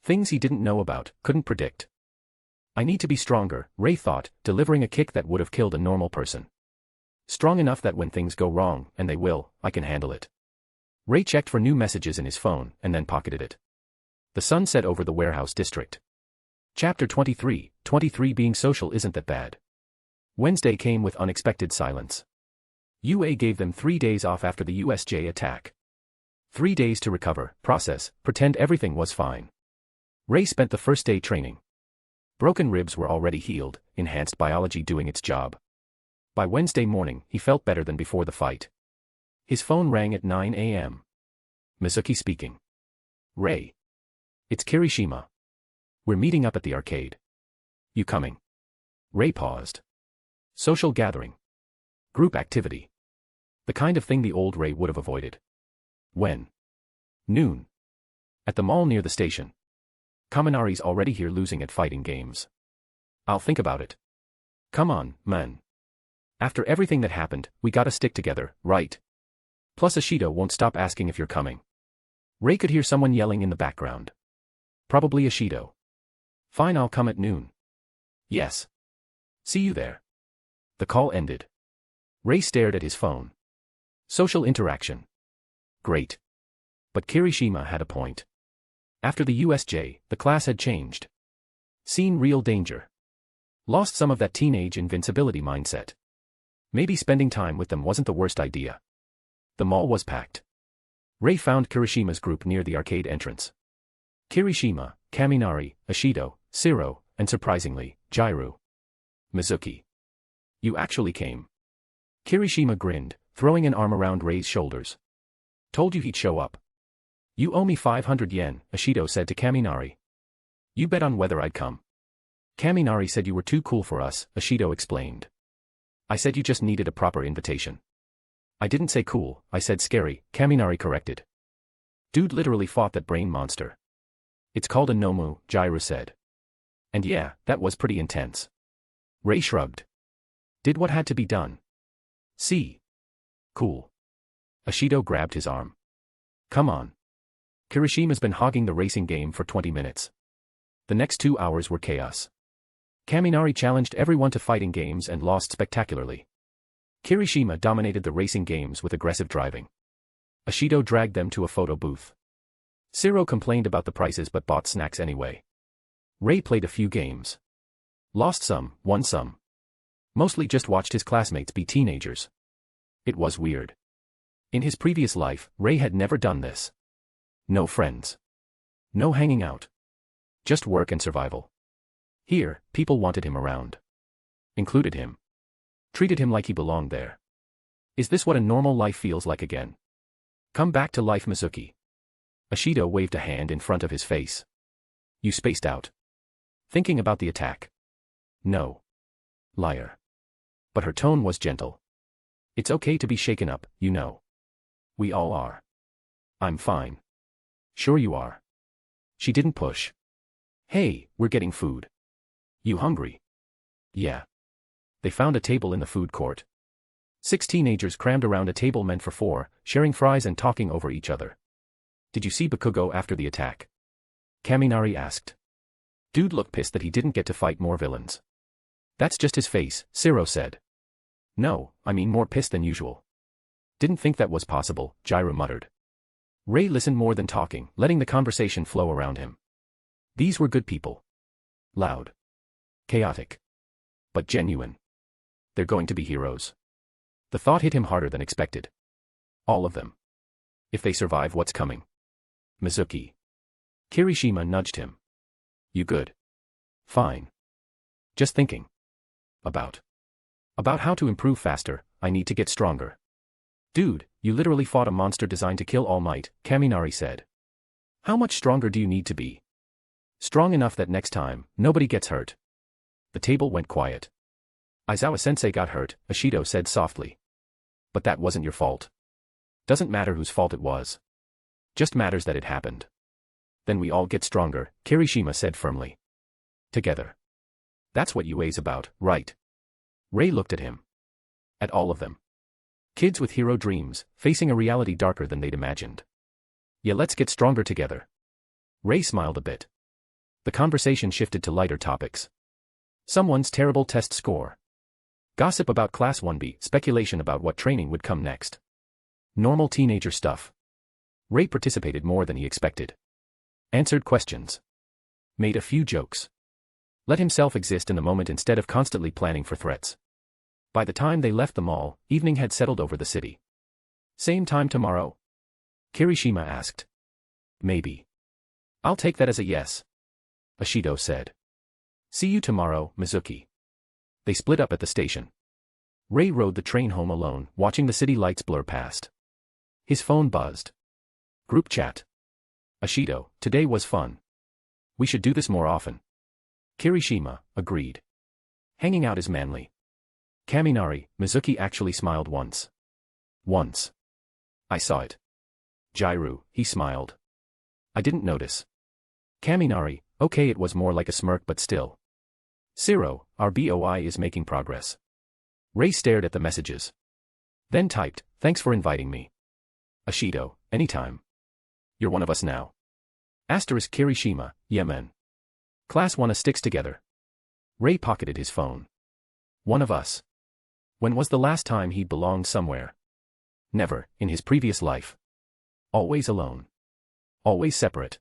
Things he didn't know about, couldn't predict. I need to be stronger, Rei thought, delivering a kick that would have killed a normal person. Strong enough that when things go wrong, and they will, I can handle it. Rei checked for new messages in his phone, and then pocketed it. The sun set over the warehouse district. Chapter 23, 23 Being social isn't that bad. Wednesday came with unexpected silence. UA gave them 3 days off after the USJ attack. 3 days to recover, process, pretend everything was fine. Rei spent the first day training. Broken ribs were already healed, enhanced biology doing its job. By Wednesday morning, he felt better than before the fight. His phone rang at 9 a.m. Mizuki speaking. Rei. It's Kirishima. We're meeting up at the arcade. You coming? Rei paused. Social gathering. Group activity. The kind of thing the old Rei would have avoided. When? Noon. At the mall near the station. Kaminari's already here losing at fighting games. I'll think about it. Come on, man. After everything that happened, we gotta stick together, right? Plus Ashido won't stop asking if you're coming. Rei could hear someone yelling in the background. Probably Ashido. Fine, I'll come at noon. Yes. See you there. The call ended. Rei stared at his phone. Social interaction. Great. But Kirishima had a point. After the USJ, the class had changed. Seen real danger. Lost some of that teenage invincibility mindset. Maybe spending time with them wasn't the worst idea. The mall was packed. Rei found Kirishima's group near the arcade entrance. Kirishima, Kaminari, Ashido, Siro, and surprisingly, Jairu. Mizuki. You actually came. Kirishima grinned, throwing an arm around Rei's shoulders. Told you he'd show up. You owe me 500 yen, Ashido said to Kaminari. You bet on whether I'd come. Kaminari said you were too cool for us, Ashido explained. I said you just needed a proper invitation. I didn't say cool, I said scary, Kaminari corrected. Dude literally fought that brain monster. It's called a Nomu, Jairu said. And yeah, that was pretty intense. Rei shrugged. Did what had to be done. See. Cool. Ashido grabbed his arm. Come on. Kirishima's been hogging the racing game for 20 minutes. The next 2 hours were chaos. Kaminari challenged everyone to fighting games and lost spectacularly. Kirishima dominated the racing games with aggressive driving. Ashido dragged them to a photo booth. Siro complained about the prices but bought snacks anyway. Rei played a few games. Lost some, won some. Mostly just watched his classmates be teenagers. It was weird. In his previous life, Rei had never done this. No friends. No hanging out. Just work and survival. Here, people wanted him around. Included him. Treated him like he belonged there. Is this what a normal life feels like again? Come back to life, Mizuki. Ashido waved a hand in front of his face. You spaced out. Thinking about the attack. No. Liar. But her tone was gentle. It's okay to be shaken up, you know. We all are. I'm fine. Sure you are. She didn't push. Hey, we're getting food. You hungry? Yeah. They found a table in the food court. 6 teenagers crammed around a table meant for 4, sharing fries and talking over each other. Did you see Bakugo after the attack? Kaminari asked. Dude looked pissed that he didn't get to fight more villains. That's just his face, Siro said. No, I mean more pissed than usual. Didn't think that was possible, Jairu muttered. Rei listened more than talking, letting the conversation flow around him. These were good people. Loud. Chaotic. But genuine. They're going to be heroes. The thought hit him harder than expected. All of them. If they survive what's coming. Mizuki. Kirishima nudged him. You good? Fine. Just thinking. About. About how to improve faster, I need to get stronger. Dude, you literally fought a monster designed to kill All Might, Kaminari said. How much stronger do you need to be? Strong enough that next time, nobody gets hurt. The table went quiet. Aizawa-sensei got hurt, Ashido said softly. But that wasn't your fault. Doesn't matter whose fault it was. Just matters that it happened. Then we all get stronger, Kirishima said firmly. Together. That's what UA's about, right? Rei looked at him. At all of them. Kids with hero dreams, facing a reality darker than they'd imagined. Yeah, let's get stronger together. Rei smiled a bit. The conversation shifted to lighter topics. Someone's terrible test score. Gossip about Class 1B, speculation about what training would come next. Normal teenager stuff. Rei participated more than he expected. Answered questions. Made a few jokes. Let himself exist in the moment instead of constantly planning for threats. By the time they left the mall, evening had settled over the city. Same time tomorrow? Kirishima asked. Maybe. I'll take that as a yes. Ashido said. See you tomorrow, Mizuki. They split up at the station. Rei rode the train home alone, watching the city lights blur past. His phone buzzed. Group chat. Ashido, today was fun. We should do this more often. Kirishima agreed. Hanging out is manly. Kaminari, Mizuki actually smiled once. Once. I saw it. Jairu, he smiled. I didn't notice. Kaminari, okay, it was more like a smirk but still. Zero, our BOI is making progress. Rei stared at the messages. Then typed, thanks for inviting me. Ashido, anytime. You're one of us now. Asterisk Kirishima, yeah man. Class 1A sticks together. Rei pocketed his phone. One of us. When was the last time he belonged somewhere? Never, in his previous life. Always alone. Always separate.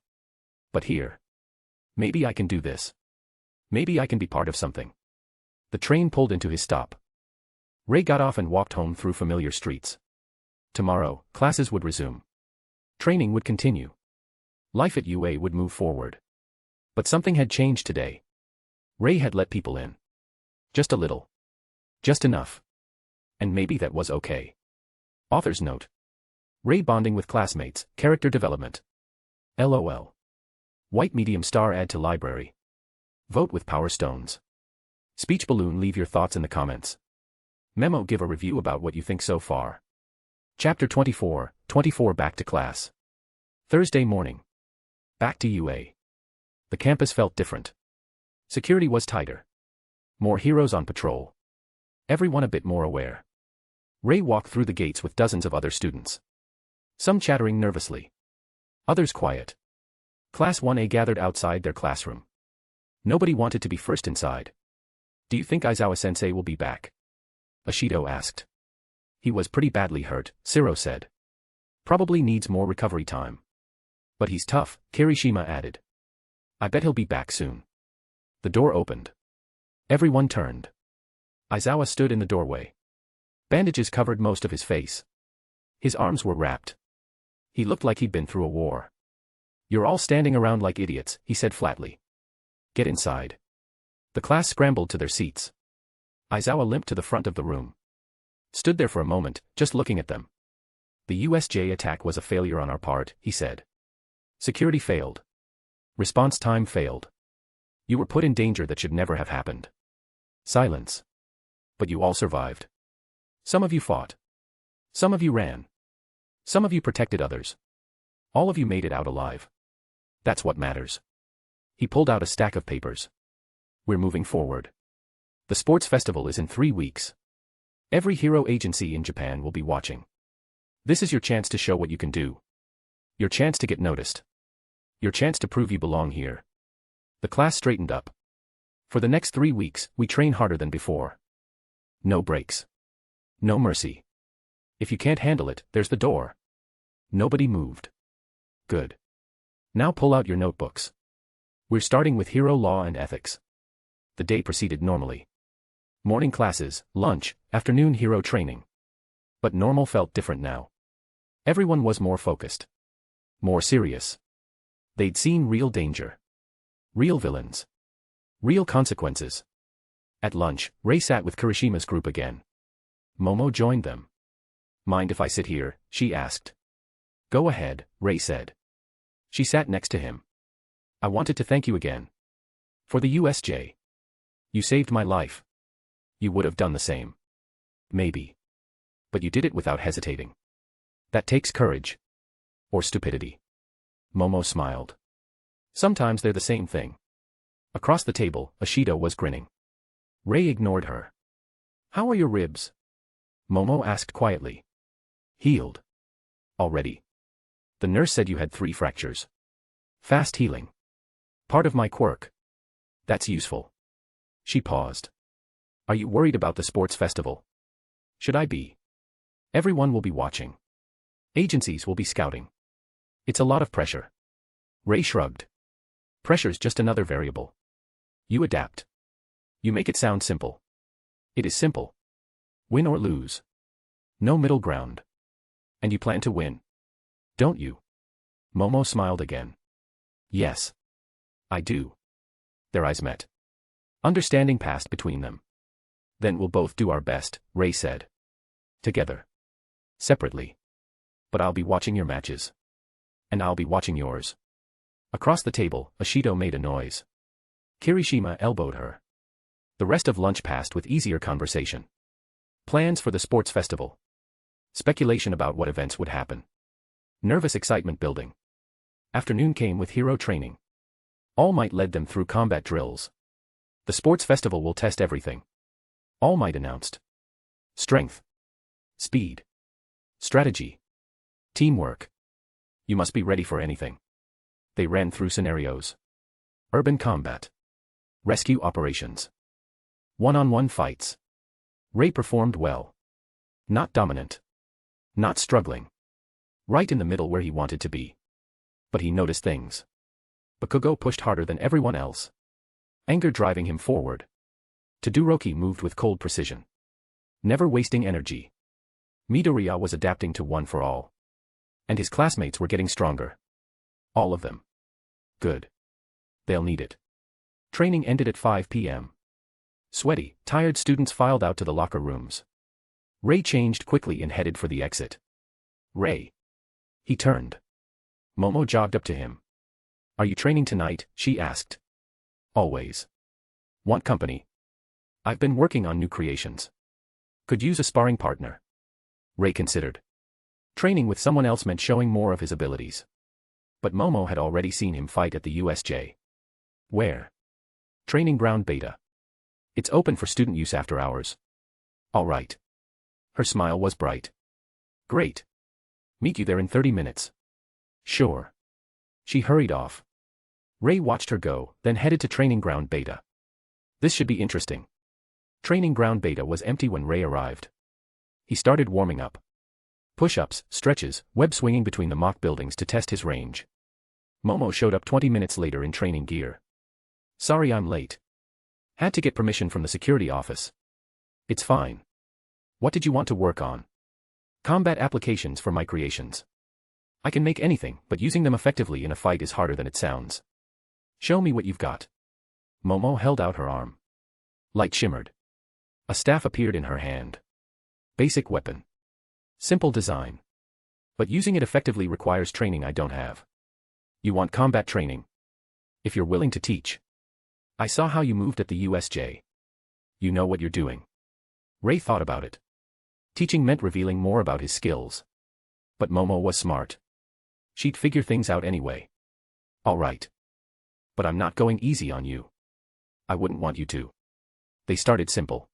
But here. Maybe I can do this. Maybe I can be part of something. The train pulled into his stop. Rei got off and walked home through familiar streets. Tomorrow, classes would resume. Training would continue. Life at UA would move forward. But something had changed today. Rei had let people in. Just a little. Just enough. And maybe that was okay. Author's note. Rei bonding with classmates, character development. LOL. White medium star add to library. Vote with power stones. Speech balloon, leave your thoughts in the comments. Memo, give a review about what you think so far. Chapter 24, 24 back to class. Thursday morning. Back to UA. The campus felt different. Security was tighter. More heroes on patrol. Everyone a bit more aware. Rei walked through the gates with dozens of other students. Some chattering nervously. Others quiet. Class 1A gathered outside their classroom. Nobody wanted to be first inside. Do you think Aizawa-sensei will be back? Ashido asked. He was pretty badly hurt, Zero said. Probably needs more recovery time. But he's tough, Kirishima added. I bet he'll be back soon. The door opened. Everyone turned. Aizawa stood in the doorway. Bandages covered most of his face. His arms were wrapped. He looked like he'd been through a war. You're all standing around like idiots, he said flatly. Get inside. The class scrambled to their seats. Aizawa limped to the front of the room. Stood there for a moment, just looking at them. The USJ attack was a failure on our part, he said. Security failed. Response time failed. You were put in danger that should never have happened. Silence. But you all survived. Some of you fought. Some of you ran. Some of you protected others. All of you made it out alive. That's what matters. He pulled out a stack of papers. We're moving forward. The sports festival is in 3 weeks. Every hero agency in Japan will be watching. This is your chance to show what you can do. Your chance to get noticed. Your chance to prove you belong here. The class straightened up. For the next 3 weeks, we train harder than before. No breaks. No mercy. If you can't handle it, there's the door. Nobody moved. Good. Now pull out your notebooks. We're starting with hero law and ethics. The day proceeded normally. Morning classes, lunch, afternoon hero training. But normal felt different now. Everyone was more focused. More serious. They'd seen real danger. Real villains. Real consequences. At lunch, Rei sat with Kirishima's group again. Momo joined them. Mind if I sit here? She asked. Go ahead, Rei said. She sat next to him. I wanted to thank you again. For the USJ. You saved my life. You would have done the same. Maybe. But you did it without hesitating. That takes courage. Or stupidity. Momo smiled. Sometimes they're the same thing. Across the table, Ashido was grinning. Rei ignored her. How are your ribs? Momo asked quietly. Healed. Already. The nurse said you had 3 fractures. Fast healing. Part of my quirk. That's useful. She paused. Are you worried about the sports festival? Should I be? Everyone will be watching. Agencies will be scouting. It's a lot of pressure. Rei shrugged. Pressure's just another variable. You adapt. You make it sound simple. It is simple. Win or lose. No middle ground. And you plan to win. Don't you? Momo smiled again. Yes. I do. Their eyes met. Understanding passed between them. Then we'll both do our best, Rei said. Together. Separately. But I'll be watching your matches. And I'll be watching yours. Across the table, Ashido made a noise. Kirishima elbowed her. The rest of lunch passed with easier conversation. Plans for the sports festival. Speculation about what events would happen. Nervous excitement building. Afternoon came with hero training. All Might led them through combat drills. The sports festival will test everything. All Might announced. Strength. Speed. Strategy. Teamwork. You must be ready for anything. They ran through scenarios. Urban combat. Rescue operations. One-on-one fights. Rei performed well. Not dominant. Not struggling. Right in the middle where he wanted to be. But he noticed things. Bakugo pushed harder than everyone else. Anger driving him forward. Todoroki moved with cold precision. Never wasting energy. Midoriya was adapting to one for all. And his classmates were getting stronger. All of them. Good. They'll need it. Training ended at 5 p.m. Sweaty, tired students filed out to the locker rooms. Rei changed quickly and headed for the exit. Rei. He turned. Momo jogged up to him. Are you training tonight? She asked. Always. Want company? I've been working on new creations. Could use a sparring partner. Rei considered. Training with someone else meant showing more of his abilities. But Momo had already seen him fight at the USJ. Where? Training Ground Beta. It's open for student use after hours. All right. Her smile was bright. Great. Meet you there in 30 minutes. Sure. She hurried off. Rei watched her go, then headed to Training Ground Beta. This should be interesting. Training Ground Beta was empty when Rei arrived. He started warming up. Push-ups, stretches, web swinging between the mock buildings to test his range. Momo showed up 20 minutes later in training gear. Sorry I'm late. Had to get permission from the security office. It's fine. What did you want to work on? Combat applications for my creations. I can make anything, but using them effectively in a fight is harder than it sounds. Show me what you've got. Momo held out her arm. Light shimmered. A staff appeared in her hand. Basic weapon. Simple design. But using it effectively requires training I don't have. You want combat training? If you're willing to teach. I saw how you moved at the USJ. You know what you're doing. Rei thought about it. Teaching meant revealing more about his skills. But Momo was smart. She'd figure things out anyway. All right. But I'm not going easy on you. I wouldn't want you to. They started simple.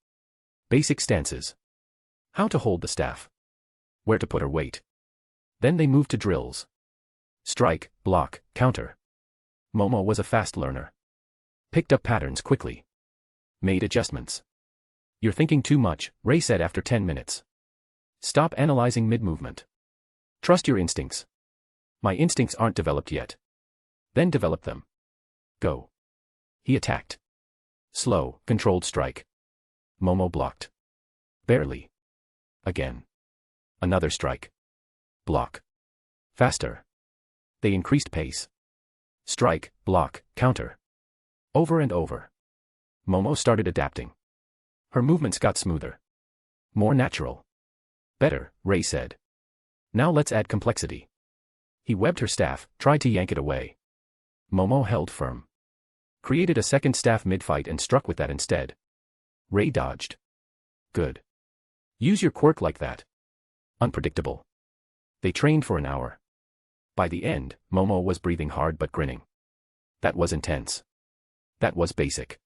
Basic stances. How to hold the staff. Where to put her weight. Then they moved to drills. Strike, block, counter. Momo was a fast learner. Picked up patterns quickly. Made adjustments. You're thinking too much, Rei said after 10 minutes. Stop analyzing mid-movement. Trust your instincts. My instincts aren't developed yet. Then develop them. Go. He attacked. Slow, controlled strike. Momo blocked. Barely. Again. Another strike. Block. Faster. They increased pace. Strike, block, counter. Over and over. Momo started adapting. Her movements got smoother. More natural. Better, Rei said. Now let's add complexity. He webbed her staff, tried to yank it away. Momo held firm. Created a second staff mid-fight and struck with that instead. Rei dodged. Good. Use your quirk like that. Unpredictable. They trained for an hour. By the end, Momo was breathing hard but grinning. That was intense. That was basic.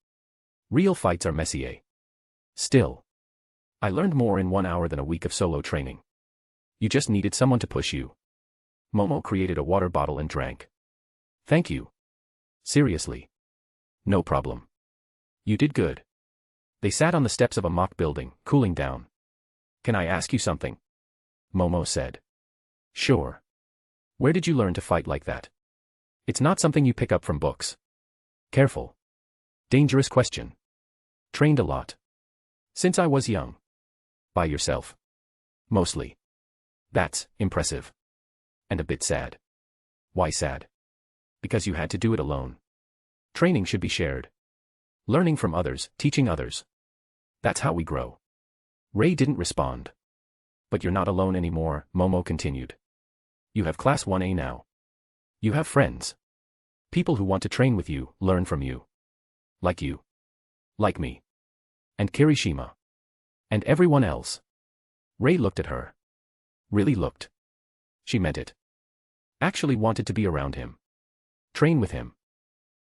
Real fights are messier. Still. I learned more in 1 hour than a week of solo training. You just needed someone to push you. Momo created a water bottle and drank. Thank you. Seriously. No problem. You did good. They sat on the steps of a mock building, cooling down. Can I ask you something? Momo said. Sure. Where did you learn to fight like that? It's not something you pick up from books. Careful. Dangerous question. Trained a lot. Since I was young. By yourself. Mostly. That's impressive. And a bit sad. Why sad? Because you had to do it alone. Training should be shared. Learning from others, teaching others. That's how we grow. Rei didn't respond. But you're not alone anymore, Momo continued. You have Class 1A now. You have friends. People who want to train with you, learn from you. Like you. Like me. And Kirishima. And everyone else. Rei looked at her. Really looked. She meant it. Actually wanted to be around him. Train with him.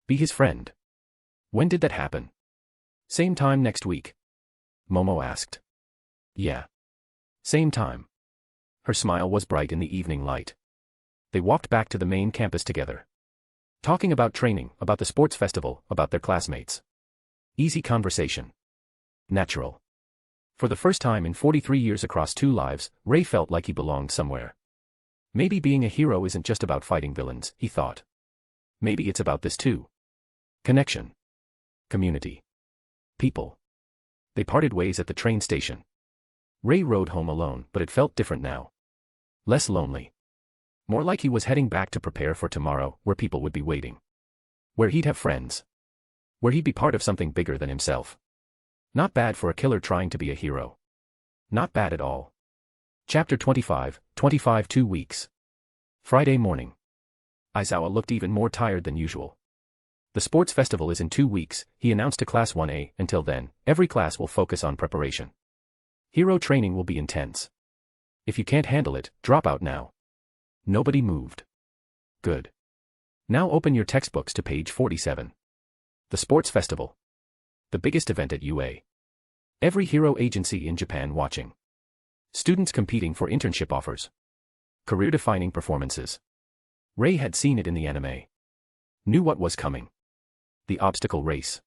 Be his friend. When did that happen? Same time next week? Momo asked. Yeah. Same time. Her smile was bright in the evening light. They walked back to the main campus together. Talking about training, about the sports festival, about their classmates. Easy conversation. Natural. For the first time in 43 years across 2 lives, Rei felt like he belonged somewhere. Maybe being a hero isn't just about fighting villains, he thought. Maybe it's about this too. Connection. Community. People. They parted ways at the train station. Rei rode home alone, but it felt different now. Less lonely. More like he was heading back to prepare for tomorrow, where people would be waiting. Where he'd have friends. Where he'd be part of something bigger than himself. Not bad for a killer trying to be a hero. Not bad at all. Chapter 25, 2 weeks. Friday morning. Aizawa looked even more tired than usual. The sports festival is in 2 weeks, he announced to Class 1A. Until then, every class will focus on preparation. Hero training will be intense. If you can't handle it, drop out now. Nobody moved. Good. Now open your textbooks to page 47. The sports festival. The biggest event at UA. Every hero agency in Japan watching. Students competing for internship offers. Career-defining performances. Rei had seen it in the anime. Knew what was coming. The obstacle race.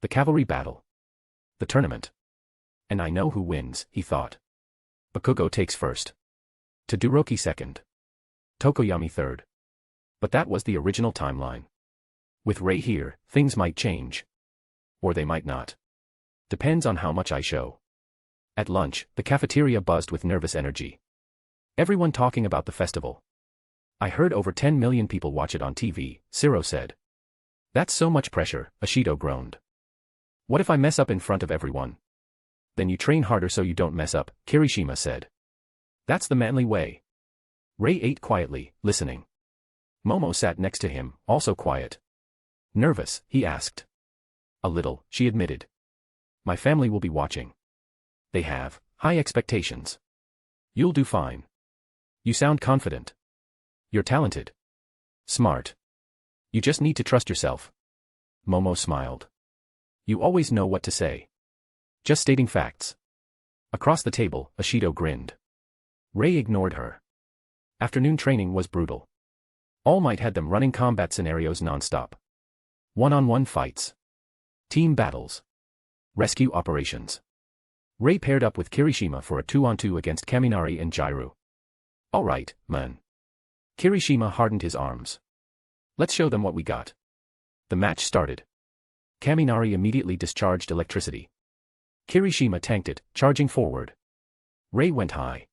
The cavalry battle. The tournament. And I know who wins, he thought. Bakugo takes first. Todoroki second. Tokoyami third. But that was the original timeline. With Rei here, things might change. Or they might not. Depends on how much I show. At lunch, the cafeteria buzzed with nervous energy. Everyone talking about the festival. I heard over 10 million people watch it on TV, Siro said. That's so much pressure, Ashido groaned. What if I mess up in front of everyone? Then you train harder so you don't mess up, Kirishima said. That's the manly way. Rei ate quietly, listening. Momo sat next to him, also quiet. Nervous, he asked. A little, she admitted. My family will be watching. They have high expectations. You'll do fine. You sound confident. You're talented. Smart. You just need to trust yourself. Momo smiled. You always know what to say. Just stating facts. Across the table, Ashido grinned. Rei ignored her. Afternoon training was brutal. All Might had them running combat scenarios non-stop. One-on-one fights. Team battles. Rescue operations. Rei paired up with Kirishima for a 2-on-2 against Kaminari and Jairu. All right, man. Kirishima hardened his arms. Let's show them what we got. The match started. Kaminari immediately discharged electricity. Kirishima tanked it, charging forward. Rei went high.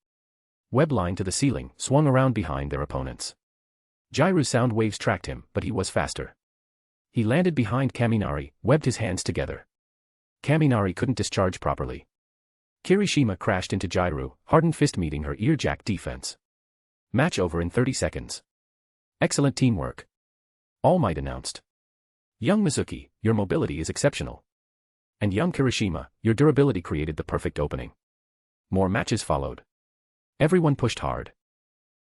Web line to the ceiling, swung around behind their opponents. Jairu's sound waves tracked him, but he was faster. He landed behind Kaminari, webbed his hands together. Kaminari couldn't discharge properly. Kirishima crashed into Jairu, hardened fist meeting her earjack defense. Match over in 30 seconds. Excellent teamwork. All Might announced. Young Mizuki, your mobility is exceptional. And young Kirishima, your durability created the perfect opening. More matches followed. Everyone pushed hard,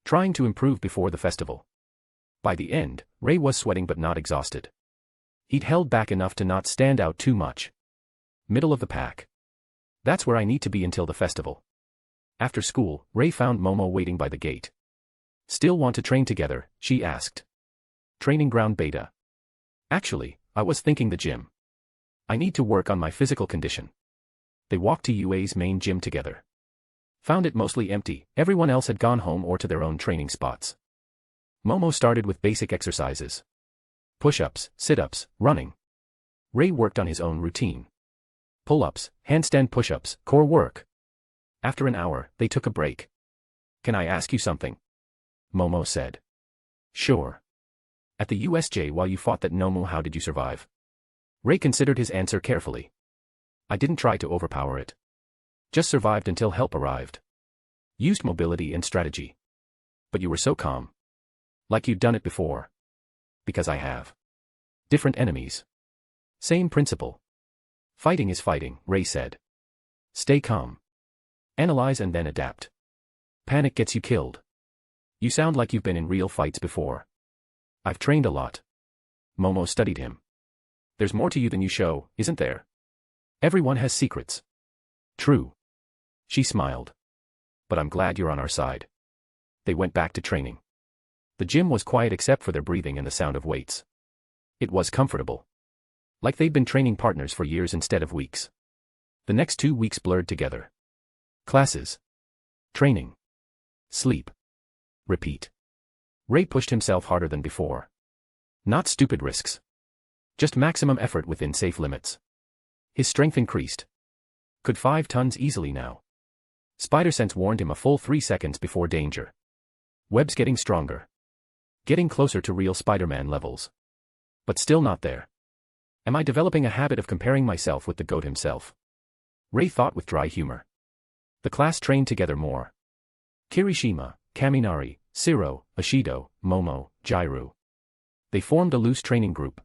trying to improve before the festival. By the end, Rei was sweating but not exhausted. He'd held back enough to not stand out too much. Middle of the pack. That's where I need to be until the festival. After school, Rei found Momo waiting by the gate. Still want to train together, she asked. Training ground beta. Actually, I was thinking the gym. I need to work on my physical condition. They walked to UA's main gym together. Found it mostly empty, everyone else had gone home or to their own training spots. Momo started with basic exercises. Push-ups, sit-ups, running. Rei worked on his own routine. Pull-ups, handstand push-ups, core work. After an hour, they took a break. Can I ask you something? Momo said. Sure. At the USJ while you fought that Nomu, how did you survive? Rei considered his answer carefully. I didn't try to overpower it. Just survived until help arrived. Used mobility and strategy. But you were so calm. Like you'd done it before. Because I have. Different enemies. Same principle. Fighting is fighting, Rei said. Stay calm. Analyze and then adapt. Panic gets you killed. You sound like you've been in real fights before. I've trained a lot. Momo studied him. There's more to you than you show, isn't there? Everyone has secrets. True. She smiled. But I'm glad you're on our side. They went back to training. The gym was quiet except for their breathing and the sound of weights. It was comfortable. Like they'd been training partners for years instead of weeks. The next 2 weeks blurred together. Classes. Training. Sleep. Repeat. Rei pushed himself harder than before. Not stupid risks. Just maximum effort within safe limits. His strength increased. Could 5 tons easily now. Spider sense warned him a full 3 seconds before danger. Web's getting stronger. Getting closer to real Spider-Man levels. But still not there. Am I developing a habit of comparing myself with the goat himself? Rei thought with dry humor. The class trained together more. Kirishima, Kaminari, Shiro, Ashido, Momo, Jairu. They formed a loose training group.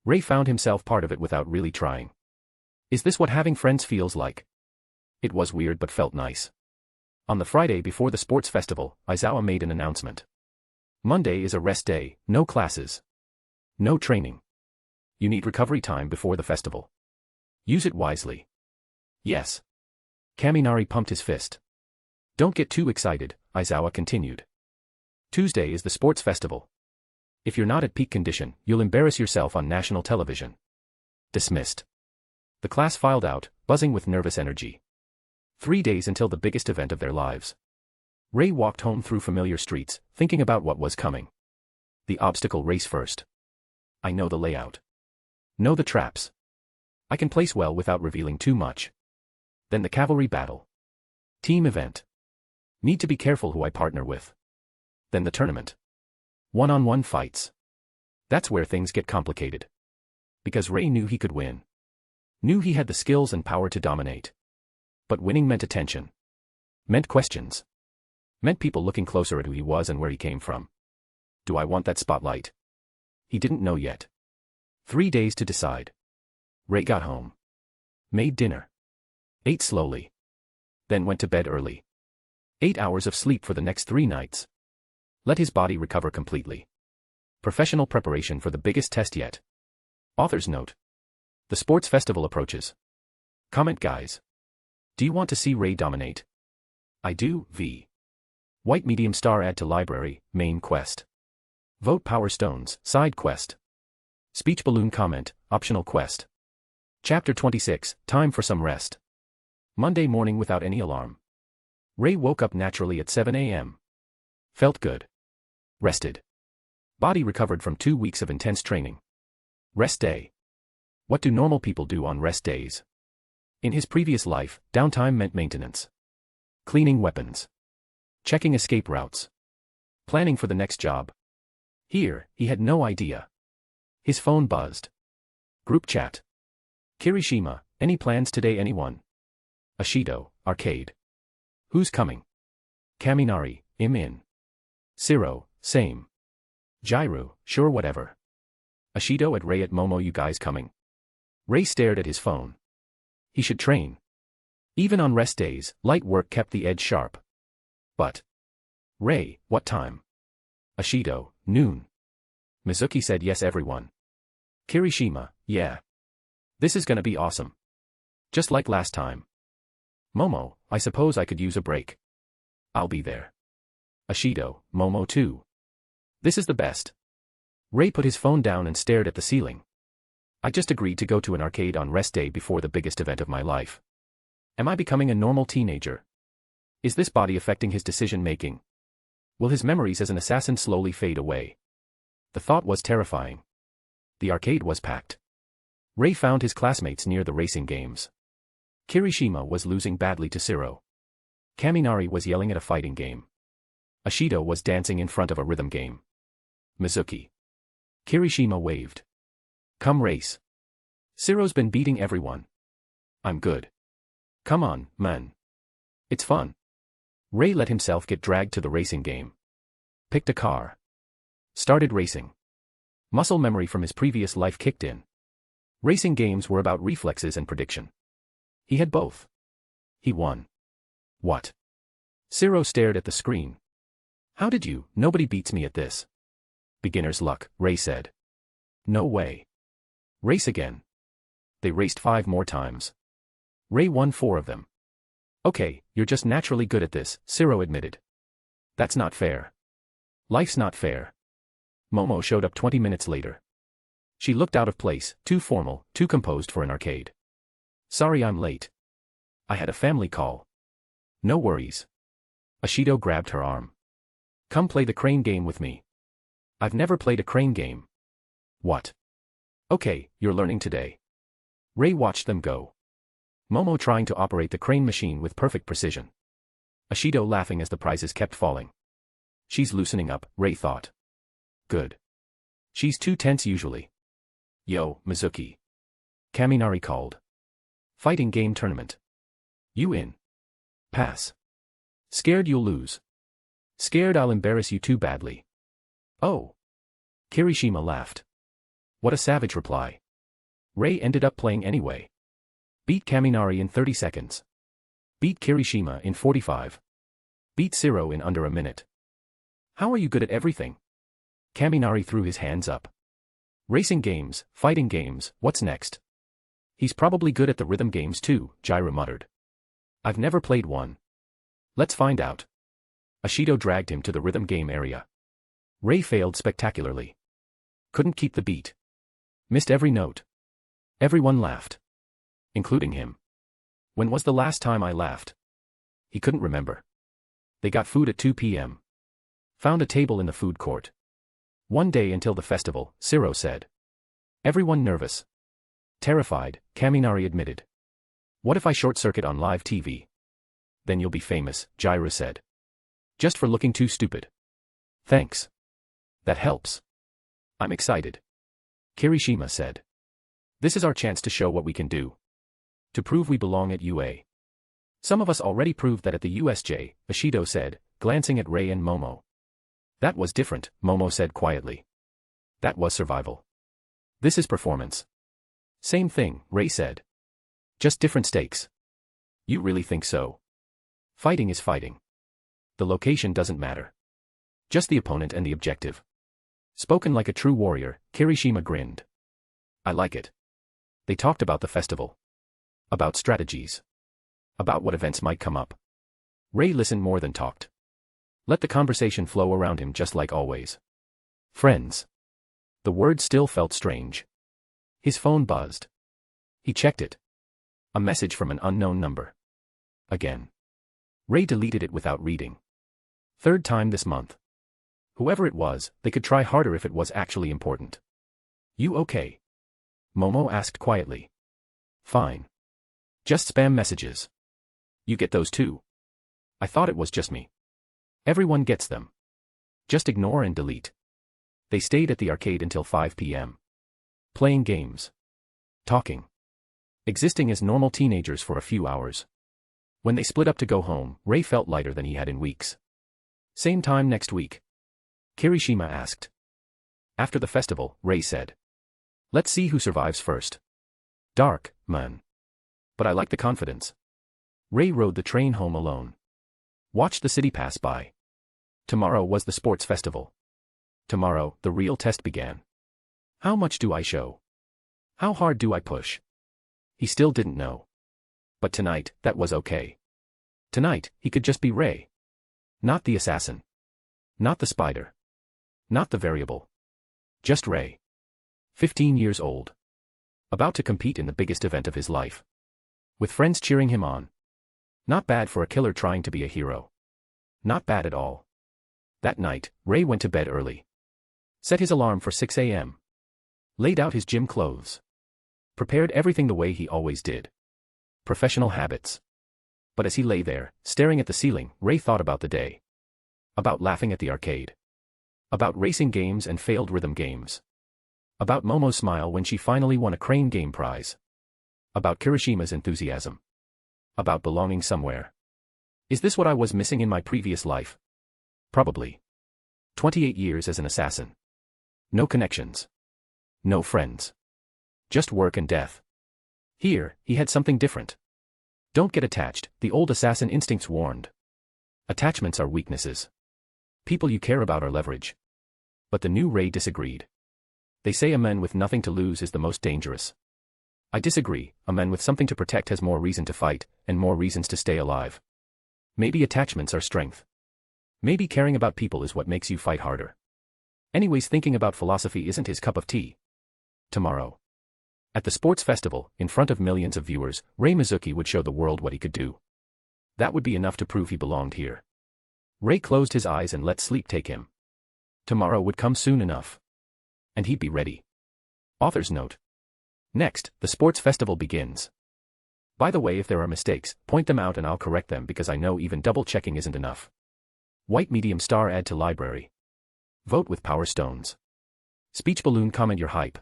Rei found himself part of it without really trying. Is this what having friends feels like? It was weird but felt nice. On the Friday before the sports festival, Aizawa made an announcement. Monday is a rest day, no classes. No training. You need recovery time before the festival. Use it wisely. Yes. Kaminari pumped his fist. Don't get too excited, Aizawa continued. Tuesday is the sports festival. If you're not at peak condition, you'll embarrass yourself on national television. Dismissed. The class filed out, buzzing with nervous energy. 3 days until the biggest event of their lives. Rei walked home through familiar streets, thinking about what was coming. The obstacle race first. I know the layout. Know the traps. I can place well without revealing too much. Then the cavalry battle. Team event. Need to be careful who I partner with. Then the tournament. One-on-one fights. That's where things get complicated. Because Rei knew he could win. Knew he had the skills and power to dominate. But winning meant attention. Meant questions. Meant people looking closer at who he was and where he came from. Do I want that spotlight? He didn't know yet. 3 days to decide. Rei got home. Made dinner. Ate slowly. Then went to bed early. 8 hours of sleep for the next 3 nights. Let his body recover completely. Professional preparation for the biggest test yet. Author's note. The sports festival approaches. Comment guys. Do you want to see Rei dominate? I do, V. White medium star add to library, main quest. Vote Power Stones, side quest. Speech balloon comment, optional quest. Chapter 26, time for some rest. Monday morning without any alarm. Rei woke up naturally at 7 a.m. Felt good. Rested. Body recovered from 2 weeks of intense training. Rest day. What do normal people do on rest days? In his previous life, downtime meant maintenance. Cleaning weapons. Checking escape routes. Planning for the next job. Here, he had no idea. His phone buzzed. Group chat. Kirishima, Any plans today, anyone? Ashido, arcade. Who's coming? Kaminari, in. Siro, same. Jairu, sure whatever. Ashido at Rei at Momo, you guys coming? Rei stared at his phone. He should train. Even on rest days, light work kept the edge sharp. But. Rei, what time? Ashido, noon. Mizuki said yes everyone. Kirishima, yeah. This is gonna be awesome. Just like last time. Momo, I suppose I could use a break. I'll be there. Ashido, Momo too. This is the best. Rei put his phone down and stared at the ceiling. I just agreed to go to an arcade on rest day before the biggest event of my life. Am I becoming a normal teenager? Is this body affecting his decision-making? Will his memories as an assassin slowly fade away? The thought was terrifying. The arcade was packed. Rei found his classmates near the racing games. Kirishima was losing badly to Siro. Kaminari was yelling at a fighting game. Ashido was dancing in front of a rhythm game. Mizuki. Kirishima waved. Come race. Siro's been beating everyone. I'm good. Come on, man. It's fun. Rei let himself get dragged to the racing game. Picked a car. Started racing. Muscle memory from his previous life kicked in. Racing games were about reflexes and prediction. He had both. He won. What? Siro stared at the screen. How did you? Nobody beats me at this. Beginner's luck, Rei said. No way. Race again. They raced 5 more times. Rei won 4 of them. Okay, you're just naturally good at this, Siro admitted. That's not fair. Life's not fair. Momo showed up 20 minutes later. She looked out of place, too formal, too composed for an arcade. Sorry I'm late. I had a family call. No worries. Ashido grabbed her arm. Come play the crane game with me. I've never played a crane game. What? Okay, you're learning today. Rei watched them go. Momo trying to operate the crane machine with perfect precision. Ashido laughing as the prizes kept falling. She's loosening up, Rei thought. Good. She's too tense usually. Yo, Mizuki. Kaminari called. Fighting game tournament. You in? Pass. Scared you'll lose. Scared I'll embarrass you too badly. Oh. Kirishima laughed. What a savage reply. Rei ended up playing anyway. Beat Kaminari in 30 seconds. Beat Kirishima in 45. Beat Siro in under a minute. How are you good at everything? Kaminari threw his hands up. Racing games, fighting games, what's next? He's probably good at the rhythm games too, Jairu muttered. I've never played one. Let's find out. Ashido dragged him to the rhythm game area. Rei failed spectacularly. Couldn't keep the beat. Missed every note. Everyone laughed. Including him. When was the last time I laughed? He couldn't remember. They got food at 2 p.m. Found a table in the food court. One day until the festival, Siro said. Everyone nervous. Terrified, Kaminari admitted. What if I short-circuit on live TV? Then you'll be famous, Jairu said. Just for looking too stupid. Thanks. That helps. I'm excited. Kirishima said. This is our chance to show what we can do. To prove we belong at UA. Some of us already proved that at the USJ, Ashido said, glancing at Rei and Momo. That was different, Momo said quietly. That was survival. This is performance. Same thing, Rei said. Just different stakes. You really think so? Fighting is fighting. The location doesn't matter. Just the opponent and the objective. Spoken like a true warrior, Kirishima grinned. I like it. They talked about the festival. About strategies. About what events might come up. Rei listened more than talked. Let the conversation flow around him just like always. Friends. The word still felt strange. His phone buzzed. He checked it. A message from an unknown number. Again. Rei deleted it without reading. 3rd time this month. Whoever it was, they could try harder if it was actually important. You okay? Momo asked quietly. Fine. Just spam messages. You get those too? I thought it was just me. Everyone gets them. Just ignore and delete. They stayed at the arcade until 5 p.m. Playing games. Talking. existing as normal teenagers for a few hours. When they split up to go home, Rei felt lighter than he had in weeks. Same time next week? Kirishima asked. After the festival, Rei said. Let's see who survives first. Dark, man. But I like the confidence. Rei rode the train home alone. Watched the city pass by. Tomorrow was the sports festival. Tomorrow, the real test began. How much do I show? How hard do I push? He still didn't know. But tonight, that was okay. Tonight, he could just be Rei. Not the assassin. Not the spider. Not the variable. Just Rei. 15 years old. About to compete in the biggest event of his life. With friends cheering him on. Not bad for a killer trying to be a hero. Not bad at all. That night, Rei went to bed early. Set his alarm for 6 a.m. Laid out his gym clothes. Prepared everything the way he always did. Professional habits. But as he lay there, staring at the ceiling, Rei thought about the day. About laughing at the arcade. About racing games and failed rhythm games. About Momo's smile when she finally won a crane game prize. About Kirishima's enthusiasm. About belonging somewhere. Is this what I was missing in my previous life? Probably. 28 years as an assassin. No connections. No friends. Just work and death. Here, he had something different. Don't get attached, the old assassin instincts warned. Attachments are weaknesses. People you care about are leverage. But the new Rei disagreed. They say a man with nothing to lose is the most dangerous. I disagree, a man with something to protect has more reason to fight, and more reasons to stay alive. Maybe attachments are strength. Maybe caring about people is what makes you fight harder. Anyways, thinking about philosophy isn't his cup of tea. Tomorrow. At the sports festival, in front of millions of viewers, Rei Mizuki would show the world what he could do. That would be enough to prove he belonged here. Rei closed his eyes and let sleep take him. Tomorrow would come soon enough. And he'd be ready. Author's note. Next, the sports festival begins. By the way, if there are mistakes, point them out and I'll correct them because I know even double-checking isn't enough. White medium star add to library. Vote with power stones. Speech balloon comment your hype.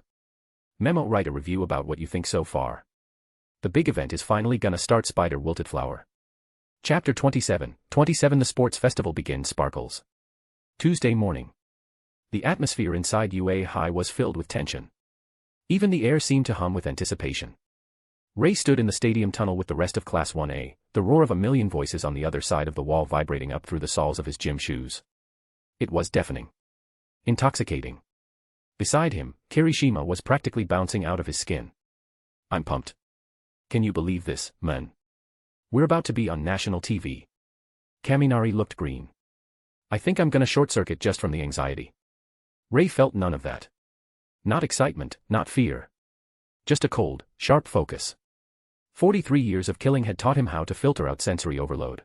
Memo write a review about what you think so far. The big event is finally gonna start. Spider wilted flower. Chapter 27, the sports festival begins. Sparkles. Tuesday morning. The atmosphere inside UA High was filled with tension. Even the air seemed to hum with anticipation. Rei stood in the stadium tunnel with the rest of Class 1A, the roar of a million voices on the other side of the wall vibrating up through the soles of his gym shoes. It was deafening. Intoxicating. Beside him, Kirishima was practically bouncing out of his skin. I'm pumped. Can you believe this, man? We're about to be on national TV. Kaminari looked green. I think I'm gonna short-circuit just from the anxiety. Rei felt none of that. Not excitement, not fear. Just a cold, sharp focus. 43 years of killing had taught him how to filter out sensory overload.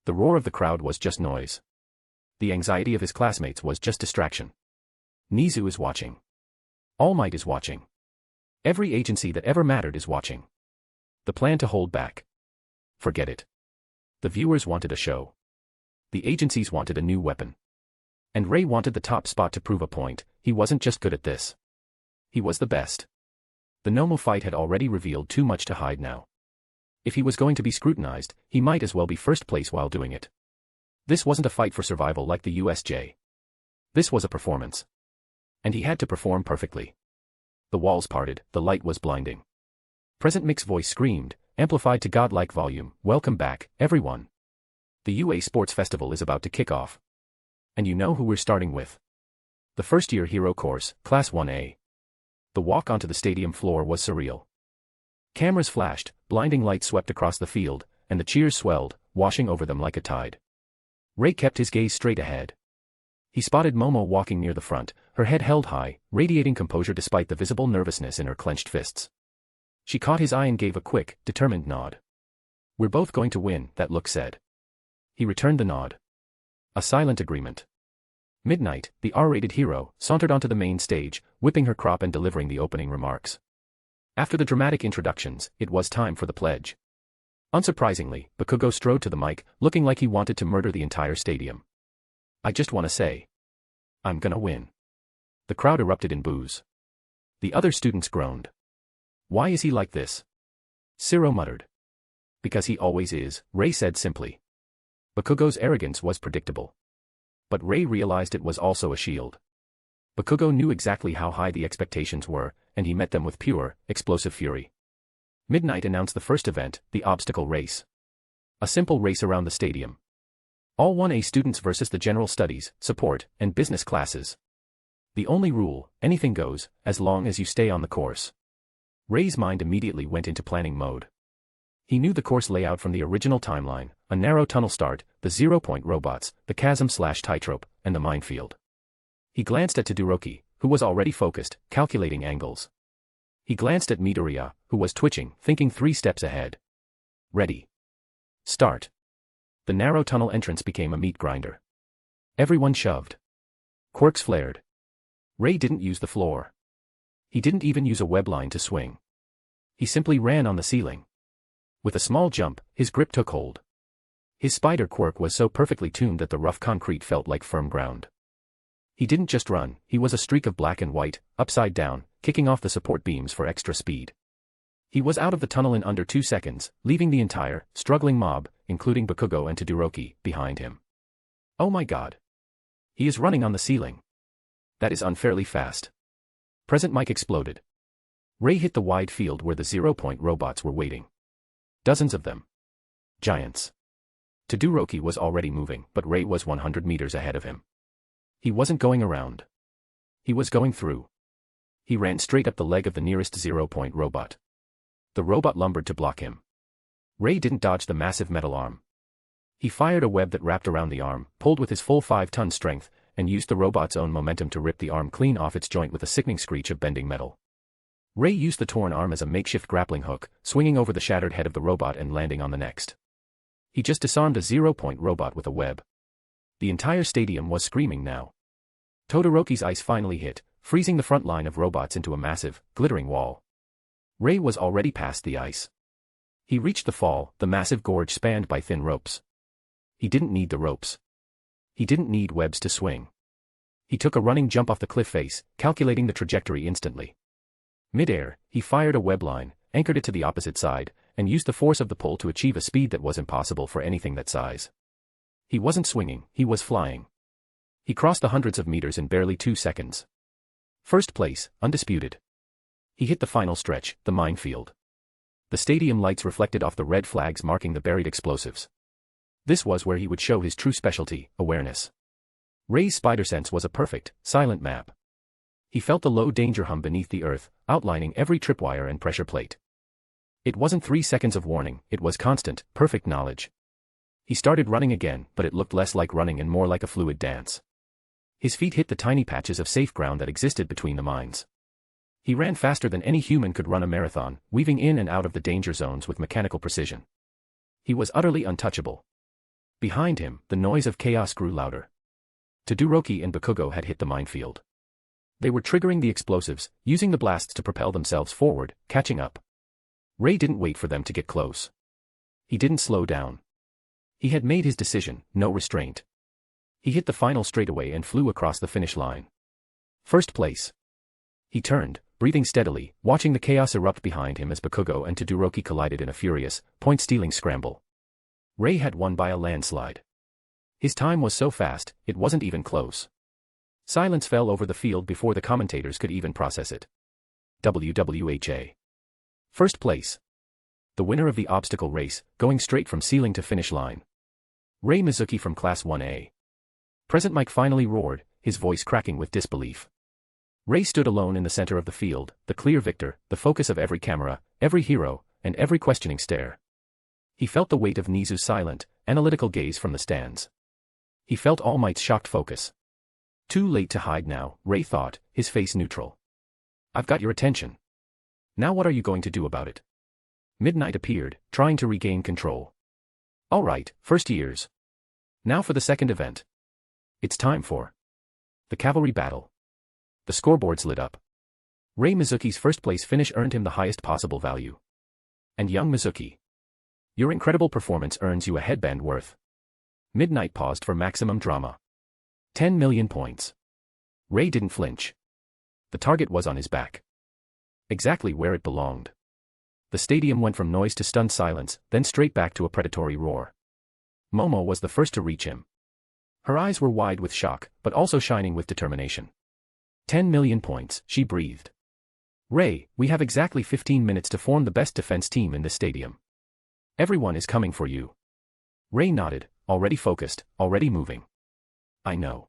The roar of the crowd was just noise. The anxiety of his classmates was just distraction. Nizu is watching. All Might is watching. Every agency that ever mattered is watching. The plan to hold back. Forget it. The viewers wanted a show. The agencies wanted a new weapon. And Rei wanted the top spot to prove a point. He wasn't just good at this. He was the best. The Nomo fight had already revealed too much to hide now. If he was going to be scrutinized, he might as well be first place while doing it. This wasn't a fight for survival like the USJ. This was a performance. And he had to perform perfectly. The walls parted, the light was blinding. Present Mick's voice screamed, amplified to godlike volume, "Welcome back, everyone. The UA Sports Festival is about to kick off. And you know who we're starting with. The first-year hero course, Class 1A. The walk onto the stadium floor was surreal. Cameras flashed, blinding light swept across the field, and the cheers swelled, washing over them like a tide. Rei kept his gaze straight ahead. He spotted Momo walking near the front, her head held high, radiating composure despite the visible nervousness in her clenched fists. She caught his eye and gave a quick, determined nod. We're both going to win, that look said. He returned the nod. A silent agreement. Midnight, the R-rated hero, sauntered onto the main stage, whipping her crop and delivering the opening remarks. After the dramatic introductions, it was time for the pledge. Unsurprisingly, Bakugo strode to the mic, looking like he wanted to murder the entire stadium. I just want to say. I'm gonna win. The crowd erupted in boos. The other students groaned. Why is he like this? Zero muttered. Because he always is, Rei said simply. Bakugo's arrogance was predictable. But Rei realized it was also a shield. Bakugo knew exactly how high the expectations were, and he met them with pure, explosive fury. Midnight announced the first event, the obstacle race. A simple race around the stadium. All 1A students versus the general studies, support, and business classes. The only rule, anything goes, as long as you stay on the course. Rei's mind immediately went into planning mode. He knew the course layout from the original timeline, a narrow tunnel start, the 0-point robots, the chasm/tightrope, and the minefield. He glanced at Todoroki, who was already focused, calculating angles. He glanced at Midoriya, who was twitching, thinking 3 steps ahead. Ready. Start. The narrow tunnel entrance became a meat grinder. Everyone shoved. Quirks flared. Rei didn't use the floor. He didn't even use a web line to swing. He simply ran on the ceiling. With a small jump, his grip took hold. His spider quirk was so perfectly tuned that the rough concrete felt like firm ground. He didn't just run, he was a streak of black and white, upside down, kicking off the support beams for extra speed. He was out of the tunnel in under 2 seconds, leaving the entire, struggling mob, including Bakugo and Todoroki, behind him. Oh my god. He is running on the ceiling. That is unfairly fast. Present mic exploded. Rei hit the wide field where the 0-point robots were waiting. Dozens of them. Giants. Todoroki was already moving, but Rei was 100 meters ahead of him. He wasn't going around. He was going through. He ran straight up the leg of the nearest 0-point robot. The robot lumbered to block him. Rei didn't dodge the massive metal arm. He fired a web that wrapped around the arm, pulled with his full 5-ton strength, and used the robot's own momentum to rip the arm clean off its joint with a sickening screech of bending metal. Rei used the torn arm as a makeshift grappling hook, swinging over the shattered head of the robot and landing on the next. He just disarmed a 0-point robot with a web. The entire stadium was screaming now. Todoroki's ice finally hit, freezing the front line of robots into a massive, glittering wall. Rei was already past the ice. He reached the fall, the massive gorge spanned by thin ropes. He didn't need the ropes. He didn't need webs to swing. He took a running jump off the cliff face, calculating the trajectory instantly. Mid-air, he fired a web line, anchored it to the opposite side, and used the force of the pull to achieve a speed that was impossible for anything that size. He wasn't swinging, he was flying. He crossed the hundreds of meters in barely 2 seconds. First place, undisputed. He hit the final stretch, the minefield. The stadium lights reflected off the red flags marking the buried explosives. This was where he would show his true specialty, awareness. Rei's spider sense was a perfect, silent map. He felt the low danger hum beneath the earth, outlining every tripwire and pressure plate. It wasn't 3 seconds of warning, it was constant, perfect knowledge. He started running again, but it looked less like running and more like a fluid dance. His feet hit the tiny patches of safe ground that existed between the mines. He ran faster than any human could run a marathon, weaving in and out of the danger zones with mechanical precision. He was utterly untouchable. Behind him, the noise of chaos grew louder. Todoroki and Bakugo had hit the minefield. They were triggering the explosives, using the blasts to propel themselves forward, catching up. Rei didn't wait for them to get close. He didn't slow down. He had made his decision, no restraint. He hit the final straightaway and flew across the finish line. First place. He turned, breathing steadily, watching the chaos erupt behind him as Bakugo and Todoroki collided in a furious, point-stealing scramble. Rei had won by a landslide. His time was so fast, it wasn't even close. Silence fell over the field before the commentators could even process it. WWHA. First place. The winner of the obstacle race, going straight from ceiling to finish line. Rei Mizuki from Class 1A. Present Mike finally roared, his voice cracking with disbelief. Rei stood alone in the center of the field, the clear victor, the focus of every camera, every hero, and every questioning stare. He felt the weight of Nizu's silent, analytical gaze from the stands. He felt All Might's shocked focus. Too late to hide now, Rei thought, his face neutral. I've got your attention. Now what are you going to do about it? Midnight appeared, trying to regain control. All right, first years. Now for the second event. It's time for the cavalry battle. The scoreboards lit up. Rei Mizuki's first place finish earned him the highest possible value. And young Mizuki, your incredible performance earns you a headband worth. Midnight paused for maximum drama. 10 million points. Rei didn't flinch. The target was on his back. Exactly where it belonged. The stadium went from noise to stunned silence, then straight back to a predatory roar. Momo was the first to reach him. Her eyes were wide with shock, but also shining with determination. 10 million points, she breathed. Rei, we have exactly 15 minutes to form the best defense team in this stadium. Everyone is coming for you. Rei nodded, already focused, already moving. I know.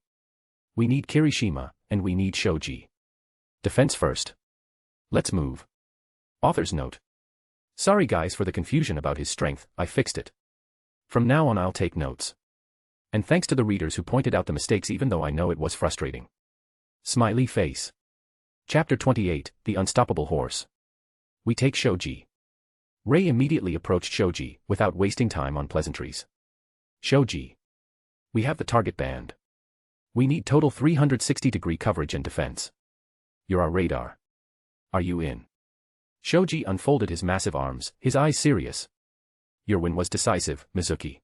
We need Kirishima, and we need Shoji. Defense first. Let's move. Author's note. Sorry guys for the confusion about his strength, I fixed it. From now on I'll take notes. And thanks to the readers who pointed out the mistakes even though I know it was frustrating. Smiley face. Chapter 28, The Unstoppable Horse. We take Shoji. Rei immediately approached Shoji, without wasting time on pleasantries. Shoji. We have the target band. We need total 360-degree coverage and defense. You're our radar. Are you in? Shoji unfolded his massive arms, his eyes serious. Your win was decisive, Mizuki.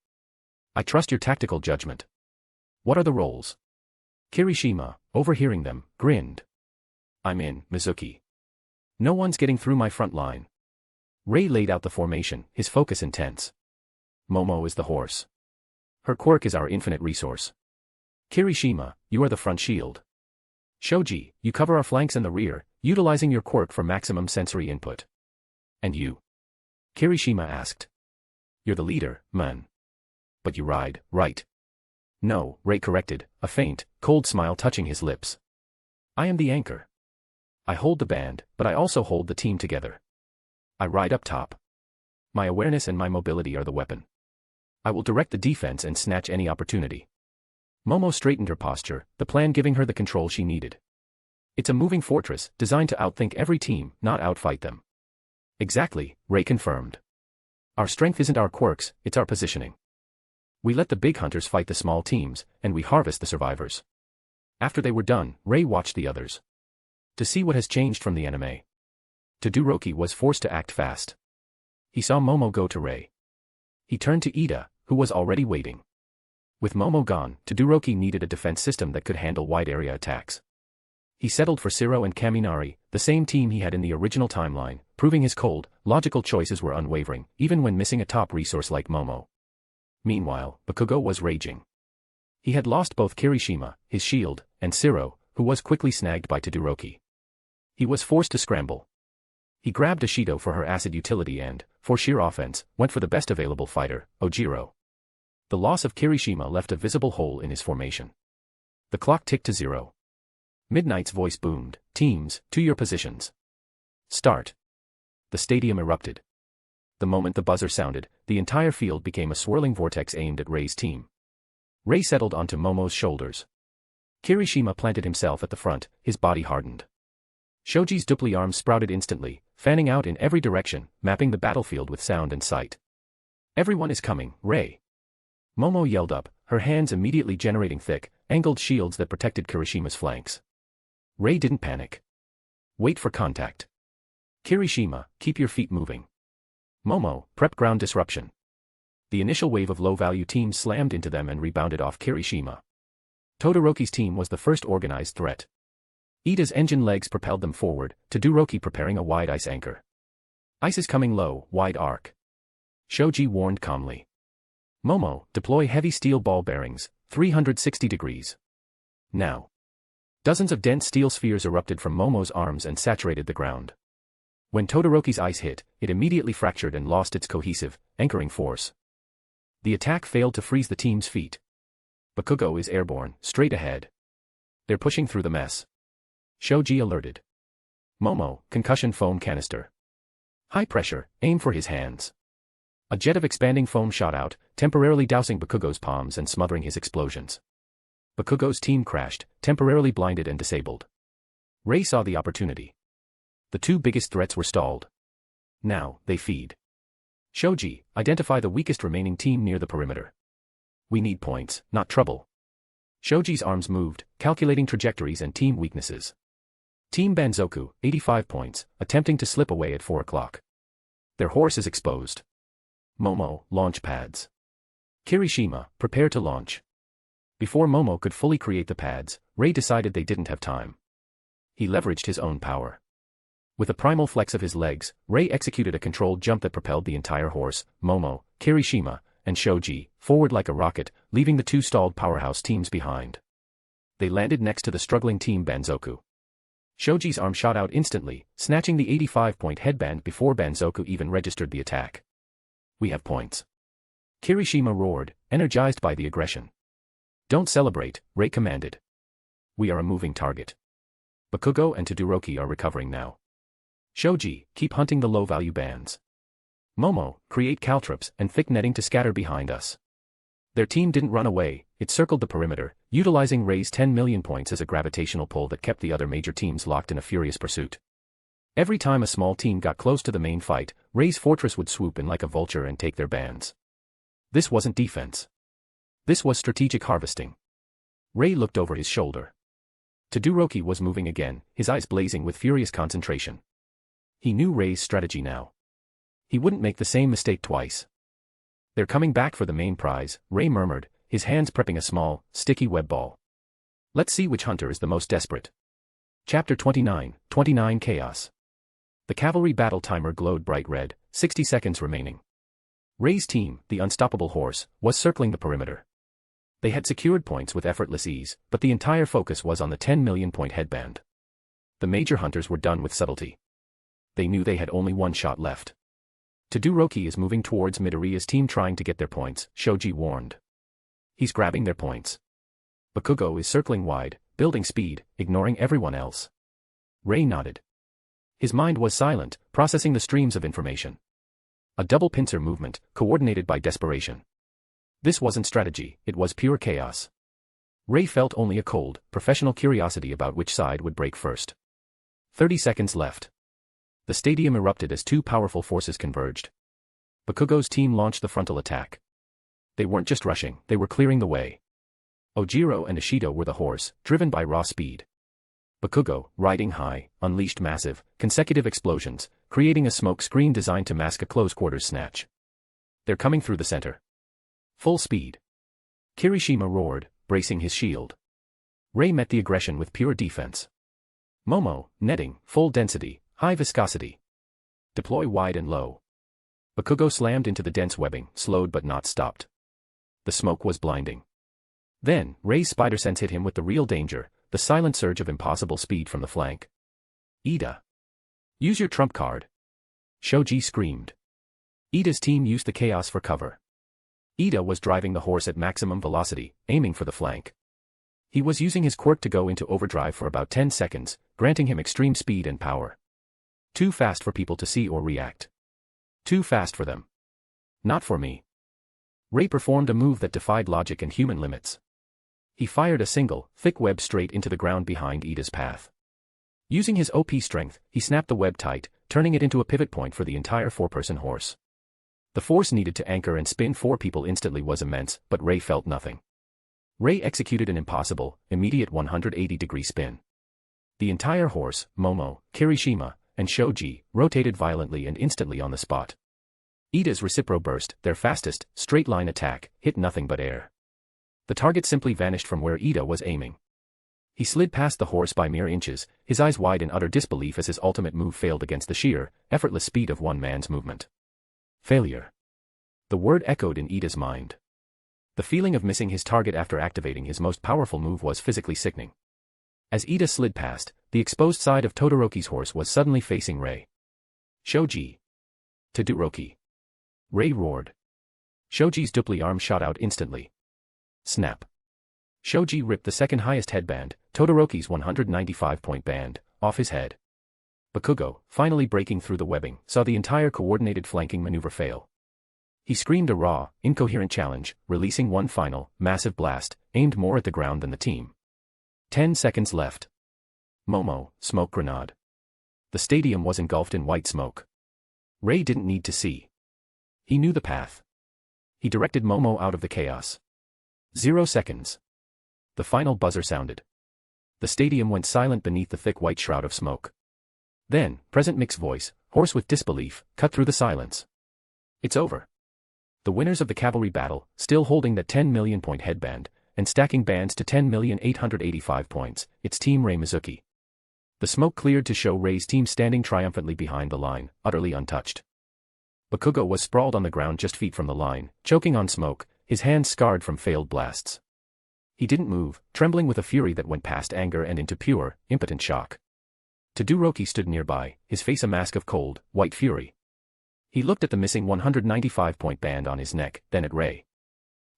I trust your tactical judgment. What are the roles? Kirishima, overhearing them, grinned. I'm in, Mizuki. No one's getting through my front line. Rei laid out the formation, his focus intense. Momo is the horse. Her quirk is our infinite resource. Kirishima, you are the front shield. Shoji, you cover our flanks and the rear, utilizing your quirk for maximum sensory input. And you? Kirishima asked. You're the leader, man. But you ride, right? No, Rei corrected, a faint, cold smile touching his lips. I am the anchor. I hold the band, but I also hold the team together. I ride up top. My awareness and my mobility are the weapon. I will direct the defense and snatch any opportunity. Momo straightened her posture, the plan giving her the control she needed. It's a moving fortress, designed to outthink every team, not outfight them. Exactly, Rei confirmed. Our strength isn't our quirks, it's our positioning. We let the big hunters fight the small teams, and we harvest the survivors. After they were done, Rei watched the others. To see what has changed from the anime. Todoroki was forced to act fast. He saw Momo go to Rei. He turned to Ida, who was already waiting. With Momo gone, Todoroki needed a defense system that could handle wide-area attacks. He settled for Shiro and Kaminari, the same team he had in the original timeline, proving his cold, logical choices were unwavering, even when missing a top resource like Momo. Meanwhile, Bakugo was raging. He had lost both Kirishima, his shield, and Shiro, who was quickly snagged by Todoroki. He was forced to scramble. He grabbed Ashido for her acid utility and, for sheer offense, went for the best available fighter, Ojiro. The loss of Kirishima left a visible hole in his formation. The clock ticked to 0. Midnight's voice boomed, teams, to your positions. Start. The stadium erupted. The moment the buzzer sounded, the entire field became a swirling vortex aimed at Rei's team. Rei settled onto Momo's shoulders. Kirishima planted himself at the front, his body hardened. Shoji's dupli arms sprouted instantly, fanning out in every direction, mapping the battlefield with sound and sight. Everyone is coming, Rei. Momo yelled up, her hands immediately generating thick, angled shields that protected Kirishima's flanks. Rei didn't panic. Wait for contact. Kirishima, keep your feet moving. Momo, prep ground disruption. The initial wave of low-value teams slammed into them and rebounded off Kirishima. Todoroki's team was the first organized threat. Ida's engine legs propelled them forward, Todoroki preparing a wide ice anchor. Ice is coming low, wide arc. Shoji warned calmly. Momo, deploy heavy steel ball bearings, 360 degrees. Now. Dozens of dense steel spheres erupted from Momo's arms and saturated the ground. When Todoroki's ice hit, it immediately fractured and lost its cohesive, anchoring force. The attack failed to freeze the team's feet. Bakugo is airborne, straight ahead. They're pushing through the mess. Shoji alerted. Momo, concussion foam canister. High pressure, aim for his hands. A jet of expanding foam shot out, temporarily dousing Bakugo's palms and smothering his explosions. Bakugo's team crashed, temporarily blinded and disabled. Rei saw the opportunity. The two biggest threats were stalled. Now, they feed. Shoji, identify the weakest remaining team near the perimeter. We need points, not trouble. Shoji's arms moved, calculating trajectories and team weaknesses. Team Banzoku, 85 points, attempting to slip away at 4 o'clock. Their horse is exposed. Momo, launch pads. Kirishima, prepare to launch. Before Momo could fully create the pads, Rei decided they didn't have time. He leveraged his own power. With a primal flex of his legs, Rei executed a controlled jump that propelled the entire horse, Momo, Kirishima, and Shoji, forward like a rocket, leaving the two stalled powerhouse teams behind. They landed next to the struggling team Banzoku. Shoji's arm shot out instantly, snatching the 85-point headband before Banzoku even registered the attack. "We have points." Kirishima roared, energized by the aggression. "Don't celebrate," Rei commanded. "We are a moving target. Bakugo and Todoroki are recovering now. Shoji, keep hunting the low-value bands. Momo, create caltrops and thick netting to scatter behind us." Their team didn't run away, it circled the perimeter, utilizing Rei's 10 million points as a gravitational pull that kept the other major teams locked in a furious pursuit. Every time a small team got close to the main fight, Rei's fortress would swoop in like a vulture and take their bands. This wasn't defense. This was strategic harvesting. Rei looked over his shoulder. Todoroki was moving again, his eyes blazing with furious concentration. He knew Rei's strategy now. He wouldn't make the same mistake twice. "They're coming back for the main prize," Rei murmured, his hands prepping a small, sticky web ball. "Let's see which hunter is the most desperate." Chapter 29 Chaos. The cavalry battle timer glowed bright red, 60 seconds remaining. Rei's team, the unstoppable horse, was circling the perimeter. They had secured points with effortless ease, but the entire focus was on the 10 million point headband. The major hunters were done with subtlety. They knew they had only one shot left. "Todoroki is moving towards Midoriya's team trying to get their points," Shoji warned. "He's grabbing their points. Bakugo is circling wide, building speed, ignoring everyone else." Rei nodded. His mind was silent, processing the streams of information. A double pincer movement, coordinated by desperation. This wasn't strategy, it was pure chaos. Rei felt only a cold, professional curiosity about which side would break first. 30 seconds left. The stadium erupted as two powerful forces converged. Bakugo's team launched the frontal attack. They weren't just rushing, they were clearing the way. Ojiro and Ishido were the horse, driven by raw speed. Bakugo, riding high, unleashed massive, consecutive explosions, creating a smoke screen designed to mask a close-quarters snatch. "They're coming through the center. Full speed." Kirishima roared, bracing his shield. Rei met the aggression with pure defense. Momo, netting, full density, high viscosity. Deploy wide and low. Bakugo slammed into the dense webbing, slowed but not stopped. The smoke was blinding. Then, Rei's spider sense hit him with the real danger, the silent surge of impossible speed from the flank. "Ida! Use your trump card!" Shoji screamed. Ida's team used the chaos for cover. Ida was driving the horse at maximum velocity, aiming for the flank. He was using his quirk to go into overdrive for about 10 seconds, granting him extreme speed and power. Too fast for people to see or react. Too fast for them. Not for me. Rei performed a move that defied logic and human limits. He fired a single, thick web straight into the ground behind Ida's path. Using his OP strength, he snapped the web tight, turning it into a pivot point for the entire four-person horse. The force needed to anchor and spin four people instantly was immense, but Rei felt nothing. Rei executed an impossible, immediate 180-degree spin. The entire horse, Momo, Kirishima, and Shoji, rotated violently and instantly on the spot. Ida's recipro burst, their fastest, straight-line attack, hit nothing but air. The target simply vanished from where Ida was aiming. He slid past the horse by mere inches, his eyes wide in utter disbelief as his ultimate move failed against the sheer, effortless speed of one man's movement. Failure. The word echoed in Ida's mind. The feeling of missing his target after activating his most powerful move was physically sickening. As Ida slid past, the exposed side of Todoroki's horse was suddenly facing Rei. "Shoji! Todoroki!" Rei roared. Shoji's dupli arm shot out instantly. Snap. Shoji ripped the second highest headband, Todoroki's 195-point band, off his head. Bakugo, finally breaking through the webbing, saw the entire coordinated flanking maneuver fail. He screamed a raw, incoherent challenge, releasing one final, massive blast, aimed more at the ground than the team. 10 seconds left. Momo, smoke grenade. The stadium was engulfed in white smoke. Rei didn't need to see. He knew the path. He directed Momo out of the chaos. 0 seconds. The final buzzer sounded. The stadium went silent beneath the thick white shroud of smoke. Then, Present Mick's voice, hoarse with disbelief, cut through the silence. "It's over." The winners of the cavalry battle, still holding that 10 million point headband, and stacking bands to 10,885 points, it's Team Rei Mizuki. The smoke cleared to show Rei's team standing triumphantly behind the line, utterly untouched. Bakugo was sprawled on the ground just feet from the line, choking on smoke, his hands scarred from failed blasts. He didn't move, trembling with a fury that went past anger and into pure, impotent shock. Todoroki stood nearby, his face a mask of cold, white fury. He looked at the missing 195-point band on his neck, then at Rei.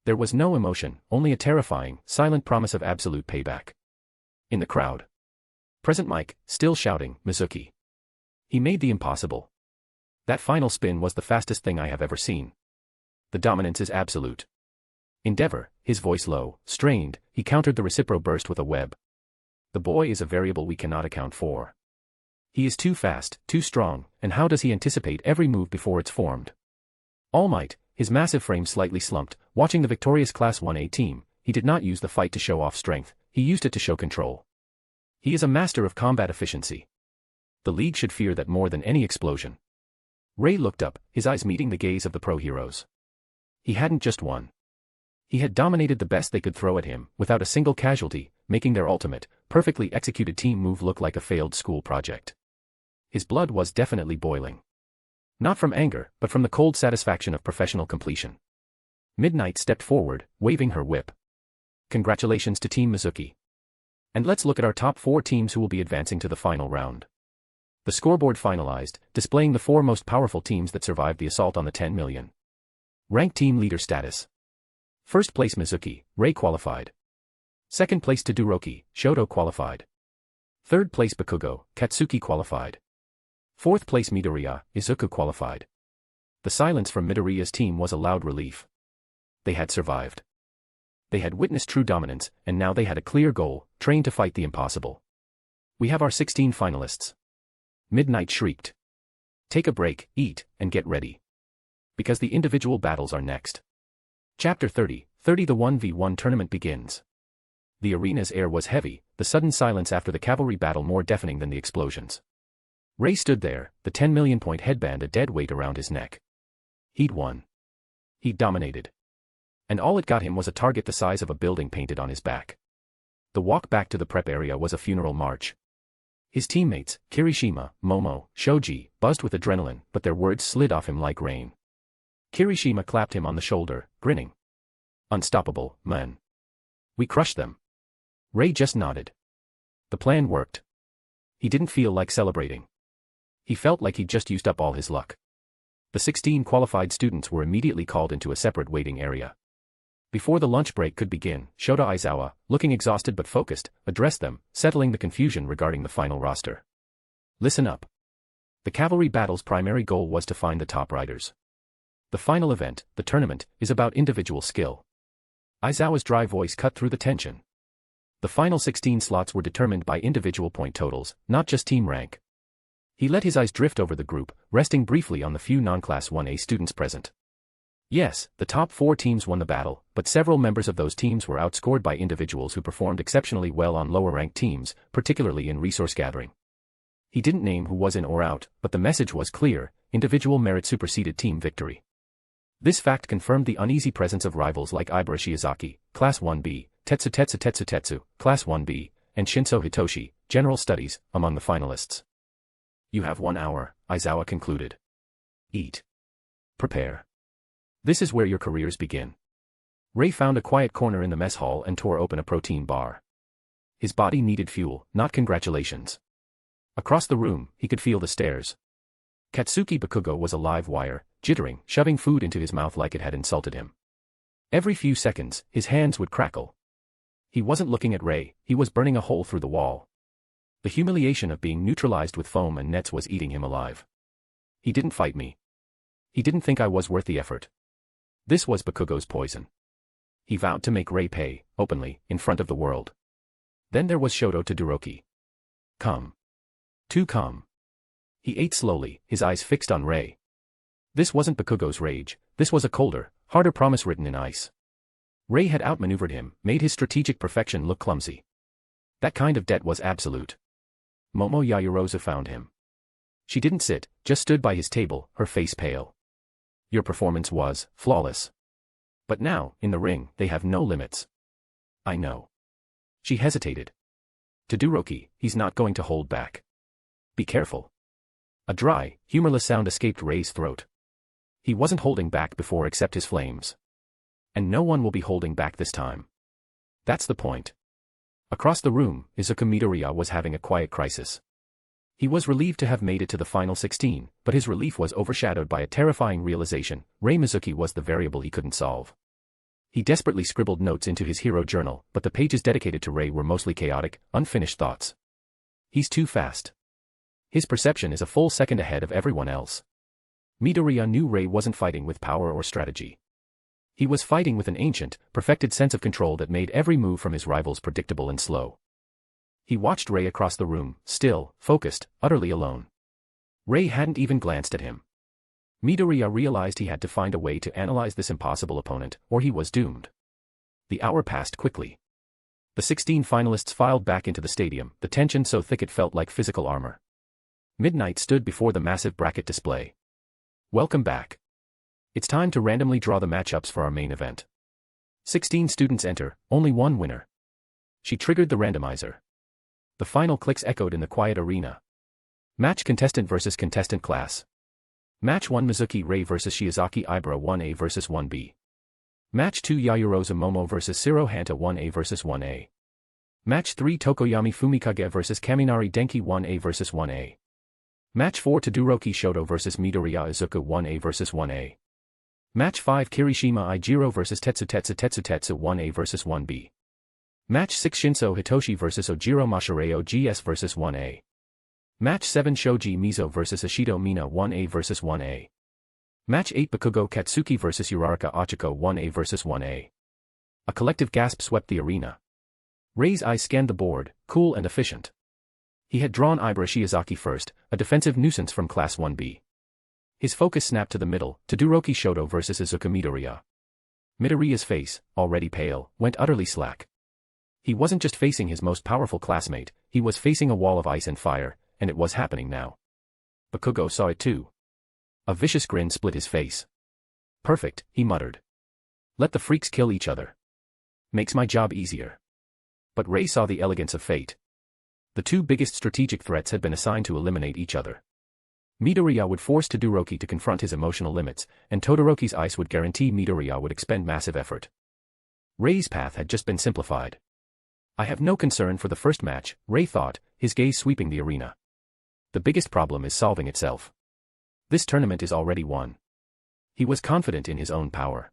There was no emotion, only a terrifying, silent promise of absolute payback. In the crowd. Present Mike, still shouting, Mizuki. He made the impossible. That final spin was the fastest thing I have ever seen. The dominance is absolute. Endeavor, his voice low, strained, he countered the recipro burst with a web. The boy is a variable we cannot account for. He is too fast, too strong, and how does he anticipate every move before it's formed? All Might, his massive frame slightly slumped, watching the victorious Class 1A team, he did not use the fight to show off strength, he used it to show control. He is a master of combat efficiency. The league should fear that more than any explosion. Rei looked up, his eyes meeting the gaze of the pro heroes. He hadn't just won. He had dominated the best they could throw at him, without a single casualty, making their ultimate, perfectly executed team move look like a failed school project. His blood was definitely boiling. Not from anger, but from the cold satisfaction of professional completion. Midnight stepped forward, waving her whip. Congratulations to Team Mizuki. And let's look at our top 4 teams who will be advancing to the final round. The scoreboard finalized, displaying the 4 most powerful teams that survived the assault on the 10 million. Ranked team leader status. First place Mizuki, Rei qualified. Second place Todoroki, Shoto qualified. Third place Bakugo, Katsuki qualified. Fourth place Midoriya, Izuku qualified. The silence from Midoriya's team was a loud relief. They had survived. They had witnessed true dominance, and now they had a clear goal, trained to fight the impossible. We have our 16 finalists. Midnight shrieked. Take a break, eat, and get ready. Because the individual battles are next. Chapter 30, the 1v1 tournament begins. The arena's air was heavy, the sudden silence after the cavalry battle more deafening than the explosions. Rei stood there, the 10 million point headband a dead weight around his neck. He'd won. He'd dominated. And all it got him was a target the size of a building painted on his back. The walk back to the prep area was a funeral march. His teammates, Kirishima, Momo, Shoji, buzzed with adrenaline, but their words slid off him like rain. Kirishima clapped him on the shoulder, grinning. Unstoppable, man. We crushed them. Rei just nodded. The plan worked. He didn't feel like celebrating. He felt like he'd just used up all his luck. The 16 qualified students were immediately called into a separate waiting area. Before the lunch break could begin, Shota Aizawa, looking exhausted but focused, addressed them, settling the confusion regarding the final roster. Listen up. The cavalry battle's primary goal was to find the top riders. The final event, the tournament, is about individual skill. Aizawa's dry voice cut through the tension. The final 16 slots were determined by individual point totals, not just team rank. He let his eyes drift over the group, resting briefly on the few non-Class 1A students present. Yes, the top 4 teams won the battle, but several members of those teams were outscored by individuals who performed exceptionally well on lower-ranked teams, particularly in resource gathering. He didn't name who was in or out, but the message was clear: individual merit superseded team victory. This fact confirmed the uneasy presence of rivals like Ibara Shiozaki, Class 1B, Tetsu, Class 1B, and Shinso Hitoshi, General Studies, among the finalists. You have 1 hour, Aizawa concluded. Eat. Prepare. This is where your careers begin. Rei found a quiet corner in the mess hall and tore open a protein bar. His body needed fuel, not congratulations. Across the room, he could feel the stares. Katsuki Bakugo was a live wire, jittering, shoving food into his mouth like it had insulted him. Every few seconds, his hands would crackle. He wasn't looking at Rei, he was burning a hole through the wall. The humiliation of being neutralized with foam and nets was eating him alive. He didn't fight me. He didn't think I was worth the effort. This was Bakugo's poison. He vowed to make Rei pay, openly, in front of the world. Then there was Shoto Todoroki. Come. Too calm. He ate slowly, his eyes fixed on Rei. This wasn't Bakugo's rage, this was a colder, harder promise written in ice. Rei had outmaneuvered him, made his strategic perfection look clumsy. That kind of debt was absolute. Momo Yaoyorozu found him. She didn't sit, just stood by his table, her face pale. Your performance was flawless. But now, in the ring, they have no limits. I know. She hesitated. Todoroki, he's not going to hold back. Be careful. A dry, humorless sound escaped Rei's throat. He wasn't holding back before except his flames. And no one will be holding back this time. That's the point. Across the room, Izuku Midoriya was having a quiet crisis. He was relieved to have made it to the final 16, but his relief was overshadowed by a terrifying realization: Rei Mizuki was the variable he couldn't solve. He desperately scribbled notes into his hero journal, but the pages dedicated to Rei were mostly chaotic, unfinished thoughts. He's too fast. His perception is a full second ahead of everyone else. Midoriya knew Rei wasn't fighting with power or strategy. He was fighting with an ancient, perfected sense of control that made every move from his rivals predictable and slow. He watched Rei across the room, still, focused, utterly alone. Rei hadn't even glanced at him. Midoriya realized he had to find a way to analyze this impossible opponent, or he was doomed. The hour passed quickly. The 16 finalists filed back into the stadium, the tension so thick it felt like physical armor. Midnight stood before the massive bracket display. Welcome back. It's time to randomly draw the matchups for our main event. 16 students enter, only one winner. She triggered the randomizer. The final clicks echoed in the quiet arena. Match contestant versus contestant class. Match 1 Mizuki Rei vs Shiozaki Ibara 1A vs 1B. Match 2 Yayorozu Momo vs Shiro Hanta 1A vs 1A. Match 3 Tokoyami Fumikage vs Kaminari Denki 1A vs 1A. Match 4 Todoroki Shoto vs Midoriya Izuku 1A vs 1A. Match 5 Kirishima Ijiro vs Tetsu 1A vs 1B. Match 6 Shinso Hitoshi vs Ojiro Mashireo GS vs 1A. Match 7 Shoji Mizo vs Ishido Mina 1A vs 1A. Match 8 Bakugo Katsuki vs Uraraka Ochiko 1A vs 1A. A collective gasp swept the arena. Rei's eyes scanned the board, cool and efficient. He had drawn Ibara Shiozaki first, a defensive nuisance from Class 1B. His focus snapped to the middle, Todoroki Shoto vs Izuku Midoriya. Midoriya's face, already pale, went utterly slack. He wasn't just facing his most powerful classmate, he was facing a wall of ice and fire, and it was happening now. Bakugo saw it too. A vicious grin split his face. Perfect, he muttered. Let the freaks kill each other. Makes my job easier. But Rei saw the elegance of fate. The two biggest strategic threats had been assigned to eliminate each other. Midoriya would force Todoroki to confront his emotional limits, and Todoroki's ice would guarantee Midoriya would expend massive effort. Rei's path had just been simplified. I have no concern for the first match, Rei thought, his gaze sweeping the arena. The biggest problem is solving itself. This tournament is already won. He was confident in his own power.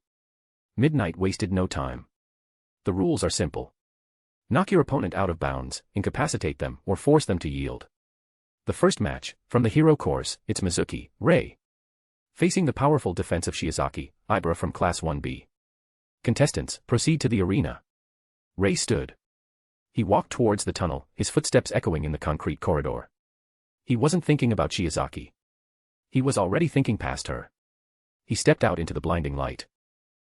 Midnight wasted no time. The rules are simple. Knock your opponent out of bounds, incapacitate them, or force them to yield. The first match, from the hero course, it's Mizuki, Rei. Facing the powerful defense of Shiozaki, Ibara from Class 1B. Contestants, proceed to the arena. Rei stood. He walked towards the tunnel, his footsteps echoing in the concrete corridor. He wasn't thinking about Shiozaki. He was already thinking past her. He stepped out into the blinding light.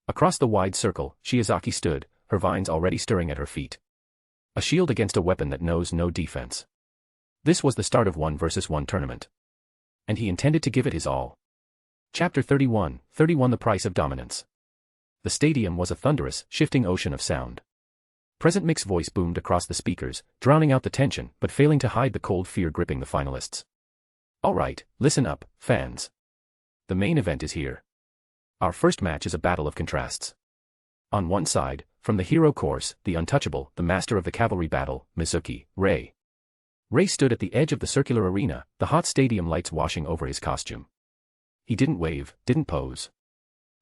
Across the wide circle, Shiozaki stood, her vines already stirring at her feet. A shield against a weapon that knows no defense. This was the start of 1 vs 1 tournament. And he intended to give it his all. Chapter 31, 31 The Price of Dominance. The stadium was a thunderous, shifting ocean of sound. Present Mick's voice boomed across the speakers, drowning out the tension, but failing to hide the cold fear gripping the finalists. All right, listen up, fans. The main event is here. Our first match is a battle of contrasts. On one side, from the hero course, the untouchable, the master of the cavalry battle, Mizuki, Rei. Rei stood at the edge of the circular arena, the hot stadium lights washing over his costume. He didn't wave, didn't pose.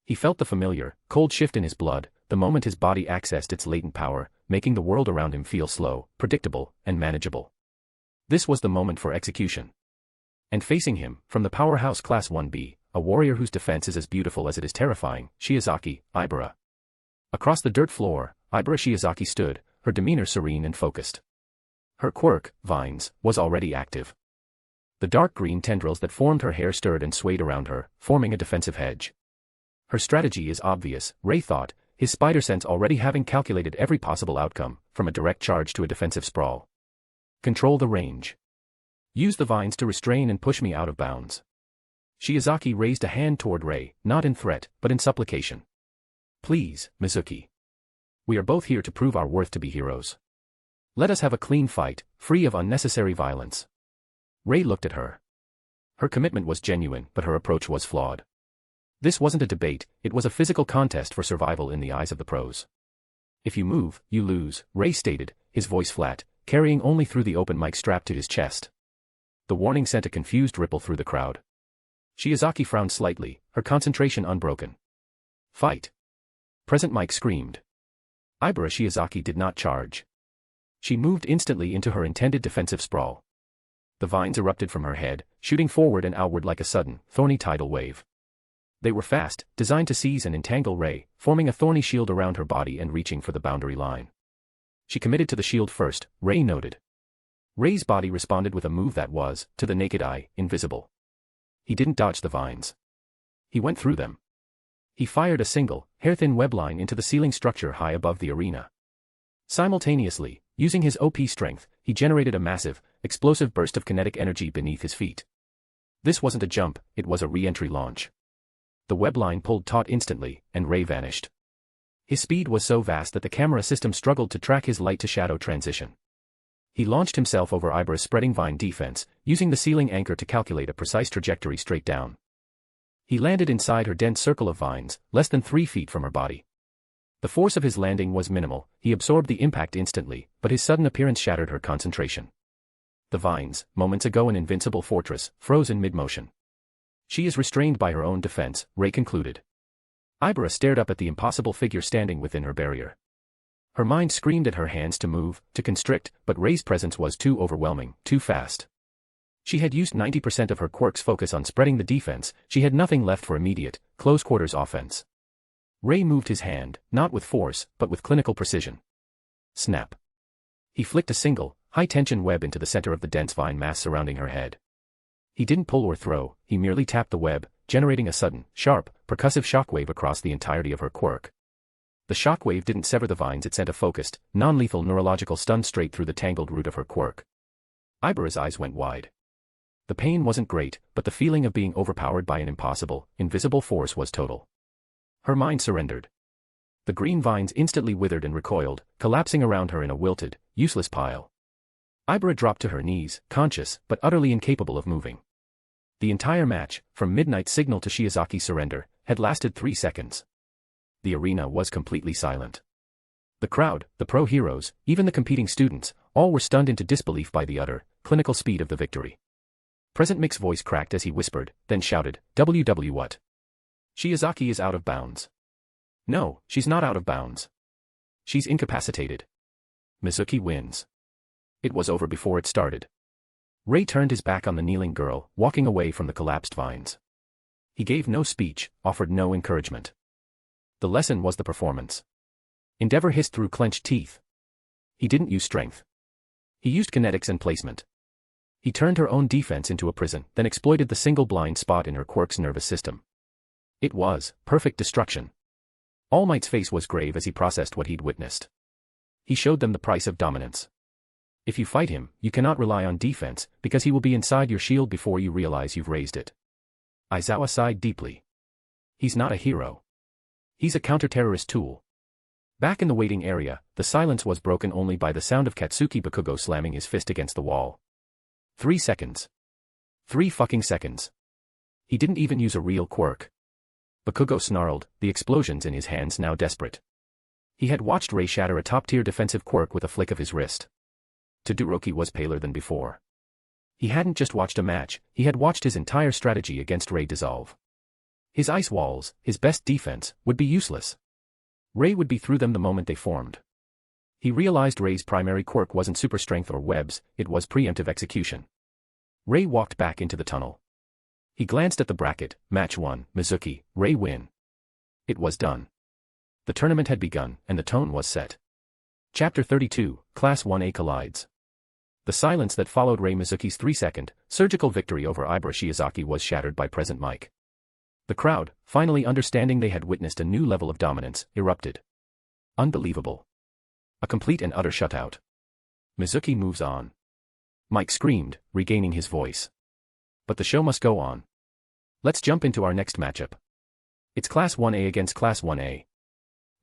He felt the familiar, cold shift in his blood, the moment his body accessed its latent power, making the world around him feel slow, predictable, and manageable. This was the moment for execution. And facing him, from the powerhouse Class 1B, a warrior whose defense is as beautiful as it is terrifying, Shiozaki, Ibara. Across the dirt floor, Ibara Shiozaki stood, her demeanor serene and focused. Her quirk, vines, was already active. The dark green tendrils that formed her hair stirred and swayed around her, forming a defensive hedge. Her strategy is obvious, Rei thought, his spider sense already having calculated every possible outcome, from a direct charge to a defensive sprawl. Control the range. Use the vines to restrain and push me out of bounds. Shiozaki raised a hand toward Rei, not in threat, but in supplication. Please, Mizuki. We are both here to prove our worth to be heroes. Let us have a clean fight, free of unnecessary violence. Rei looked at her. Her commitment was genuine, but her approach was flawed. This wasn't a debate, it was a physical contest for survival in the eyes of the pros. If you move, you lose, Rei stated, his voice flat, carrying only through the open mic strapped to his chest. The warning sent a confused ripple through the crowd. Shiozaki frowned slightly, her concentration unbroken. Fight! Present Mike screamed. Ibara Shiozaki did not charge. She moved instantly into her intended defensive sprawl. The vines erupted from her head, shooting forward and outward like a sudden, thorny tidal wave. They were fast, designed to seize and entangle Rei, forming a thorny shield around her body and reaching for the boundary line. She committed to the shield first, Rei noted. Rei's body responded with a move that was, to the naked eye, invisible. He didn't dodge the vines. He went through them. He fired a single, hair-thin web line into the ceiling structure high above the arena. Simultaneously, using his OP strength, he generated a massive, explosive burst of kinetic energy beneath his feet. This wasn't a jump, it was a re-entry launch. The web line pulled taut instantly, and Rei vanished. His speed was so vast that the camera system struggled to track his light-to-shadow transition. He launched himself over Ibara's spreading vine defense, using the ceiling anchor to calculate a precise trajectory straight down. He landed inside her dense circle of vines, less than 3 feet from her body. The force of his landing was minimal, he absorbed the impact instantly, but his sudden appearance shattered her concentration. The vines, moments ago an invincible fortress, froze in mid-motion. She is restrained by her own defense, Rei concluded. Ibara stared up at the impossible figure standing within her barrier. Her mind screamed at her hands to move, to constrict, but Rei's presence was too overwhelming, too fast. She had used 90% of her quirk's focus on spreading the defense, she had nothing left for immediate, close-quarters offense. Rei moved his hand, not with force, but with clinical precision. Snap. He flicked a single, high-tension web into the center of the dense vine mass surrounding her head. He didn't pull or throw, he merely tapped the web, generating a sudden, sharp, percussive shockwave across the entirety of her quirk. The shockwave didn't sever the vines, it sent a focused, non-lethal neurological stun straight through the tangled root of her quirk. Ibara's eyes went wide. The pain wasn't great, but the feeling of being overpowered by an impossible, invisible force was total. Her mind surrendered. The green vines instantly withered and recoiled, collapsing around her in a wilted, useless pile. Ibara dropped to her knees, conscious, but utterly incapable of moving. The entire match, from Midnight's signal to Shiozaki's surrender, had lasted 3 seconds. The arena was completely silent. The crowd, the pro heroes, even the competing students, all were stunned into disbelief by the utter, clinical speed of the victory. Present Mick's voice cracked as he whispered, then shouted, "WW what? Shiozaki is out of bounds." "No, she's not out of bounds. She's incapacitated. Mizuki wins." It was over before it started. Rei turned his back on the kneeling girl, walking away from the collapsed vines. He gave no speech, offered no encouragement. The lesson was the performance. Endeavor hissed through clenched teeth. He didn't use strength. He used kinetics and placement. He turned her own defense into a prison, then exploited the single blind spot in her quirk's nervous system. It was perfect destruction. All Might's face was grave as he processed what he'd witnessed. He showed them the price of dominance. If you fight him, you cannot rely on defense, because he will be inside your shield before you realize you've raised it. Aizawa sighed deeply. He's not a hero. He's a counter-terrorist tool. Back in the waiting area, the silence was broken only by the sound of Katsuki Bakugo slamming his fist against the wall. 3 seconds. 3 fucking seconds. He didn't even use a real quirk. Bakugo snarled, the explosions in his hands now desperate. He had watched Rei shatter a top-tier defensive quirk with a flick of his wrist. Todoroki was paler than before. He hadn't just watched a match, he had watched his entire strategy against Rei dissolve. His ice walls, his best defense, would be useless. Rei would be through them the moment they formed. He realized Rei's primary quirk wasn't super strength or webs, it was preemptive execution. Rei walked back into the tunnel. He glanced at the bracket, match 1, Mizuki, Rei win. It was done. The tournament had begun, and the tone was set. Chapter 32, Class 1A collides. The silence that followed Rei Mizuki's 3-second, surgical victory over Ibara Shiozaki was shattered by Present Mike. The crowd, finally understanding they had witnessed a new level of dominance, erupted. Unbelievable. A complete and utter shutout. Mizuki moves on. Mike screamed, regaining his voice. But the show must go on. Let's jump into our next matchup. It's Class 1A against Class 1A.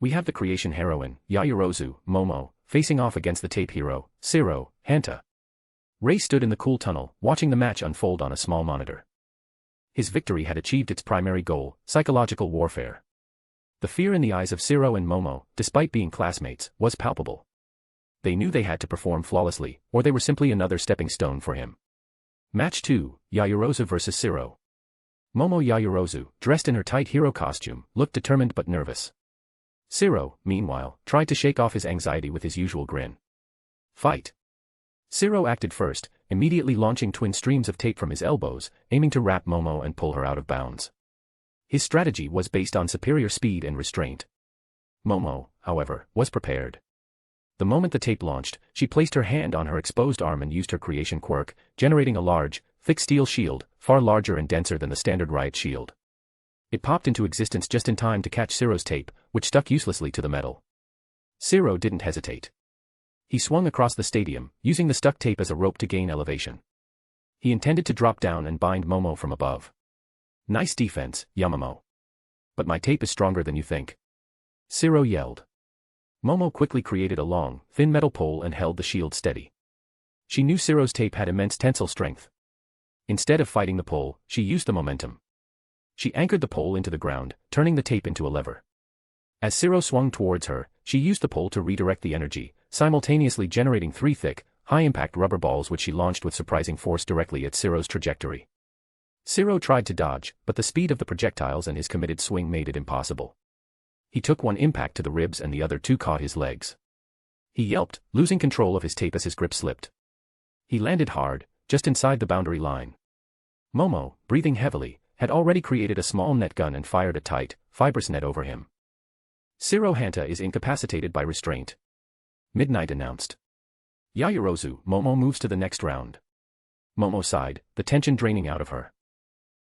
We have the creation heroine, Yayorozu, Momo, facing off against the tape hero, Shiro, Hanta. Rei stood in the cool tunnel, watching the match unfold on a small monitor. His victory had achieved its primary goal, psychological warfare. The fear in the eyes of Shiro and Momo, despite being classmates, was palpable. They knew they had to perform flawlessly, or they were simply another stepping stone for him. Match 2, Yaoyorozu vs Shiro. Momo Yaoyorozu, dressed in her tight hero costume, looked determined but nervous. Shiro, meanwhile, tried to shake off his anxiety with his usual grin. Fight! Shiro acted first, immediately launching twin streams of tape from his elbows, aiming to wrap Momo and pull her out of bounds. His strategy was based on superior speed and restraint. Momo, however, was prepared. The moment the tape launched, she placed her hand on her exposed arm and used her creation quirk, generating a large, thick steel shield, far larger and denser than the standard riot shield. It popped into existence just in time to catch Shiro's tape, which stuck uselessly to the metal. Shiro didn't hesitate. He swung across the stadium, using the stuck tape as a rope to gain elevation. He intended to drop down and bind Momo from above. Nice defense, Yamamoto. But my tape is stronger than you think. Shiro yelled. Momo quickly created a long, thin metal pole and held the shield steady. She knew Shiro's tape had immense tensile strength. Instead of fighting the pole, she used the momentum. She anchored the pole into the ground, turning the tape into a lever. As Shiro swung towards her, she used the pole to redirect the energy, simultaneously generating 3 thick, high-impact rubber balls which she launched with surprising force directly at Shiro's trajectory. Shiro tried to dodge, but the speed of the projectiles and his committed swing made it impossible. He took one impact to the ribs and the other 2 caught his legs. He yelped, losing control of his tape as his grip slipped. He landed hard, just inside the boundary line. Momo, breathing heavily, had already created a small net gun and fired a tight, fibrous net over him. Shiro Hanta is incapacitated by restraint. Midnight announced. Yaoyorozu, Momo moves to the next round. Momo sighed, the tension draining out of her.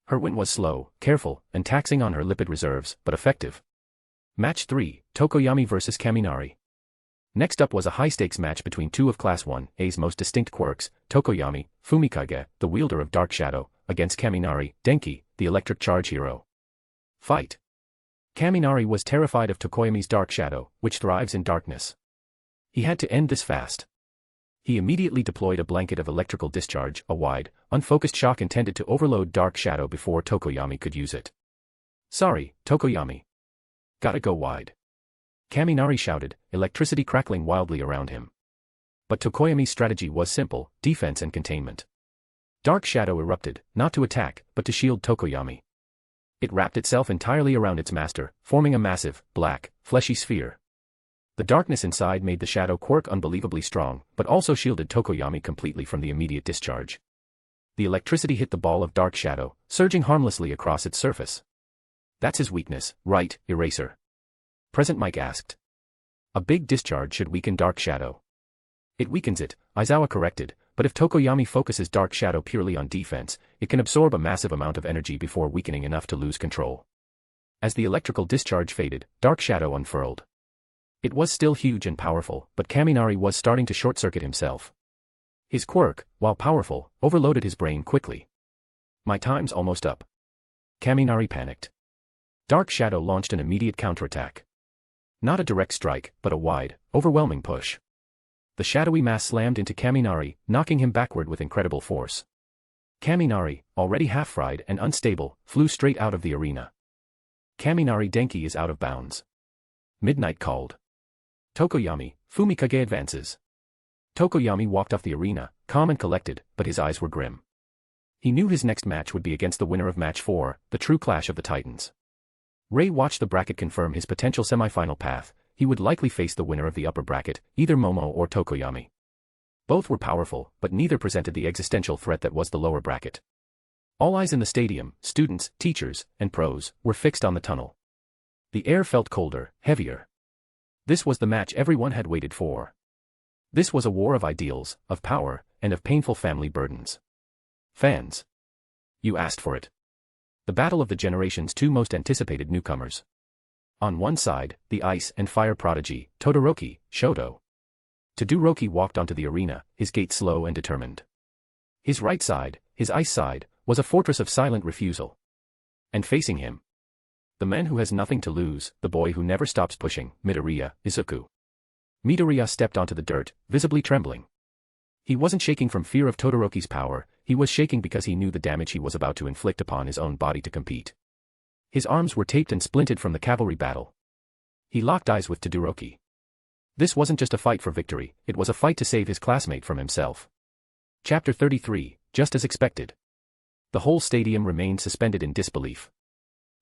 Her win was slow, careful, and taxing on her lipid reserves, but effective. Match 3, Tokoyami vs Kaminari. Next up was a high-stakes match between 2 of Class 1A's most distinct quirks, Tokoyami, Fumikage, the wielder of Dark Shadow, against Kaminari, Denki, the electric charge hero. Fight! Kaminari was terrified of Tokoyami's Dark Shadow, which thrives in darkness. He had to end this fast. He immediately deployed a blanket of electrical discharge, a wide, unfocused shock intended to overload Dark Shadow before Tokoyami could use it. Sorry, Tokoyami. Gotta go wide. Kaminari shouted, electricity crackling wildly around him. But Tokoyami's strategy was simple, defense and containment. Dark Shadow erupted, not to attack, but to shield Tokoyami. It wrapped itself entirely around its master, forming a massive, black, fleshy sphere. The darkness inside made the shadow quirk unbelievably strong, but also shielded Tokoyami completely from the immediate discharge. The electricity hit the ball of Dark Shadow, surging harmlessly across its surface. That's his weakness, right, Eraser? Present Mike asked. A big discharge should weaken Dark Shadow. It weakens it, Aizawa corrected, but if Tokoyami focuses Dark Shadow purely on defense, it can absorb a massive amount of energy before weakening enough to lose control. As the electrical discharge faded, Dark Shadow unfurled. It was still huge and powerful, but Kaminari was starting to short-circuit himself. His quirk, while powerful, overloaded his brain quickly. My time's almost up. Kaminari panicked. Dark Shadow launched an immediate counterattack. Not a direct strike, but a wide, overwhelming push. The shadowy mass slammed into Kaminari, knocking him backward with incredible force. Kaminari, already half-fried and unstable, flew straight out of the arena. Kaminari Denki is out of bounds. Midnight called. Tokoyami, Fumikage advances. Tokoyami walked off the arena, calm and collected, but his eyes were grim. He knew his next match would be against the winner of Match 4, the true clash of the Titans. Rei watched the bracket confirm his potential semi-final path. He would likely face the winner of the upper bracket, either Momo or Tokoyami. Both were powerful, but neither presented the existential threat that was the lower bracket. All eyes in the stadium, students, teachers, and pros, were fixed on the tunnel. The air felt colder, heavier. This was the match everyone had waited for. This was a war of ideals, of power, and of painful family burdens. Fans. You asked for it. The battle of the generation's 2 most anticipated newcomers. On one side, the ice and fire prodigy, Todoroki, Shoto. Todoroki walked onto the arena, his gait slow and determined. His right side, his ice side, was a fortress of silent refusal. And facing him, the man who has nothing to lose, the boy who never stops pushing, Midoriya, Izuku. Midoriya stepped onto the dirt, visibly trembling. He wasn't shaking from fear of Todoroki's power, he was shaking because he knew the damage he was about to inflict upon his own body to compete. His arms were taped and splinted from the cavalry battle. He locked eyes with Todoroki. This wasn't just a fight for victory, it was a fight to save his classmate from himself. Chapter 33, just as expected. The whole stadium remained suspended in disbelief.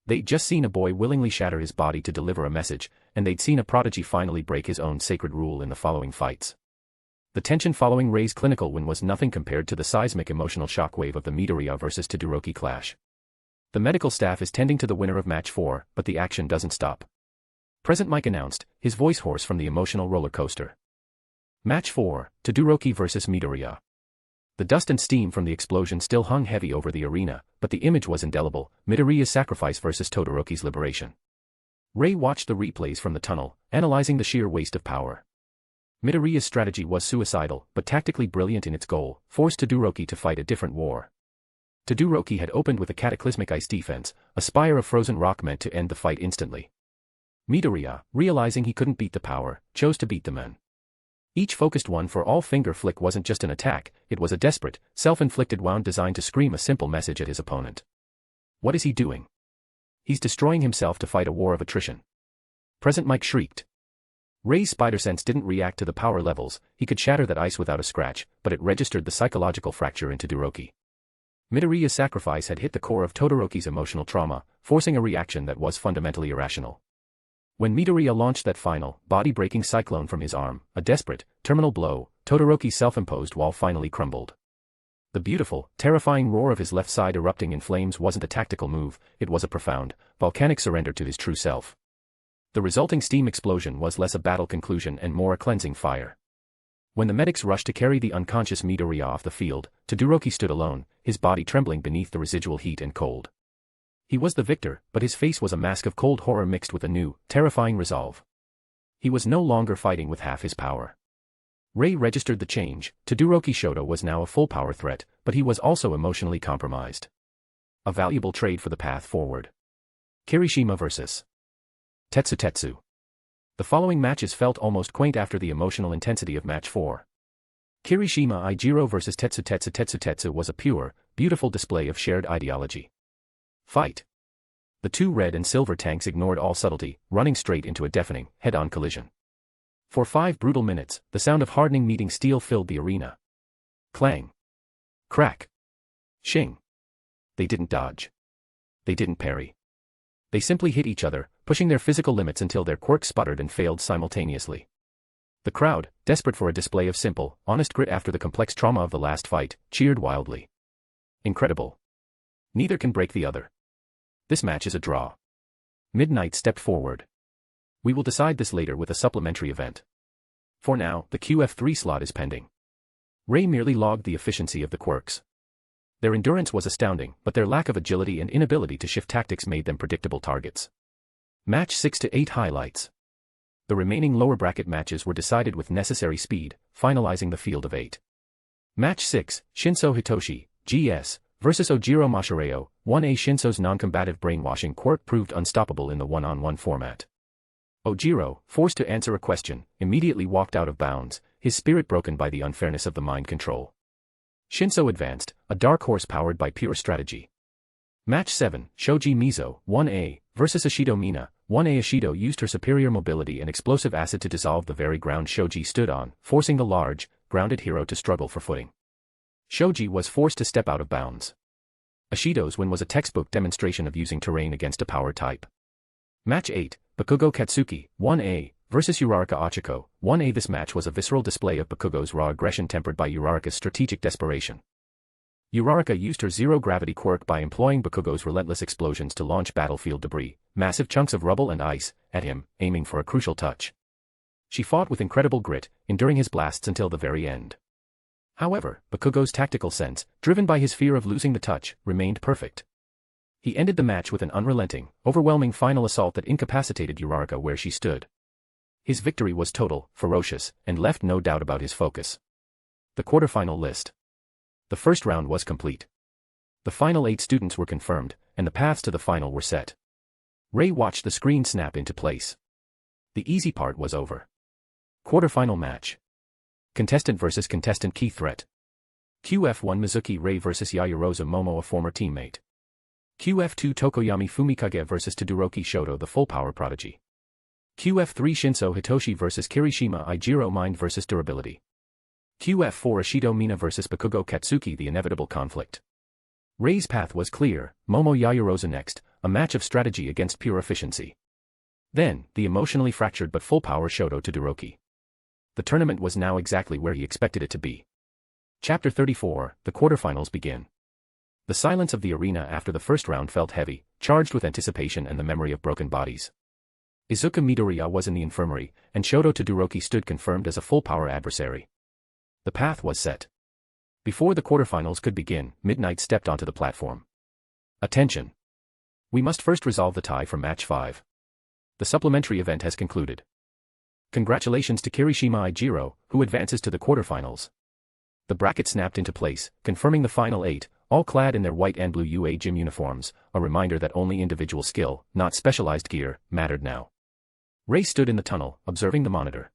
They'd just seen a boy willingly shatter his body to deliver a message, and they'd seen a prodigy finally break his own sacred rule in the following fights. The tension following Rei's clinical win was nothing compared to the seismic emotional shockwave of the Midoriya vs Todoroki clash. The medical staff is tending to the winner of Match 4, but the action doesn't stop. Present Mike announced, his voice hoarse from the emotional roller coaster. Match 4, Todoroki vs Midoriya. The dust and steam from the explosion still hung heavy over the arena, but the image was indelible, Midoriya's sacrifice versus Todoroki's liberation. Rei watched the replays from the tunnel, analyzing the sheer waste of power. Midoriya's strategy was suicidal, but tactically brilliant in its goal, forced Todoroki to fight a different war. Todoroki had opened with a cataclysmic ice defense, a spire of frozen rock meant to end the fight instantly. Midoriya, realizing he couldn't beat the power, chose to beat the men. Each focused one-for-all finger flick wasn't just an attack, it was a desperate, self-inflicted wound designed to scream a simple message at his opponent. What is he doing? He's destroying himself to fight a war of attrition. Present Mike shrieked. Rei's spider sense didn't react to the power levels, he could shatter that ice without a scratch, but it registered the psychological fracture in Todoroki. Midoriya's sacrifice had hit the core of Todoroki's emotional trauma, forcing a reaction that was fundamentally irrational. When Midoriya launched that final, body-breaking cyclone from his arm, a desperate, terminal blow, Todoroki's self-imposed wall finally crumbled. The beautiful, terrifying roar of his left side erupting in flames wasn't a tactical move, it was a profound, volcanic surrender to his true self. The resulting steam explosion was less a battle conclusion and more a cleansing fire. When the medics rushed to carry the unconscious Midoriya off the field, Todoroki stood alone, his body trembling beneath the residual heat and cold. He was the victor, but his face was a mask of cold horror mixed with a new, terrifying resolve. He was no longer fighting with half his power. Rei registered the change, Todoroki Shoto was now a full-power threat, but he was also emotionally compromised. A valuable trade for the path forward. Kirishima vs. Tetsu. The following matches felt almost quaint after the emotional intensity of Match 4. Kirishima Ijiro vs Tetsu was a pure, beautiful display of shared ideology. Fight. The two red and silver tanks ignored all subtlety, running straight into a deafening, head-on collision. For 5 brutal minutes, the sound of hardening meeting steel filled the arena. Clang. Crack. Shing. They didn't dodge. They didn't parry. They simply hit each other, pushing their physical limits until their quirks sputtered and failed simultaneously. The crowd, desperate for a display of simple, honest grit after the complex trauma of the last fight, cheered wildly. Incredible. Neither can break the other. This match is a draw. Midnight stepped forward. We will decide this later with a supplementary event. For now, the QF3 slot is pending. Rei merely logged the efficiency of the quirks. Their endurance was astounding, but their lack of agility and inability to shift tactics made them predictable targets. Match 6 to 8 highlights. The remaining lower bracket matches were decided with necessary speed, finalizing the field of 8. Match 6, Shinso Hitoshi, GS, versus Ojiro Mashireo, 1A. Shinso's non-combative brainwashing quirk proved unstoppable in the one-on-one format. Ojiro, forced to answer a question, immediately walked out of bounds, his spirit broken by the unfairness of the mind control. Shinso advanced, a dark horse powered by pure strategy. Match 7, Shoji Mizo, 1A, versus Ashido Mina, 1A. Ashido used her superior mobility and explosive acid to dissolve the very ground Shoji stood on, forcing the large, grounded hero to struggle for footing. Shoji was forced to step out of bounds. Ashido's win was a textbook demonstration of using terrain against a power type. Match 8, Bakugo Katsuki, 1A, versus Uraraka Ochiko, 1A. This match was a visceral display of Bakugo's raw aggression tempered by Uraraka's strategic desperation. Uraraka used her zero-gravity quirk by employing Bakugo's relentless explosions to launch battlefield debris, massive chunks of rubble and ice, at him, aiming for a crucial touch. She fought with incredible grit, enduring his blasts until the very end. However, Bakugo's tactical sense, driven by his fear of losing the touch, remained perfect. He ended the match with an unrelenting, overwhelming final assault that incapacitated Uraraka where she stood. His victory was total, ferocious, and left no doubt about his focus. The quarterfinal list. The first round was complete. The final 8 students were confirmed, and the paths to the final were set. Rei watched the screen snap into place. The easy part was over. Quarterfinal match. Contestant versus contestant key threat. QF1 Mizuki Rei vs Yaoyorozu Momo, a former teammate. QF2 Tokoyami Fumikage vs Todoroki Shoto, the full power prodigy. QF3 Shinso Hitoshi vs Kirishima Ijiro, mind vs durability. QF4 Ishido Mina vs Bakugo Katsuki, the inevitable conflict. Rei's path was clear, Momo Yaoyorozu next, a match of strategy against pure efficiency. Then, the emotionally fractured but full power Shoto Todoroki. The tournament was now exactly where he expected it to be. Chapter 34, the quarterfinals begin. The silence of the arena after the first round felt heavy, charged with anticipation and the memory of broken bodies. Izuka Midoriya was in the infirmary, and Shoto Todoroki stood confirmed as a full-power adversary. The path was set. Before the quarterfinals could begin, Midnight stepped onto the platform. Attention! We must first resolve the tie from Match 5. The supplementary event has concluded. Congratulations to Kirishima Ijiro, who advances to the quarterfinals. The bracket snapped into place, confirming the final 8, all clad in their white and blue UA gym uniforms, a reminder that only individual skill, not specialized gear, mattered now. Rei stood in the tunnel, observing the monitor.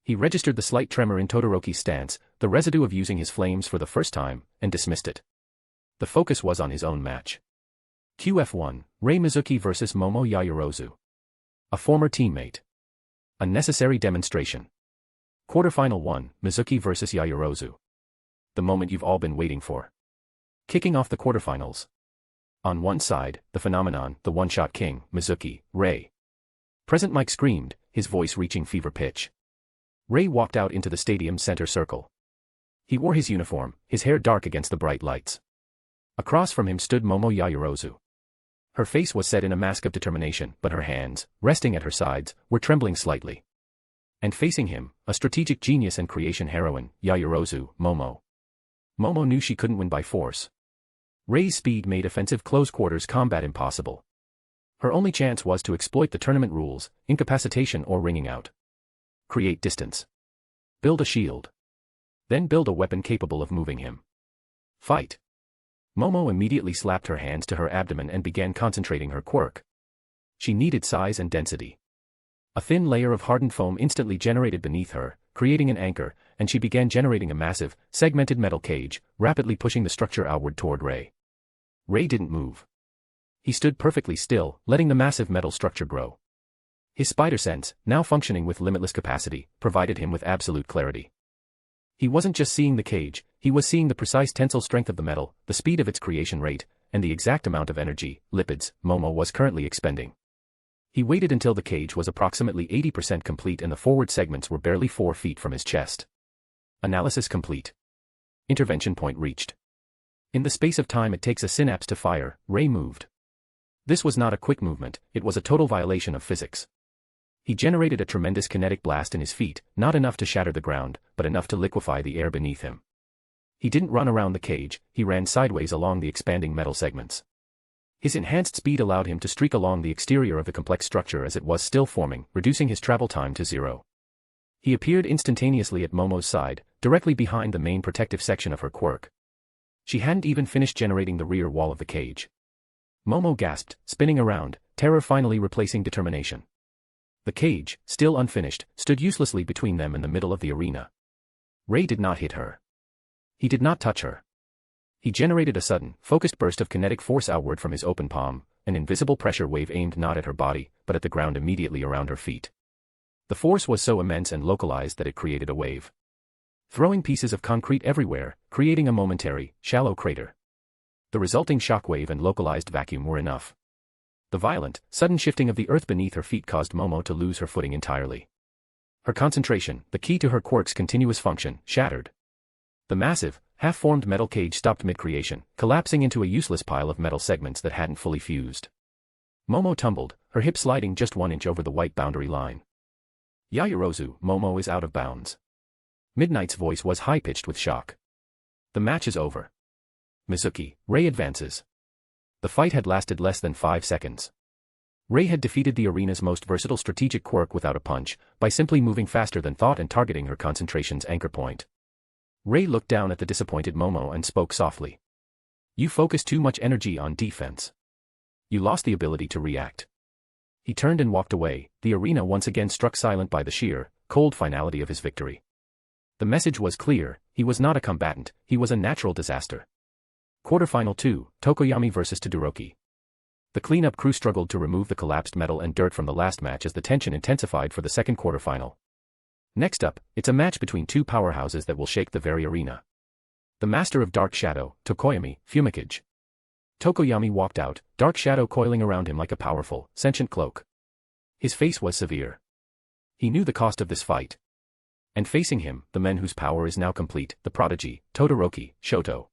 He registered the slight tremor in Todoroki's stance, the residue of using his flames for the first time, and dismissed it. The focus was on his own match. QF1, Rei Mizuki vs Momo Yaoyorozu. A former teammate. A necessary demonstration. Quarterfinal 1, Mizuki vs Yaoyorozu. The moment you've all been waiting for. Kicking off the quarterfinals. On one side, the phenomenon, the one-shot king, Mizuki, Rei. Present Mike screamed, his voice reaching fever pitch. Rei walked out into the stadium's center circle. He wore his uniform, his hair dark against the bright lights. Across from him stood Momo Yaoyorozu. Her face was set in a mask of determination, but her hands, resting at her sides, were trembling slightly. And facing him, a strategic genius and creation heroine, Yaoyorozu, Momo. Momo knew she couldn't win by force. Rei's speed made offensive close-quarters combat impossible. Her only chance was to exploit the tournament rules, incapacitation or ringing out. Create distance. Build a shield. Then build a weapon capable of moving him. Fight. Momo immediately slapped her hands to her abdomen and began concentrating her quirk. She needed size and density. A thin layer of hardened foam instantly generated beneath her, creating an anchor, and she began generating a massive, segmented metal cage, rapidly pushing the structure outward toward Rei. Rei didn't move. He stood perfectly still, letting the massive metal structure grow. His spider sense, now functioning with limitless capacity, provided him with absolute clarity. He wasn't just seeing the cage, he was seeing the precise tensile strength of the metal, the speed of its creation rate, and the exact amount of energy, lipids, Momo was currently expending. He waited until the cage was approximately 80% complete and the forward segments were barely 4 feet from his chest. Analysis complete. Intervention point reached. In the space of time it takes a synapse to fire, Rei moved. This was not a quick movement, it was a total violation of physics. He generated a tremendous kinetic blast in his feet, not enough to shatter the ground, but enough to liquefy the air beneath him. He didn't run around the cage, he ran sideways along the expanding metal segments. His enhanced speed allowed him to streak along the exterior of the complex structure as it was still forming, reducing his travel time to 0. He appeared instantaneously at Momo's side, directly behind the main protective section of her quirk. She hadn't even finished generating the rear wall of the cage. Momo gasped, spinning around, terror finally replacing determination. The cage, still unfinished, stood uselessly between them in the middle of the arena. Rei did not hit her. He did not touch her. He generated a sudden, focused burst of kinetic force outward from his open palm, an invisible pressure wave aimed not at her body, but at the ground immediately around her feet. The force was so immense and localized that it created a wave, throwing pieces of concrete everywhere, creating a momentary, shallow crater. The resulting shockwave and localized vacuum were enough. The violent, sudden shifting of the earth beneath her feet caused Momo to lose her footing entirely. Her concentration, the key to her quirk's continuous function, shattered. The massive, half-formed metal cage stopped mid-creation, collapsing into a useless pile of metal segments that hadn't fully fused. Momo tumbled, her hip sliding just 1 inch over the white boundary line. Yaoyorozu, Momo is out of bounds. Midnight's voice was high-pitched with shock. The match is over. Mizuki, Rei advances. The fight had lasted less than 5 seconds. Rei had defeated the arena's most versatile strategic quirk without a punch, by simply moving faster than thought and targeting her concentration's anchor point. Rei looked down at the disappointed Momo and spoke softly. You focus too much energy on defense. You lost the ability to react. He turned and walked away, the arena once again struck silent by the sheer, cold finality of his victory. The message was clear: he was not a combatant, he was a natural disaster. Quarterfinal 2, Tokoyami vs Todoroki. The cleanup crew struggled to remove the collapsed metal and dirt from the last match as the tension intensified for the second quarterfinal. Next up, it's a match between two powerhouses that will shake the very arena. The master of Dark Shadow, Tokoyami, Fumikage. Tokoyami walked out, dark shadow coiling around him like a powerful, sentient cloak. His face was severe. He knew the cost of this fight. And facing him, the men whose power is now complete, the prodigy, Todoroki, Shoto.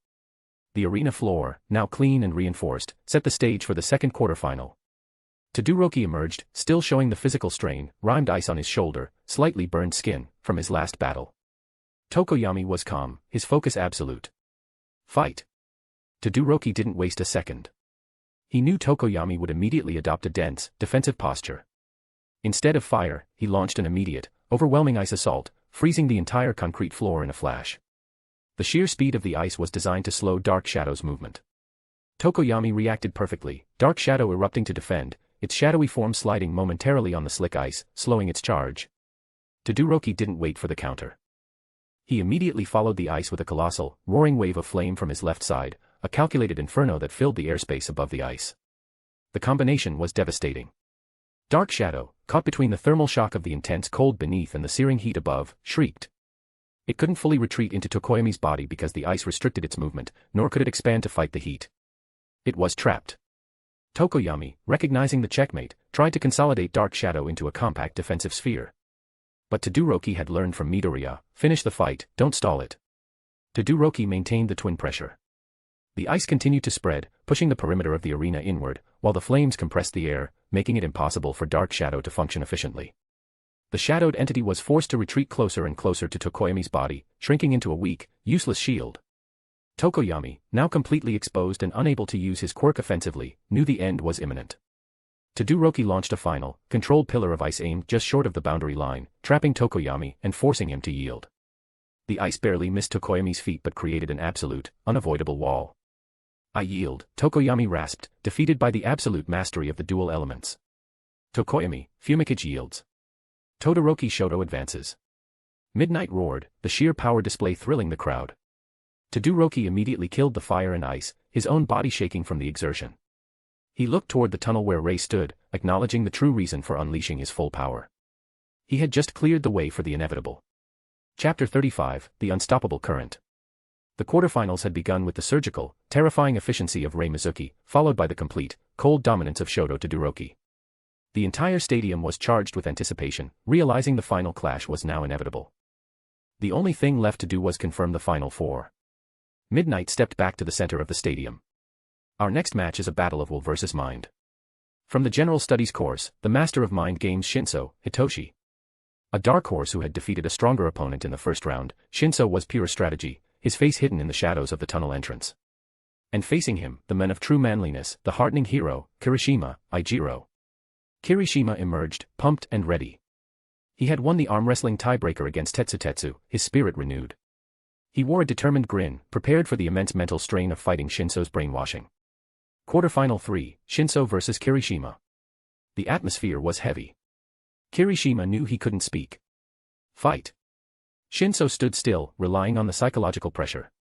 The arena floor, now clean and reinforced, set the stage for the second quarterfinal. Todoroki emerged, still showing the physical strain, rimed ice on his shoulder, slightly burned skin, from his last battle. Tokoyami was calm, his focus absolute. Fight. Todoroki didn't waste a second. He knew Tokoyami would immediately adopt a dense, defensive posture. Instead of fire, he launched an immediate, overwhelming ice assault, freezing the entire concrete floor in a flash. The sheer speed of the ice was designed to slow Dark Shadow's movement. Tokoyami reacted perfectly, Dark Shadow erupting to defend, its shadowy form sliding momentarily on the slick ice, slowing its charge. Todoroki didn't wait for the counter. He immediately followed the ice with a colossal, roaring wave of flame from his left side, a calculated inferno that filled the airspace above the ice. The combination was devastating. Dark Shadow, caught between the thermal shock of the intense cold beneath and the searing heat above, shrieked. It couldn't fully retreat into Tokoyami's body because the ice restricted its movement, nor could it expand to fight the heat. It was trapped. Tokoyami, recognizing the checkmate, tried to consolidate Dark Shadow into a compact defensive sphere. But Todoroki had learned from Midoriya, finish the fight, don't stall it. Todoroki maintained the twin pressure. The ice continued to spread, pushing the perimeter of the arena inward, while the flames compressed the air, making it impossible for Dark Shadow to function efficiently. The shadowed entity was forced to retreat closer and closer to Tokoyami's body, shrinking into a weak, useless shield. Tokoyami, now completely exposed and unable to use his quirk offensively, knew the end was imminent. Todoroki launched a final, controlled pillar of ice aimed just short of the boundary line, trapping Tokoyami and forcing him to yield. The ice barely missed Tokoyami's feet but created an absolute, unavoidable wall. I yield, Tokoyami rasped, defeated by the absolute mastery of the dual elements. Tokoyami, Fumikage yields. Todoroki Shoto advances. Midnight roared, the sheer power display thrilling the crowd. Todoroki immediately killed the fire and ice, his own body shaking from the exertion. He looked toward the tunnel where Rei stood, acknowledging the true reason for unleashing his full power. He had just cleared the way for the inevitable. Chapter 35, The Unstoppable Current. The quarterfinals had begun with the surgical, terrifying efficiency of Rei Mizuki, followed by the complete, cold dominance of Shoto Todoroki. The entire stadium was charged with anticipation, realizing the final clash was now inevitable. The only thing left to do was confirm the final four. Midnight stepped back to the center of the stadium. Our next match is a battle of will versus mind. From the General Studies course, the master of mind games Shinso, Hitoshi. A dark horse who had defeated a stronger opponent in the first round, Shinso was pure strategy, his face hidden in the shadows of the tunnel entrance. And facing him, the men of true manliness, the heartening hero, Kirishima, Eijiro. Kirishima emerged, pumped and ready. He had won the arm wrestling tiebreaker against Tetsutetsu, his spirit renewed. He wore a determined grin, prepared for the immense mental strain of fighting Shinso's brainwashing. Quarterfinal 3, Shinso vs Kirishima. The atmosphere was heavy. Kirishima knew he couldn't speak. Fight. Shinso stood still, relying on the psychological pressure.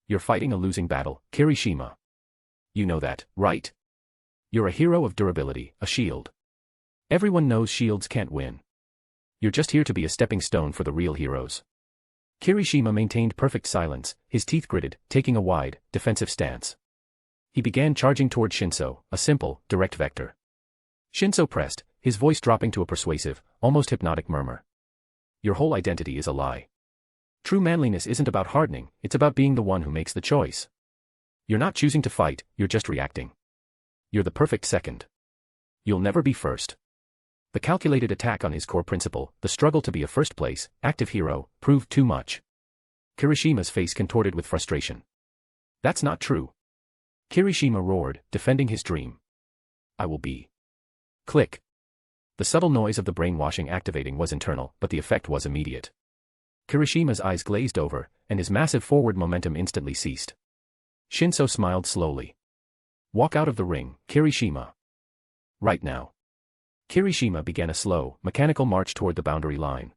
You're fighting a losing battle, Kirishima. You know that, right? You're a hero of durability, a shield. Everyone knows shields can't win. You're just here to be a stepping stone for the real heroes. Kirishima maintained perfect silence, his teeth gritted, taking a wide, defensive stance. He began charging toward Shinso, a simple, direct vector. Shinso pressed, his voice dropping to a persuasive, almost hypnotic murmur. Your whole identity is a lie. True manliness isn't about hardening, it's about being the one who makes the choice. You're not choosing to fight, you're just reacting. You're the perfect second. You'll never be first. The calculated attack on his core principle, the struggle to be a first-place, active hero, proved too much. Kirishima's face contorted with frustration. That's not true. Kirishima roared, defending his dream. I will be. Click. The subtle noise of the brainwashing activating was internal, but the effect was immediate. Kirishima's eyes glazed over, and his massive forward momentum instantly ceased. Shinso smiled slowly. Walk out of the ring, Kirishima. Right now. Kirishima began a slow, mechanical march toward the boundary line.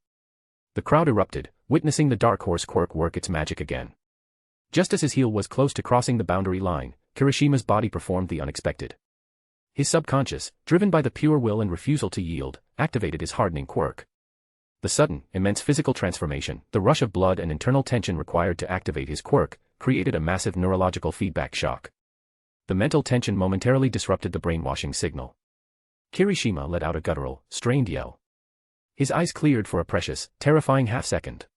The crowd erupted, witnessing the Dark Horse quirk work its magic again. Just as his heel was close to crossing the boundary line, Kirishima's body performed the unexpected. His subconscious, driven by the pure will and refusal to yield, activated his hardening quirk. The sudden, immense physical transformation, the rush of blood and internal tension required to activate his quirk, created a massive neurological feedback shock. The mental tension momentarily disrupted the brainwashing signal. Kirishima let out a guttural, strained yell. His eyes cleared for a precious, terrifying half-second.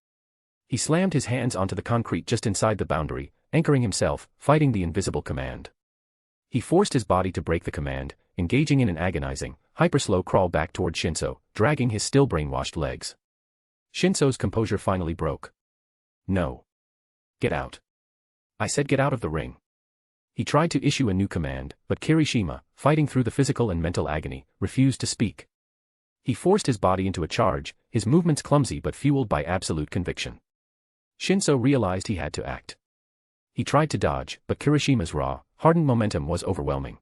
He slammed his hands onto the concrete just inside the boundary, anchoring himself, fighting the invisible command. He forced his body to break the command, engaging in an agonizing, hyper-slow crawl back toward Shinso, dragging his still brainwashed legs. Shinso's composure finally broke. No. Get out. I said get out of the ring. He tried to issue a new command, but Kirishima, fighting through the physical and mental agony, refused to speak. He forced his body into a charge, his movements clumsy but fueled by absolute conviction. Shinso realized he had to act. He tried to dodge, but Kirishima's raw, hardened momentum was overwhelming.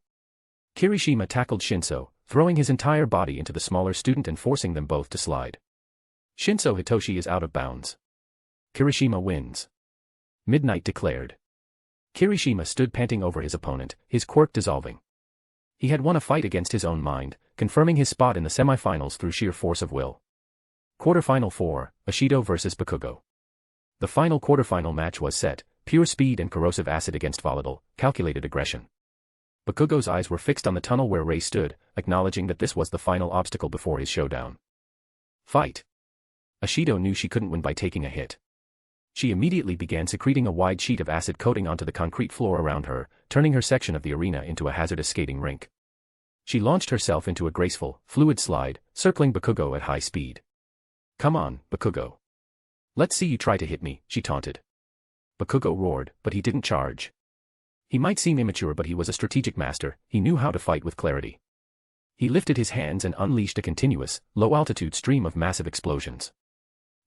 Kirishima tackled Shinso, throwing his entire body into the smaller student and forcing them both to slide. Shinso Hitoshi is out of bounds. Kirishima wins. Midnight declared. Kirishima stood panting over his opponent, his quirk dissolving. He had won a fight against his own mind, confirming his spot in the semifinals through sheer force of will. Quarterfinal 4, Ishido vs Bakugo. The final quarterfinal match was set, pure speed and corrosive acid against volatile, calculated aggression. Bakugo's eyes were fixed on the tunnel where Rei stood, acknowledging that this was the final obstacle before his showdown. Fight. Ishido knew she couldn't win by taking a hit. She immediately began secreting a wide sheet of acid coating onto the concrete floor around her, turning her section of the arena into a hazardous skating rink. She launched herself into a graceful, fluid slide, circling Bakugo at high speed. Come on, Bakugo. Let's see you try to hit me, she taunted. Bakugo roared, but he didn't charge. He might seem immature, but he was a strategic master, he knew how to fight with clarity. He lifted his hands and unleashed a continuous, low-altitude stream of massive explosions.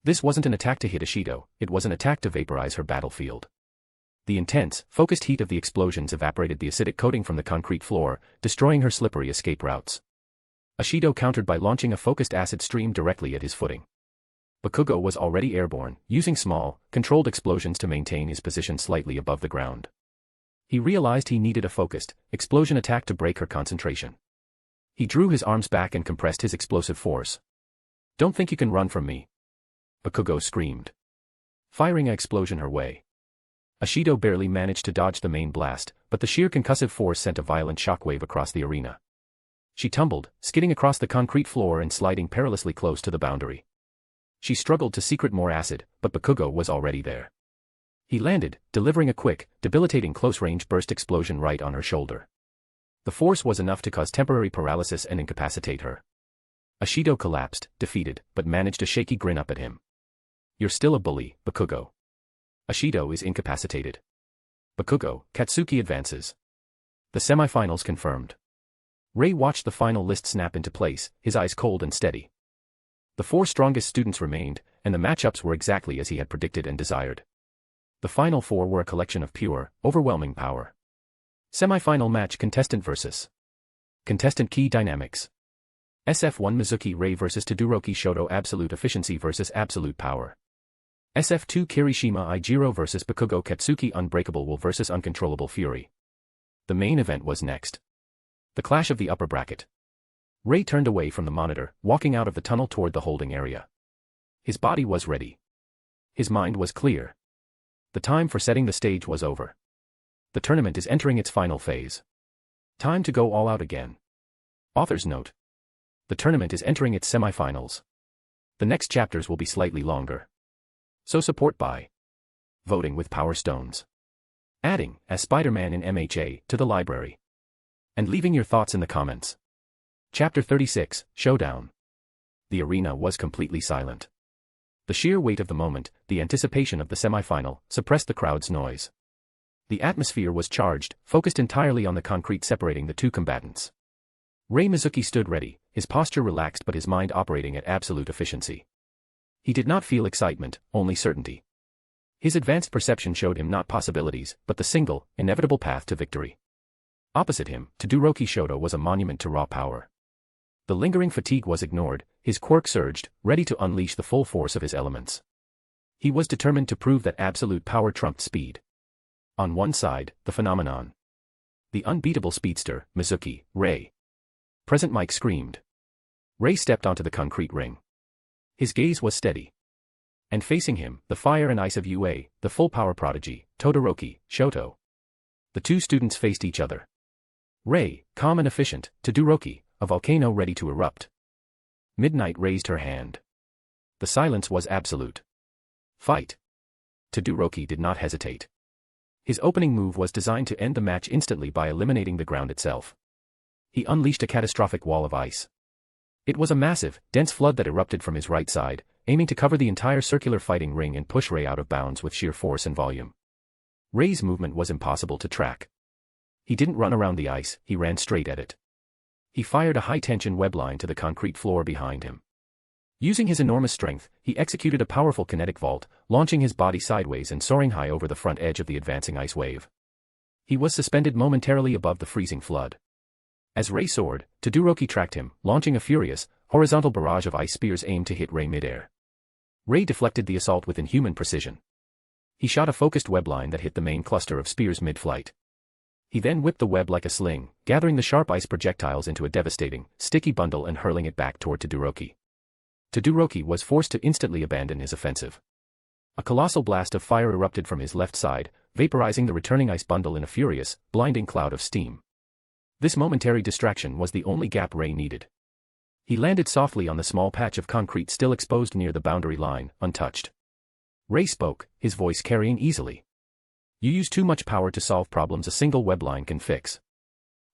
This wasn't an attack to hit Ishido, it was an attack to vaporize her battlefield. The intense, focused heat of the explosions evaporated the acidic coating from the concrete floor, destroying her slippery escape routes. Ishido countered by launching a focused acid stream directly at his footing. Bakugo was already airborne, using small, controlled explosions to maintain his position slightly above the ground. He realized he needed a focused, explosion attack to break her concentration. He drew his arms back and compressed his explosive force. Don't think you can run from me. Bakugo screamed, firing an explosion her way. Ishido barely managed to dodge the main blast, but the sheer concussive force sent a violent shockwave across the arena. She tumbled, skidding across the concrete floor and sliding perilously close to the boundary. She struggled to secrete more acid, but Bakugo was already there. He landed, delivering a quick, debilitating close-range burst explosion right on her shoulder. The force was enough to cause temporary paralysis and incapacitate her. Ishido collapsed, defeated, but managed a shaky grin up at him. You're still a bully, Bakugo. Ishido is incapacitated. Bakugo, Katsuki advances. The semifinals confirmed. Rei watched the final list snap into place, his eyes cold and steady. The 4 strongest students remained, and the matchups were exactly as he had predicted and desired. The final 4 were a collection of pure, overwhelming power. Semifinal match contestant versus contestant key dynamics. SF1 Mizuki Rei vs Todoroki Shoto absolute efficiency versus absolute power. SF2 Kirishima Ijiro vs Bakugo Katsuki unbreakable will versus uncontrollable fury. The main event was next. The clash of the upper bracket. Rei turned away from the monitor, walking out of the tunnel toward the holding area. His body was ready. His mind was clear. The time for setting the stage was over. The tournament is entering its final phase. Time to go all out again. Author's note. The tournament is entering its semifinals. The next chapters will be slightly longer. So support by voting with Power Stones, adding as Spiderman in MHA to the library, and leaving your thoughts in the comments. Chapter 36, Showdown. The arena was completely silent. The sheer weight of the moment, the anticipation of the semifinal, suppressed the crowd's noise. The atmosphere was charged, focused entirely on the concrete separating the two combatants. Rei Mizuki stood ready, his posture relaxed but his mind operating at absolute efficiency. He did not feel excitement, only certainty. His advanced perception showed him not possibilities, but the single, inevitable path to victory. Opposite him, Todoroki Shoto was a monument to raw power. The lingering fatigue was ignored, His quirk surged, ready to unleash the full force of his elements. He was determined to prove that absolute power trumped speed. On one side, the phenomenon. The unbeatable speedster, Mizuki, Rei. Present Mike screamed. Rei stepped onto the concrete ring. His gaze was steady. And facing him, the fire and ice of UA, the full power prodigy, Todoroki, Shoto. The two students faced each other. Rei, calm and efficient, Todoroki, a volcano ready to erupt. Midnight raised her hand. The silence was absolute. Fight. Todoroki did not hesitate. His opening move was designed to end the match instantly by eliminating the ground itself. He unleashed a catastrophic wall of ice. It was a massive, dense flood that erupted from his right side, aiming to cover the entire circular fighting ring and push Rei out of bounds with sheer force and volume. Rei's movement was impossible to track. He didn't run around the ice, he ran straight at it. He fired a high-tension web line to the concrete floor behind him. Using his enormous strength, he executed a powerful kinetic vault, launching his body sideways and soaring high over the front edge of the advancing ice wave. He was suspended momentarily above the freezing flood. As Rei soared, Todoroki tracked him, launching a furious, horizontal barrage of ice spears aimed to hit Rei midair. Rei deflected the assault with inhuman precision. He shot a focused web line that hit the main cluster of spears mid-flight. He then whipped the web like a sling, gathering the sharp ice projectiles into a devastating, sticky bundle and hurling it back toward Todoroki. Todoroki was forced to instantly abandon his offensive. A colossal blast of fire erupted from his left side, vaporizing the returning ice bundle in a furious, blinding cloud of steam. This momentary distraction was the only gap Rei needed. He landed softly on the small patch of concrete still exposed near the boundary line, untouched. Rei spoke, his voice carrying easily. You use too much power to solve problems a single web line can fix.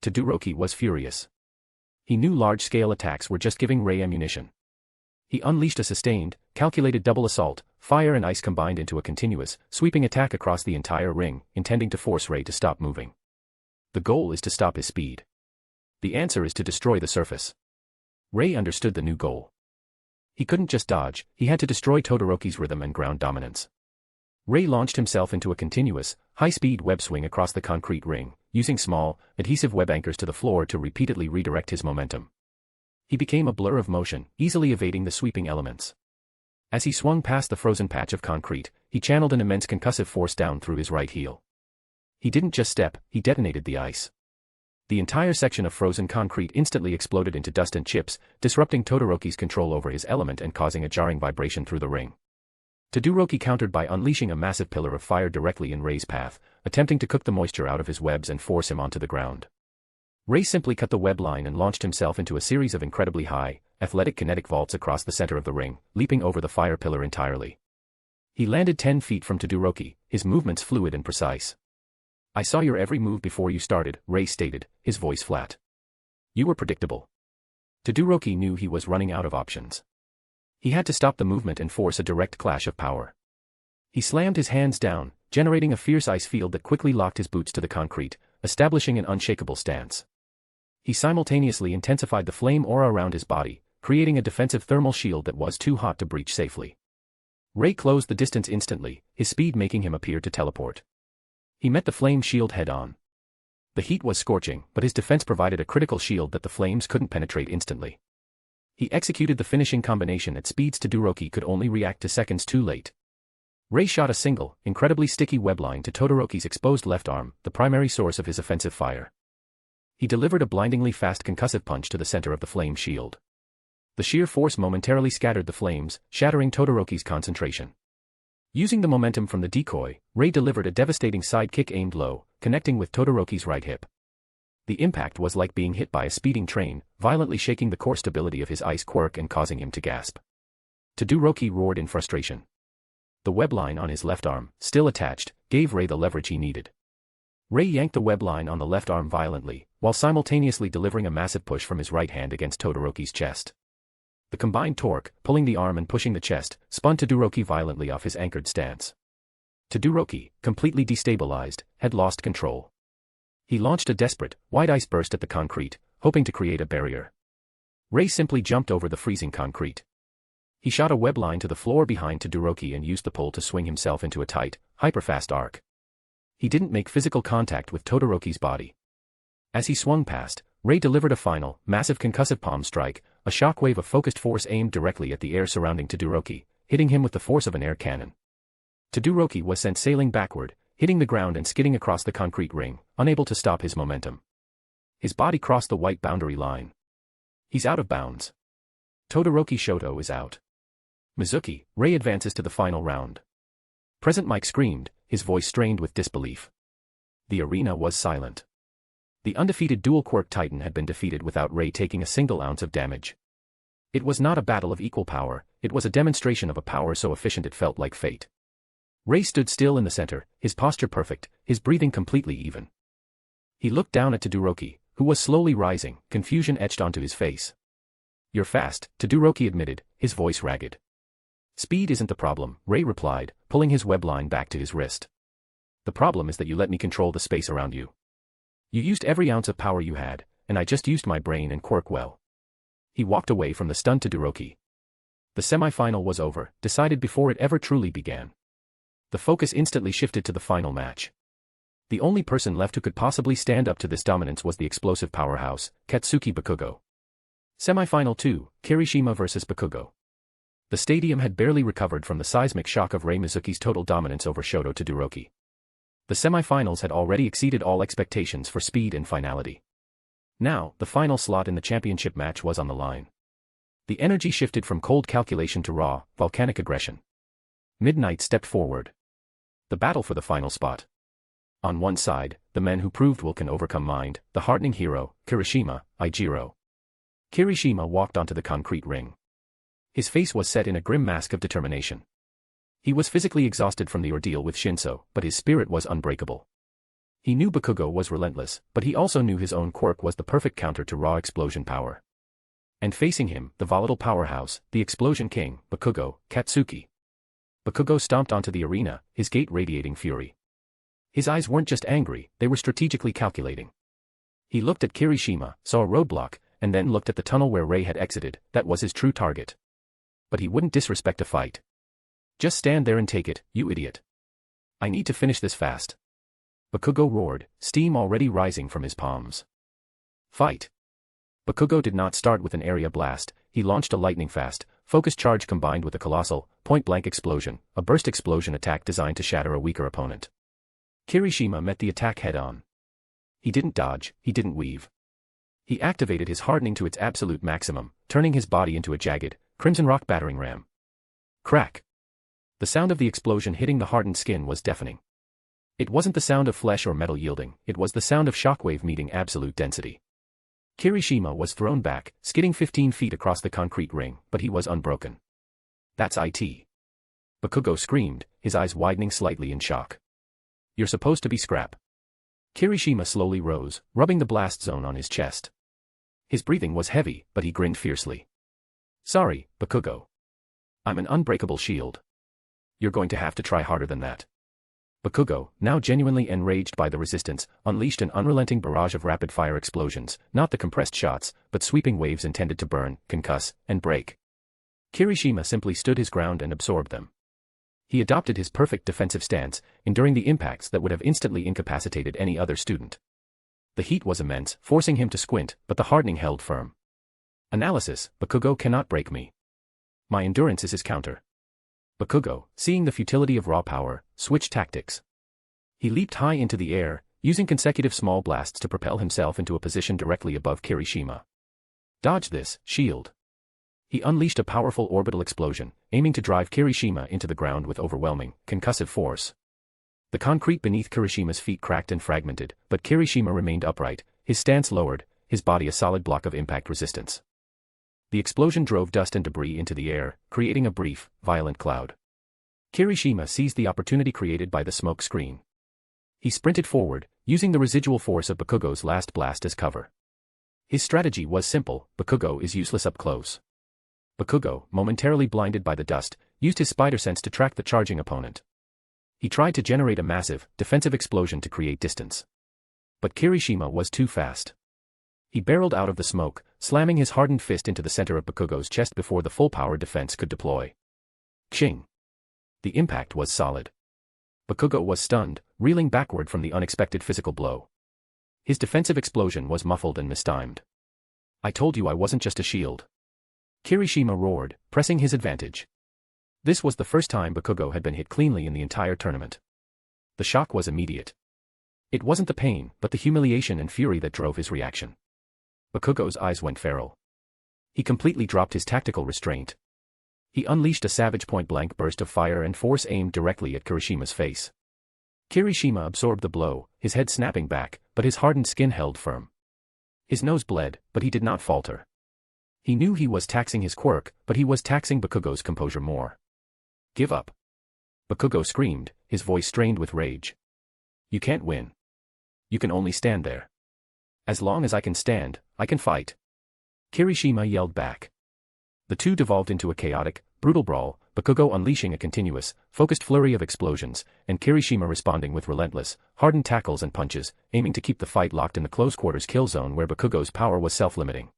Todoroki was furious. He knew large-scale attacks were just giving Rei ammunition. He unleashed a sustained, calculated double assault, fire and ice combined into a continuous, sweeping attack across the entire ring, intending to force Rei to stop moving. The goal is to stop his speed. The answer is to destroy the surface. Rei understood the new goal. He couldn't just dodge, he had to destroy Todoroki's rhythm and ground dominance. Rei launched himself into a continuous, high-speed web swing across the concrete ring, using small, adhesive web anchors to the floor to repeatedly redirect his momentum. He became a blur of motion, easily evading the sweeping elements. As he swung past the frozen patch of concrete, he channeled an immense concussive force down through his right heel. He didn't just step, he detonated the ice. The entire section of frozen concrete instantly exploded into dust and chips, disrupting Todoroki's control over his element and causing a jarring vibration through the ring. Todoroki countered by unleashing a massive pillar of fire directly in Rei's path, attempting to cook the moisture out of his webs and force him onto the ground. Rei simply cut the web line and launched himself into a series of incredibly high, athletic kinetic vaults across the center of the ring, leaping over the fire pillar entirely. He landed 10 feet from Todoroki, his movements fluid and precise. I saw your every move before you started, Rei stated, his voice flat. You were predictable. Todoroki knew he was running out of options. He had to stop the movement and force a direct clash of power. He slammed his hands down, generating a fierce ice field that quickly locked his boots to the concrete, establishing an unshakable stance. He simultaneously intensified the flame aura around his body, creating a defensive thermal shield that was too hot to breach safely. Rei closed the distance instantly, his speed making him appear to teleport. He met the flame shield head-on. The heat was scorching, but his defense provided a critical shield that the flames couldn't penetrate instantly. He executed the finishing combination at speeds Todoroki could only react to seconds too late. Rei shot a single, incredibly sticky web line to Todoroki's exposed left arm, the primary source of his offensive fire. He delivered a blindingly fast concussive punch to the center of the flame shield. The sheer force momentarily scattered the flames, shattering Todoroki's concentration. Using the momentum from the decoy, Rei delivered a devastating side kick aimed low, connecting with Todoroki's right hip. The impact was like being hit by a speeding train, violently shaking the core stability of his ice quirk and causing him to gasp. Todoroki roared in frustration. The web line on his left arm, still attached, gave Rei the leverage he needed. Rei yanked the web line on the left arm violently, while simultaneously delivering a massive push from his right hand against Todoroki's chest. The combined torque, pulling the arm and pushing the chest, spun Todoroki violently off his anchored stance. Todoroki, completely destabilized, had lost control. He launched a desperate, wide ice burst at the concrete, hoping to create a barrier. Rei simply jumped over the freezing concrete. He shot a web line to the floor behind Todoroki and used the pull to swing himself into a tight, hyper-fast arc. He didn't make physical contact with Todoroki's body. As he swung past, Rei delivered a final, massive concussive palm strike, a shockwave of focused force aimed directly at the air surrounding Todoroki, hitting him with the force of an air cannon. Todoroki was sent sailing backward, hitting the ground and skidding across the concrete ring, unable to stop his momentum. His body crossed the white boundary line. He's out of bounds. Todoroki Shoto is out. Mizuki, Rei advances to the final round. Present Mike screamed, his voice strained with disbelief. The arena was silent. The undefeated dual quirk titan had been defeated without Rei taking a single ounce of damage. It was not a battle of equal power, it was a demonstration of a power so efficient it felt like fate. Rei stood still in the center, his posture perfect, his breathing completely even. He looked down at Todoroki, who was slowly rising, confusion etched onto his face. "You're fast," Todoroki admitted, his voice ragged. "Speed isn't the problem," Rei replied, pulling his web line back to his wrist. "The problem is that you let me control the space around you. You used every ounce of power you had, and I just used my brain and quirk well." He walked away from the stunned Todoroki. The semi-final was over, decided before it ever truly began. The focus instantly shifted to the final match. The only person left who could possibly stand up to this dominance was the explosive powerhouse, Katsuki Bakugo. Semi-final 2, Kirishima vs. Bakugo. The stadium had barely recovered from the seismic shock of Rei Mizuki's total dominance over Shoto Todoroki. The semi-finals had already exceeded all expectations for speed and finality. Now, the final slot in the championship match was on the line. The energy shifted from cold calculation to raw, volcanic aggression. Midnight stepped forward. The battle for the final spot. On one side, the men who proved will can overcome mind, the hardening hero, Kirishima, Ijiro. Kirishima walked onto the concrete ring. His face was set in a grim mask of determination. He was physically exhausted from the ordeal with Shinso, but his spirit was unbreakable. He knew Bakugo was relentless, but he also knew his own quirk was the perfect counter to raw explosion power. And facing him, the volatile powerhouse, the explosion king, Bakugo, Katsuki. Bakugo stomped onto the arena, his gait radiating fury. His eyes weren't just angry, they were strategically calculating. He looked at Kirishima, saw a roadblock, and then looked at the tunnel where Rei had exited. That was his true target. But he wouldn't disrespect a fight. "Just stand there and take it, you idiot. I need to finish this fast." Bakugo roared, steam already rising from his palms. "Fight." Bakugo did not start with an area blast, he launched a lightning-fast, focus charge combined with a colossal, point-blank explosion, a burst explosion attack designed to shatter a weaker opponent. Kirishima met the attack head-on. He didn't dodge, he didn't weave. He activated his hardening to its absolute maximum, turning his body into a jagged, crimson rock battering ram. Crack. The sound of the explosion hitting the hardened skin was deafening. It wasn't the sound of flesh or metal yielding, it was the sound of shockwave meeting absolute density. Kirishima was thrown back, skidding 15 feet across the concrete ring, but he was unbroken. "That's it." Bakugo screamed, his eyes widening slightly in shock. "You're supposed to be scrap." Kirishima slowly rose, rubbing the blast zone on his chest. His breathing was heavy, but he grinned fiercely. "Sorry, Bakugo. I'm an unbreakable shield. You're going to have to try harder than that." Bakugo, now genuinely enraged by the resistance, unleashed an unrelenting barrage of rapid-fire explosions, not the compressed shots, but sweeping waves intended to burn, concuss, and break. Kirishima simply stood his ground and absorbed them. He adopted his perfect defensive stance, enduring the impacts that would have instantly incapacitated any other student. The heat was immense, forcing him to squint, but the hardening held firm. Analysis: Bakugo cannot break me. My endurance is his counter. Bakugo, seeing the futility of raw power, switched tactics. He leaped high into the air, using consecutive small blasts to propel himself into a position directly above Kirishima. "Dodge this, shield." He unleashed a powerful orbital explosion, aiming to drive Kirishima into the ground with overwhelming, concussive force. The concrete beneath Kirishima's feet cracked and fragmented, but Kirishima remained upright, his stance lowered, his body a solid block of impact resistance. The explosion drove dust and debris into the air, creating a brief, violent cloud. Kirishima seized the opportunity created by the smoke screen. He sprinted forward, using the residual force of Bakugo's last blast as cover. His strategy was simple: Bakugo is useless up close. Bakugo, momentarily blinded by the dust, used his spider sense to track the charging opponent. He tried to generate a massive, defensive explosion to create distance. But Kirishima was too fast. He barreled out of the smoke, slamming his hardened fist into the center of Bakugo's chest before the full-power defense could deploy. Ching! The impact was solid. Bakugo was stunned, reeling backward from the unexpected physical blow. His defensive explosion was muffled and mistimed. I told you I wasn't just a shield. Kirishima roared, pressing his advantage. This was the first time Bakugo had been hit cleanly in the entire tournament. The shock was immediate. It wasn't the pain, but the humiliation and fury that drove his reaction. Bakugo's eyes went feral. He completely dropped his tactical restraint. He unleashed a savage point-blank burst of fire and force aimed directly at Kirishima's face. Kirishima absorbed the blow, his head snapping back, but his hardened skin held firm. His nose bled, but he did not falter. He knew he was taxing his quirk, but he was taxing Bakugo's composure more. Give up. Bakugo screamed, his voice strained with rage. You can't win. You can only stand there. As long as I can stand, I can fight. Kirishima yelled back. The two devolved into a chaotic, brutal brawl, Bakugo unleashing a continuous, focused flurry of explosions, and Kirishima responding with relentless, hardened tackles and punches, aiming to keep the fight locked in the close-quarters kill zone where Bakugo's power was self-limiting.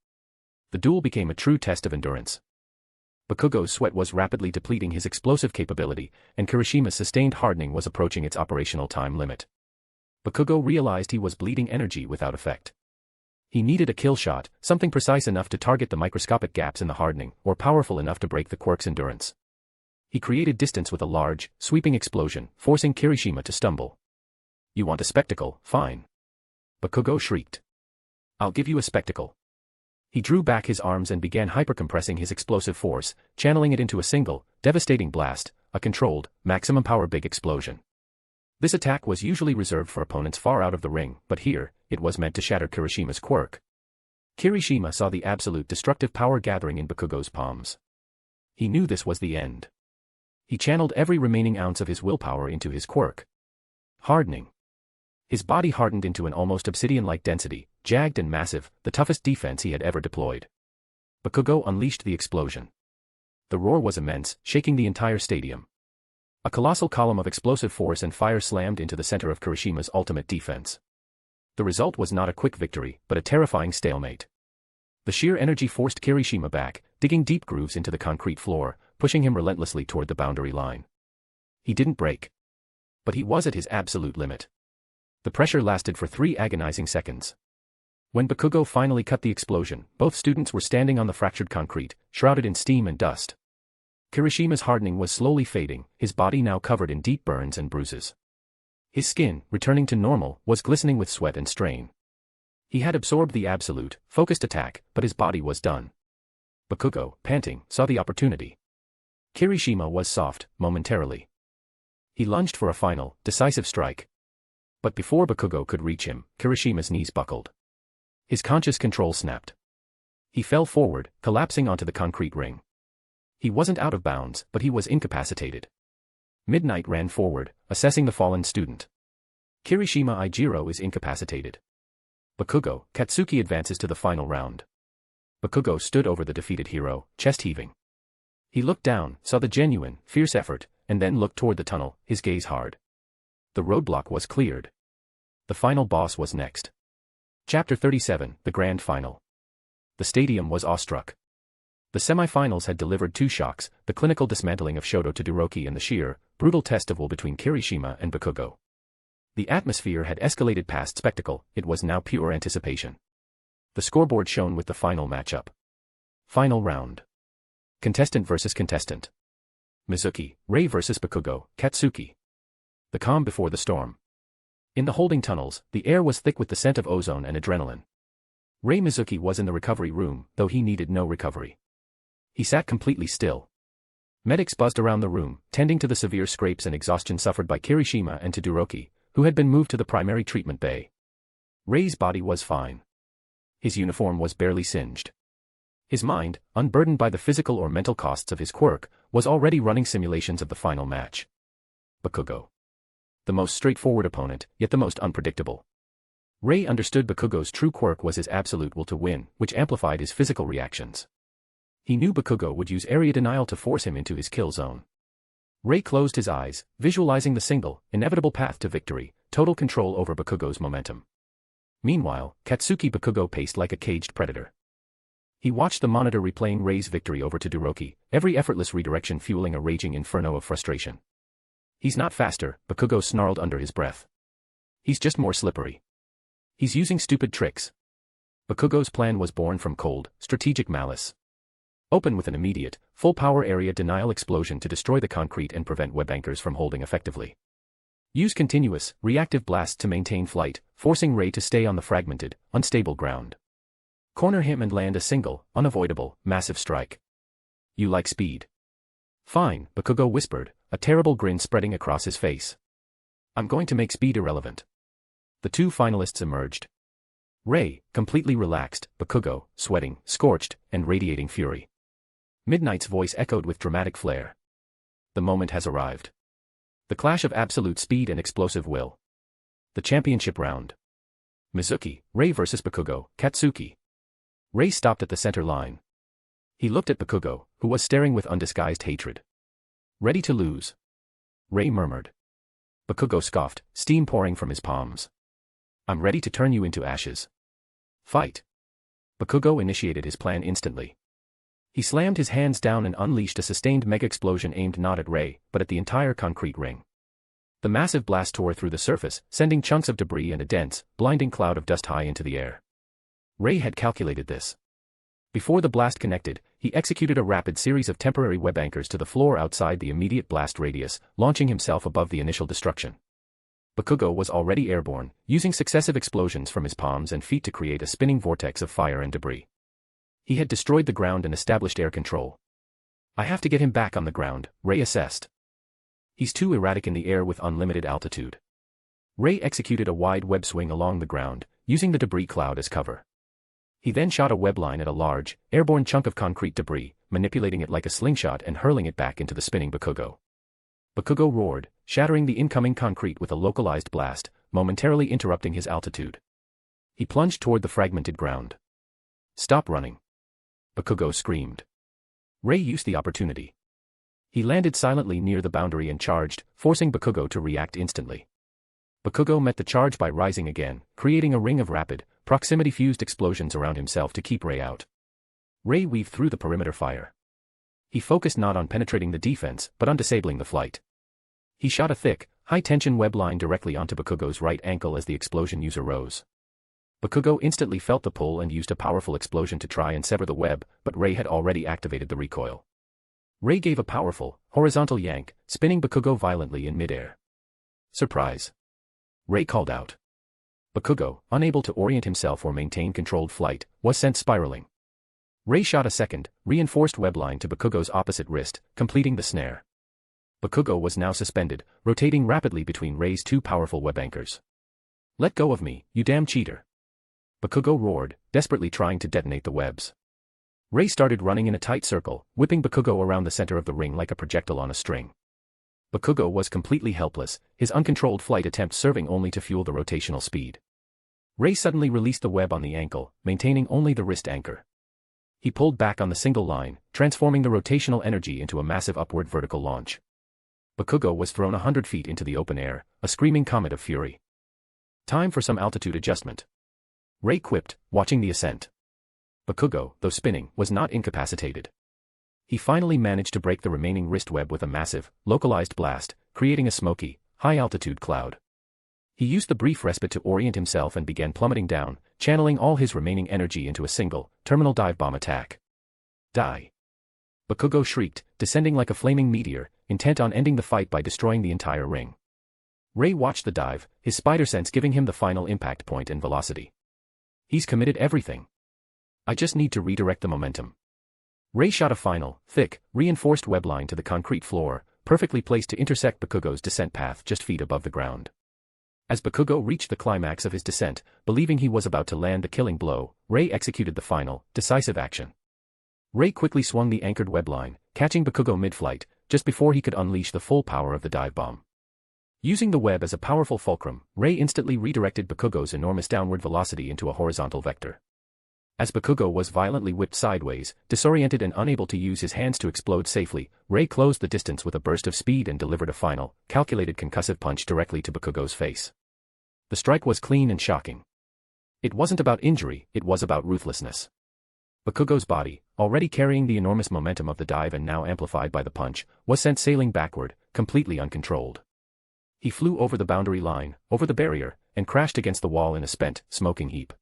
The duel became a true test of endurance. Bakugo's sweat was rapidly depleting his explosive capability, and Kirishima's sustained hardening was approaching its operational time limit. Bakugo realized he was bleeding energy without effect. He needed a kill shot, something precise enough to target the microscopic gaps in the hardening, or powerful enough to break the quirk's endurance. He created distance with a large, sweeping explosion, forcing Kirishima to stumble. You want a spectacle, fine. Bakugo shrieked. I'll give you a spectacle. He drew back his arms and began hypercompressing his explosive force, channeling it into a single, devastating blast, a controlled, maximum power big explosion. This attack was usually reserved for opponents far out of the ring, but here, it was meant to shatter Kirishima's quirk. Kirishima saw the absolute destructive power gathering in Bakugo's palms. He knew this was the end. He channeled every remaining ounce of his willpower into his quirk. Hardening. His body hardened into an almost obsidian-like density, jagged and massive, the toughest defense he had ever deployed. Bakugo unleashed the explosion. The roar was immense, shaking the entire stadium. A colossal column of explosive force and fire slammed into the center of Kirishima's ultimate defense. The result was not a quick victory, but a terrifying stalemate. The sheer energy forced Kirishima back, digging deep grooves into the concrete floor, pushing him relentlessly toward the boundary line. He didn't break. But he was at his absolute limit. The pressure lasted for 3 agonizing seconds. When Bakugo finally cut the explosion, both students were standing on the fractured concrete, shrouded in steam and dust. Kirishima's hardening was slowly fading, his body now covered in deep burns and bruises. His skin, returning to normal, was glistening with sweat and strain. He had absorbed the absolute, focused attack, but his body was done. Bakugo, panting, saw the opportunity. Kirishima was soft, momentarily. He lunged for a final, decisive strike. But before Bakugo could reach him, Kirishima's knees buckled. His conscious control snapped. He fell forward, collapsing onto the concrete ring. He wasn't out of bounds, but he was incapacitated. Midnight ran forward, assessing the fallen student. Kirishima Ijiro is incapacitated. Bakugo, Katsuki advances to the final round. Bakugo stood over the defeated hero, chest heaving. He looked down, saw the genuine, fierce effort, and then looked toward the tunnel, his gaze hard. The roadblock was cleared. The final boss was next. Chapter 37, The Grand Final. The stadium was awestruck. The semi-finals had delivered 2 shocks, the clinical dismantling of Shoto Todoroki and the sheer, brutal test of will between Kirishima and Bakugo. The atmosphere had escalated past spectacle, it was now pure anticipation. The scoreboard shone with the final matchup. Final round. Contestant versus contestant. Mizuki, Rei versus Bakugo, Katsuki. The calm before the storm. In the holding tunnels, the air was thick with the scent of ozone and adrenaline. Rei Mizuki was in the recovery room, though he needed no recovery. He sat completely still. Medics buzzed around the room, tending to the severe scrapes and exhaustion suffered by Kirishima and Todoroki, who had been moved to the primary treatment bay. Rei's body was fine. His uniform was barely singed. His mind, unburdened by the physical or mental costs of his quirk, was already running simulations of the final match. Bakugo. The most straightforward opponent, yet the most unpredictable. Rei understood Bakugo's true quirk was his absolute will to win, which amplified his physical reactions. He knew Bakugo would use area denial to force him into his kill zone. Rei closed his eyes, visualizing the single, inevitable path to victory, total control over Bakugo's momentum. Meanwhile, Katsuki Bakugo paced like a caged predator. He watched the monitor replaying Rei's victory over Todoroki, every effortless redirection fueling a raging inferno of frustration. He's not faster, Bakugo snarled under his breath. He's just more slippery. He's using stupid tricks. Bakugo's plan was born from cold, strategic malice. Open with an immediate, full-power area denial explosion to destroy the concrete and prevent web anchors from holding effectively. Use continuous, reactive blasts to maintain flight, forcing Rei to stay on the fragmented, unstable ground. Corner him and land a single, unavoidable, massive strike. You like speed? Fine, Bakugo whispered, a terrible grin spreading across his face. I'm going to make speed irrelevant. The two finalists emerged. Rei, completely relaxed, Bakugo, sweating, scorched, and radiating fury. Midnight's voice echoed with dramatic flair. The moment has arrived. The clash of absolute speed and explosive will. The championship round. Mizuki, Rei vs Bakugo, Katsuki. Rei stopped at the center line. He looked at Bakugo, who was staring with undisguised hatred. Ready to lose? Rei murmured. Bakugo scoffed, steam pouring from his palms. I'm ready to turn you into ashes. Fight. Bakugo initiated his plan instantly. He slammed his hands down and unleashed a sustained mega-explosion aimed not at Rei, but at the entire concrete ring. The massive blast tore through the surface, sending chunks of debris and a dense, blinding cloud of dust high into the air. Rei had calculated this. Before the blast connected, he executed a rapid series of temporary web anchors to the floor outside the immediate blast radius, launching himself above the initial destruction. Bakugo was already airborne, using successive explosions from his palms and feet to create a spinning vortex of fire and debris. He had destroyed the ground and established air control. I have to get him back on the ground, Rei assessed. He's too erratic in the air with unlimited altitude. Rei executed a wide web swing along the ground, using the debris cloud as cover. He then shot a web line at a large, airborne chunk of concrete debris, manipulating it like a slingshot and hurling it back into the spinning Bakugo. Bakugo roared, shattering the incoming concrete with a localized blast, momentarily interrupting his altitude. He plunged toward the fragmented ground. Stop running. Bakugo screamed. Rei used the opportunity. He landed silently near the boundary and charged, forcing Bakugo to react instantly. Bakugo met the charge by rising again, creating a ring of rapid, proximity-fused explosions around himself to keep Rei out. Rei weaved through the perimeter fire. He focused not on penetrating the defense, but on disabling the flight. He shot a thick, high-tension web line directly onto Bakugo's right ankle as the explosion user rose. Bakugo instantly felt the pull and used a powerful explosion to try and sever the web, but Rei had already activated the recoil. Rei gave a powerful, horizontal yank, spinning Bakugo violently in midair. Surprise. Rei called out. Bakugo, unable to orient himself or maintain controlled flight, was sent spiraling. Rei shot a second, reinforced web line to Bakugo's opposite wrist, completing the snare. Bakugo was now suspended, rotating rapidly between Rei's two powerful web anchors. Let go of me, you damn cheater. Bakugo roared, desperately trying to detonate the webs. Rei started running in a tight circle, whipping Bakugo around the center of the ring like a projectile on a string. Bakugo was completely helpless, his uncontrolled flight attempt serving only to fuel the rotational speed. Rei suddenly released the web on the ankle, maintaining only the wrist anchor. He pulled back on the single line, transforming the rotational energy into a massive upward vertical launch. Bakugo was thrown 100 feet into the open air, a screaming comet of fury. Time for some altitude adjustment. Rei quipped, watching the ascent. Bakugo, though spinning, was not incapacitated. He finally managed to break the remaining wrist web with a massive, localized blast, creating a smoky, high-altitude cloud. He used the brief respite to orient himself and began plummeting down, channeling all his remaining energy into a single, terminal dive bomb attack. Die. Bakugo shrieked, descending like a flaming meteor, intent on ending the fight by destroying the entire ring. Rei watched the dive, his spider sense giving him the final impact point and velocity. He's committed everything. I just need to redirect the momentum. Rei shot a final, thick, reinforced web line to the concrete floor, perfectly placed to intersect Bakugo's descent path just feet above the ground. As Bakugo reached the climax of his descent, believing he was about to land the killing blow, Rei executed the final, decisive action. Rei quickly swung the anchored web line, catching Bakugo mid-flight, just before he could unleash the full power of the dive bomb. Using the web as a powerful fulcrum, Rei instantly redirected Bakugo's enormous downward velocity into a horizontal vector. As Bakugo was violently whipped sideways, disoriented and unable to use his hands to explode safely, Rei closed the distance with a burst of speed and delivered a final, calculated concussive punch directly to Bakugo's face. The strike was clean and shocking. It wasn't about injury, it was about ruthlessness. Bakugo's body, already carrying the enormous momentum of the dive and now amplified by the punch, was sent sailing backward, completely uncontrolled. He flew over the boundary line, over the barrier, and crashed against the wall in a spent, smoking heap.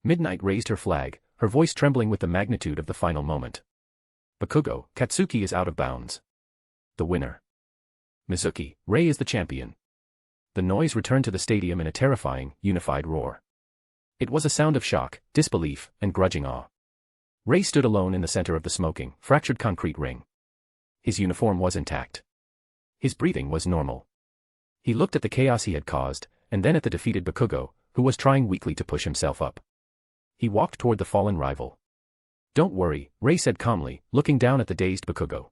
Midnight raised her flag, her voice trembling with the magnitude of the final moment. Bakugo, Katsuki is out of bounds. The winner. Mizuki, Rei is the champion. The noise returned to the stadium in a terrifying, unified roar. It was a sound of shock, disbelief, and grudging awe. Rei stood alone in the center of the smoking, fractured concrete ring. His uniform was intact. His breathing was normal. He looked at the chaos he had caused, and then at the defeated Bakugo, who was trying weakly to push himself up. He walked toward the fallen rival. "Don't worry," Rei said calmly, looking down at the dazed Bakugo.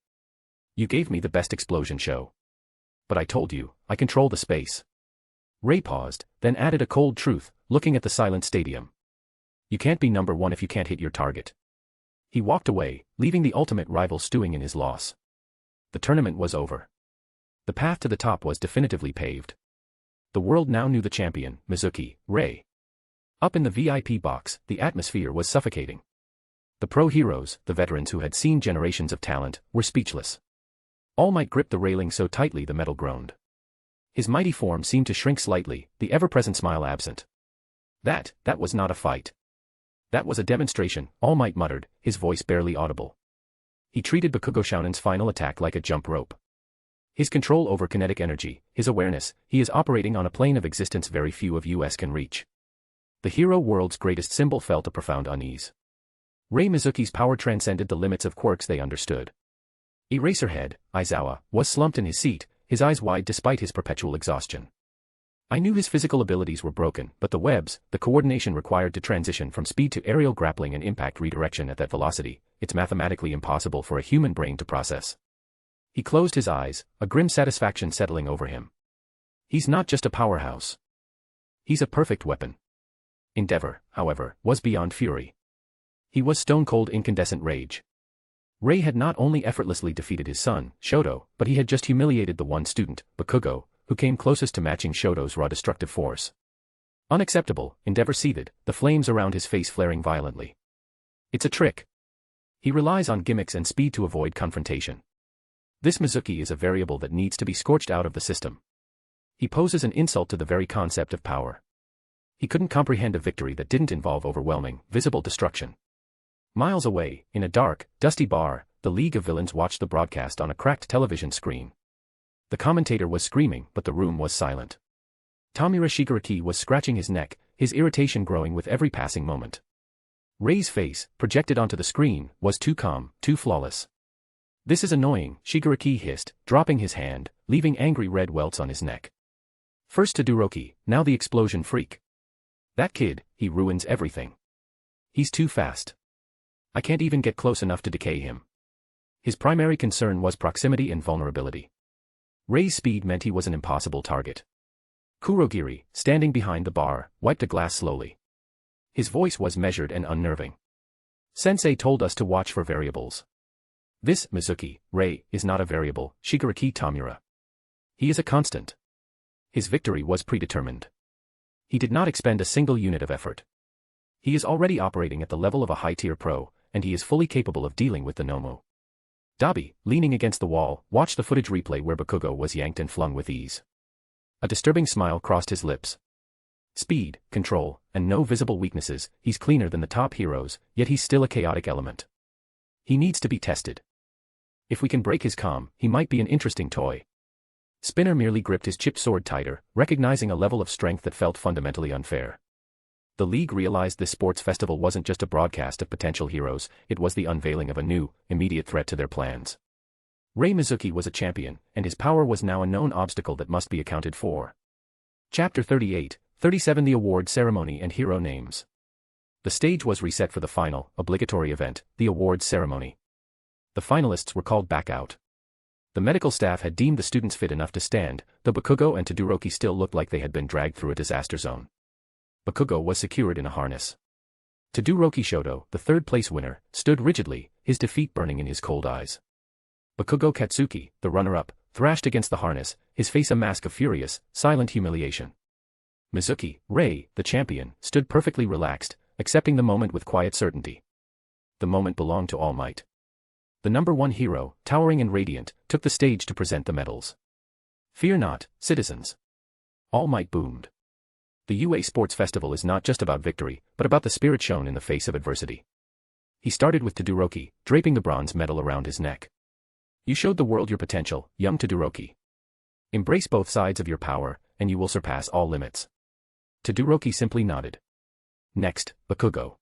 "You gave me the best explosion show. But I told you, I control the space." Rei paused, then added a cold truth, looking at the silent stadium. "You can't be number one if you can't hit your target." He walked away, leaving the ultimate rival stewing in his loss. The tournament was over. The path to the top was definitively paved. The world now knew the champion, Mizuki, Rei. Up in the VIP box, the atmosphere was suffocating. The pro heroes, the veterans who had seen generations of talent, were speechless. All Might gripped the railing so tightly the metal groaned. His mighty form seemed to shrink slightly, the ever-present smile absent. That was not a fight. That was a demonstration, All Might muttered, his voice barely audible. He treated Bakugo Shounen's final attack like a jump rope. His control over kinetic energy, his awareness, he is operating on a plane of existence very few of us can reach. The hero world's greatest symbol felt a profound unease. Rei Mizuki's power transcended the limits of quirks they understood. Eraserhead, Aizawa, was slumped in his seat, his eyes wide despite his perpetual exhaustion. I knew his physical abilities were broken, but the webs, the coordination required to transition from speed to aerial grappling and impact redirection at that velocity, it's mathematically impossible for a human brain to process. He closed his eyes, a grim satisfaction settling over him. He's not just a powerhouse. He's a perfect weapon. Endeavor, however, was beyond fury. He was stone-cold incandescent rage. Rei had not only effortlessly defeated his son, Shoto, but he had just humiliated the one student, Bakugo, who came closest to matching Shoto's raw destructive force. Unacceptable, Endeavor seethed, the flames around his face flaring violently. It's a trick. He relies on gimmicks and speed to avoid confrontation. This Mizuki is a variable that needs to be scorched out of the system. He poses an insult to the very concept of power. He couldn't comprehend a victory that didn't involve overwhelming, visible destruction. Miles away, in a dark, dusty bar, the League of Villains watched the broadcast on a cracked television screen. The commentator was screaming, but the room was silent. Tamura Shigaraki was scratching his neck, his irritation growing with every passing moment. Rei's face, projected onto the screen, was too calm, too flawless. "This is annoying," Shigaraki hissed, dropping his hand, leaving angry red welts on his neck. First Todoroki, now the explosion freak. That kid, he ruins everything. He's too fast. I can't even get close enough to decay him. His primary concern was proximity and vulnerability. Rei's speed meant he was an impossible target. Kurogiri, standing behind the bar, wiped a glass slowly. His voice was measured and unnerving. "Sensei told us to watch for variables. This, Mizuki, Rei, is not a variable, Shigaraki Tamura. He is a constant." His victory was predetermined. He did not expend a single unit of effort. He is already operating at the level of a high-tier pro, and he is fully capable of dealing with the Nomu. Dabi, leaning against the wall, watched the footage replay where Bakugo was yanked and flung with ease. A disturbing smile crossed his lips. Speed, control, and no visible weaknesses, he's cleaner than the top heroes, yet he's still a chaotic element. He needs to be tested. If we can break his calm, he might be an interesting toy. Spinner merely gripped his chipped sword tighter, recognizing a level of strength that felt fundamentally unfair. The League realized this sports festival wasn't just a broadcast of potential heroes, it was the unveiling of a new, immediate threat to their plans. Rei Mizuki was a champion, and his power was now a known obstacle that must be accounted for. Chapter 38-37 The Award Ceremony and Hero Names. The stage was reset for the final, obligatory event, the awards ceremony. The finalists were called back out. The medical staff had deemed the students fit enough to stand, though Bakugo and Todoroki still looked like they had been dragged through a disaster zone. Bakugo was secured in a harness. Todoroki Shoto, the third-place winner, stood rigidly, his defeat burning in his cold eyes. Bakugo Katsuki, the runner-up, thrashed against the harness, his face a mask of furious, silent humiliation. Mizuki, Rei, the champion, stood perfectly relaxed, accepting the moment with quiet certainty. The moment belonged to All Might. The number one hero, towering and radiant, took the stage to present the medals. "Fear not, citizens." All Might boomed. The UA Sports Festival is not just about victory, but about the spirit shown in the face of adversity. He started with Todoroki, draping the bronze medal around his neck. You showed the world your potential, young Todoroki. Embrace both sides of your power, and you will surpass all limits. Todoroki simply nodded. Next, Bakugo.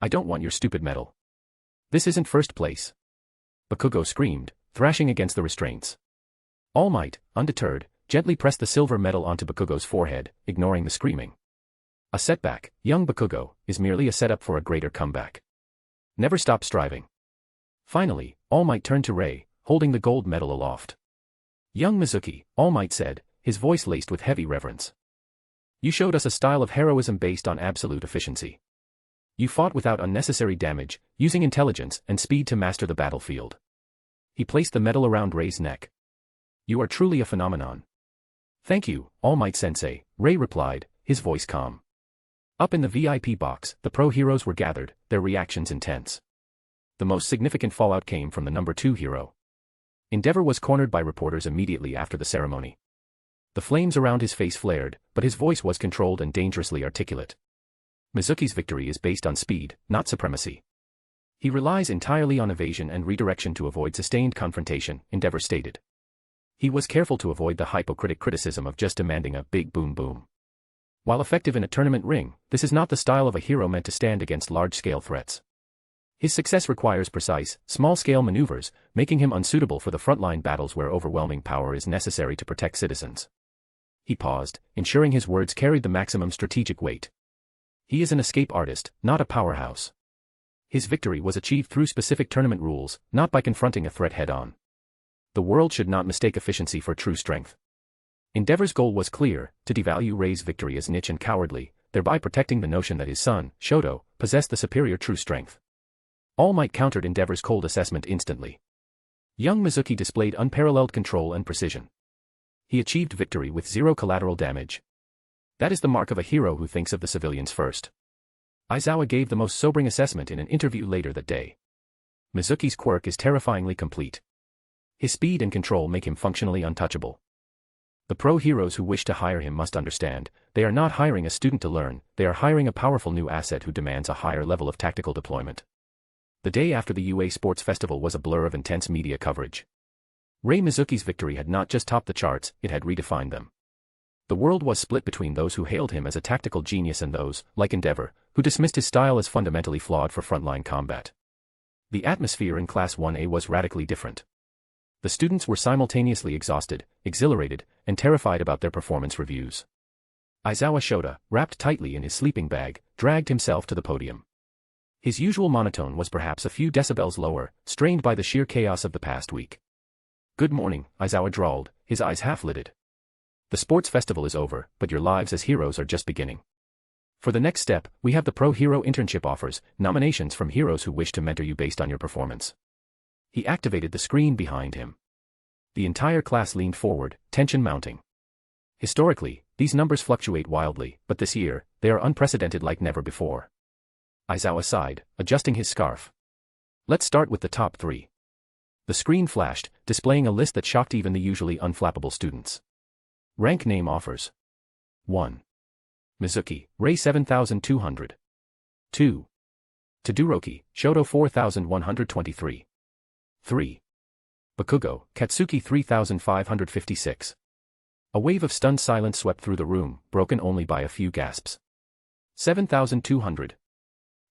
I don't want your stupid medal. This isn't first place. Bakugo screamed, thrashing against the restraints. All Might, undeterred, gently pressed the silver medal onto Bakugo's forehead, ignoring the screaming. A setback, young Bakugo, is merely a setup for a greater comeback. Never stop striving. Finally, All Might turned to Rei, holding the gold medal aloft. Young Mizuki, All Might said, his voice laced with heavy reverence. You showed us a style of heroism based on absolute efficiency. You fought without unnecessary damage, using intelligence and speed to master the battlefield. He placed the medal around Rei's neck. You are truly a phenomenon. Thank you, All Might Sensei, Rei replied, his voice calm. Up in the VIP box, the pro heroes were gathered, their reactions intense. The most significant fallout came from the number 2 hero. Endeavor was cornered by reporters immediately after the ceremony. The flames around his face flared, but his voice was controlled and dangerously articulate. Mizuki's victory is based on speed, not supremacy. He relies entirely on evasion and redirection to avoid sustained confrontation, Endeavor stated. He was careful to avoid the hypocritic criticism of just demanding a big boom boom. While effective in a tournament ring, this is not the style of a hero meant to stand against large-scale threats. His success requires precise, small-scale maneuvers, making him unsuitable for the frontline battles where overwhelming power is necessary to protect citizens. He paused, ensuring his words carried the maximum strategic weight. He is an escape artist, not a powerhouse. His victory was achieved through specific tournament rules, not by confronting a threat head-on. The world should not mistake efficiency for true strength. Endeavor's goal was clear, to devalue Rei's victory as niche and cowardly, thereby protecting the notion that his son, Shoto, possessed the superior true strength. All Might countered Endeavor's cold assessment instantly. Young Mizuki displayed unparalleled control and precision. He achieved victory with 0 collateral damage. That is the mark of a hero who thinks of the civilians first. Aizawa gave the most sobering assessment in an interview later that day. Mizuki's quirk is terrifyingly complete. His speed and control make him functionally untouchable. The pro heroes who wish to hire him must understand, they are not hiring a student to learn, they are hiring a powerful new asset who demands a higher level of tactical deployment. The day after the UA Sports Festival was a blur of intense media coverage. Rei Mizuki's victory had not just topped the charts, it had redefined them. The world was split between those who hailed him as a tactical genius and those, like Endeavor, who dismissed his style as fundamentally flawed for frontline combat. The atmosphere in Class 1A was radically different. The students were simultaneously exhausted, exhilarated, and terrified about their performance reviews. Aizawa Shota, wrapped tightly in his sleeping bag, dragged himself to the podium. His usual monotone was perhaps a few decibels lower, strained by the sheer chaos of the past week. Good morning, Aizawa drawled, his eyes half-lidded. The sports festival is over, but your lives as heroes are just beginning. For the next step, we have the Pro Hero Internship offers, nominations from heroes who wish to mentor you based on your performance. He activated the screen behind him. The entire class leaned forward, tension mounting. Historically, these numbers fluctuate wildly, but this year, they are unprecedented like never before. Aizawa sighed, adjusting his scarf. Let's start with the top 3. The screen flashed, displaying a list that shocked even the usually unflappable students. Rank name offers. 1. Mizuki, Rei 7200. 2. Todoroki, Shoto 4123. 3. Bakugo, Katsuki 3556. A wave of stunned silence swept through the room, broken only by a few gasps. 7200.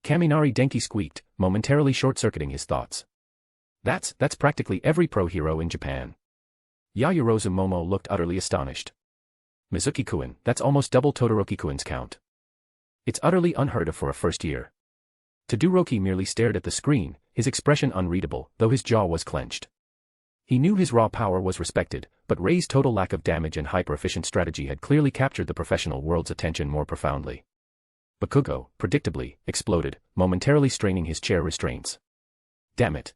Kaminari Denki squeaked, momentarily short-circuiting his thoughts. That's practically every pro hero in Japan. Yayorozu Momo looked utterly astonished. Mizuki-kun, that's almost double Todoroki-kun's count. It's utterly unheard of for a first year. Todoroki merely stared at the screen, his expression unreadable, though his jaw was clenched. He knew his raw power was respected, but Rei's total lack of damage and hyper-efficient strategy had clearly captured the professional world's attention more profoundly. Bakugo, predictably, exploded, momentarily straining his chair restraints. Damn it.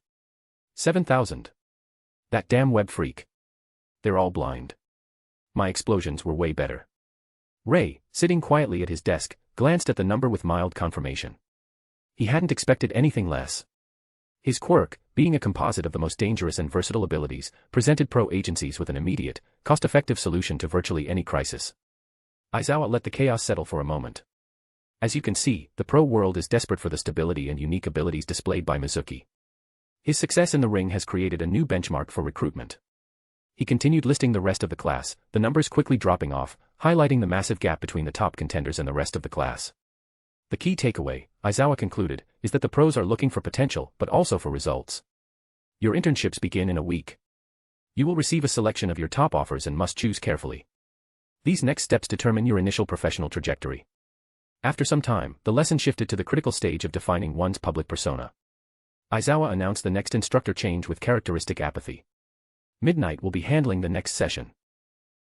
7,000. That damn web freak. They're all blind. My explosions were way better. Rei, sitting quietly at his desk, glanced at the number with mild confirmation. He hadn't expected anything less. His quirk, being a composite of the most dangerous and versatile abilities, presented pro agencies with an immediate, cost-effective solution to virtually any crisis. Aizawa let the chaos settle for a moment. As you can see, the pro world is desperate for the stability and unique abilities displayed by Mizuki. His success in the ring has created a new benchmark for recruitment. He continued listing the rest of the class, the numbers quickly dropping off, highlighting the massive gap between the top contenders and the rest of the class. The key takeaway, Aizawa concluded, is that the pros are looking for potential but also for results. Your internships begin in a week. You will receive a selection of your top offers and must choose carefully. These next steps determine your initial professional trajectory. After some time, the lesson shifted to the critical stage of defining one's public persona. Aizawa announced the next instructor change with characteristic apathy. Midnight will be handling the next session.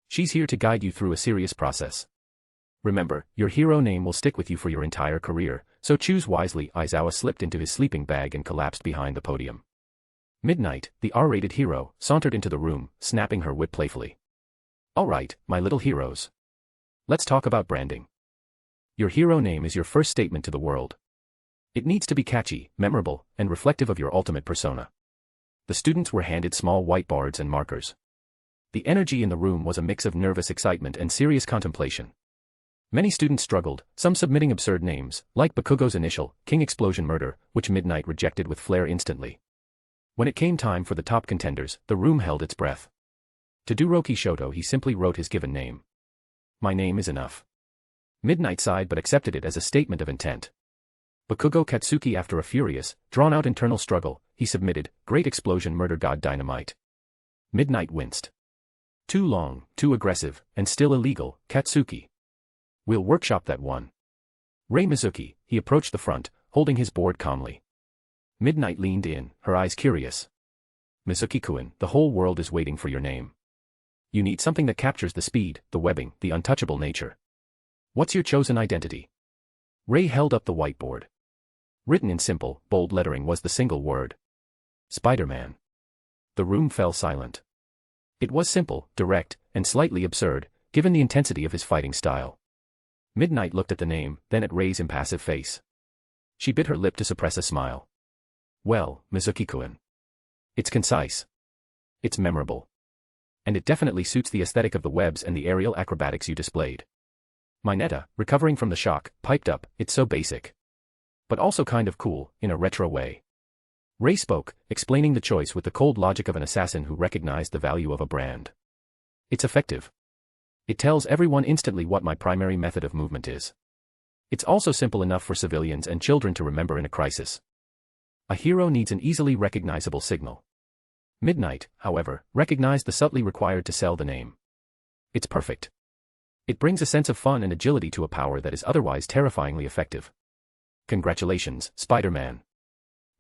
She's here to guide you through a serious process. Remember, your hero name will stick with you for your entire career, so choose wisely. Aizawa slipped into his sleeping bag and collapsed behind the podium. Midnight, the R-rated hero, sauntered into the room, snapping her whip playfully. All right, my little heroes. Let's talk about branding. Your hero name is your first statement to the world. It needs to be catchy, memorable, and reflective of your ultimate persona. The students were handed small whiteboards and markers. The energy in the room was a mix of nervous excitement and serious contemplation. Many students struggled, some submitting absurd names, like Bakugo's initial, King Explosion Murder, which Midnight rejected with flair instantly. When it came time for the top contenders, the room held its breath. Todoroki Shoto, he simply wrote his given name. My name is enough. Midnight sighed but accepted it as a statement of intent. Bakugo Katsuki, after a furious, drawn-out internal struggle, he submitted, Great Explosion Murder God Dynamite. Midnight winced. Too long, too aggressive, and still illegal, Katsuki. We'll workshop that one. Rei Mizuki, he approached the front, holding his board calmly. Midnight leaned in, her eyes curious. Mizuki-kun, the whole world is waiting for your name. You need something that captures the speed, the webbing, the untouchable nature. What's your chosen identity? Rei held up the whiteboard. Written in simple, bold lettering was the single word. Spiderman. The room fell silent. It was simple, direct, and slightly absurd, given the intensity of his fighting style. Midnight looked at the name, then at Rei's impassive face. She bit her lip to suppress a smile. Well, Mizuki-kun. It's concise. It's memorable. And it definitely suits the aesthetic of the webs and the aerial acrobatics you displayed. Mineta, recovering from the shock, piped up, it's so basic. But also kind of cool, in a retro way. Rei spoke, explaining the choice with the cold logic of an assassin who recognized the value of a brand. It's effective. It tells everyone instantly what my primary method of movement is. It's also simple enough for civilians and children to remember in a crisis. A hero needs an easily recognizable signal. Midnight, however, recognized the subtlety required to sell the name. It's perfect. It brings a sense of fun and agility to a power that is otherwise terrifyingly effective. Congratulations, Spider-Man.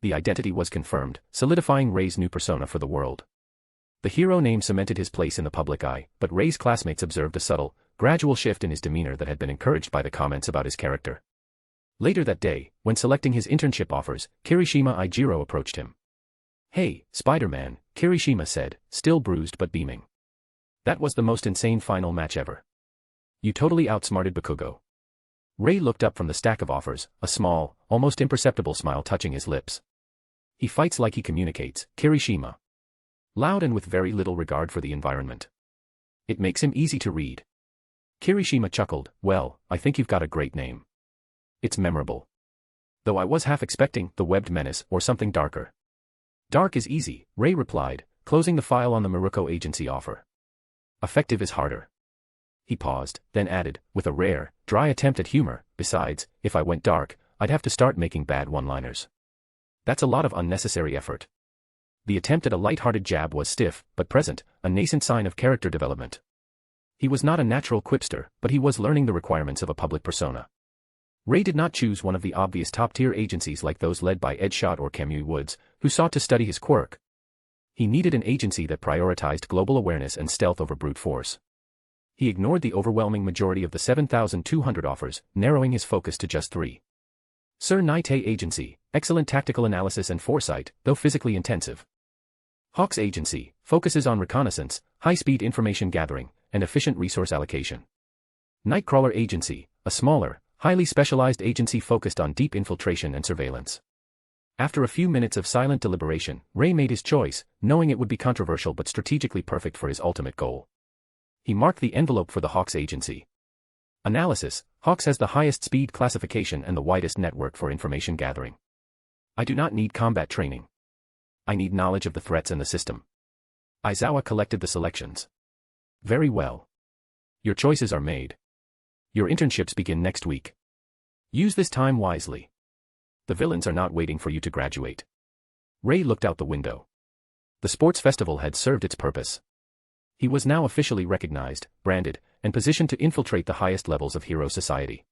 The identity was confirmed, solidifying Rei's new persona for the world. The hero name cemented his place in the public eye, but Rei's classmates observed a subtle, gradual shift in his demeanor that had been encouraged by the comments about his character. Later that day, when selecting his internship offers, Kirishima Ijiro approached him. Hey, Spider-Man, Kirishima said, still bruised but beaming. That was the most insane final match ever. You totally outsmarted Bakugo. Rei looked up from the stack of offers, a small, almost imperceptible smile touching his lips. He fights like he communicates, Kirishima. Loud and with very little regard for the environment. It makes him easy to read. Kirishima chuckled, well, I think you've got a great name. It's memorable. Though I was half expecting the webbed menace or something darker. Dark is easy, Rei replied, closing the file on the Maruko agency offer. Effective is harder. He paused, then added, with a rare, dry attempt at humor, besides, if I went dark, I'd have to start making bad one-liners. That's a lot of unnecessary effort. The attempt at a light-hearted jab was stiff, but present, a nascent sign of character development. He was not a natural quipster, but he was learning the requirements of a public persona. Rei did not choose one of the obvious top-tier agencies like those led by Ed Schott or Kamui Woods, who sought to study his quirk. He needed an agency that prioritized global awareness and stealth over brute force. He ignored the overwhelming majority of the 7,200 offers, narrowing his focus to just 3. Sir Naitei Agency, excellent tactical analysis and foresight, though physically intensive. Hawks Agency, focuses on reconnaissance, high-speed information gathering, and efficient resource allocation. Nightcrawler Agency, a smaller, highly specialized agency focused on deep infiltration and surveillance. After a few minutes of silent deliberation, Rei made his choice, knowing it would be controversial but strategically perfect for his ultimate goal. He marked the envelope for the Hawks Agency. Analysis: Hawks has the highest speed classification and the widest network for information gathering. I do not need combat training. I need knowledge of the threats and the system. Aizawa collected the selections. Very well. Your choices are made. Your internships begin next week. Use this time wisely. The villains are not waiting for you to graduate. Rei looked out the window. The sports festival had served its purpose. He was now officially recognized, branded, and positioned to infiltrate the highest levels of hero society.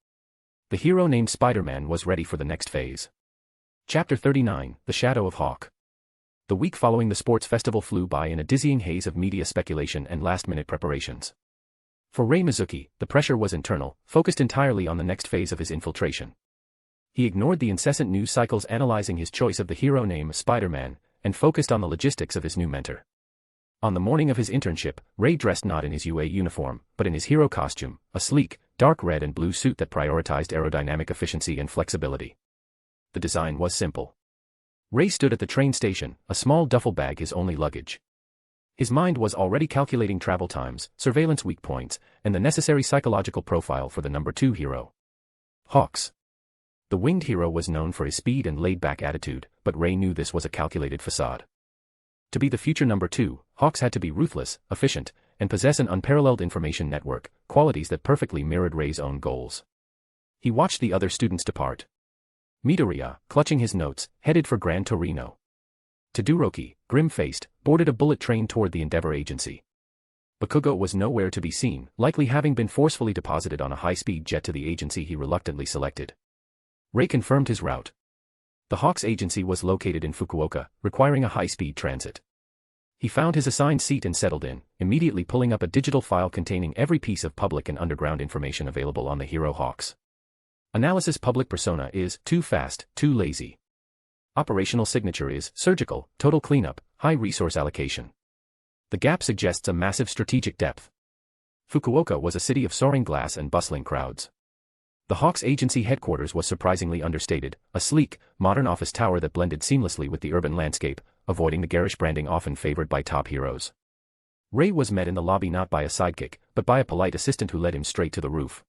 The hero named Spiderman was ready for the next phase. Chapter 39, The Shadow of Hawk. The week following the sports festival flew by in a dizzying haze of media speculation and last-minute preparations. For Rei Mizuki, the pressure was internal, focused entirely on the next phase of his infiltration. He ignored the incessant news cycles analyzing his choice of the hero name Spiderman, and focused on the logistics of his new mentor. On the morning of his internship, Rei dressed not in his UA uniform, but in his hero costume, a sleek, dark red and blue suit that prioritized aerodynamic efficiency and flexibility. The design was simple. Rei stood at the train station, a small duffel bag his only luggage. His mind was already calculating travel times, surveillance weak points, and the necessary psychological profile for the number 2 hero. Hawks. The winged hero was known for his speed and laid-back attitude, but Rei knew this was a calculated facade. To be the future number 2, Hawks had to be ruthless, efficient, and possess an unparalleled information network, qualities that perfectly mirrored Rei's own goals. He watched the other students depart. Midoriya, clutching his notes, headed for Gran Torino. Todoroki, grim-faced, boarded a bullet train toward the Endeavor Agency. Bakugo was nowhere to be seen, likely having been forcefully deposited on a high-speed jet to the agency he reluctantly selected. Rei confirmed his route. The Hawks agency was located in Fukuoka, requiring a high-speed transit. He found his assigned seat and settled in, immediately pulling up a digital file containing every piece of public and underground information available on the hero Hawks. Analysis: Public persona is too fast, too lazy. Operational signature is surgical, total cleanup, high resource allocation. The gap suggests a massive strategic depth. Fukuoka was a city of soaring glass and bustling crowds. The Hawks agency headquarters was surprisingly understated, a sleek, modern office tower that blended seamlessly with the urban landscape, avoiding the garish branding often favored by top heroes. Rei was met in the lobby not by a sidekick, but by a polite assistant who led him straight to the roof.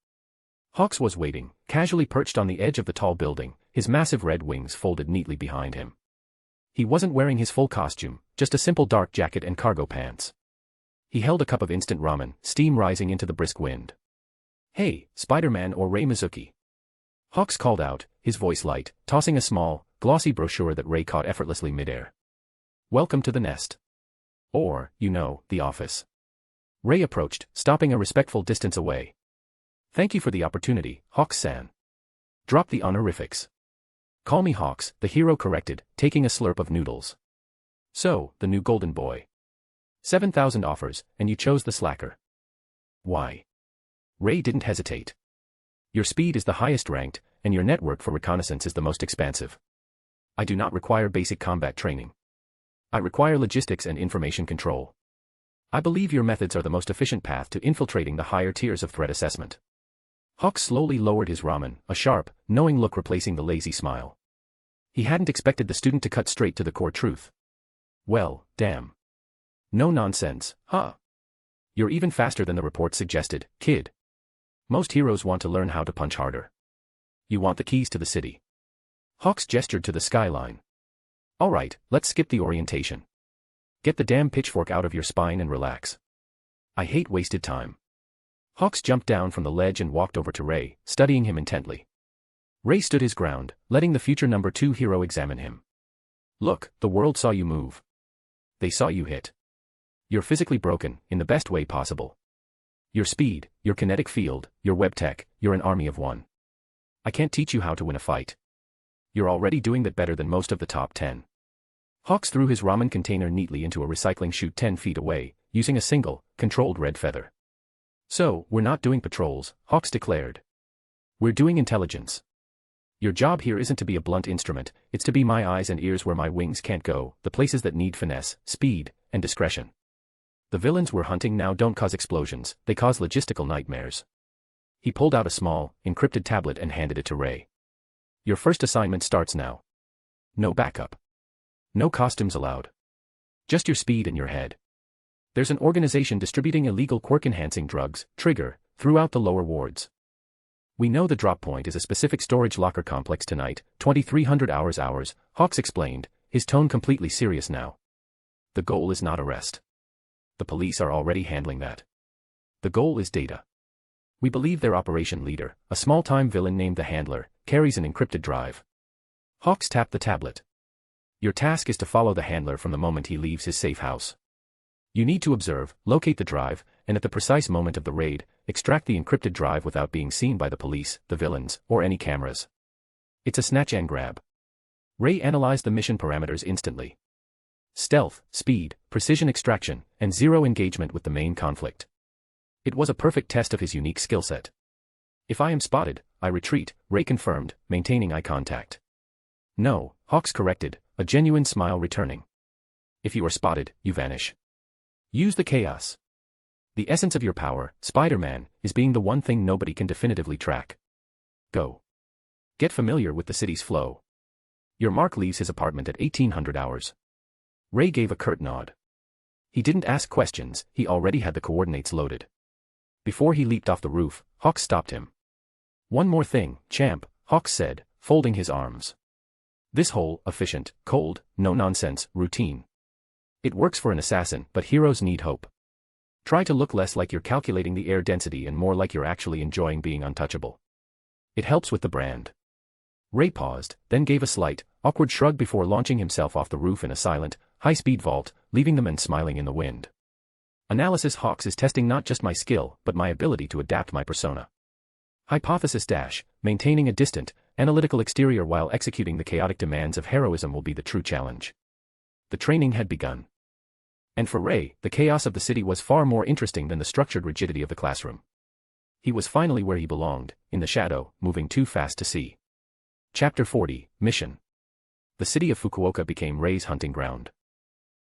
Hawks was waiting, casually perched on the edge of the tall building, his massive red wings folded neatly behind him. He wasn't wearing his full costume, just a simple dark jacket and cargo pants. He held a cup of instant ramen, steam rising into the brisk wind. "Hey, Spiderman or Rei Mizuki?" Hawks called out, his voice light, tossing a small, glossy brochure that Rei caught effortlessly midair. "Welcome to the nest. Or, the office." Rei approached, stopping a respectful distance away. "Thank you for the opportunity, Hawks-san. Drop the honorifics. Call me Hawks," the hero corrected, taking a slurp of noodles. "So, the new golden boy. 7,000 offers, and you chose the slacker. Why?" Rei didn't hesitate. "Your speed is the highest ranked, and your network for reconnaissance is the most expansive. I do not require basic combat training. I require logistics and information control. I believe your methods are the most efficient path to infiltrating the higher tiers of threat assessment." Hawks slowly lowered his ramen, a sharp, knowing look replacing the lazy smile. He hadn't expected the student to cut straight to the core truth. "Well, damn. No nonsense, huh? You're even faster than the report suggested, kid. Most heroes want to learn how to punch harder. You want the keys to the city." Hawks gestured to the skyline. "Alright, let's skip the orientation. Get the damn pitchfork out of your spine and relax. I hate wasted time." Hawks jumped down from the ledge and walked over to Rei, studying him intently. Rei stood his ground, letting the future number 2 hero examine him. "Look, the world saw you move. They saw you hit. You're physically broken, in the best way possible. Your speed, your kinetic field, your web tech, you're an army of one. I can't teach you how to win a fight. You're already doing that better than most of the top 10. Hawks threw his ramen container neatly into a recycling chute 10 feet away, using a single, controlled red feather. "So, we're not doing patrols," Hawks declared. "We're doing intelligence. Your job here isn't to be a blunt instrument, it's to be my eyes and ears where my wings can't go, the places that need finesse, speed, and discretion. The villains we're hunting now don't cause explosions, they cause logistical nightmares." He pulled out a small, encrypted tablet and handed it to Rei. "Your first assignment starts now. No backup. No costumes allowed. Just your speed and your head. There's an organization distributing illegal quirk-enhancing drugs, Trigger, throughout the lower wards. We know the drop point is a specific storage locker complex tonight, 2300 hours, Hawks explained, his tone completely serious now. The goal is not arrest. The police are already handling that. The goal is data. We believe their operation leader, a small-time villain named the Handler, carries an encrypted drive. Hawks tapped the tablet. Your task is to follow the Handler from the moment he leaves his safe house. You need to observe, locate the drive, and at the precise moment of the raid, extract the encrypted drive without being seen by the police, the villains, or any cameras. It's a snatch and grab. Rei analyzed the mission parameters instantly. Stealth, speed, precision extraction, and zero engagement with the main conflict. It was a perfect test of his unique skill set. If I am spotted, I retreat, Rei confirmed, maintaining eye contact. No, Hawks corrected, a genuine smile returning. If you are spotted, you vanish. Use the chaos. The essence of your power, Spider-Man, is being the one thing nobody can definitively track. Go. Get familiar with the city's flow. Your mark leaves his apartment at 1800 hours. Rei gave a curt nod. He didn't ask questions, he already had the coordinates loaded. Before he leaped off the roof, Hawks stopped him. One more thing, champ, Hawks said, folding his arms. This whole, efficient, cold, no-nonsense, routine. It works for an assassin, but heroes need hope. Try to look less like you're calculating the air density and more like you're actually enjoying being untouchable. It helps with the brand. Rei paused, then gave a slight, awkward shrug before launching himself off the roof in a silent, high-speed vault, leaving the men smiling in the wind. Analysis Hawks is testing not just my skill, but my ability to adapt my persona. Hypothesis dash, maintaining a distant, analytical exterior while executing the chaotic demands of heroism will be the true challenge. The training had begun. And for Rei, the chaos of the city was far more interesting than the structured rigidity of the classroom. He was finally where he belonged, in the shadow, moving too fast to see. Chapter 40, Mission. The city of Fukuoka became Rei's hunting ground.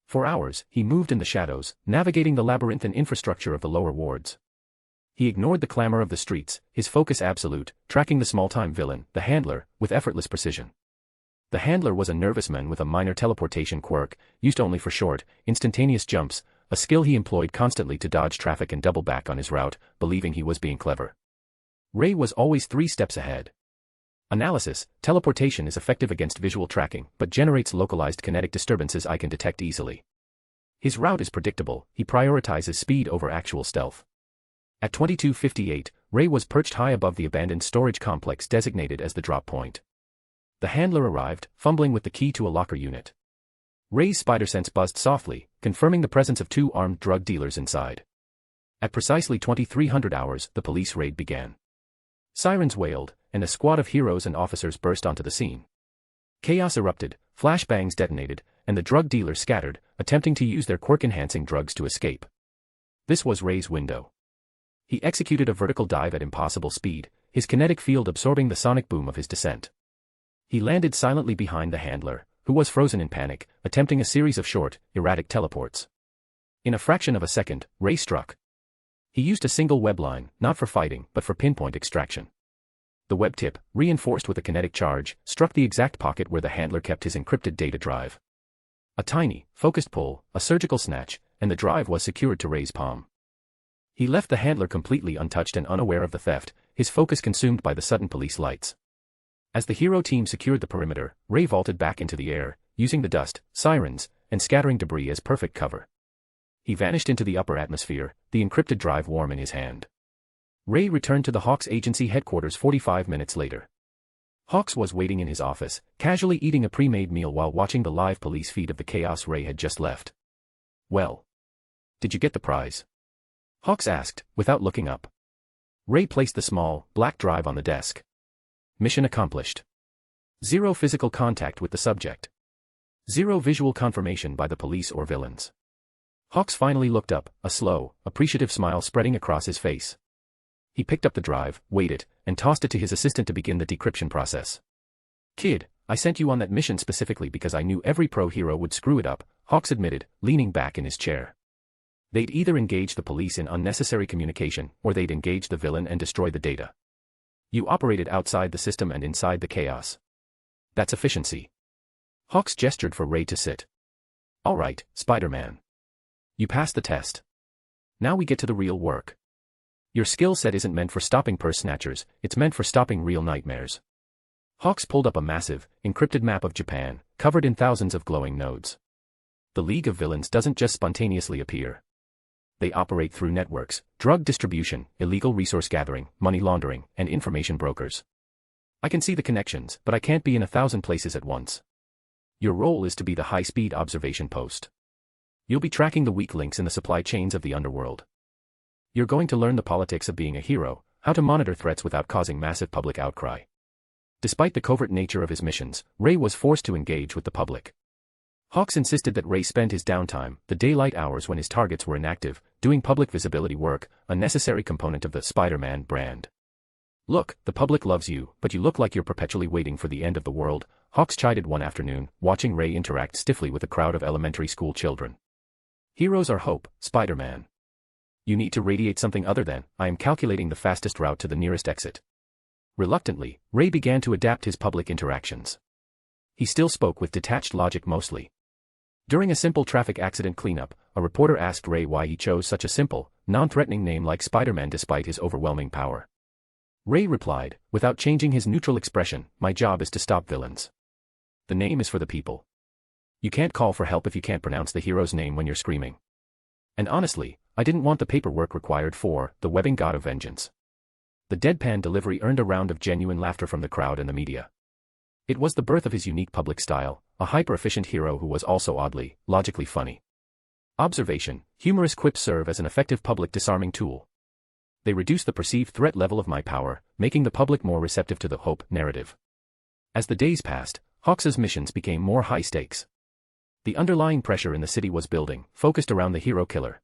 For hours, he moved in the shadows, navigating the labyrinthine infrastructure of the lower wards. He ignored the clamor of the streets, his focus absolute, tracking the small-time villain, the Handler, with effortless precision. The Handler was a nervous man with a minor teleportation quirk, used only for short, instantaneous jumps, a skill he employed constantly to dodge traffic and double back on his route, believing he was being clever. Rei was always 3 steps ahead. Analysis, teleportation is effective against visual tracking, but generates localized kinetic disturbances I can detect easily. His route is predictable, he prioritizes speed over actual stealth. At 22:58, Rei was perched high above the abandoned storage complex designated as the drop point. The Handler arrived, fumbling with the key to a locker unit. Rei's spider sense buzzed softly, confirming the presence of 2 armed drug dealers inside. At precisely 2300 hours, the police raid began. Sirens wailed, and a squad of heroes and officers burst onto the scene. Chaos erupted, flashbangs detonated, and the drug dealers scattered, attempting to use their quirk-enhancing drugs to escape. This was Rei's window. He executed a vertical dive at impossible speed, his kinetic field absorbing the sonic boom of his descent. He landed silently behind the Handler, who was frozen in panic, attempting a series of short, erratic teleports. In a fraction of a second, Rei struck. He used a single web line, not for fighting, but for pinpoint extraction. The web tip, reinforced with a kinetic charge, struck the exact pocket where the Handler kept his encrypted data drive. A tiny, focused pull, a surgical snatch, and the drive was secured to Rei's palm. He left the Handler completely untouched and unaware of the theft, his focus consumed by the sudden police lights. As the hero team secured the perimeter, Rei vaulted back into the air, using the dust, sirens, and scattering debris as perfect cover. He vanished into the upper atmosphere, the encrypted drive warm in his hand. Rei returned to the Hawks Agency headquarters 45 minutes later. Hawks was waiting in his office, casually eating a pre-made meal while watching the live police feed of the chaos Rei had just left. Well, did you get the prize? Hawks asked, without looking up. Rei placed the small, black drive on the desk. Mission accomplished. 0 physical contact with the subject. 0 visual confirmation by the police or villains. Hawks finally looked up, a slow, appreciative smile spreading across his face. He picked up the drive, weighed it, and tossed it to his assistant to begin the decryption process. Kid, I sent you on that mission specifically because I knew every pro-hero would screw it up, Hawks admitted, leaning back in his chair. They'd either engage the police in unnecessary communication, or they'd engage the villain and destroy the data. You operated outside the system and inside the chaos. That's efficiency. Hawks gestured for Rei to sit. All right, Spider-Man. You passed the test. Now we get to the real work. Your skill set isn't meant for stopping purse snatchers, it's meant for stopping real nightmares. Hawks pulled up a massive, encrypted map of Japan, covered in thousands of glowing nodes. The League of Villains doesn't just spontaneously appear. They operate through networks, drug distribution, illegal resource gathering, money laundering, and information brokers. I can see the connections, but I can't be in 1,000 places at once. Your role is to be the high-speed observation post. You'll be tracking the weak links in the supply chains of the underworld. You're going to learn the politics of being a hero, how to monitor threats without causing massive public outcry. Despite the covert nature of his missions, Rei was forced to engage with the public. Hawks insisted that Rei spend his downtime, the daylight hours when his targets were inactive, doing public visibility work, a necessary component of the Spider-Man brand. Look, the public loves you, but you look like you're perpetually waiting for the end of the world, Hawks chided one afternoon, watching Rei interact stiffly with a crowd of elementary school children. Heroes are hope, Spider-Man. You need to radiate something other than, I am calculating the fastest route to the nearest exit. Reluctantly, Rei began to adapt his public interactions. He still spoke with detached logic mostly. During a simple traffic accident cleanup, a reporter asked Rei why he chose such a simple, non-threatening name like Spider-Man despite his overwhelming power. Rei replied, without changing his neutral expression, my job is to stop villains. The name is for the people. You can't call for help if you can't pronounce the hero's name when you're screaming. And honestly, I didn't want the paperwork required for the webbing god of vengeance. The deadpan delivery earned a round of genuine laughter from the crowd and the media. It was the birth of his unique public style, a hyper-efficient hero who was also oddly, logically funny. Observation, humorous quips serve as an effective public disarming tool. They reduce the perceived threat level of my power, making the public more receptive to the hope narrative. As the days passed, Hawks's missions became more high stakes. The underlying pressure in the city was building, focused around the hero killer.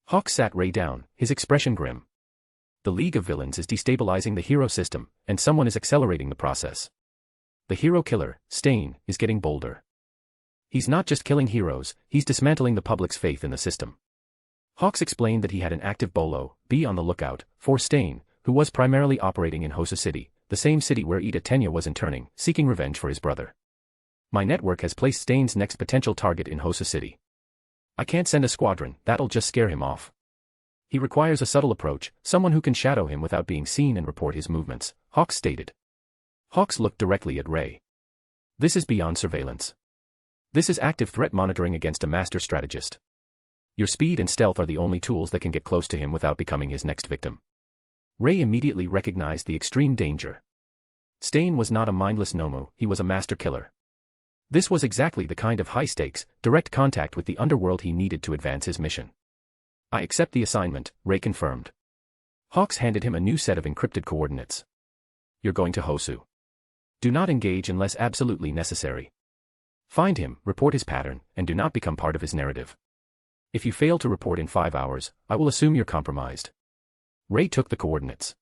Hawks sat Rei down, his expression grim. The League of Villains is destabilizing the hero system, and someone is accelerating the process. The hero killer, Stain, is getting bolder. He's not just killing heroes, he's dismantling the public's faith in the system. Hawks explained that he had an active bolo, be on the lookout, for Stain, who was primarily operating in Hosa City, the same city where Ida Tenya was interning, seeking revenge for his brother. My network has placed Stain's next potential target in Hosa City. I can't send a squadron, that'll just scare him off. He requires a subtle approach, someone who can shadow him without being seen and report his movements, Hawks stated. Hawks looked directly at Rei. This is beyond surveillance. This is active threat monitoring against a master strategist. Your speed and stealth are the only tools that can get close to him without becoming his next victim. Rei immediately recognized the extreme danger. Stain was not a mindless Nomu, he was a master killer. This was exactly the kind of high-stakes, direct contact with the underworld he needed to advance his mission. I accept the assignment, Rei confirmed. Hawks handed him a new set of encrypted coordinates. You're going to Hosu. Do not engage unless absolutely necessary. Find him, report his pattern, and do not become part of his narrative. If you fail to report in 5 hours, I will assume you're compromised. Rei took the coordinates.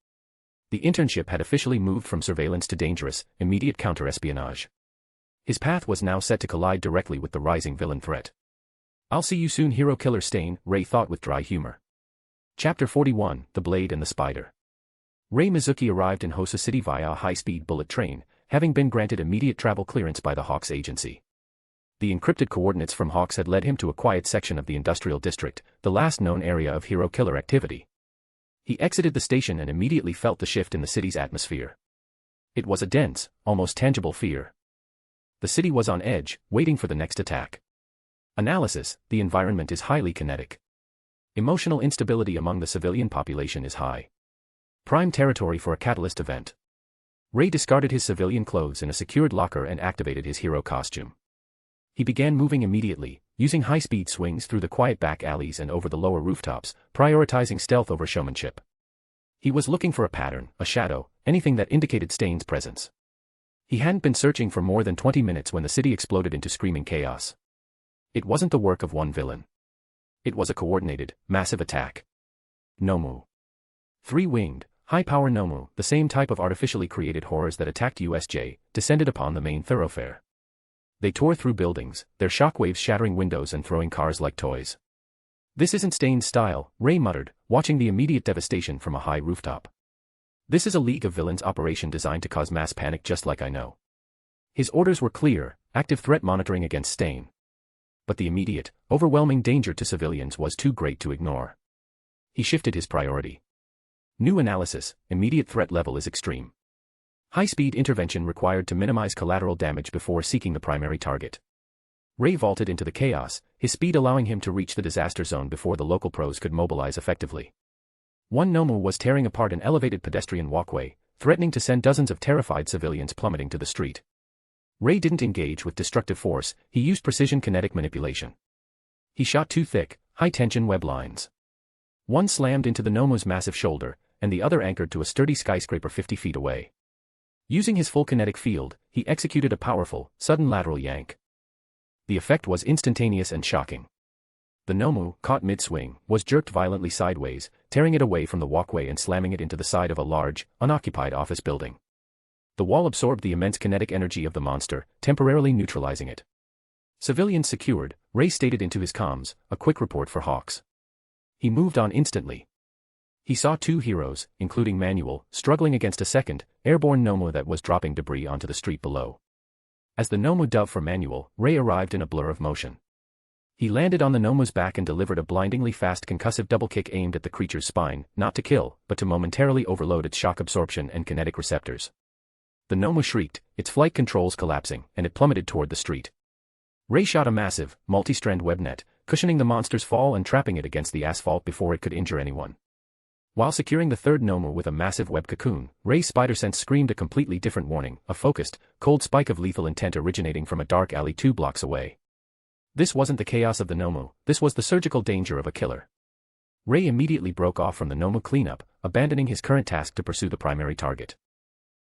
The internship had officially moved from surveillance to dangerous, immediate counter-espionage. His path was now set to collide directly with the rising villain threat. I'll see you soon, hero killer Stain, Rei thought with dry humor. Chapter 41, The Blade and the Spider. Rei Mizuki arrived in Hosa City via a high-speed bullet train, having been granted immediate travel clearance by the Hawks agency. The encrypted coordinates from Hawks had led him to a quiet section of the industrial district, the last known area of hero killer activity. He exited the station and immediately felt the shift in the city's atmosphere. It was a dense, almost tangible fear. The city was on edge, waiting for the next attack. Analysis, the environment is highly kinetic. Emotional instability among the civilian population is high. Prime territory for a catalyst event. Rei discarded his civilian clothes in a secured locker and activated his hero costume. He began moving immediately, using high-speed swings through the quiet back alleys and over the lower rooftops, prioritizing stealth over showmanship. He was looking for a pattern, a shadow, anything that indicated Stain's presence. He hadn't been searching for more than 20 minutes when the city exploded into screaming chaos. It wasn't the work of one villain. It was a coordinated, massive attack. Nomu. 3-winged, high-power Nomu, the same type of artificially created horrors that attacked USJ, descended upon the main thoroughfare. They tore through buildings, their shockwaves shattering windows and throwing cars like toys. This isn't Stain's style, Rei muttered, watching the immediate devastation from a high rooftop. This is a League of Villains operation designed to cause mass panic just like I know. His orders were clear, active threat monitoring against Stain. But the immediate, overwhelming danger to civilians was too great to ignore. He shifted his priority. New analysis, immediate threat level is extreme. High-speed intervention required to minimize collateral damage before seeking the primary target. Rei vaulted into the chaos, his speed allowing him to reach the disaster zone before the local pros could mobilize effectively. One Nomu was tearing apart an elevated pedestrian walkway, threatening to send dozens of terrified civilians plummeting to the street. Rei didn't engage with destructive force, he used precision kinetic manipulation. He shot two thick, high-tension web lines. One slammed into the Nomu's massive shoulder, and the other anchored to a sturdy skyscraper 50 feet away. Using his full kinetic field, he executed a powerful, sudden lateral yank. The effect was instantaneous and shocking. The Nomu, caught mid-swing, was jerked violently sideways, tearing it away from the walkway and slamming it into the side of a large, unoccupied office building. The wall absorbed the immense kinetic energy of the monster, temporarily neutralizing it. Civilians secured, Rei stated into his comms, a quick report for Hawks. He moved on instantly. He saw two heroes, including Manuel, struggling against a second, airborne Nomu that was dropping debris onto the street below. As the Nomu dove for Manuel, Rei arrived in a blur of motion. He landed on the Nomu's back and delivered a blindingly fast concussive double kick aimed at the creature's spine, not to kill, but to momentarily overload its shock absorption and kinetic receptors. The Nomu shrieked, its flight controls collapsing, and it plummeted toward the street. Rei shot a massive, multi-strand web net, cushioning the monster's fall and trapping it against the asphalt before it could injure anyone. While securing the third Nomu with a massive web cocoon, Rei's spider sense screamed a completely different warning, a focused, cold spike of lethal intent originating from a dark alley 2 blocks away. This wasn't the chaos of the Nomu, this was the surgical danger of a killer. Rei immediately broke off from the Nomu cleanup, abandoning his current task to pursue the primary target.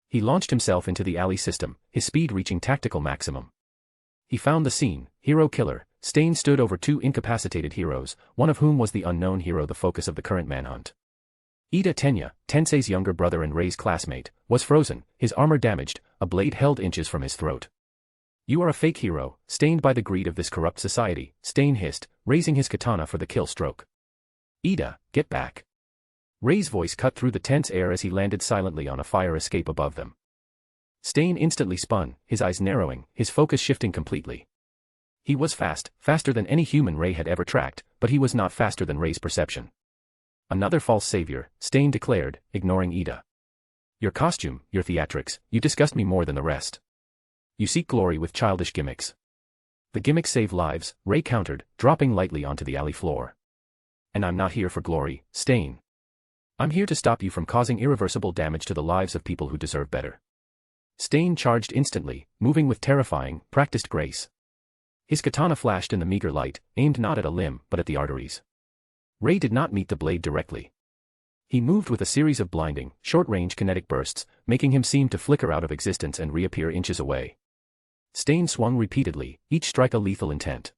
He launched himself into the alley system, his speed reaching tactical maximum. He found the scene, hero killer. Stain stood over two incapacitated heroes, one of whom was the unknown hero, the focus of the current manhunt. Ida Tenya, Tensei's younger brother and Rei's classmate, was frozen, his armor damaged, a blade held inches from his throat. "You are a fake hero, stained by the greed of this corrupt society," Stain hissed, raising his katana for the kill stroke. "Ida, get back." Rei's voice cut through the tense air as he landed silently on a fire escape above them. Stain instantly spun, his eyes narrowing, his focus shifting completely. He was fast, faster than any human Rei had ever tracked, but he was not faster than Rei's perception. "Another false savior," Stain declared, ignoring Ida. "Your costume, your theatrics, you disgust me more than the rest. You seek glory with childish gimmicks." "The gimmicks save lives," Rei countered, dropping lightly onto the alley floor. "And I'm not here for glory, Stain. I'm here to stop you from causing irreversible damage to the lives of people who deserve better." Stain charged instantly, moving with terrifying, practiced grace. His katana flashed in the meager light, aimed not at a limb, but at the arteries. Rei did not meet the blade directly. He moved with a series of blinding, short-range kinetic bursts, making him seem to flicker out of existence and reappear inches away. Stain swung repeatedly, each strike a lethal intent.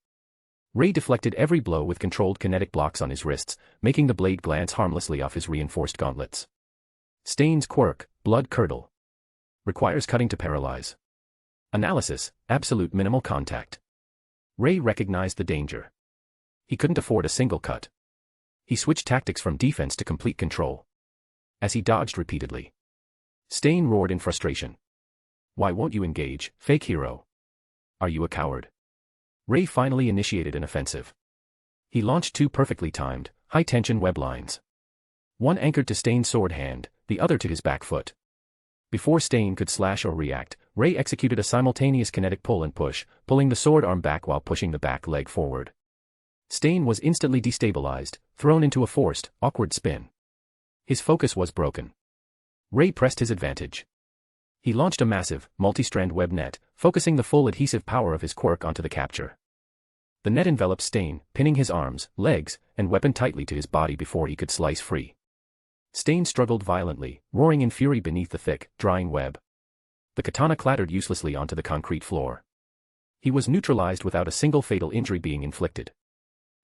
Rei deflected every blow with controlled kinetic blocks on his wrists, making the blade glance harmlessly off his reinforced gauntlets. Stain's quirk, blood curdle. Requires cutting to paralyze. Analysis, absolute minimal contact. Rei recognized the danger. He couldn't afford a single cut. He switched tactics from defense to complete control. As he dodged repeatedly, Stain roared in frustration. "Why won't you engage, fake hero? Are you a coward?" Rei finally initiated an offensive. He launched two perfectly timed, high-tension web lines. One anchored to Stain's sword hand, the other to his back foot. Before Stain could slash or react, Rei executed a simultaneous kinetic pull and push, pulling the sword arm back while pushing the back leg forward. Stain was instantly destabilized, thrown into a forced, awkward spin. His focus was broken. Rei pressed his advantage. He launched a massive, multi-strand web net, focusing the full adhesive power of his quirk onto the capture. The net enveloped Stain, pinning his arms, legs, and weapon tightly to his body before he could slice free. Stain struggled violently, roaring in fury beneath the thick, drying web. The katana clattered uselessly onto the concrete floor. He was neutralized without a single fatal injury being inflicted.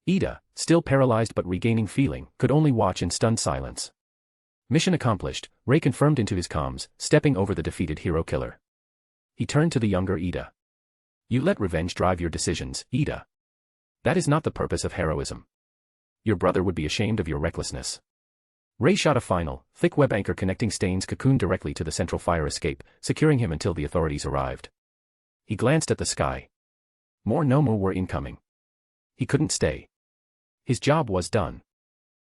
Ida, still paralyzed but regaining feeling, could only watch in stunned silence. Mission accomplished, Rei confirmed into his comms, stepping over the defeated hero killer. He turned to the younger Ida. "You let revenge drive your decisions, Ida. That is not the purpose of heroism. Your brother would be ashamed of your recklessness." Rei shot a final, thick web anchor connecting Stain's cocoon directly to the central fire escape, securing him until the authorities arrived. He glanced at the sky. More Nomu were incoming. He couldn't stay. His job was done.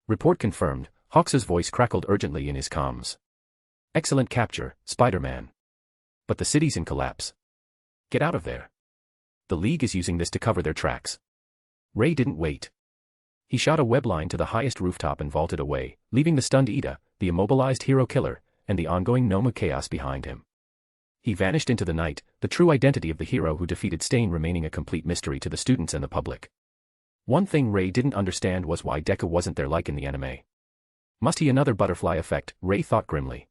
Report confirmed, Hawks's voice crackled urgently in his comms. Excellent capture, Spider-Man. But the city's in collapse. Get out of there. The League is using this to cover their tracks. Rei didn't wait. He shot a web line to the highest rooftop and vaulted away, leaving the stunned Ida, the immobilized hero killer, and the ongoing Noma chaos behind him. He vanished into the night, the true identity of the hero who defeated Stain remaining a complete mystery to the students and the public. One thing Rei didn't understand was why Deku wasn't there like in the anime. Must he another butterfly effect, Rei thought grimly.